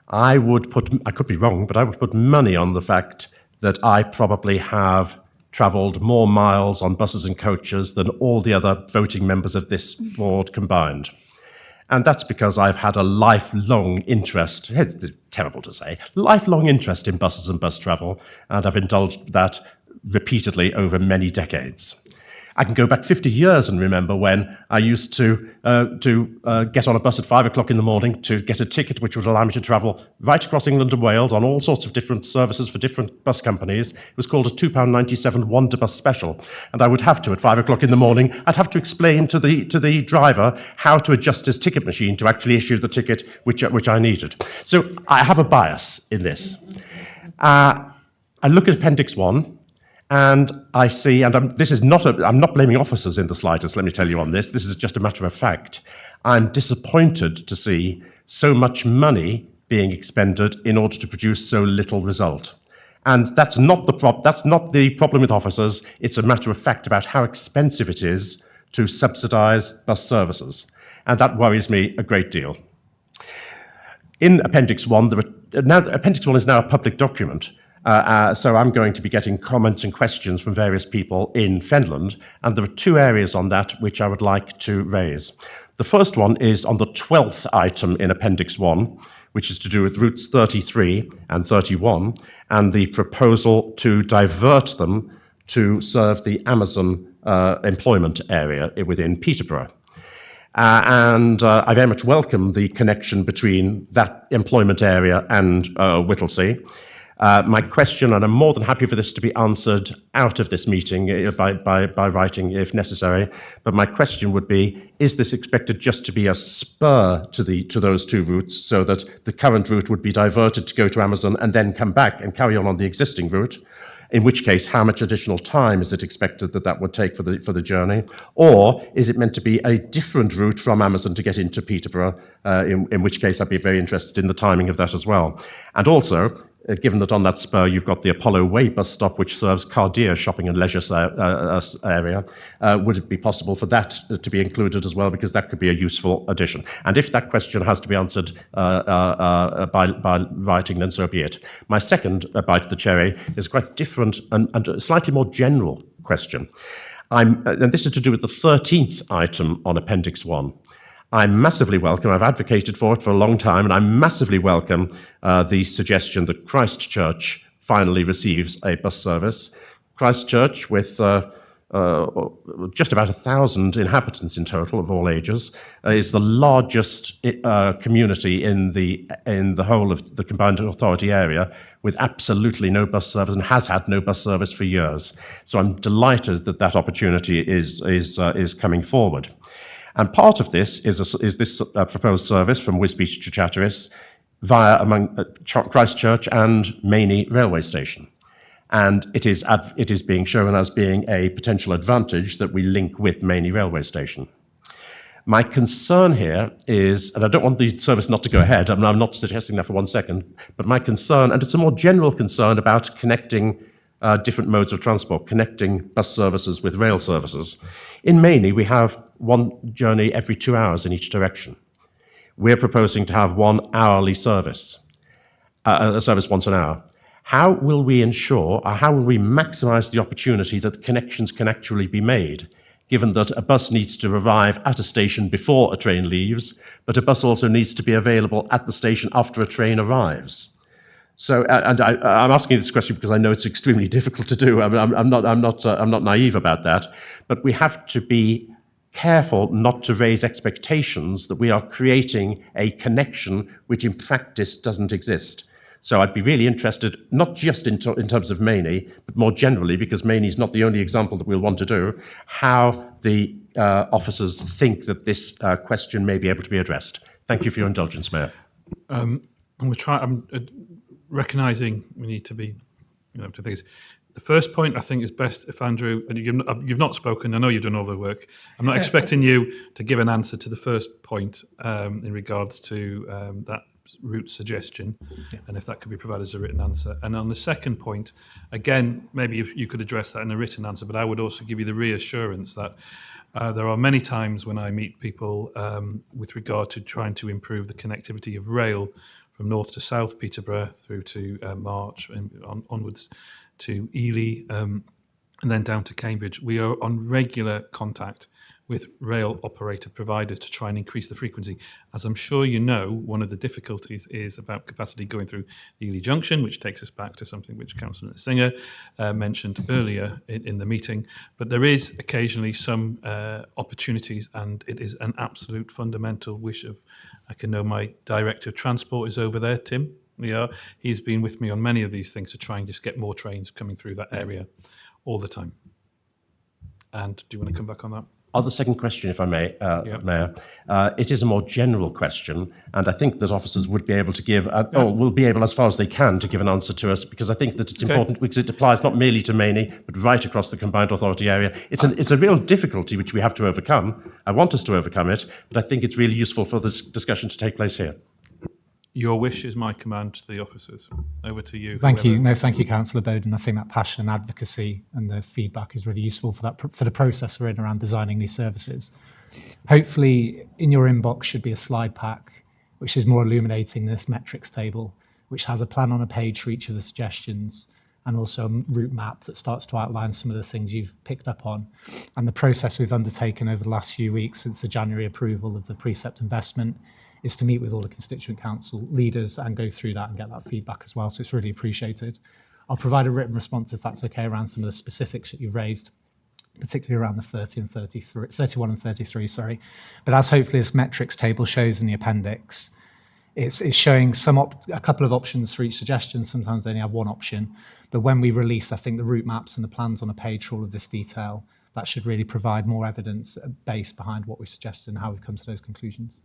I could be wrong, but I would put money on the fact that I probably have travelled more miles on buses and coaches than all the other voting members of this board combined. And that's because I've had a lifelong interest, it's terrible to say, lifelong interest in buses and bus travel, and I've indulged that repeatedly over many decades. I can go back 50 years and remember when I used to get on a bus at 5 o'clock in the morning to get a ticket which would allow me to travel right across England and Wales on all sorts of different services for different bus companies. It was called a £2.97 Wonder Bus Special. And I would have to, at 5 o'clock in the morning, I'd have to explain to the driver how to adjust his ticket machine to actually issue the ticket which I needed. So I have a bias in this. I look at Appendix 1, and I see, and I'm not blaming officers in the slightest, let me tell you on this. This is just a matter of fact. I'm disappointed to see so much money being expended in order to produce so little result. And that's not the problem with officers. It's a matter of fact about how expensive it is to subsidise bus services. And that worries me a great deal. In Appendix 1, Appendix 1 is now a public document. So I'm going to be getting comments and questions from various people in Fenland, and there are 2 areas on that which I would like to raise. The first one is on the 12th item in Appendix 1, which is to do with routes 33 and 31, and the proposal to divert them to serve the Amazon employment area within Peterborough. I very much welcome the connection between that employment area and Whittlesea. My question, and I'm more than happy for this to be answered out of this meeting by writing if necessary, but my question would be, is this expected just to be a spur to those 2 routes so that the current route would be diverted to go to Amazon and then come back and carry on the existing route? In which case, how much additional time is it expected that would take for the journey? Or is it meant to be a different route from Amazon to get into Peterborough, in which case I'd be very interested in the timing of that as well. And also, given that on that spur you've got the Apollo Way bus stop, which serves Cardier shopping and leisure area, would it be possible for that to be included as well? Because that could be a useful addition. And if that question has to be answered by writing, then so be it. My second bite of the cherry is quite different and a slightly more general question. And this is to do with the 13th item on Appendix 1. I massively welcome, I've advocated for it for a long time, and I massively welcome the suggestion that Christchurch finally receives a bus service. Christchurch, with just about 1,000 inhabitants in total of all ages, is the largest community in the whole of the Combined Authority area, with absolutely no bus service, and has had no bus service for years. So I'm delighted that that opportunity is coming forward. And part of this is this proposed service from Wisbech to Chatteris via Christchurch and Mainey railway station. And it is being shown as being a potential advantage that we link with Mainey railway station. My concern here is, and I don't want the service not to go ahead, I'm not suggesting that for 1 second, but my concern, and it's a more general concern about connecting different modes of transport, connecting bus services with rail services. In Mainey, we have one journey every 2 hours in each direction. We're proposing to have 1 hourly service, a service once an hour. How will we ensure, or how will we maximize the opportunity that connections can actually be made, given that a bus needs to arrive at a station before a train leaves, but a bus also needs to be available at the station after a train arrives? So, and I'm asking this question because I know it's extremely difficult to do. I'm not naive about that, but we have to be careful not to raise expectations that we are creating a connection which in practice doesn't exist. So I'd be really interested, not just in terms of Mainey, but more generally, because Mainey is not the only example that we'll want to do, how the officers think that this question may be able to be addressed. Thank you for your indulgence, Mayor. I'm recognising we need to be, to things. The first point I think is best if Andrew, and you've not spoken, I know you've done all the work. I'm not expecting you to give an answer to the first point in regards to that route suggestion, and if that could be provided as a written answer. And on the second point, again, maybe you could address that in a written answer, but I would also give you the reassurance that there are many times when I meet people with regard to trying to improve the connectivity of rail from north to south, Peterborough through to March and onwards to Ely, and then down to Cambridge. We are on regular contact with rail operator providers to try and increase the frequency. As I'm sure you know, one of the difficulties is about capacity going through Ely Junction, which takes us back to something which Councillor Singer mentioned earlier in the meeting. But there is occasionally some opportunities, and it is an absolute fundamental wish of, I can know my Director of Transport is over there, Tim. Yeah, he's been with me on many of these things to try and just get more trains coming through that area all the time. And do you want to come back on that? On the second question, if I may, Mayor, it is a more general question, and I think that officers would be able to give, or will be able, as far as they can, to give an answer to us, because I think that it's important, because it applies not merely to Mainey, but right across the Combined Authority area. It's a real difficulty which we have to overcome. I want us to overcome it, but I think it's really useful for this discussion to take place here. Your wish is my command to the officers. Over to you. Thank you. No, thank you, Councillor Bowden. I think that passion and advocacy and the feedback is really useful for the process we're in around designing these services. Hopefully, in your inbox should be a slide pack which is more illuminating this metrics table, which has a plan on a page for each of the suggestions, and also a route map that starts to outline some of the things you've picked up on. And the process we've undertaken over the last few weeks since the January approval of the precept investment is to meet with all the constituent council leaders and go through that and get that feedback as well. So it's really appreciated. I'll provide a written response if that's okay around some of the specifics that you've raised, particularly around the 31 and 33, sorry. But as hopefully this metrics table shows in the appendix, it's showing a couple of options for each suggestion. Sometimes they only have one option. But when we release, I think, the route maps and the plans on a page for all of this detail, that should really provide more evidence base behind what we suggest and how we've come to those conclusions.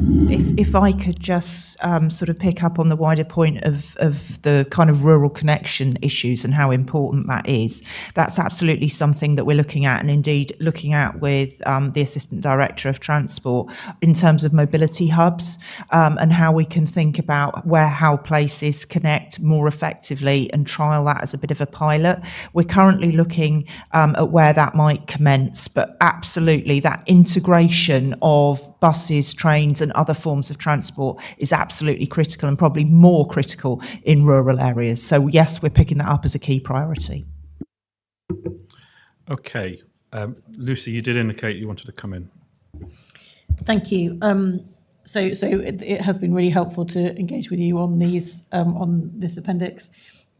If I could just sort of pick up on the wider point of the kind of rural connection issues and how important that is, that's absolutely something that we're looking at, and indeed looking at with the Assistant Director of Transport in terms of mobility hubs and how we can think about how places connect more effectively and trial that as a bit of a pilot. We're currently looking at where that might commence, but absolutely that integration of buses, trains and other forms of transport is absolutely critical, and probably more critical in rural areas. So yes, we're picking that up as a key priority. Okay. Lucy, you did indicate you wanted to come in. Thank you. So it has been really helpful to engage with you on these on this appendix.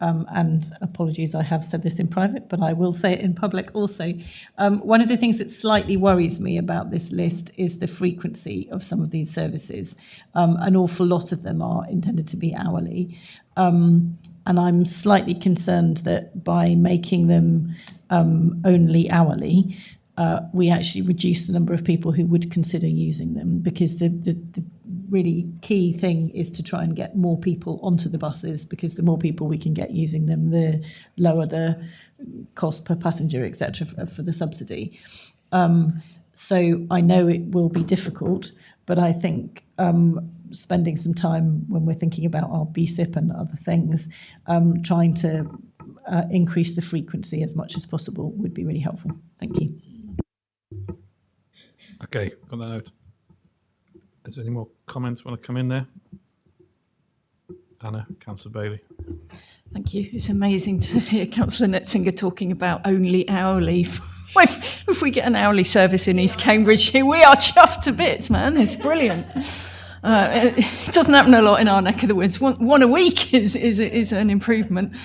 And apologies, I have said this in private, but I will say it in public also. One of the things that slightly worries me about this list is the frequency of some of these services. An awful lot of them are intended to be hourly. And I'm slightly concerned that by making them only hourly, we actually reduce the number of people who would consider using them, because the really key thing is to try and get more people onto the buses, because the more people we can get using them, the lower the cost per passenger, etc., for the subsidy. So I know it will be difficult, but I think spending some time when we're thinking about our BSIP and other things, trying to increase the frequency as much as possible would be really helpful. Thank you. Okay, got that note. Is there any more comments want to come in there? Anna, Councillor Bailey. Thank you. It's amazing to hear Councillor Netzinger talking about only hourly. If we get an hourly service in East Cambridgeshire, we are chuffed to bits, man. It's brilliant. It doesn't happen a lot in our neck of the woods. One a week is an improvement.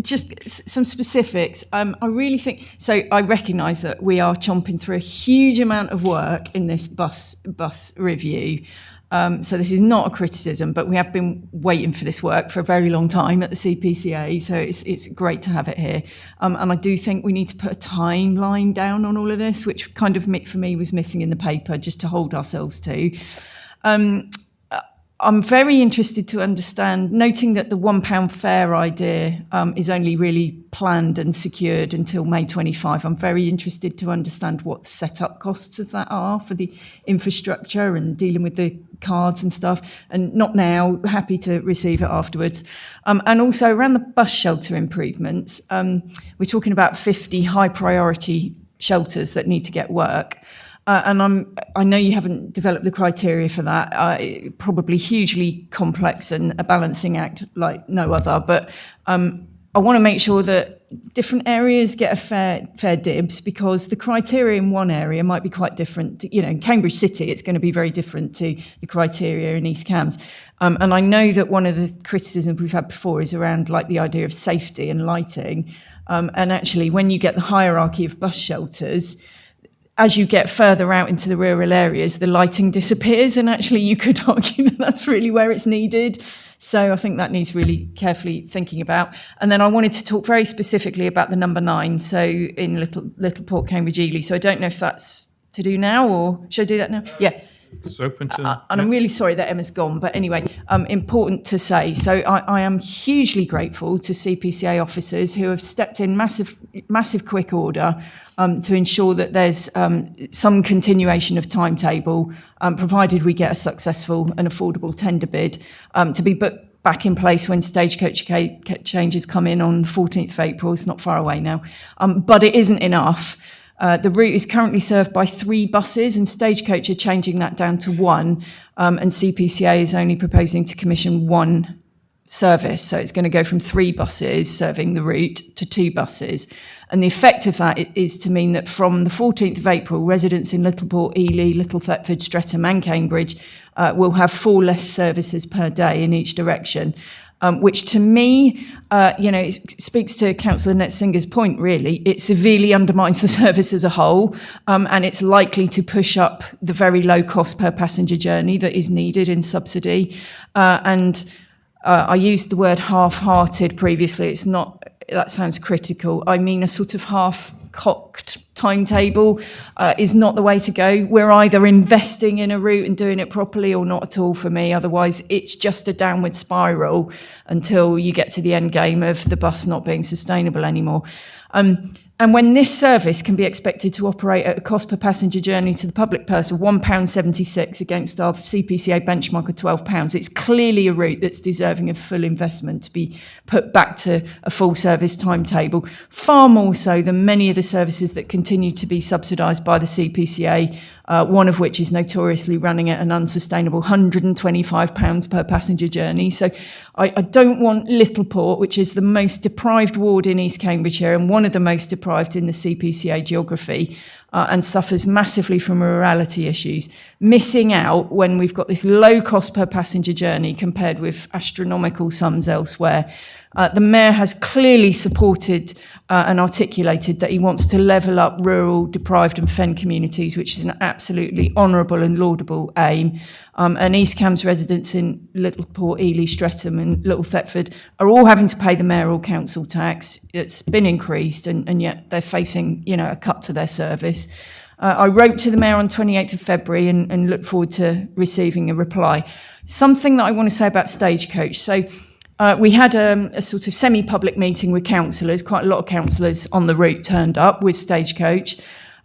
Just some specifics. I really think, so I recognise that we are chomping through a huge amount of work in this bus review. So this is not a criticism, but we have been waiting for this work for a very long time at the CPCA, so it's great to have it here. And I do think we need to put a timeline down on all of this, which kind of for me was missing in the paper, just to hold ourselves to. I'm very interested to understand, noting that the £1 fare idea is only really planned and secured until May 25. I'm very interested to understand what the setup costs of that are for the infrastructure and dealing with the cards and stuff. And not now, happy to receive it afterwards. And also around the bus shelter improvements, we're talking about 50 high priority shelters that need to get work. And I know you haven't developed the criteria for that, probably hugely complex and a balancing act like no other, but I want to make sure that different areas get a fair dibs, because the criteria in one area might be quite different. In Cambridge City, it's going to be very different to the criteria in East Cambs. And I know that one of the criticisms we've had before is around like the idea of safety and lighting. And actually, when you get the hierarchy of bus shelters, as you get further out into the rural areas, the lighting disappears, and actually you could argue that that's really where it's needed. So I think that needs really carefully thinking about. And then I wanted to talk very specifically about the number 9, so in Little Port, Cambridge, Ely. So I don't know if that's to do now, or should I do that now? Yeah. It's open to... and I'm really sorry that Emma's gone, but anyway, important to say. So I am hugely grateful to CPCA officers who have stepped in massive quick order to ensure that there's some continuation of timetable, provided we get a successful and affordable tender bid, to be put back in place when stagecoach changes come in on the 14th of April. It's not far away now. But it isn't enough. The route is currently served by 3 buses, and Stagecoach are changing that down to 1, and CPCA is only proposing to commission 1 service. So it's going to go from 3 buses serving the route to 2 buses. And the effect of that is to mean that from the 14th of April, residents in Little Port, Ely, Little Thetford, Streatham and Cambridge will have 4 less services per day in each direction. Which to me, it speaks to Councillor Netzinger's point, really. It severely undermines the service as a whole, and it's likely to push up the very low cost per passenger journey that is needed in subsidy. And I used the word half-hearted previously. It's not, that sounds critical. I mean a sort of half-cocked timetable is not the way to go. We're either investing in a route and doing it properly or not at all for me. Otherwise, it's just a downward spiral until you get to the end game of the bus not being sustainable anymore. And when this service can be expected to operate at a cost per passenger journey to the public purse of £1.76 against our CPCA benchmark of £12, it's clearly a route that's deserving of full investment to be put back to a full service timetable, far more so than many of the services that continue to be subsidised by the CPCA, one of which is notoriously running at an unsustainable £125 per passenger journey. So I don't want Little Port, which is the most deprived ward in East Cambridgeshire and one of the most deprived in the CPCA geography, and suffers massively from rurality issues, missing out when we've got this low cost per passenger journey compared with astronomical sums elsewhere. The Mayor has clearly supported and articulated that he wants to level up rural, deprived and fen communities, which is an absolutely honourable and laudable aim. And East Cambs residents in Littleport, Ely, Streatham and Little Thetford are all having to pay the mayoral council tax. It's been increased and yet they're facing, a cut to their service. I wrote to the Mayor on 28th of February and look forward to receiving a reply. Something that I want to say about Stagecoach. So we had a sort of semi-public meeting with councillors. Quite a lot of councillors on the route turned up with Stagecoach.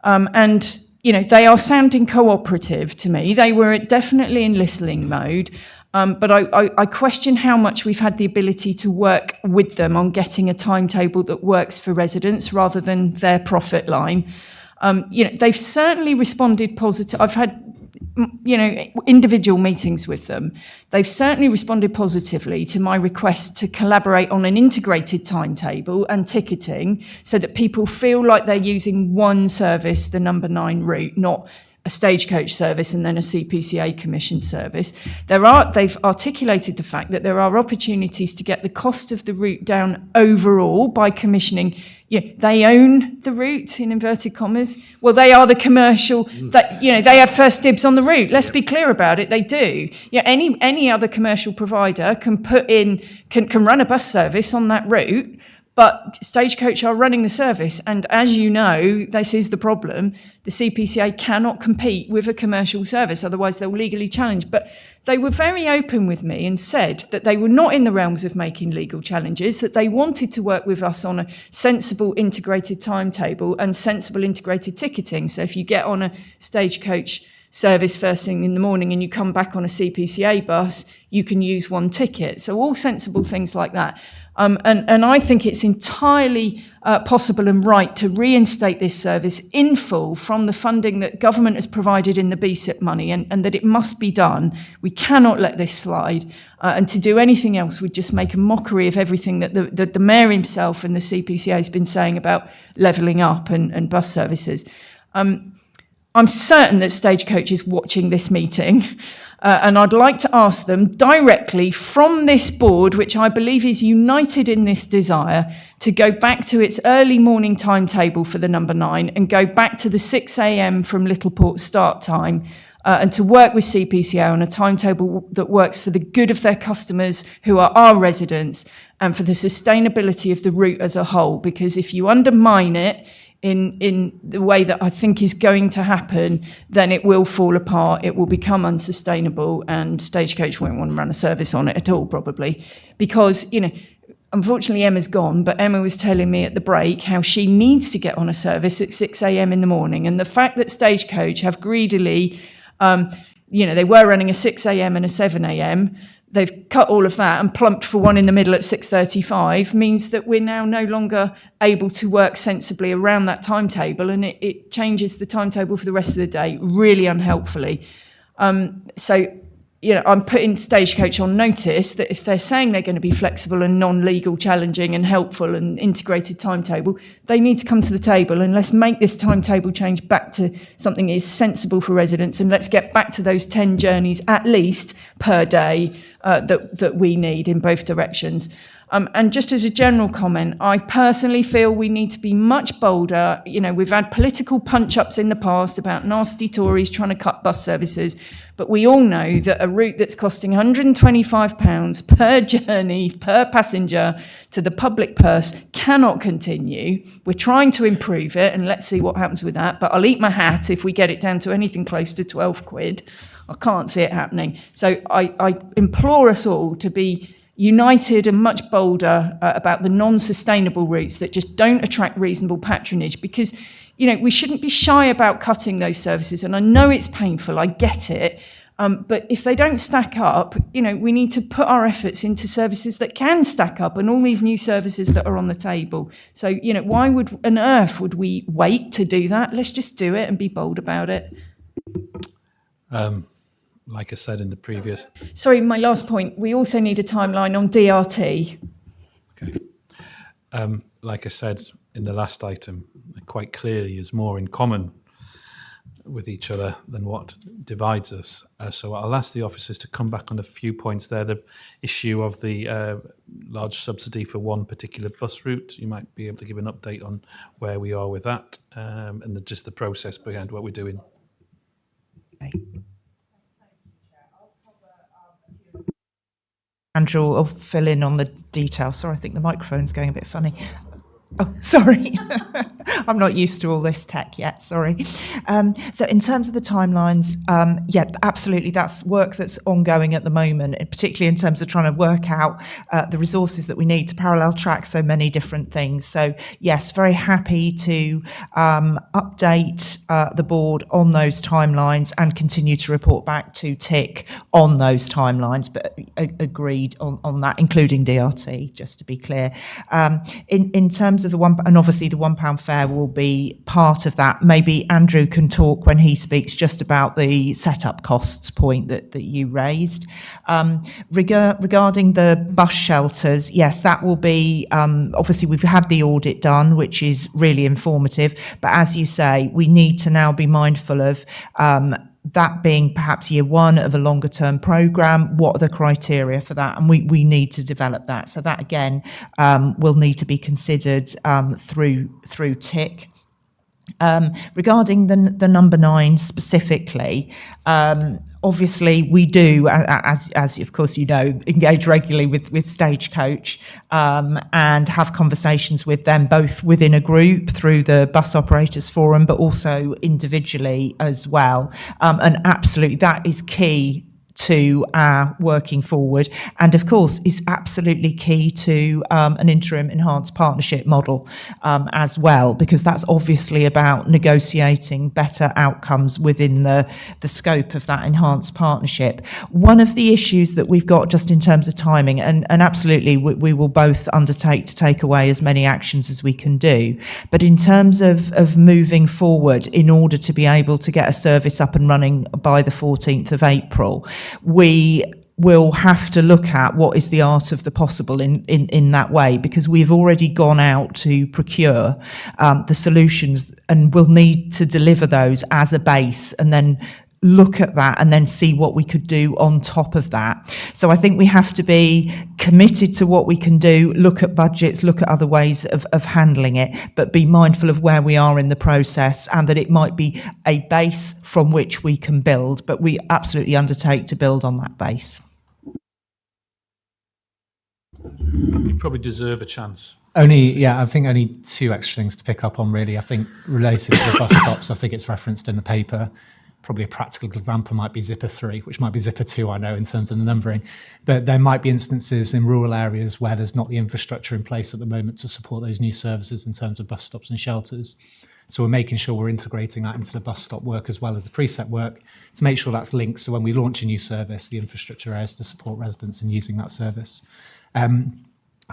And they are sounding cooperative to me. They were definitely in listening mode. But I question how much we've had the ability to work with them on getting a timetable that works for residents rather than their profit line. They've certainly responded positive. I've had individual meetings with them. They've certainly responded positively to my request to collaborate on an integrated timetable and ticketing so that people feel like they're using one service, the number 9 route, not a Stagecoach service and then a CPCA commissioned service. They've articulated the fact that there are opportunities to get the cost of the route down overall by commissioning. They own the route, in inverted commas. Well, they are the commercial, that they have first dibs on the route. Let's be clear about it, they do. Any other commercial provider can can run a bus service on that route, but Stagecoach are running the service. And as you know, this is the problem. The CPCA cannot compete with a commercial service, otherwise they'll legally challenge. But they were very open with me and said that they were not in the realms of making legal challenges, that they wanted to work with us on a sensible integrated timetable and sensible integrated ticketing. So if you get on a Stagecoach service first thing in the morning and you come back on a CPCA bus, you can use one ticket. So all sensible things like that. And I think it's entirely possible and right to reinstate this service in full from the funding that government has provided in the BSIP money, and that it must be done. We cannot let this slide. And to do anything else would just make a mockery of everything that the Mayor himself and the CPCA has been saying about levelling up and bus services. I'm certain that Stagecoach is watching this meeting. And I'd like to ask them directly from this board, which I believe is united in this desire, to go back to its early morning timetable for the number 9 and go back to the 6 a.m. from Littleport start time and to work with CPCA on a timetable that works for the good of their customers who are our residents and for the sustainability of the route as a whole. Because if you undermine it, in the way that I think is going to happen, then it will fall apart, it will become unsustainable, and Stagecoach won't want to run a service on it at all, probably. Because, unfortunately Emma's gone, but Emma was telling me at the break how she needs to get on a service at 6 a.m. in the morning. And the fact that Stagecoach have greedily, they were running a 6 a.m. and a 7 a.m., they've cut all of that and plumped for one in the middle at 6:35, means that we're now no longer able to work sensibly around that timetable, and it changes the timetable for the rest of the day really unhelpfully. I'm putting Stagecoach on notice that if they're saying they're going to be flexible and non-legal challenging and helpful and integrated timetable, they need to come to the table, and let's make this timetable change back to something that is sensible for residents, and let's get back to those 10 journeys at least per day that we need in both directions. And just as a general comment, I personally feel we need to be much bolder. We've had political punch-ups in the past about nasty Tories trying to cut bus services, but we all know that a route that's costing £125 per journey, per passenger to the public purse cannot continue. We're trying to improve it, and let's see what happens with that, but I'll eat my hat if we get it down to anything close to 12 quid. I can't see it happening. So I implore us all to be united and much bolder about the non-sustainable routes that just don't attract reasonable patronage, because we shouldn't be shy about cutting those services. And I know it's painful, I get it, but if they don't stack up, we need to put our efforts into services that can stack up, and all these new services that are on the table. So why on earth would we wait to do that? Let's just do it and be bold about it. Like I said in the previous... Sorry, my last point. We also need a timeline on DRT. Okay. Like I said in the last item, quite clearly is more in common with each other than what divides us. So I'll ask the officers to come back on a few points there. The issue of the large subsidy for one particular bus route, you might be able to give an update on where we are with that, and just the process behind what we're doing. Andrew will fill in on the details. Sorry, I think the microphone's going a bit funny. Oh, sorry. I'm not used to all this tech yet, sorry. So in terms of the timelines, yeah, absolutely, that's work that's ongoing at the moment, particularly in terms of trying to work out the resources that we need to parallel track so many different things. So yes, very happy to update the board on those timelines and continue to report back to TIC on those timelines, but agreed on that, including DRT, just to be clear. In terms of the one, and obviously the £1 fare will be part of that. Maybe Andrew can talk when he speaks just about the setup costs point that you raised. Regarding the bus shelters, yes, that will be, obviously we've had the audit done, which is really informative, but as you say, we need to now be mindful of that being perhaps year one of a longer term programme. What are the criteria for that? And we need to develop that. So that again will need to be considered through TIC. Regarding the number 9 specifically, obviously we do, as of course you know, engage regularly with Stagecoach and have conversations with them both within a group through the Bus Operators Forum, but also individually as well. And absolutely that is key to our working forward, and of course is absolutely key to an interim enhanced partnership model as well, because that's obviously about negotiating better outcomes within the scope of that enhanced partnership. One of the issues that we've got just in terms of timing, and absolutely we will both undertake to take away as many actions as we can do, but in terms of moving forward in order to be able to get a service up and running by the 14th of April, we will have to look at what is the art of the possible in that way, because we've already gone out to procure the solutions and we'll need to deliver those as a base and then look at that and then see what we could do on top of that. So I think we have to be committed to what we can do, look at budgets, look at other ways of handling it, but be mindful of where we are in the process and that it might be a base from which we can build, but we absolutely undertake to build on that base. You probably deserve a chance. I think only 2 extra things to pick up on really. I think related to the bus stops, I think it's referenced in the paper. Probably a practical example might be Zipper 3, which might be Zipper 2, I know, in terms of the numbering. But there might be instances in rural areas where there's not the infrastructure in place at the moment to support those new services in terms of bus stops and shelters. So we're making sure we're integrating that into the bus stop work as well as the preset work to make sure that's linked. So when we launch a new service, the infrastructure is to support residents in using that service. I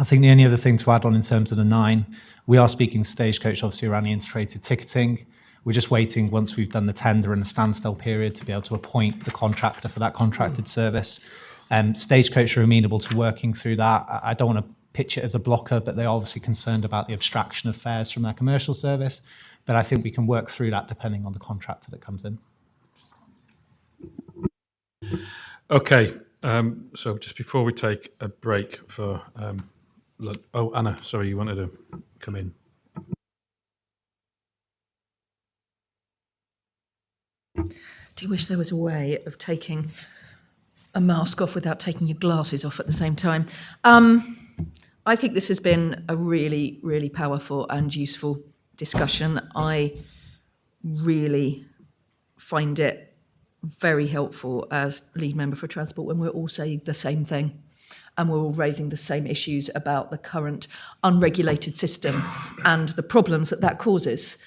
think the only other thing to add on in terms of the 9, we are speaking to Stagecoach obviously around the integrated ticketing. We're just waiting, once we've done the tender and the standstill period, to be able to appoint the contractor for that contracted service. Stagecoach are amenable to working through that. I don't want to pitch it as a blocker, but they're obviously concerned about the abstraction of fares from their commercial service. But I think we can work through that depending on the contractor that comes in. Okay, so just before we take a break for... Anna, sorry, you wanted to come in. Do you wish there was a way of taking a mask off without taking your glasses off at the same time? I think this has been a really, really powerful and useful discussion. I really find it very helpful as lead member for transport when we're all saying the same thing and we're all raising the same issues about the current unregulated system and the problems that causes.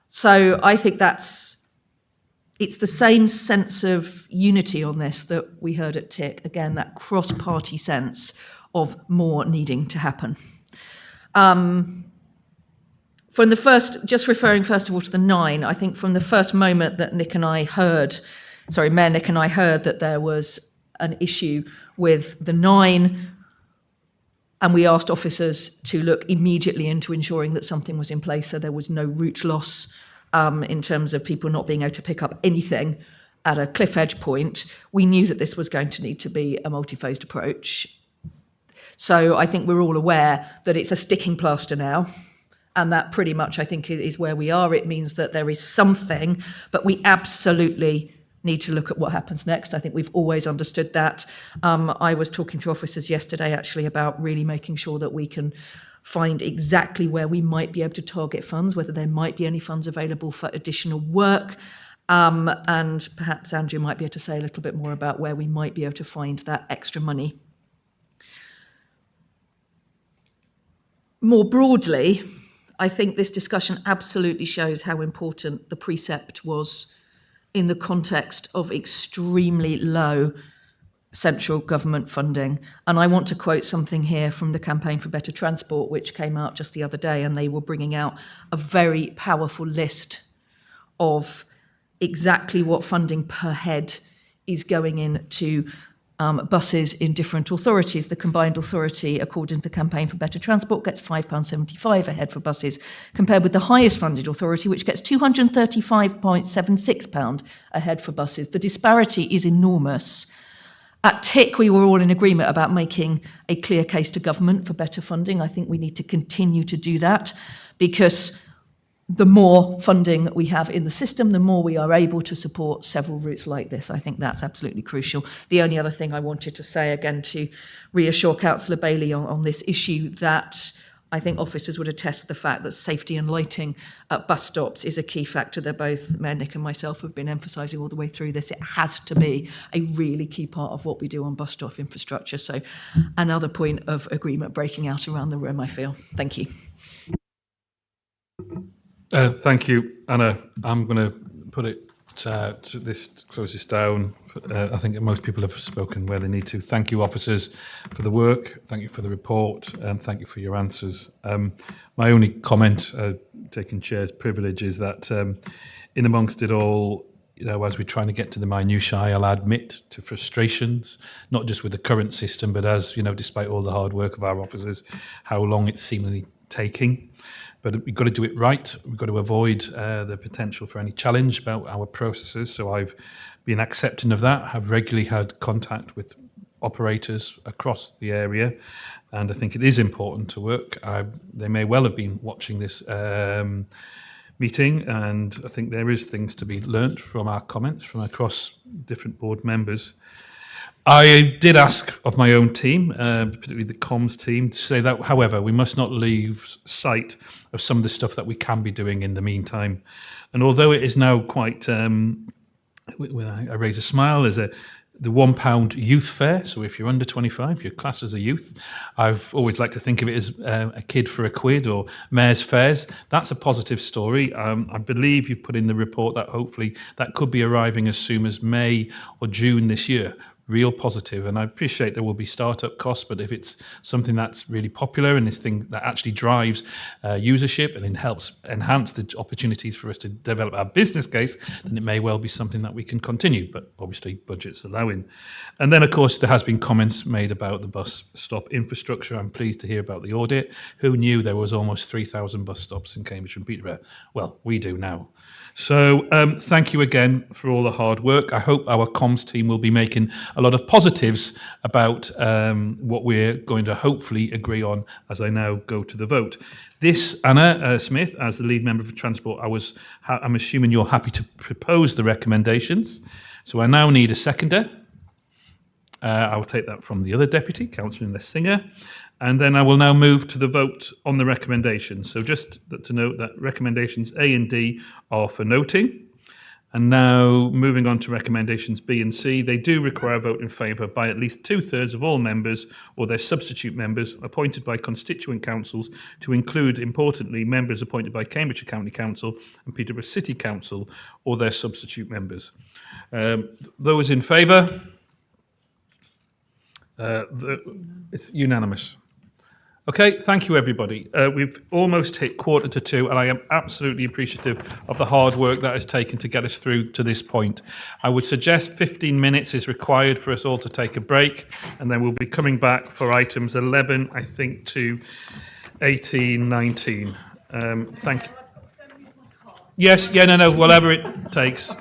So I think it's the same sense of unity on this that we heard at TIC, again, that cross-party sense of more needing to happen. From the first, just referring first of all to the 9, I think from the first moment that Mayor Nick and I heard that there was an issue with the 9, and we asked officers to look immediately into ensuring that something was in place so there was no route loss in terms of people not being able to pick up anything at a cliff edge point, we knew that this was going to need to be a multi-phased approach. So I think we're all aware that it's a sticking plaster now, and that pretty much, I think, is where we are. It means that there is something, but we absolutely need to look at what happens next. I think we've always understood that. I was talking to officers yesterday, actually, about really making sure that we can find exactly where we might be able to target funds, whether there might be any funds available for additional work. And perhaps Andrew might be able to say a little bit more about where we might be able to find that extra money. More broadly, I think this discussion absolutely shows how important the precept was in the context of extremely low central government funding. And I want to quote something here from the Campaign for Better Transport, which came out just the other day, and they were bringing out a very powerful list of exactly what funding per head is going into buses in different authorities. The combined authority, according to the Campaign for Better Transport, gets £5.75 a head for buses, compared with the highest funded authority, which gets £235.76 a head for buses. The disparity is enormous. At TIC, we were all in agreement about making a clear case to government for better funding. I think we need to continue to do that, because the more funding we have in the system, the more we are able to support several routes like this. I think that's absolutely crucial. The only other thing I wanted to say, again, to reassure Councillor Bailey on this issue, that I think officers would attest to the fact that safety and lighting at bus stops is a key factor that both Mayor Nick and myself have been emphasising all the way through this. It has to be a really key part of what we do on bus stop infrastructure. So another point of agreement breaking out around the room, I feel. Thank you. Thank you, Anna. I'm going to put it to this, close this down. I think that most people have spoken where they need to. Thank you, officers, for the work. Thank you for the report, and thank you for your answers. My only comment, taking chair's privilege, is that in amongst it all, as we're trying to get to the minutiae, I'll admit to frustrations, not just with the current system, but as, despite all the hard work of our officers, how long it's seemingly taking. But we've got to do it right. We've got to avoid the potential for any challenge about our processes. So I've been accepting of that. I've regularly had contact with operators across the area, and I think it is important to work. They may well have been watching this meeting, and I think there is things to be learnt from our comments from across different board members. I did ask of my own team, particularly the comms team, to say that, however, we must not lose sight of some of the stuff that we can be doing in the meantime. And although it is now quite, I raise a smile, as the £1 youth fare. So if you're under 25, you're classed as a youth. I've always liked to think of it as a kid for a quid, or mayor's fares. That's a positive story. I believe you've put in the report that hopefully that could be arriving as soon as May or June this year. Real positive, and I appreciate there will be startup costs, but if it's something that's really popular and this thing that actually drives usership and it helps enhance the opportunities for us to develop our business case, then it may well be something that we can continue, but obviously budgets allowing. And then, of course, there has been comments made about the bus stop infrastructure. I'm pleased to hear about the audit. Who knew there was almost 3,000 bus stops in Cambridge and Peterborough? Well, we do now. So thank you again for all the hard work. I hope our comms team will be making a lot of positives about what we're going to hopefully agree on as I now go to the vote. This, Anna Smith, as the lead member for Transport, I'm assuming you're happy to propose the recommendations. So I now need a seconder. I'll take that from the other deputy, Councillor Lessinger. And then I will now move to the vote on the recommendations. So just to note that recommendations A and D are for noting. And now moving on to recommendations B and C, they do require a vote in favour by at least 2/3 of all members or their substitute members appointed by constituent councils, to include, importantly, members appointed by Cambridgeshire County Council and Peterborough City Council or their substitute members. Those in favour? It's unanimous. Okay, thank you, everybody. We've almost hit 1:45, and I am absolutely appreciative of the hard work that has taken to get us through to this point. I would suggest 15 minutes is required for us all to take a break, and then we'll be coming back for items 11, I think, to 18, 19. Thank you. Yes, yeah, no, whatever it takes.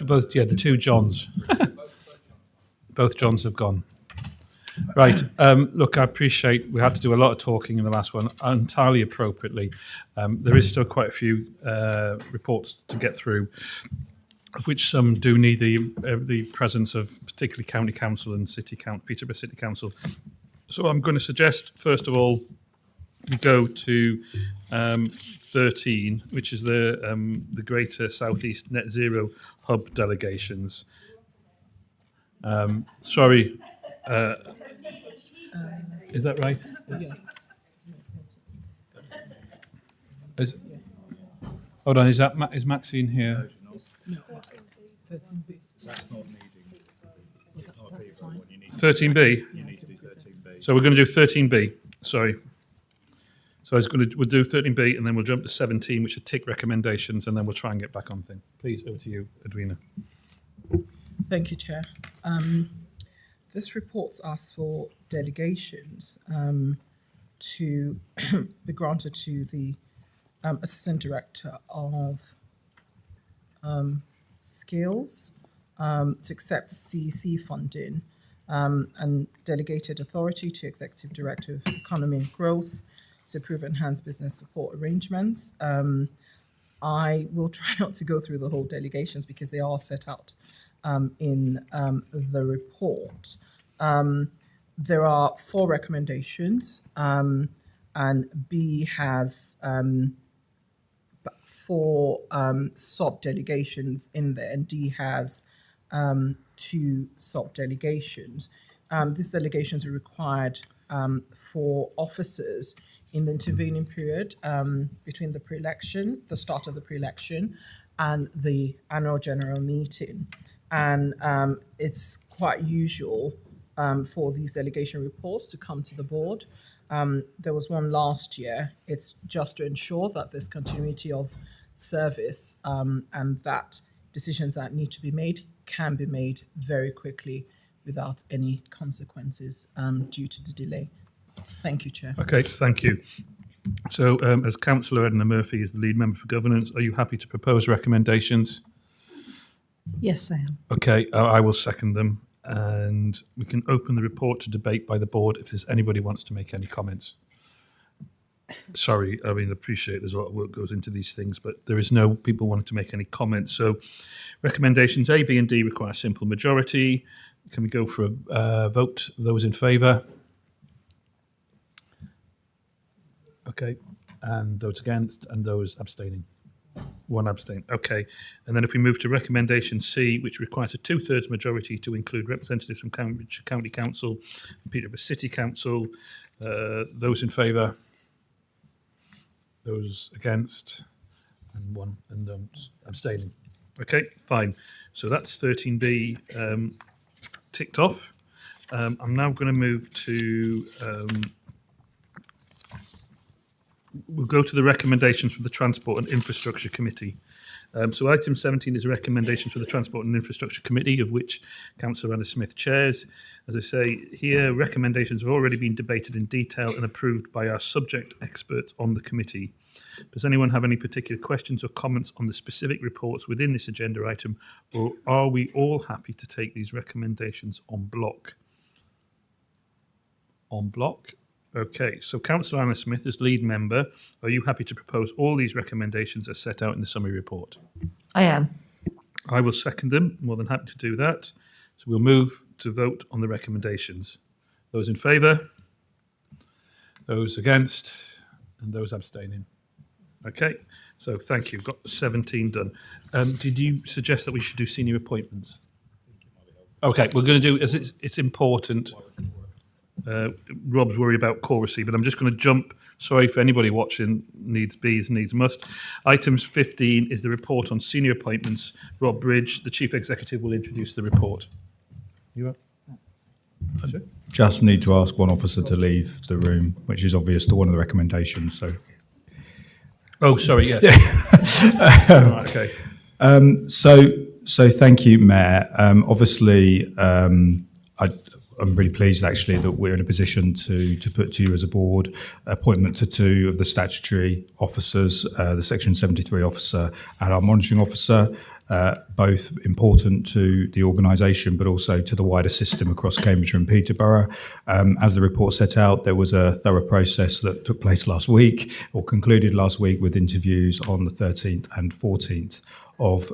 Both, yeah, the two Johns. Both Johns have gone. Right. Look, I appreciate we had to do a lot of talking in the last one, entirely appropriately. There is still quite a few reports to get through, of which some do need the presence of particularly County Council and Peterborough City Council. So I'm going to suggest, first of all, we go to 13, which is the Greater South East Net Zero Hub delegations. Sorry, is that right? Hold on, is Maxine here? No, 13B. That's not needed. That's fine. 13B? So we're going to do 13B, sorry. So we'll do 13B and then we'll jump to 17, which are tick recommendations, and then we'll try and get back on thing. Please, over to you, Edwina. Thank you, Chair. This report asks for delegations to be granted to the Assistant Director of Skills to accept CEC funding and delegated authority to Executive Director of Economy and Growth to approve enhanced business support arrangements. I will try not to go through the whole delegations because they are set out in the report. There are 4 recommendations, and B has 4 sub-delegations in there, and D has 2 sub-delegations. These delegations are required for officers in the intervening period between the start of the pre-election and the annual general meeting. And it's quite usual for these delegation reports to come to the board. There was one last year. It's just to ensure that there's continuity of service and that decisions that need to be made can be made very quickly without any consequences due to the delay. Thank you, Chair. Okay, thank you. So as Councillor Edna Murphy is the lead member for governance, are you happy to propose recommendations? Yes, I am. Okay, I will second them, and we can open the report to debate by the board if there's anybody wants to make any comments. Sorry, I mean, appreciate there's a lot of work goes into these things, but there is no people wanting to make any comments. So recommendations A, B and D require simple majority. Can we go for a vote? Those in favour? Okay, and those against and those abstaining. 1 abstain. Okay, and then if we move to recommendation C, which requires a 2/3 majority to include representatives from Cambridge County Council, Peterborough City Council, those in favour, those against, and 1 abstaining. Okay, fine. So that's 13B ticked off. I'm now going to move to. We'll go to the recommendations from the Transport and Infrastructure Committee. So item 17 is a recommendation for the Transport and Infrastructure Committee, of which Councillor Anna Smith chairs. As I say, here recommendations have already been debated in detail and approved by our subject experts on the committee. Does anyone have any particular questions or comments on the specific reports within this agenda item, or are we all happy to take these recommendations en bloc? En bloc? Okay, so Councillor Anna Smith, as lead member, are you happy to propose all these recommendations as set out in the summary report? I am. I will second them. More than happy to do that. So we'll move to vote on the recommendations. Those in favour? Those against? And those abstaining? Okay, so thank you. Got 17 done. Did you suggest that we should do senior appointments? Okay, we're going to do, as it's important. Rob's worried about chorusy, but I'm just going to jump. Sorry for anybody watching, needs bees, needs must. Item 15 is the report on senior appointments. Rob Bridge, the Chief Executive, will introduce the report. You up? Sure. Just need to ask one officer to leave the room, which is obvious to one of the recommendations. So. Oh, sorry, yes. Right, okay. So thank you, Mayor. Obviously, I'm really pleased actually that we're in a position to put to you as a board appointment to 2 of the statutory officers, the Section 73 officer and our monitoring officer. both important to the organisation but also to the wider system across Cambridgeshire and Peterborough. As the report set out, there was a thorough process that took place last week, or concluded last week, with interviews on the 13th and 14th of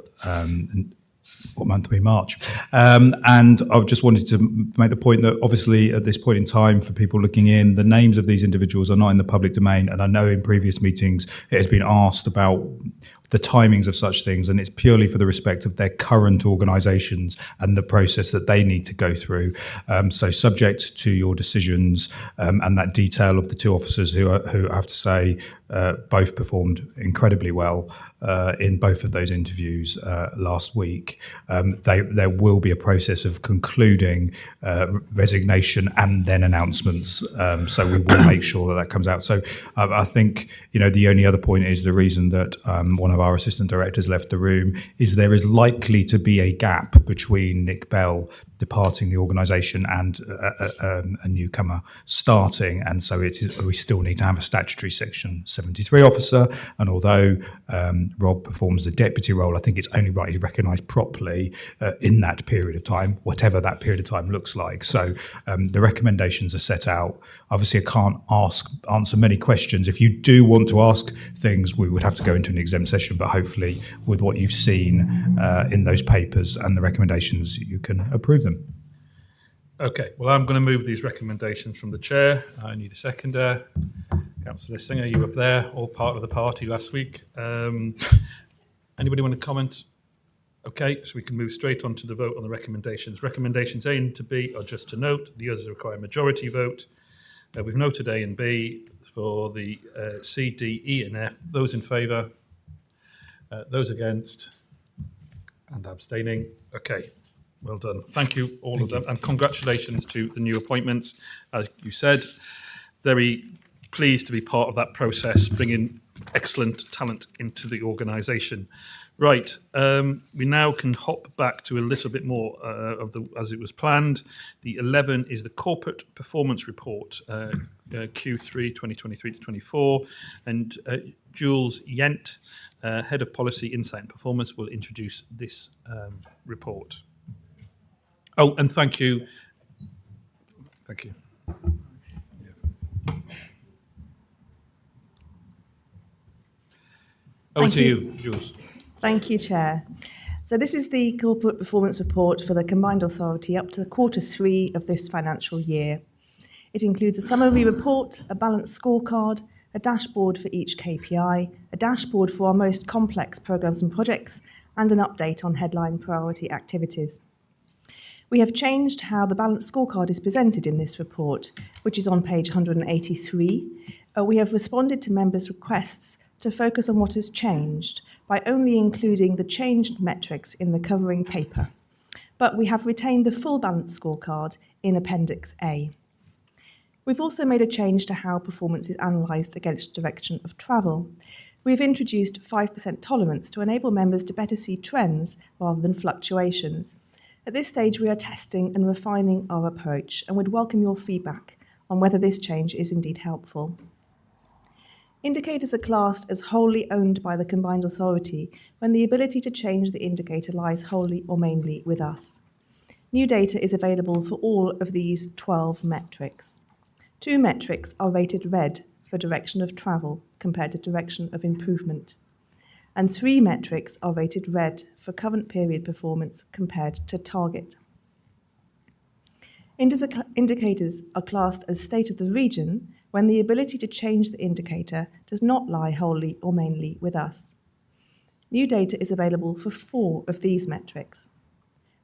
what month are we? March. And I just wanted to make the point that obviously at this point in time, for people looking in, the names of these individuals are not in the public domain. And I know in previous meetings it has been asked about the timings of such things, and it's purely for the respect of their current organisations and the process that they need to go through. So subject to your decisions and that detail of the two officers who I have to say both performed incredibly well in both of those interviews last week. There will be a process of concluding resignation and then announcements. So we will make sure that comes out. So I think, the only other point is the reason that one of our assistant directors left the room is there is likely to be a gap between Nick Bell departing the organisation and a newcomer starting, and so we still need to have a statutory Section 73 officer, and although Rob performs the deputy role, I think it's only right he's recognised properly in that period of time, whatever that period of time looks like. So the recommendations are set out. Obviously I can't answer many questions. If you do want to ask things, we would have to go into an exempt session, but hopefully with what you've seen in those papers and the recommendations, you can approve them. Okay, well, I'm going to move these recommendations from the chair. I need a seconder. Councillor Singer, you up there, all part of the party last week. Anybody want to comment? Okay, so we can move straight on to the vote on the recommendations. Recommendations A and to B are just to note. The others require a majority vote. We've noted A and B for the C, D, E and F. Those in favour? Those against? And abstaining? Okay. Well done. Thank you, all of them. And congratulations to the new appointments. As you said, very pleased to be part of that process, bringing excellent talent into the organisation. Right, we now can hop back to a little bit more as it was planned. The 11 is the Corporate Performance Report, Q3 2023-24, and Jules Yent, Head of Policy, Insight and Performance, will introduce this report. Oh, and thank you. Thank you. Over to you, Jules. Thank you, Chair. So this is the Corporate Performance Report for the Combined Authority up to Q3 of this financial year. It includes a summary report, a balanced scorecard, a dashboard for each KPI, a dashboard for our most complex programmes and projects, and an update on headline priority activities. We have changed how the balanced scorecard is presented in this report, which is on page 183. We have responded to members' requests to focus on what has changed by only including the changed metrics in the covering paper. But we have retained the full balanced scorecard in Appendix A. We've also made a change to how performance is analysed against direction of travel. We've introduced 5% tolerance to enable members to better see trends rather than fluctuations. At this stage, we are testing and refining our approach and would welcome your feedback on whether this change is indeed helpful. Indicators are classed as wholly owned by the Combined Authority when the ability to change the indicator lies wholly or mainly with us. New data is available for all of these 12 metrics. 2 metrics are rated red for direction of travel compared to direction of improvement, and 3 metrics are rated red for current period performance compared to target. Indicators are classed as state of the region when the ability to change the indicator does not lie wholly or mainly with us. New data is available for 4 of these metrics.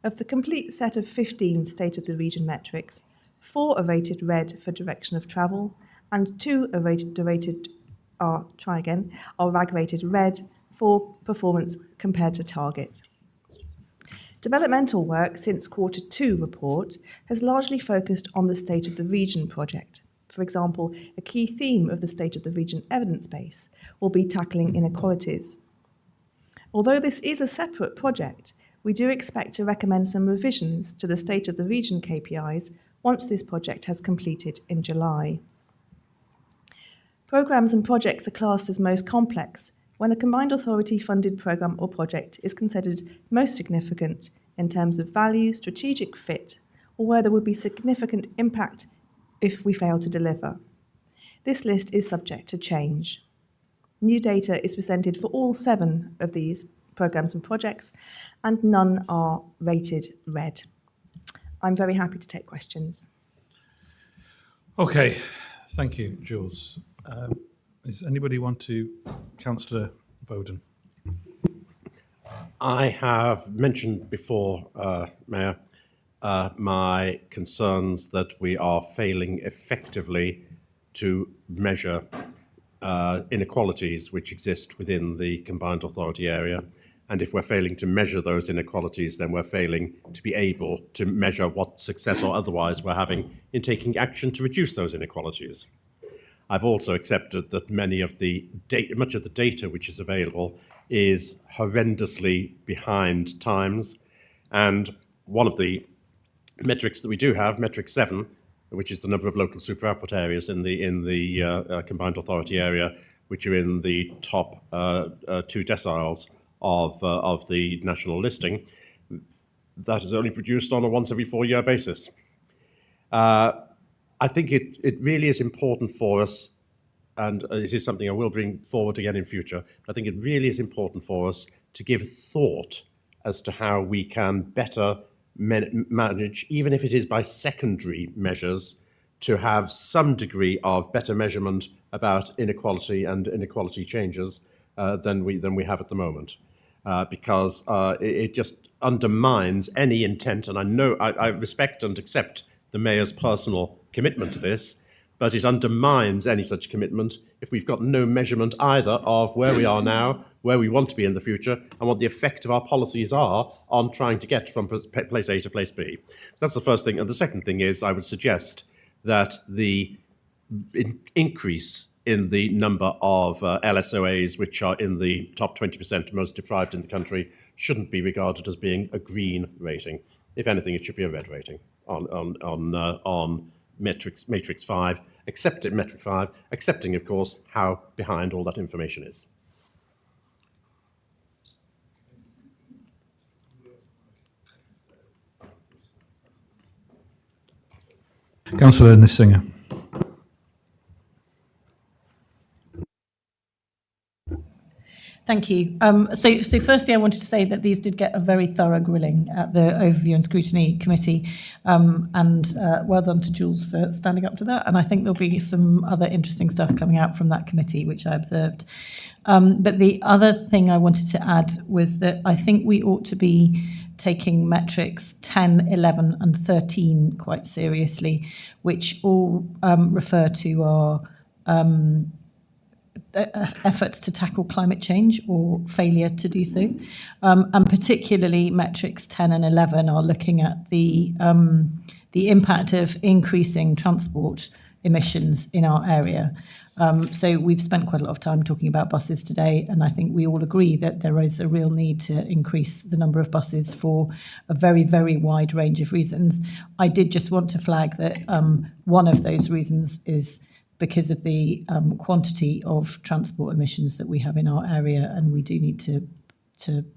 Of the complete set of 15 state of the region metrics, 4 are rated red for direction of travel, and 2 are RAG rated red for performance compared to target. Developmental work since Q2 report has largely focused on the State of the Region project. For example, a key theme of the State of the Region evidence base will be tackling inequalities. Although this is a separate project, we do expect to recommend some revisions to the State of the Region KPIs once this project has completed in July. Programmes and projects are classed as most complex when a combined authority funded programme or project is considered most significant in terms of value, strategic fit, or where there would be significant impact if we fail to deliver. This list is subject to change. New data is presented for all 7 of these programmes and projects, and none are rated red. I'm very happy to take questions. Okay, thank you, Jules. Does anybody want to? Councillor Bowden. I have mentioned before, Mayor, my concerns that we are failing effectively to measure inequalities which exist within the combined authority area. And if we're failing to measure those inequalities, then we're failing to be able to measure what success or otherwise we're having in taking action to reduce those inequalities. I've also accepted that much of the data which is available is horrendously behind times. And one of the metrics that we do have, metric 7, which is the number of local super output areas in the combined authority area, which are in the top 2 deciles of the national listing, that is only produced on a once every 4-year basis. I think it really is important for us, and it is something I will bring forward again in future. I think it really is important for us to give thought as to how we can better manage, even if it is by secondary measures, to have some degree of better measurement about inequality and inequality changes than we have at the moment. Because it just undermines any intent, and I respect and accept the Mayor's personal commitment to this, but it undermines any such commitment if we've got no measurement either of where we are now, where we want to be in the future, and what the effect of our policies are on trying to get from place A to place B. So that's the first thing. And the second thing is I would suggest that the increase in the number of LSOAs which are in the top 20% most deprived in the country shouldn't be regarded as being a green rating. If anything, it should be a red rating on matrix 5, metric 5, accepting, of course, how behind all that information is. Councillor Nissinger. Thank you. So firstly, I wanted to say that these did get a very thorough grilling at the Overview and Scrutiny Committee, and well done to Jules for standing up to that. And I think there'll be some other interesting stuff coming out from that committee, which I observed. But the other thing I wanted to add was that I think we ought to be taking metrics 10, 11 and 13 quite seriously, which all refer to our efforts to tackle climate change or failure to do so. And particularly metrics 10 and 11 are looking at the impact of increasing transport emissions in our area. So we've spent quite a lot of time talking about buses today, and I think we all agree that there is a real need to increase the number of buses for a very, very wide range of reasons. I did just want to flag that one of those reasons is because of the quantity of transport emissions that we have in our area, and we do need to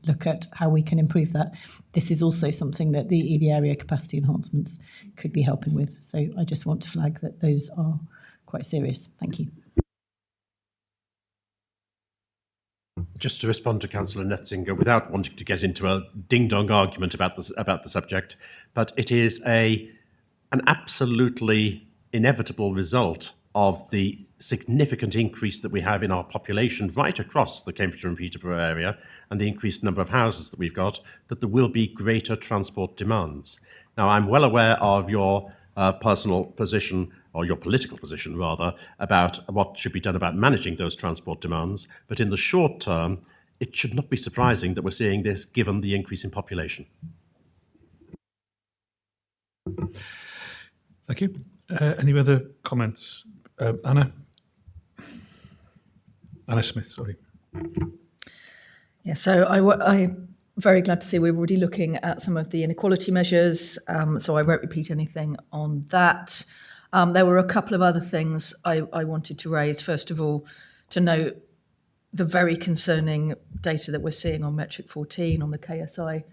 look at how we can improve that. This is also something that the EV area capacity enhancements could be helping with. So I just want to flag that those are quite serious. Thank you. Just to respond to Councillor Netzinger, without wanting to get into a ding-dong argument about the subject, but it is an absolutely inevitable result of the significant increase that we have in our population right across the Cambridgeshire and Peterborough area, and the increased number of houses that we've got, that there will be greater transport demands. Now, I'm well aware of your personal position, or your political position rather, about what should be done about managing those transport demands, but in the short term, it should not be surprising that we're seeing this given the increase in population. Thank you. Any other comments? Anna Smith, sorry. Yeah, so I'm very glad to see we're already looking at some of the inequality measures, so I won't repeat anything on that. There were a couple of other things I wanted to raise. First of all, to note the very concerning data that we're seeing on metric 14, on the KSI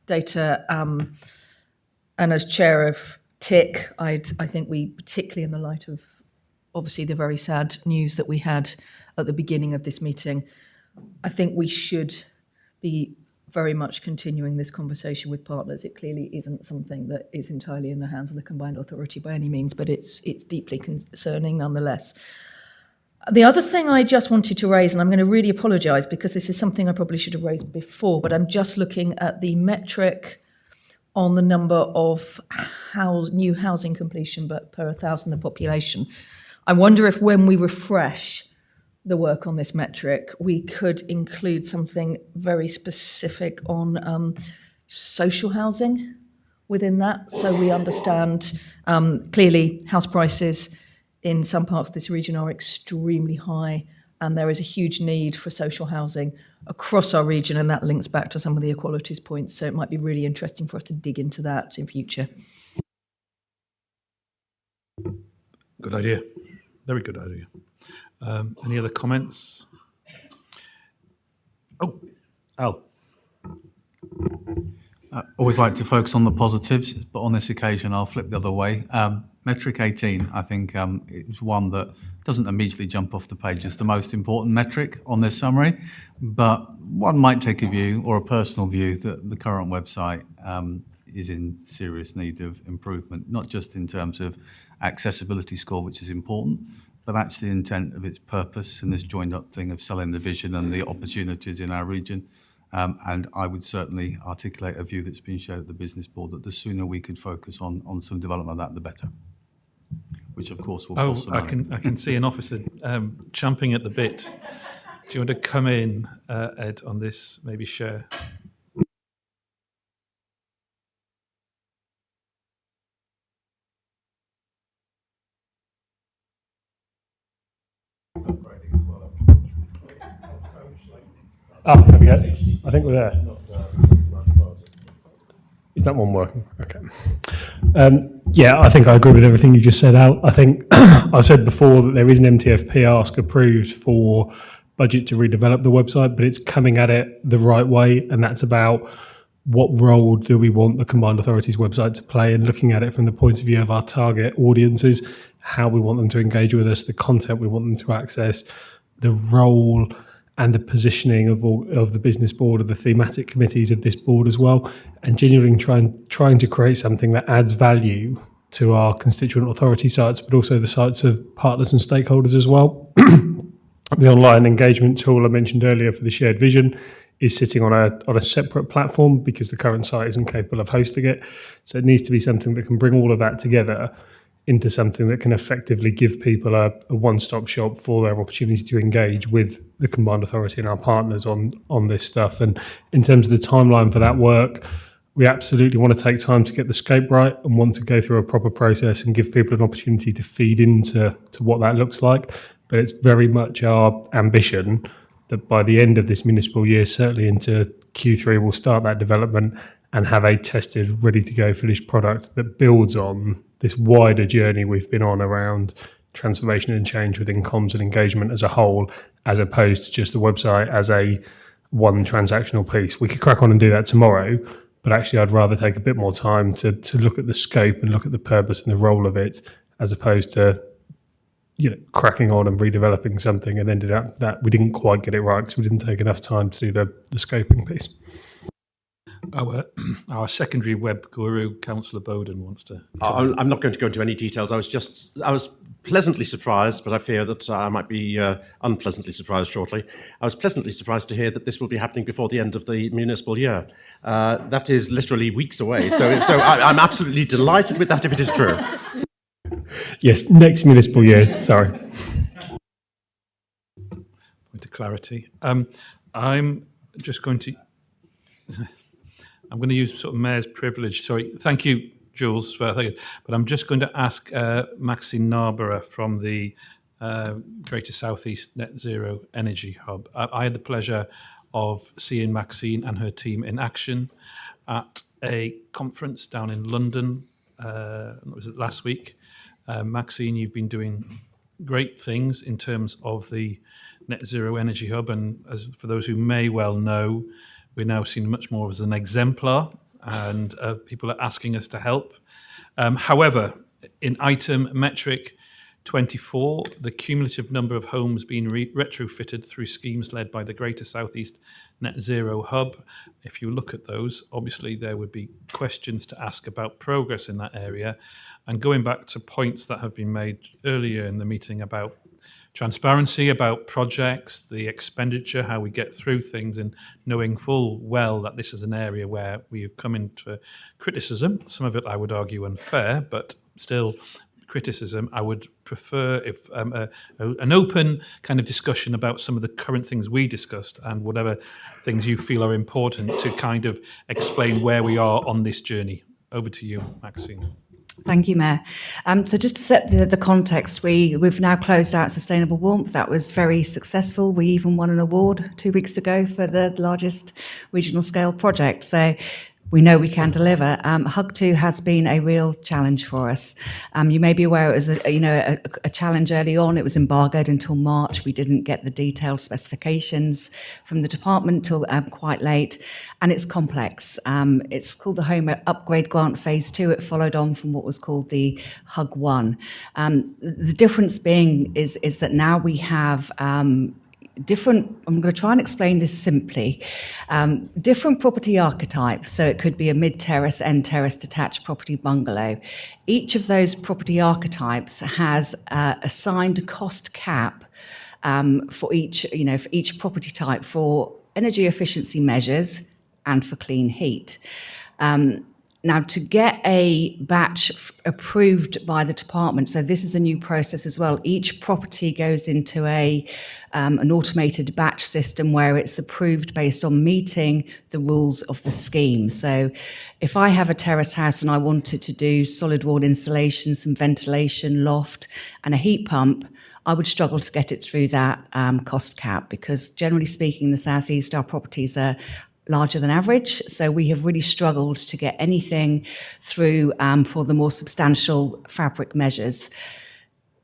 data. And as chair of TIC, I think we, particularly in the light of obviously the very sad news that we had at the beginning of this meeting, I think we should be very much continuing this conversation with partners. It clearly isn't something that is entirely in the hands of the combined authority by any means, but it's deeply concerning nonetheless. The other thing I just wanted to raise, and I'm going to really apologise because this is something I probably should have raised before, but I'm just looking at the metric on the number of new housing completion but per 1,000 the population. I wonder if when we refresh the work on this metric, we could include something very specific on social housing within that, so we understand clearly house prices in some parts of this region are extremely high, and there is a huge need for social housing across our region, and that links back to some of the equalities points, so it might be really interesting for us to dig into that in future. Good idea. Very good idea. Any other comments? Oh, Al. I always like to focus on the positives, but on this occasion, I'll flip the other way. Metric 18, I think, is one that doesn't immediately jump off the page as the most important metric on this summary, but one might take a view, or a personal view, that the current website is in serious need of improvement, not just in terms of accessibility score, which is important, but actually the intent of its purpose and this joined-up thing of selling the vision and the opportunities in our region. And I would certainly articulate a view that's been shared at the business board that the sooner we could focus on some development of that, the better. Which of course will cost some money. I can see an officer champing at the bit. Do you want to come in, Ed, on this? Maybe share. There we go. I think we're there. Is that one working? Okay. Yeah, I think I agree with everything you just said, Al. I think I said before that there is an MTFP ask approved for budget to redevelop the website, but it's coming at it the right way, and that's about what role do we want the Combined Authorities website to play, and looking at it from the point of view of our target audiences, how we want them to engage with us, the content we want them to access, the role and the positioning of the business board, of the thematic committees of this board as well, and genuinely trying to create something that adds value to our constituent authority sites, but also the sites of partners and stakeholders as well. The online engagement tool I mentioned earlier for the shared vision is sitting on a separate platform because the current site isn't capable of hosting it. So it needs to be something that can bring all of that together into something that can effectively give people a one-stop shop for their opportunity to engage with the Combined Authority and our partners on this stuff. And in terms of the timeline for that work, we absolutely want to take time to get the scope right and want to go through a proper process and give people an opportunity to feed into what that looks like. But it's very much our ambition that by the end of this municipal year, certainly into Q3, we'll start that development and have a tested, ready-to-go finished product that builds on this wider journey we've been on around transformation and change within comms and engagement as a whole, as opposed to just the website as a one transactional piece. We could crack on and do that tomorrow, but actually I'd rather take a bit more time to look at the scope and look at the purpose and the role of it, as opposed to cracking on and redeveloping something and ended up that we didn't quite get it right because we didn't take enough time to do the scoping piece. Our secondary web guru, Councillor Bowden, wants to. I'm not going to go into any details. I was pleasantly surprised, but I fear that I might be unpleasantly surprised shortly. I was pleasantly surprised to hear that this will be happening before the end of the municipal year. That is literally weeks away. So I'm absolutely delighted with that if it is true. Yes, next municipal year. Sorry. Point of clarity. I'm just going to. I'm going to use sort of mayor's privilege. Sorry, thank you, Jules, but I'm just going to ask Maxine Narborough from the Greater South East Net Zero Energy Hub. I had the pleasure of seeing Maxine and her team in action at a conference down in London. Was it last week? Maxine, you've been doing great things in terms of the net zero energy hub, and as for those who may well know, we're now seen much more as an exemplar, and people are asking us to help. However, in item metric 24, the cumulative number of homes being retrofitted through schemes led by the Greater South East Net Zero Hub, if you look at those, obviously there would be questions to ask about progress in that area. And going back to points that have been made earlier in the meeting about transparency, about projects, the expenditure, how we get through things, and knowing full well that this is an area where we have come into criticism, some of it I would argue unfair, but still criticism. I would prefer if an open kind of discussion about some of the current things we discussed and whatever things you feel are important to kind of explain where we are on this journey. Over to you, Maxine. Thank you, Mayor. So just to set the context, we've now closed out Sustainable Warmth. That was very successful. We even won an award 2 weeks ago for the largest regional scale project. So we know we can deliver. Hug 2 has been a real challenge for us. You may be aware it was a challenge early on. It was embargoed until March. We didn't get the detailed specifications from the department till quite late, and it's complex. It's called the Home Upgrade Grant Phase 2. It followed on from what was called the Hug 1. The difference being is that now we have different, I'm going to try and explain this simply, different property archetypes. So it could be a mid-terrace, end-terrace, detached property bungalow. Each of those property archetypes has assigned cost cap for each property type for energy efficiency measures and for clean heat. Now, to get a batch approved by the department, so this is a new process as well, each property goes into an automated batch system where it's approved based on meeting the rules of the scheme. So if I have a terrace house and I wanted to do solid wall insulation, some ventilation, loft, and a heat pump, I would struggle to get it through that cost cap, because generally speaking, in the South East, our properties are larger than average. So we have really struggled to get anything through for the more substantial fabric measures.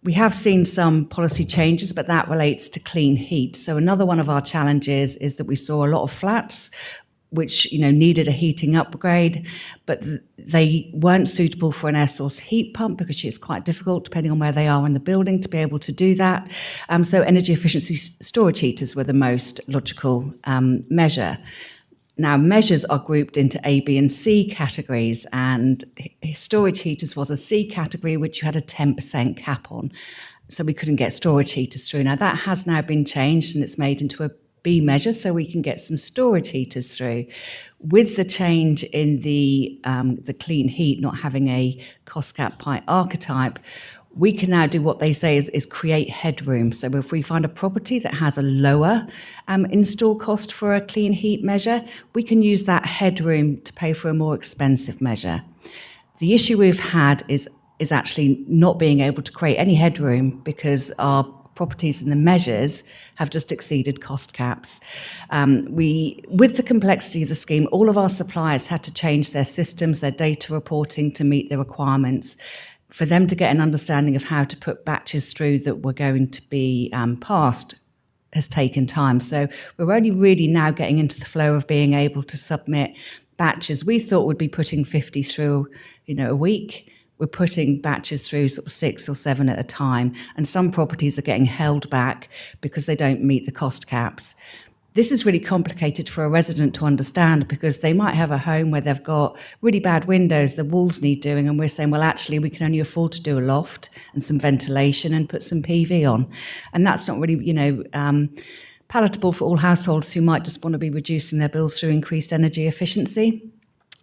We have seen some policy changes, but that relates to clean heat. So another one of our challenges is that we saw a lot of flats which needed a heating upgrade, but they weren't suitable for an air source heat pump because it's quite difficult, depending on where they are in the building, to be able to do that. So energy efficiency storage heaters were the most logical measure. Now, measures are grouped into A, B, and C categories, and storage heaters was a C category, which you had a 10% cap on. So we couldn't get storage heaters through. Now, that has now been changed, and it's made into a B measure, so we can get some storage heaters through. With the change in the clean heat not having a cost cap by archetype, we can now do what they say is create headroom. So if we find a property that has a lower install cost for a clean heat measure, we can use that headroom to pay for a more expensive measure. The issue we've had is actually not being able to create any headroom because our properties in the measures have just exceeded cost caps. With the complexity of the scheme, all of our suppliers had to change their systems, their data reporting to meet the requirements. For them to get an understanding of how to put batches through that were going to be passed has taken time. So we're only really now getting into the flow of being able to submit batches. We thought we'd be putting 50 through, a week. We're putting batches through sort of 6 or 7 at a time. And some properties are getting held back because they don't meet the cost caps. This is really complicated for a resident to understand because they might have a home where they've got really bad windows, the walls need doing, and we're saying, well, actually, we can only afford to do a loft and some ventilation and put some PV on. And that's not really, palatable for all households who might just want to be reducing their bills through increased energy efficiency.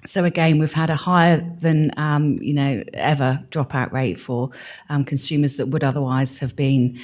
So again, we've had a higher than ever dropout rate for consumers that would otherwise have been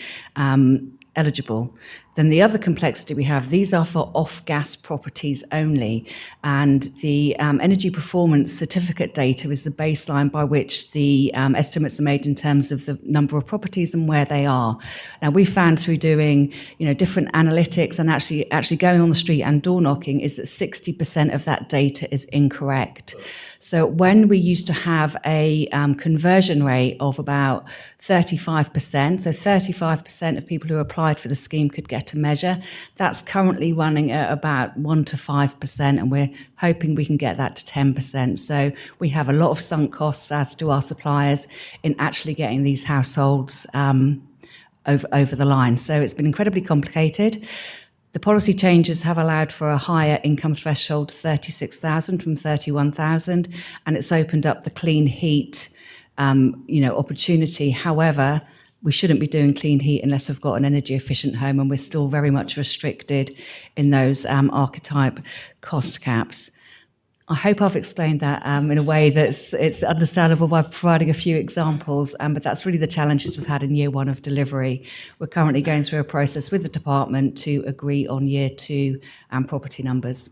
eligible. Then the other complexity we have, these are for off-gas properties only, and the energy performance certificate data is the baseline by which the estimates are made in terms of the number of properties and where they are. Now, we found through doing different analytics and actually going on the street and door knocking is that 60% of that data is incorrect. So when we used to have a conversion rate of about 35%, so 35% of people who applied for the scheme could get a measure, that's currently running at about 1 to 5%, and we're hoping we can get that to 10%. So we have a lot of sunk costs, as do our suppliers, in actually getting these households over the line. So it's been incredibly complicated. The policy changes have allowed for a higher income threshold, 36,000 from 31,000, and it's opened up the clean heat, opportunity. However, we shouldn't be doing clean heat unless we've got an energy efficient home, and we're still very much restricted in those archetype cost caps. I hope I've explained that in a way that's it's understandable by providing a few examples, but that's really the challenges we've had in year one of delivery. We're currently going through a process with the department to agree on year two property numbers.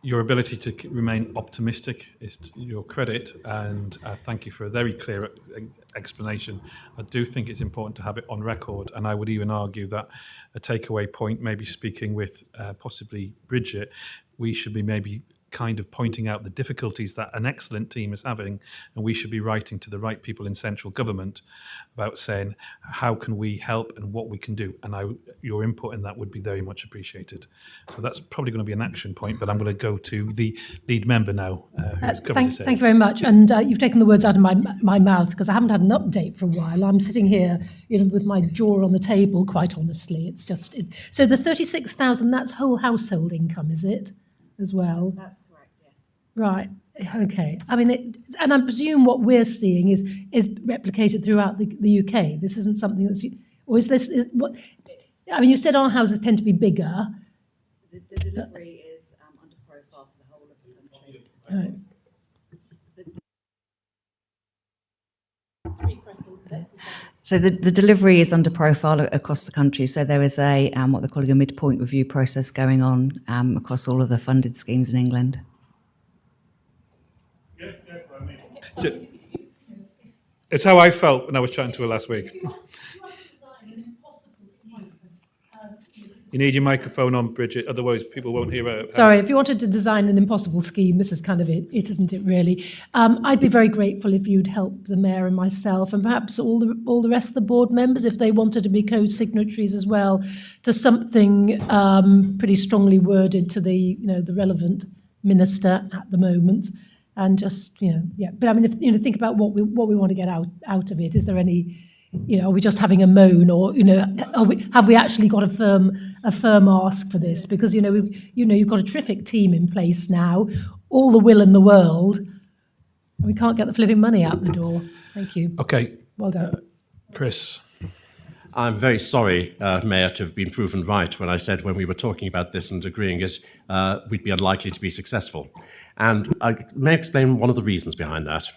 Your ability to remain optimistic is to your credit, and thank you for a very clear explanation. I do think it's important to have it on record, and I would even argue that a takeaway point, maybe speaking with possibly Bridget, we should be maybe kind of pointing out the difficulties that an excellent team is having, and we should be writing to the right people in central government about saying how can we help and what we can do, and your input in that would be very much appreciated. So that's probably going to be an action point, but I'm going to go to the lead member now. Thank you very much, and you've taken the words out of my mouth, because I haven't had an update for a while. I'm sitting here with my jaw on the table, quite honestly. It's just so the 36,000, that's whole household income, is it, as well? That's correct, yes. Right. Okay. I mean, and I presume what we're seeing is replicated throughout the UK. This isn't something that's, or is this what? I mean, you said our houses tend to be bigger. The delivery is under profile for the whole of the country. Right. So the delivery is under profile across the country. So there is a what they're calling a midpoint review process going on across all of the funded schemes in England. It's how I felt when I was chatting to her last week. You need your microphone on, Bridget, otherwise people won't hear it. Sorry, if you wanted to design an impossible scheme, this is kind of it, isn't it, really? I'd be very grateful if you'd help the mayor and myself, and perhaps all the rest of the board members, if they wanted to be co-signatories as well, to something pretty strongly worded to the relevant minister at the moment, and just yeah. But I mean, if think about what we want to get out of it. Is there any? Are we just having a moan, or have we actually got a firm ask for this? Because you've got a terrific team in place now, all the will in the world, and we can't get the flipping money out the door. Thank you. Okay. Well done, Chris. I'm very sorry, Mayor, to have been proven right when I said when we were talking about this and agreeing it, we'd be unlikely to be successful. And I may explain one of the reasons behind that.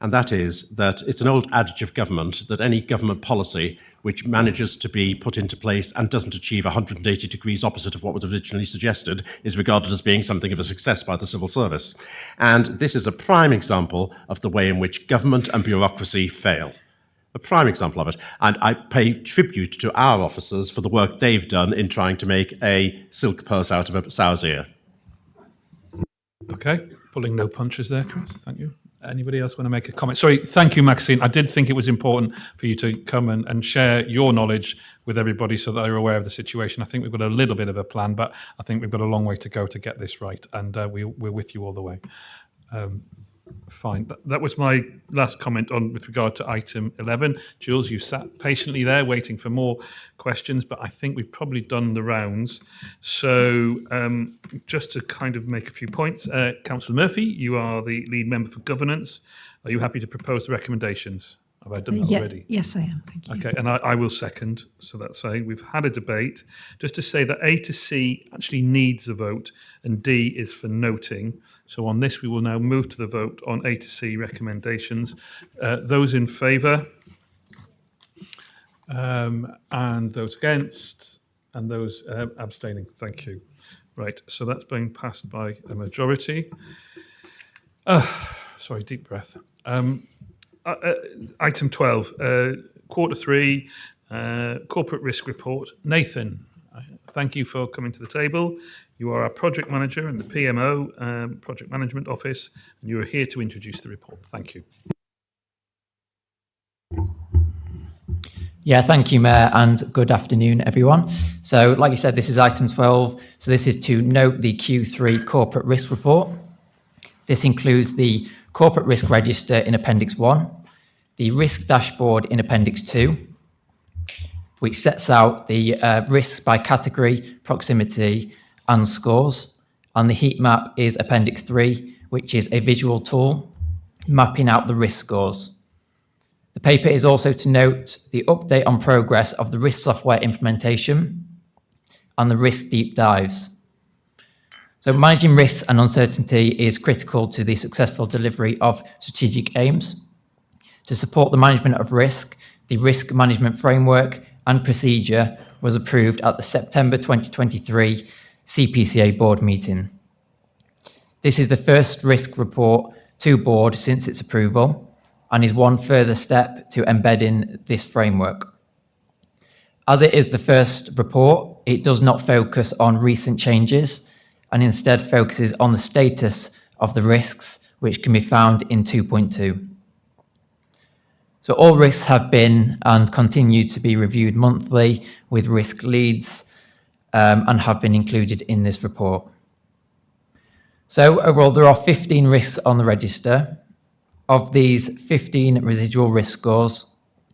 And that is that it's an old adage of government that any government policy which manages to be put into place and doesn't achieve 180 degrees opposite of what was originally suggested is regarded as being something of a success by the civil service. And this is a prime example of the way in which government and bureaucracy fail. A prime example of it. And I pay tribute to our officers for the work they've done in trying to make a silk purse out of a sow's ear. Okay, pulling no punches there, Chris. Thank you. Anybody else want to make a comment? Sorry, thank you, Maxine. I did think it was important for you to come and share your knowledge with everybody so that they're aware of the situation. I think we've got a little bit of a plan, but I think we've got a long way to go to get this right, and we're with you all the way. Fine. That was my last comment on with regard to item 11. Jules, you sat patiently there waiting for more questions, but I think we've probably done the rounds. So just to kind of make a few points, Councillor Murphy, you are the lead member for governance. Are you happy to propose the recommendations? Have I done that already? Yes, I am. Thank you. Okay, and I will second. So that's saying we've had a debate. Just to say that A to C actually needs a vote, and D is for noting. So on this, we will now move to the vote on A to C recommendations. Those in favour, and those against, And those abstaining, thank you. Right, so that's being passed by a majority. Sorry, deep breath. Item 12, quarter 3, corporate risk report. Nathan, thank you for coming to the table. You are our project manager in the PMO, Project Management Office, and you are here to introduce the report. Thank you. Yeah, thank you, Mayor, and good afternoon, everyone. So, like you said, this is item 12. So this is to note the Q3 corporate risk report. This includes the corporate risk register in Appendix 1, the risk dashboard in Appendix 2, which sets out the risks by category, proximity, and scores. And the heat map is Appendix 3, which is a visual tool mapping out the risk scores. The paper is also to note the update on progress of the risk software implementation and the risk deep dives. So managing risks and uncertainty is critical to the successful delivery of strategic aims. To support the management of risk, the risk management framework and procedure was approved at the September 2023 CPCA board meeting. This is the first risk report to board since its approval, and is one further step to embedding this framework. As it is the first report, it does not focus on recent changes and instead focuses on the status of the risks, which can be found in 2.2. So all risks have been and continue to be reviewed monthly with risk leads and have been included in this report. So overall, there are 15 risks on the register. Of these 15 residual risk scores,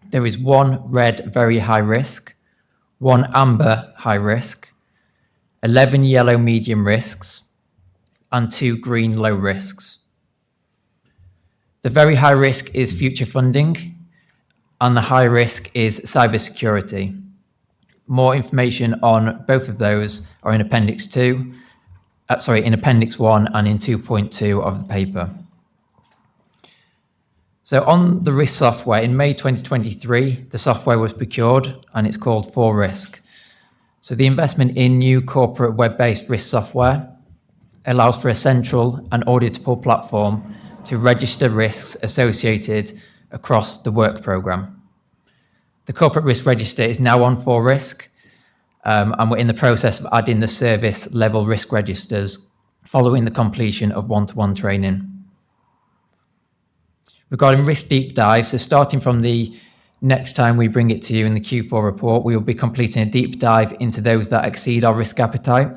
there is one red very high risk, one amber high risk, 11 yellow medium risks, and 2 green low risks. The very high risk is future funding, and the high risk is cybersecurity. More information on both of those are in Appendix 1 and in 2.2 of the paper. So on the risk software, in May 2023, the software was procured and it's called 4Risk. So the investment in new corporate web-based risk software allows for a central and auditable platform to register risks associated across the work programme. The corporate risk register is now on 4Risk, and we're in the process of adding the service level risk registers following the completion of one-to-one training. Regarding risk deep dive, so starting from the next time we bring it to you in the Q4 report, we will be completing a deep dive into those that exceed our risk appetite.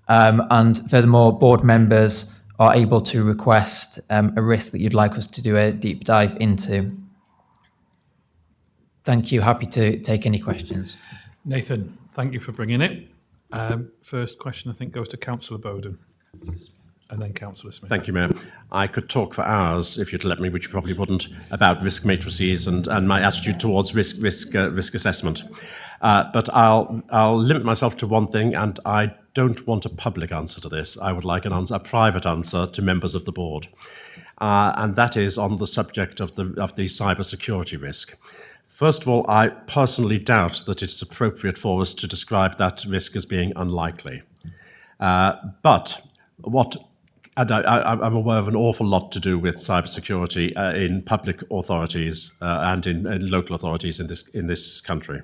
And furthermore, board members are able to request a risk that you'd like us to do a deep dive into. Thank you. Happy to take any questions. Nathan, thank you for bringing it. First question, I think, goes to Councillor Bowden. And then Councillor Smith. Thank you, Mayor. I could talk for hours, if you'd let me, which you probably wouldn't, about risk matrices and my attitude towards risk assessment. But I'll limit myself to one thing, and I don't want a public answer to this. I would like a private answer to members of the board, and that is on the subject of the cybersecurity risk. First of all, I personally doubt that it's appropriate for us to describe that risk as being unlikely. But I'm aware of an awful lot to do with cybersecurity in public authorities and in local authorities in this country.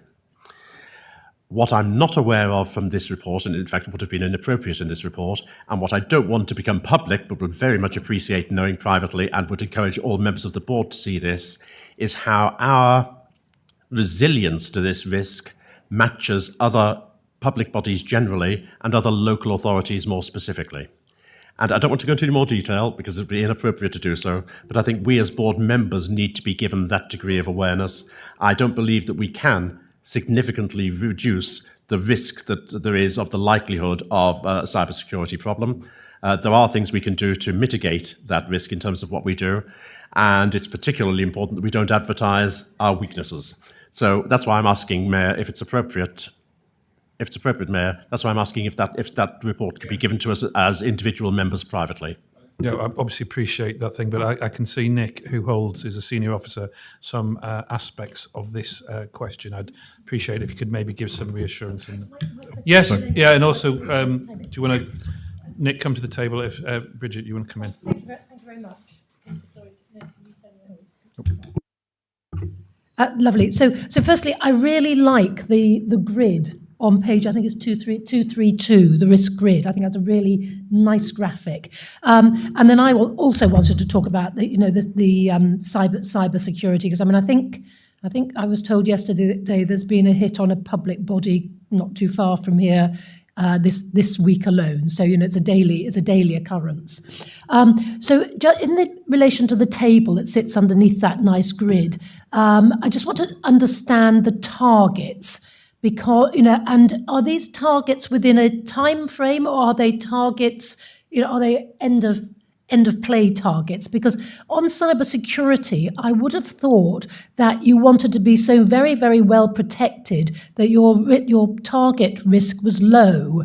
What I'm not aware of from this report, and in fact would have been inappropriate in this report, and what I don't want to become public, but would very much appreciate knowing privately and would encourage all members of the board to see this, is how our resilience to this risk matches other public bodies generally and other local authorities more specifically. And I don't want to go into any more detail because it would be inappropriate to do so, but I think we as board members need to be given that degree of awareness. I don't believe that we can significantly reduce the risk that there is of the likelihood of a cybersecurity problem. There are things we can do to mitigate that risk in terms of what we do, and it's particularly important that we don't advertise our weaknesses. So that's why I'm asking, Mayor, if it's appropriate, Mayor, that's why I'm asking if that report could be given to us as individual members privately. Yeah, I obviously appreciate that thing, but I can see Nick, who holds as a senior officer some aspects of this question. I'd appreciate if you could maybe give some reassurance in them. Yes, yeah, and also, do you want to, Nick, come to the table? If Bridget, you want to come in? Thank you very much. Sorry. Lovely. So firstly, I really like the grid on page, I think it's 232, the risk grid. I think that's a really nice graphic. And then I also wanted to talk about the cyber security, because I think I was told yesterday there's been a hit on a public body not too far from here this week alone. So it's a daily occurrence. So in relation to the table that sits underneath that nice grid, I just want to understand the targets. Because, and are these targets within a time frame, or are they targets, are they end of play targets? Because on cybersecurity, I would have thought that you wanted to be so very, very well protected that your target risk was low.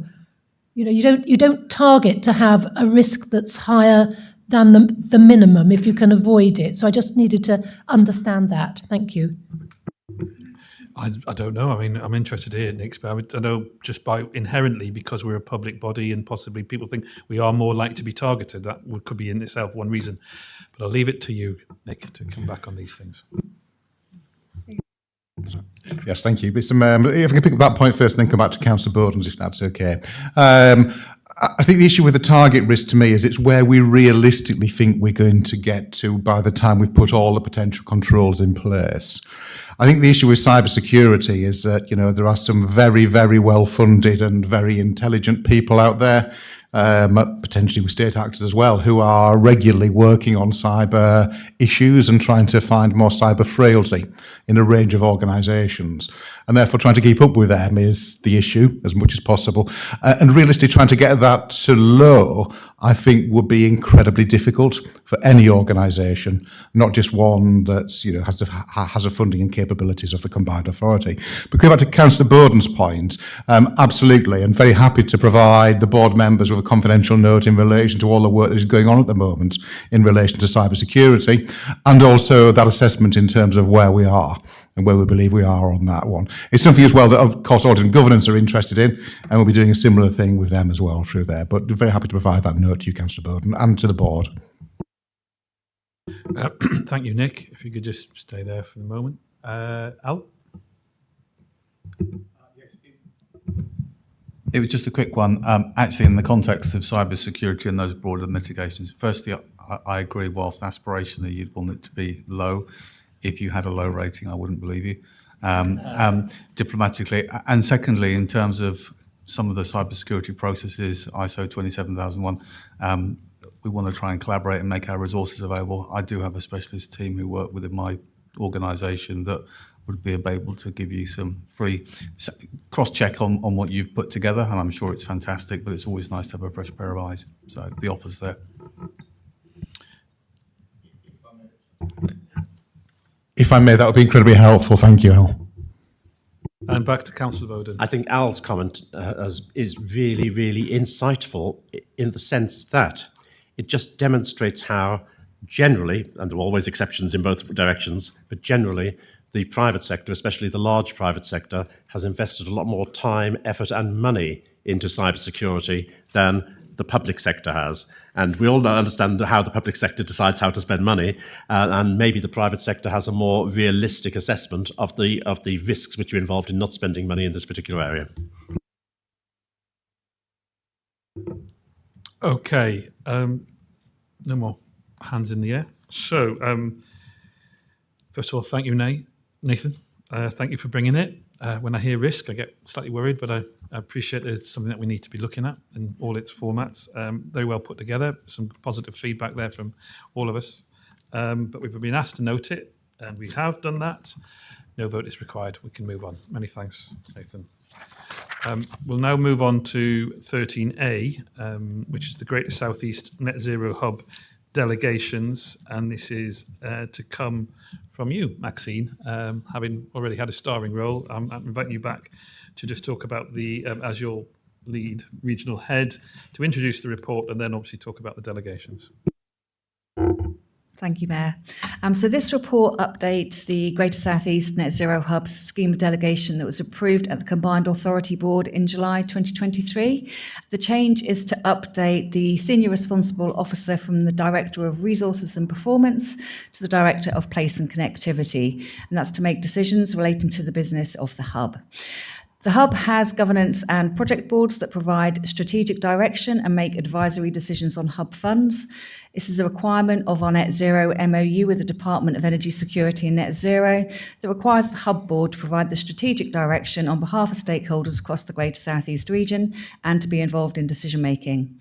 You don't target to have a risk that's higher than the minimum if you can avoid it. So I just needed to understand that. Thank you. I don't know. I mean, I'm interested to hear Nick's, but I know just by inherently, because we're a public body and possibly people think we are more likely to be targeted, that could be in itself one reason. But I'll leave it to you, Nick, to come back on these things. Yes, thank you. But if I can pick up that point first and then come back to Councillor Bowden's, if that's okay. I think the issue with the target risk to me is it's where we realistically think we're going to get to by the time we've put all the potential controls in place. I think the issue with cybersecurity is that, there are some very, very well-funded and very intelligent people out there, potentially with state actors as well, who are regularly working on cyber issues and trying to find more cyber frailty in a range of organisations. And therefore trying to keep up with them is the issue as much as possible. And realistically trying to get that to low, I think would be incredibly difficult for any organisation, not just one that's has the funding and capabilities of the combined authority. But going back to Councillor Bowden's point, absolutely, and very happy to provide the board members with a confidential note in relation to all the work that is going on at the moment in relation to cybersecurity, and also that assessment in terms of where we are and where we believe we are on that one. It's something as well that, of course, Audit and Governance are interested in, and we'll be doing a similar thing with them as well through there. But very happy to provide that note to you, Councillor Bowden, and to the board. Thank you, Nick. If you could just stay there for the moment. Al? It was just a quick one. Actually, in the context of cybersecurity and those broader mitigations, firstly, I agree, whilst aspirationally you'd want it to be low. If you had a low rating, I wouldn't believe you, diplomatically. And secondly, in terms of some of the cybersecurity processes, ISO 27001, we want to try and collaborate and make our resources available. I do have a specialist team who work within my organisation that would be able to give you some free cross-check on what you've put together, and I'm sure it's fantastic, but it's always nice to have a fresh pair of eyes. So the offer's there. If I may, that would be incredibly helpful. Thank you, Al. And back to Councillor Bowden. I think Al's comment is really, really insightful in the sense that it just demonstrates how generally, and there are always exceptions in both directions, but generally the private sector, especially the large private sector, has invested a lot more time, effort and money into cybersecurity than the public sector has. And we all understand how the public sector decides how to spend money, and maybe the private sector has a more realistic assessment of the risks which are involved in not spending money in this particular area. Okay, no more hands in the air. So, first of all, thank you, Nathan. Thank you for bringing it. When I hear risk, I get slightly worried, but I appreciate it's something that we need to be looking at in all its formats. Very well put together, some positive feedback there from all of us. But we've been asked to note it, and we have done that. No vote is required. We can move on. Many thanks, Nathan. We'll now move on to 13A, which is the Greater South East Net Zero Hub delegations, and this is to come from you, Maxine, having already had a starring role. I'm inviting you back to just talk about the, as you're lead regional head to introduce the report and then obviously talk about the delegations. Thank you, Mayor. So this report updates the Greater South East Net Zero Hub's scheme of delegation that was approved at the Combined Authority Board in July 2023. The change is to update the Senior Responsible Officer from the Director of Resources and Performance to the Director of Place and Connectivity, and that's to make decisions relating to the business of the hub. The Hub has governance and project boards that provide strategic direction and make advisory decisions on Hub funds. This is a requirement of our Net Zero MOU with the Department of Energy Security and Net Zero that requires the Hub board to provide the strategic direction on behalf of stakeholders across the Greater South East region and to be involved in decision making.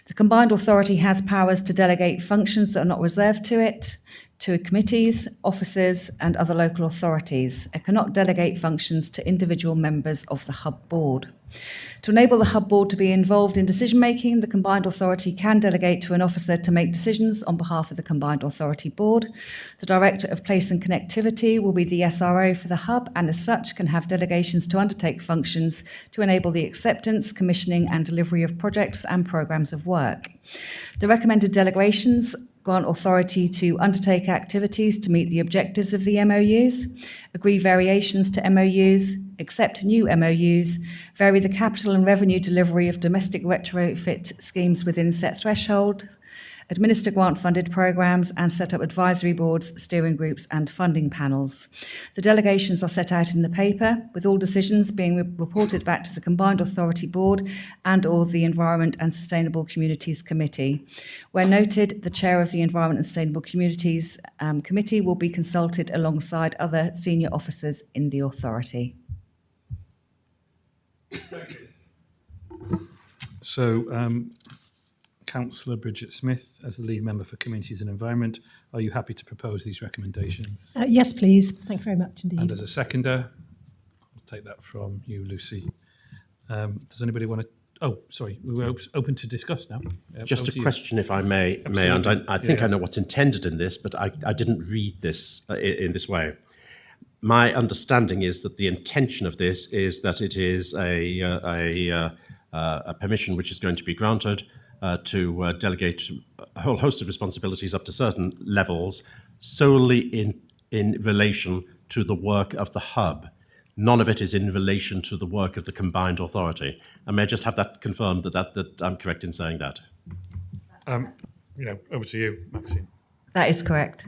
The Combined Authority has powers to delegate functions that are not reserved to it, to committees, officers, and other local authorities. It cannot delegate functions to individual members of the Hub board. To enable the Hub board to be involved in decision-making, the Combined Authority can delegate to an officer to make decisions on behalf of the Combined Authority board. The Director of Place and Connectivity will be the SRO for the Hub and as such can have delegations to undertake functions to enable the acceptance, commissioning and delivery of projects and programmes of work. The recommended delegations grant authority to undertake activities to meet the objectives of the MOUs, agree variations to MOUs, accept new MOUs, vary the capital and revenue delivery of domestic retrofit schemes within set threshold, administer grant-funded programmes and set up advisory boards, steering groups and funding panels. The delegations are set out in the paper, with all decisions being reported back to the Combined Authority Board and or the Environment and Sustainable Communities Committee. Where noted, the chair of the Environment and Sustainable Communities Committee will be consulted alongside other senior officers in the authority. So, Councillor Bridget Smith, as the lead member for Communities and Environment, are you happy to propose these recommendations? Yes, please. Thank you very much indeed. And as a seconder, I'll take that from you, Lucy. Does anybody want to? Oh, sorry, we're open to discuss now. Just a question, if I may, and I think I know what's intended in this, but I didn't read this in this way. My understanding is that the intention of this is that it is a permission which is going to be granted to delegate a whole host of responsibilities up to certain levels solely in relation to the work of the Hub. None of it is in relation to the work of the Combined Authority. And may I just have that confirmed that I'm correct in saying that? Over to you, Maxine. That is correct.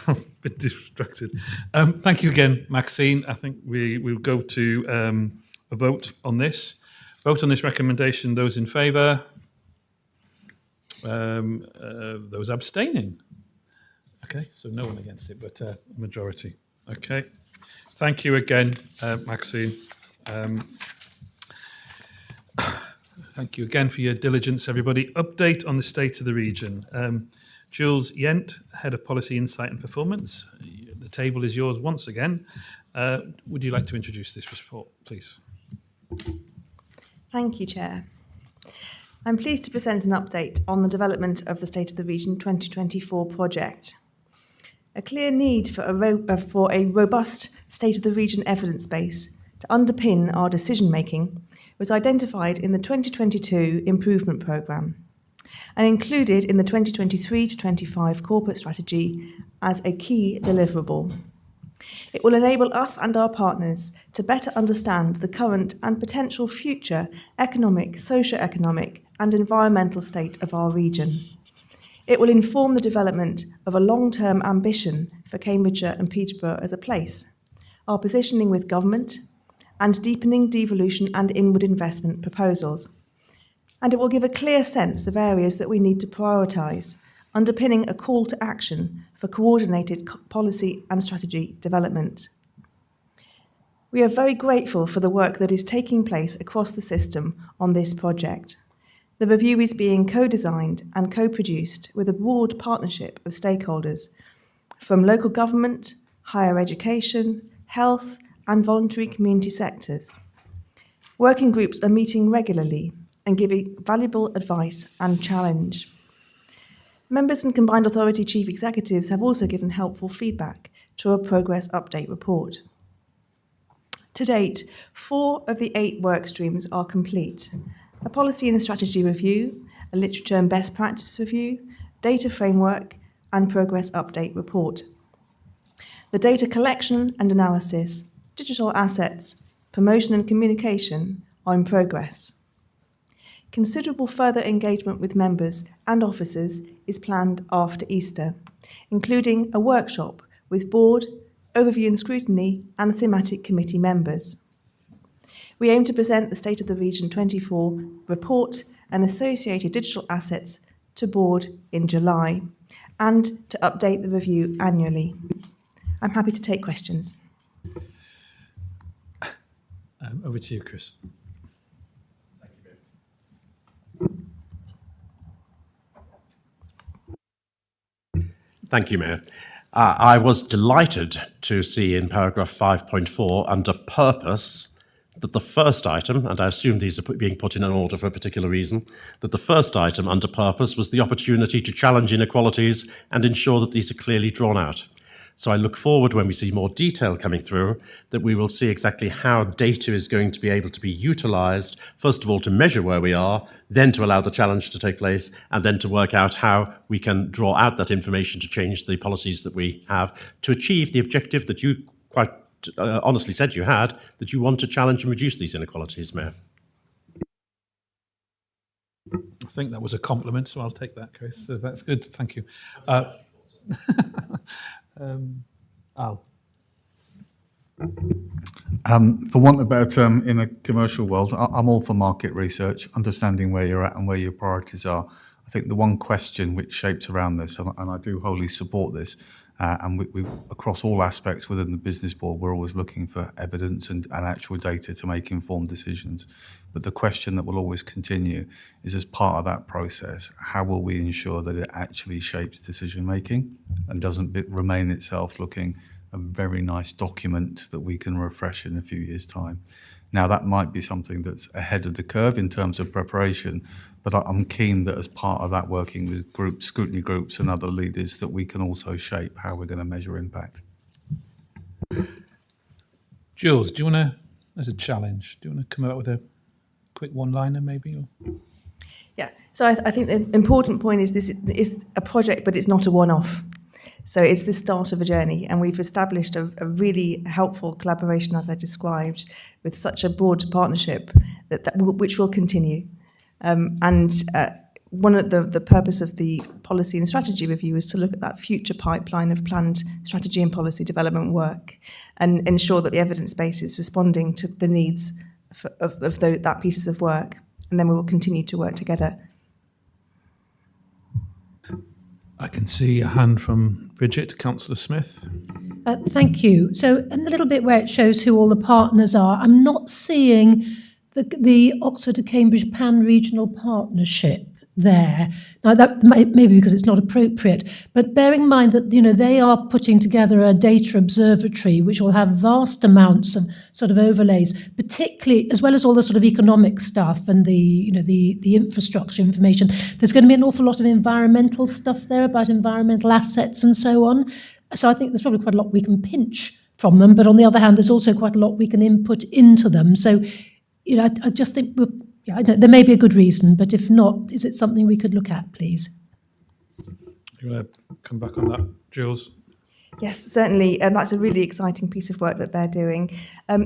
A bit distracted. Thank you again, Maxine. I think we'll go to a vote on this. Vote on this recommendation. Those in favour? Those abstaining? Okay, so no one against it, but a majority. Okay. Thank you again, Maxine. Thank you again for your diligence, everybody. Update on the state of the region. Jules Yent, Head of Policy, Insight and Performance. The table is yours once again. Would you like to introduce this report, please? Thank you, Chair. I'm pleased to present an update on the development of the State of the Region 2024 project. A clear need for a robust State of the Region evidence base to underpin our decision-making was identified in the 2022 Improvement Programme and included in the 2023-25 Corporate Strategy as a key deliverable. It will enable us and our partners to better understand the current and potential future economic, socio-economic and environmental state of our region. It will inform the development of a long-term ambition for Cambridgeshire and Peterborough as a place, our positioning with government, and deepening devolution and inward investment proposals. And it will give a clear sense of areas that we need to prioritise, underpinning a call to action for coordinated policy and strategy development. We are very grateful for the work that is taking place across the system on this project. The review is being co-designed and co-produced with a broad partnership of stakeholders from local government, higher education, health, and voluntary community sectors. Working groups are meeting regularly and giving valuable advice and challenge. Members and Combined Authority Chief Executives have also given helpful feedback to our Progress Update report. To date, 4 of the 8 work streams are complete. A policy and strategy review, a literature and best practice review, data framework, and progress update report. The data collection and analysis, digital assets, promotion and communication are in progress. Considerable further engagement with members and officers is planned after Easter, including a workshop with board, overview and scrutiny, and thematic committee members. We aim to present the State of the Region 24 report and associated digital assets to board in July, and to update the review annually. I'm happy to take questions. Over to you, Chris. Thank you, Mayor. I was delighted to see in paragraph 5.4 under purpose that the first item, and I assume these are being put in an order for a particular reason, that the first item under purpose was the opportunity to challenge inequalities and ensure that these are clearly drawn out. So I look forward, when we see more detail coming through, that we will see exactly how data is going to be able to be utilised, first of all, to measure where we are, then to allow the challenge to take place, and then to work out how we can draw out that information to change the policies that we have to achieve the objective that you quite honestly said you had, that you want to challenge and reduce these inequalities, Mayor. I think that was a compliment, so I'll take that, Chris. So that's good. Thank you. Al. For want of a better term, in a commercial world, I'm all for market research, understanding where you're at and where your priorities are. I think the one question which shapes around this, and I do wholly support this, and we across all aspects within the business board, we're always looking for evidence and actual data to make informed decisions. But the question that will always continue is, as part of that process, how will we ensure that it actually shapes decision making and doesn't remain itself looking a very nice document that we can refresh in a few years' time. Now, that might be something that's ahead of the curve in terms of preparation, but I'm keen that as part of that, working with groups, scrutiny groups and other leaders, that we can also shape how we're going to measure impact. Jules, do you want to, as a challenge, do you want to come out with a quick one-liner maybe? Or? Yeah, so I think the important point is this is a project, but it's not a one-off. So it's the start of a journey, and we've established a really helpful collaboration, as I described, with such a broad partnership which will continue. One of the purpose of the policy and strategy review is to look at that future pipeline of planned strategy and policy development work and ensure that the evidence base is responding to the needs of that pieces of work. And then we will continue to work together. I can see a hand from Bridget, Councillor Smith. Thank you. So in the little bit where it shows who all the partners are, I'm not seeing the Oxford to Cambridge Pan-Regional Partnership there. Now, that may be because it's not appropriate, but bearing in mind that, you know, they are putting together a data observatory which will have vast amounts of sort of overlays, particularly as well as all the sort of economic stuff and the infrastructure information. There's going to be an awful lot of environmental stuff there about environmental assets and so on. So I think there's probably quite a lot we can pinch from them, but on the other hand, there's also quite a lot we can input into them. So, you know, I just think there may be a good reason, but if not, is it something we could look at, please? You want to come back on that, Jules? Yes, certainly. And that's a really exciting piece of work that they're doing.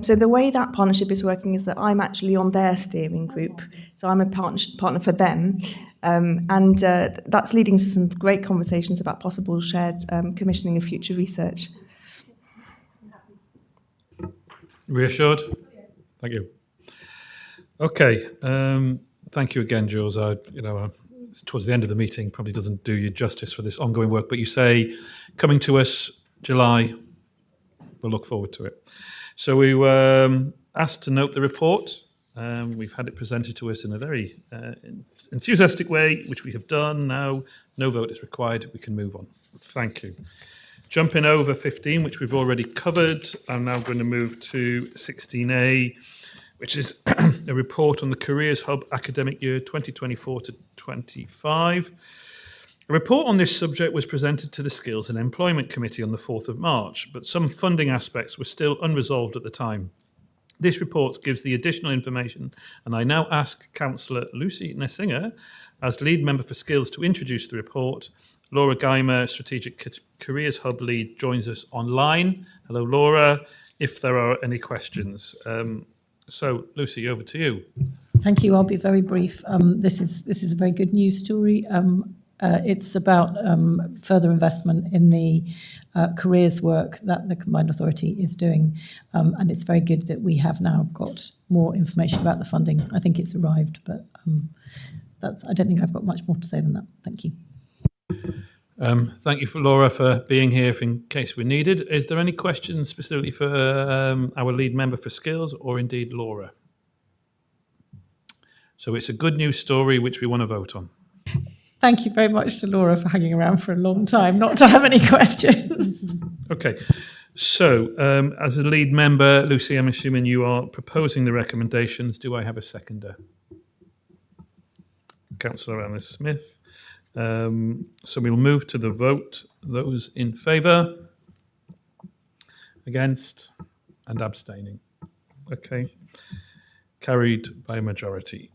So the way that partnership is working is that I'm actually on their steering group. So I'm a partner for them. And that's leading to some great conversations about possible shared commissioning of future research. Reassured? Thank you. Okay. Thank you again, Jules. Towards the end of the meeting probably doesn't do you justice for this ongoing work, but you say coming to us July, we'll look forward to it. So we were asked to note the report. We've had it presented to us in a very enthusiastic way, which we have done. Now no vote is required. We can move on. Thank you. Jumping over 15, which we've already covered, I'm now going to move to 16A, which is a report on the Careers Hub academic year 2024 to 25. A report on this subject was presented to the Skills and Employment Committee on the 4th of March, but some funding aspects were still unresolved at the time. This report gives the additional information, and I now ask Councillor Lucy Nessinger, as lead member for Skills, to introduce the report. Laura Geimer, Strategic Careers Hub lead, joins us online. Hello, Laura. If there are any questions. So, Lucy, over to you. Thank you. I'll be very brief. This is a very good news story. It's about further investment in the careers work that the Combined Authority is doing, and it's very good that we have now got more information about the funding. I think it's arrived, but I don't think I've got much more to say than that. Thank you. Thank you, Laura, for being here in case we're needed. Is there any questions specifically for our lead member for Skills, or indeed Laura? So it's a good news story which we want to vote on. Thank you very much to Laura for hanging around for a long time, not to have any questions. Okay. So, as a lead member, Lucy, I'm assuming you are proposing the recommendations. Do I have a seconder? Councillor Alice Smith. So we'll move to the vote. Those in favour? Against? And abstaining? Okay. Carried by a majority.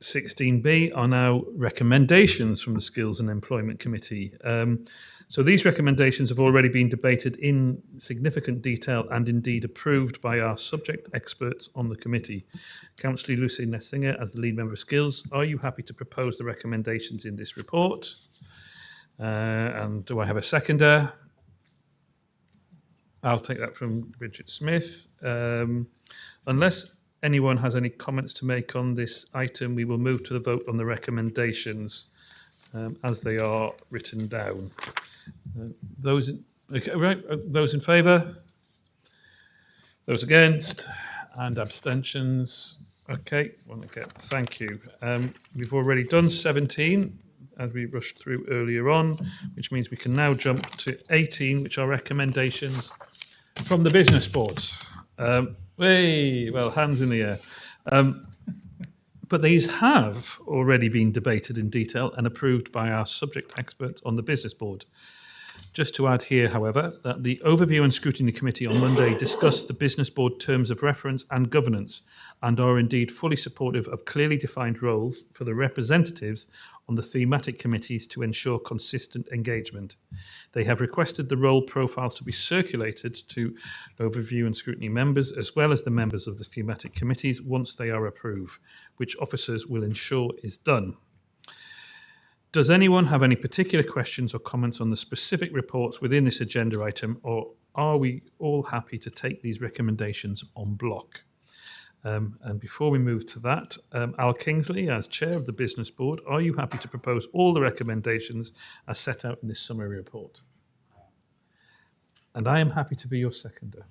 16B are now recommendations from the Skills and Employment Committee. So these recommendations have already been debated in significant detail and indeed approved by our subject experts on the committee. Councillor Lucy Nessinger, as the lead member of Skills, are you happy to propose the recommendations in this report? And do I have a seconder? I'll take that from Bridget Smith. Unless anyone has any comments to make on this item, we will move to the vote on the recommendations as they are written down. Those in favour? Those against? And abstentions? Okay, one again. Thank you. We've already done 17 as we rushed through earlier on, which means we can now jump to 18, which are recommendations from the business boards. Well, hands in the air. But these have already been debated in detail and approved by our subject experts on the business board. Just to add here, however, that the Overview and Scrutiny Committee on Monday discussed the business board terms of reference and governance and are indeed fully supportive of clearly defined roles for the representatives on the thematic committees to ensure consistent engagement. They have requested the role profiles to be circulated to Overview and Scrutiny members as well as the members of the thematic committees once they are approved, which officers will ensure is done. Does anyone have any particular questions or comments on the specific reports within this agenda item, or are we all happy to take these recommendations en bloc? And before we move to that, Al Kingsley, as chair of the business board, are you happy to propose all the recommendations as set out in this summary report? And I am happy to be your seconder.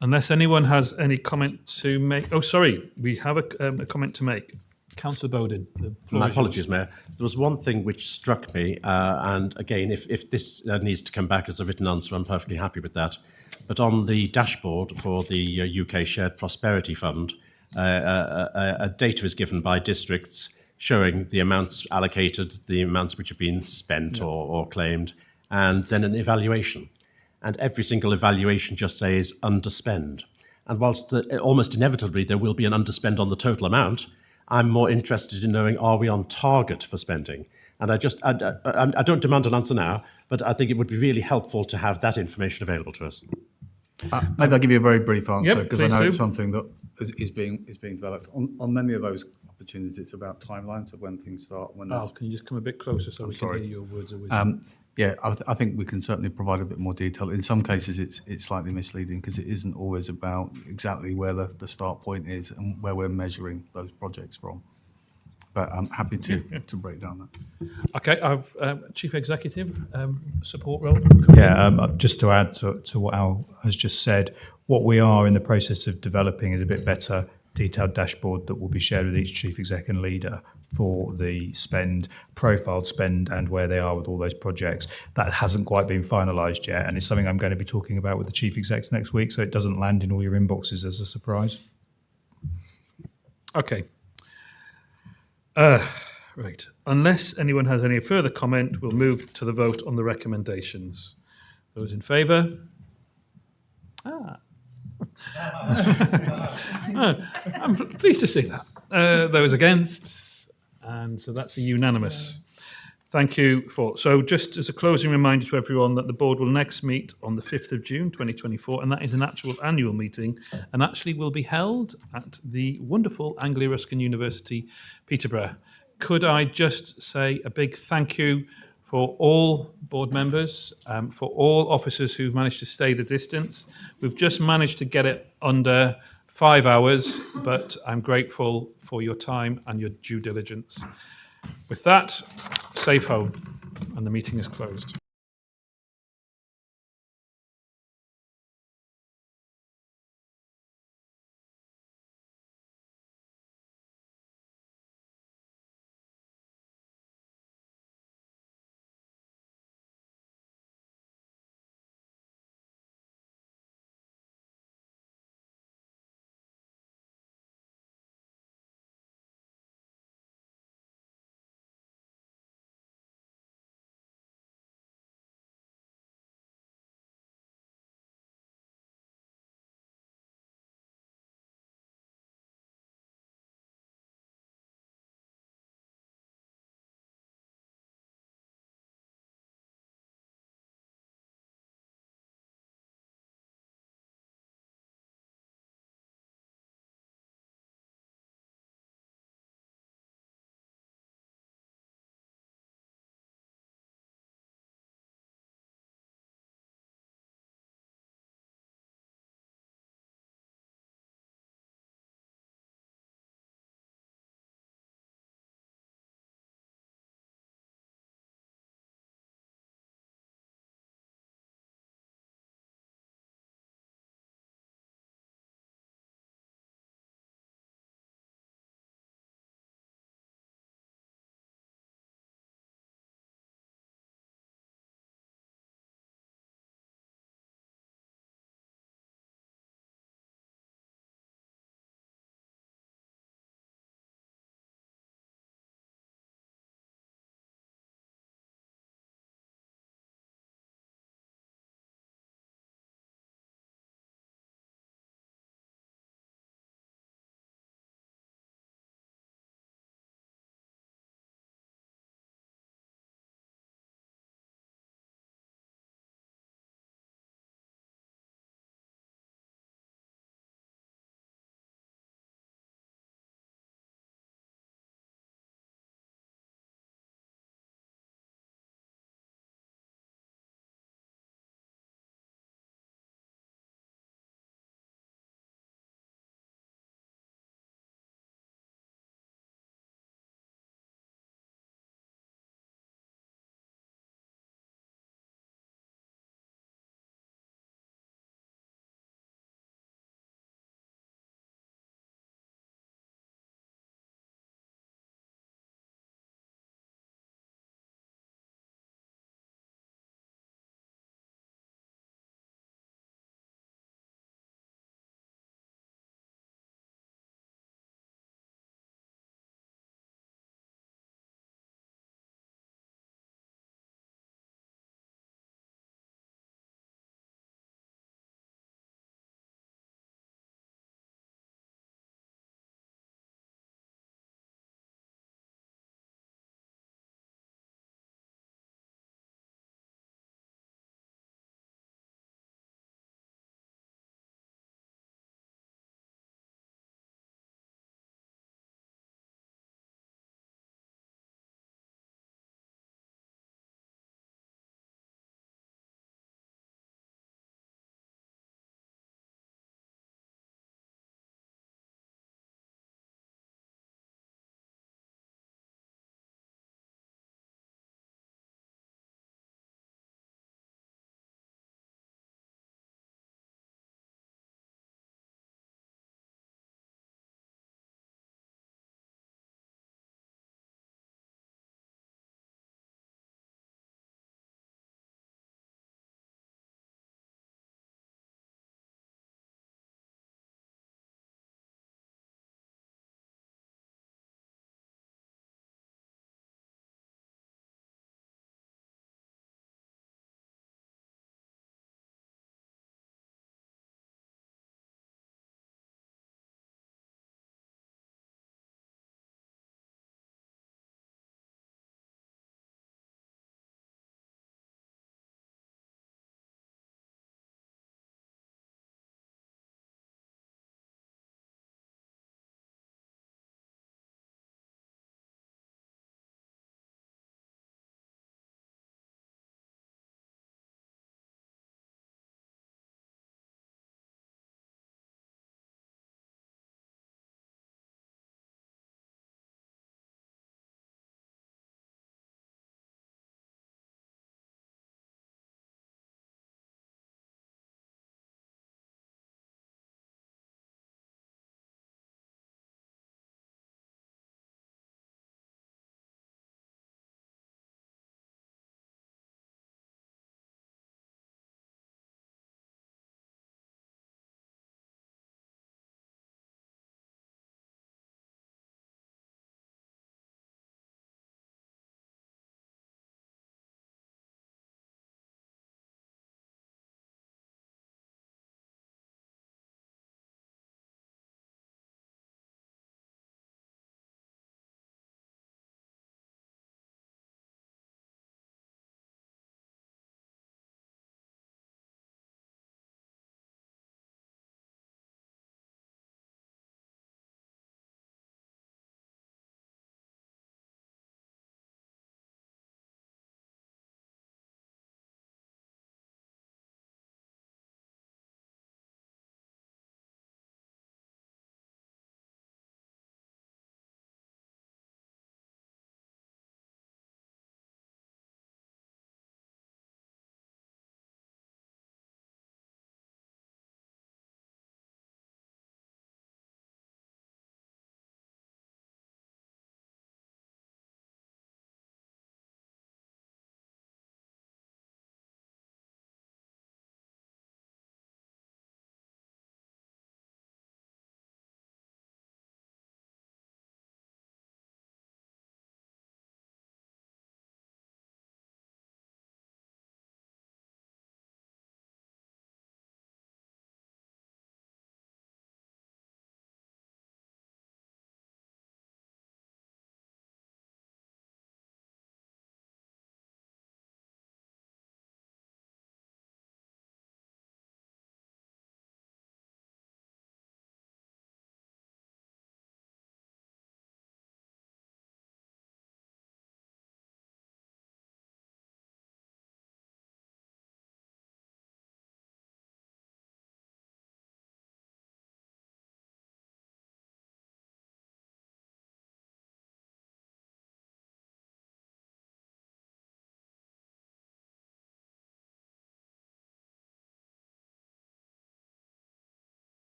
Unless anyone has any comment to make. Oh, sorry, we have a comment to make. Councillor Bowden. My apologies, Mayor. There was one thing which struck me, and again, if this needs to come back as a written answer, I'm perfectly happy with that. But on the dashboard for the UK Shared Prosperity Fund, a data is given by districts showing the amounts allocated, the amounts which have been spent or claimed, and then an evaluation. And every single evaluation just says underspend. And whilst almost inevitably there will be an underspend on the total amount, I'm more interested in knowing, are we on target for spending? And I don't demand an answer now, but I think it would be really helpful to have that information available to us. Maybe I'll give you a very brief answer, because I know do. it's something that is being developed. On many of those opportunities, it's about timelines of when things start. When Al, can you just come a bit closer so we can hear your words of wisdom? I think we can certainly provide a bit more detail. In some cases, it's slightly misleading because it isn't always about exactly where the start point is and where we're measuring those projects from. But I'm happy to break down that. Okay, I've Chief Executive support role. Yeah, just to add to what Al has just said, what we are in the process of developing is a bit better detailed dashboard that will be shared with each Chief Exec and leader for the spend, profiled spend, and where they are with all those projects. That hasn't quite been finalised yet, and it's something I'm going to be talking about with the Chief Execs next week, so it doesn't land in all your inboxes as a surprise. Okay. Right. Unless anyone has any further comment, we'll move to the vote on the recommendations. Those in favour? I'm pleased to see that. Those against, and so that's a unanimous. Thank you for. So just as a closing reminder to everyone that the board will next meet on the 5th of June 2024, and that is an actual annual meeting, and actually will be held at the wonderful Anglia-Ruskin University, Peterborough. Could I just say a big thank you for all board members, for all officers who've managed to stay the distance. We've just managed to get it under 5 hours, but I'm grateful for your time and your due diligence. With that, safe home, and the meeting is closed.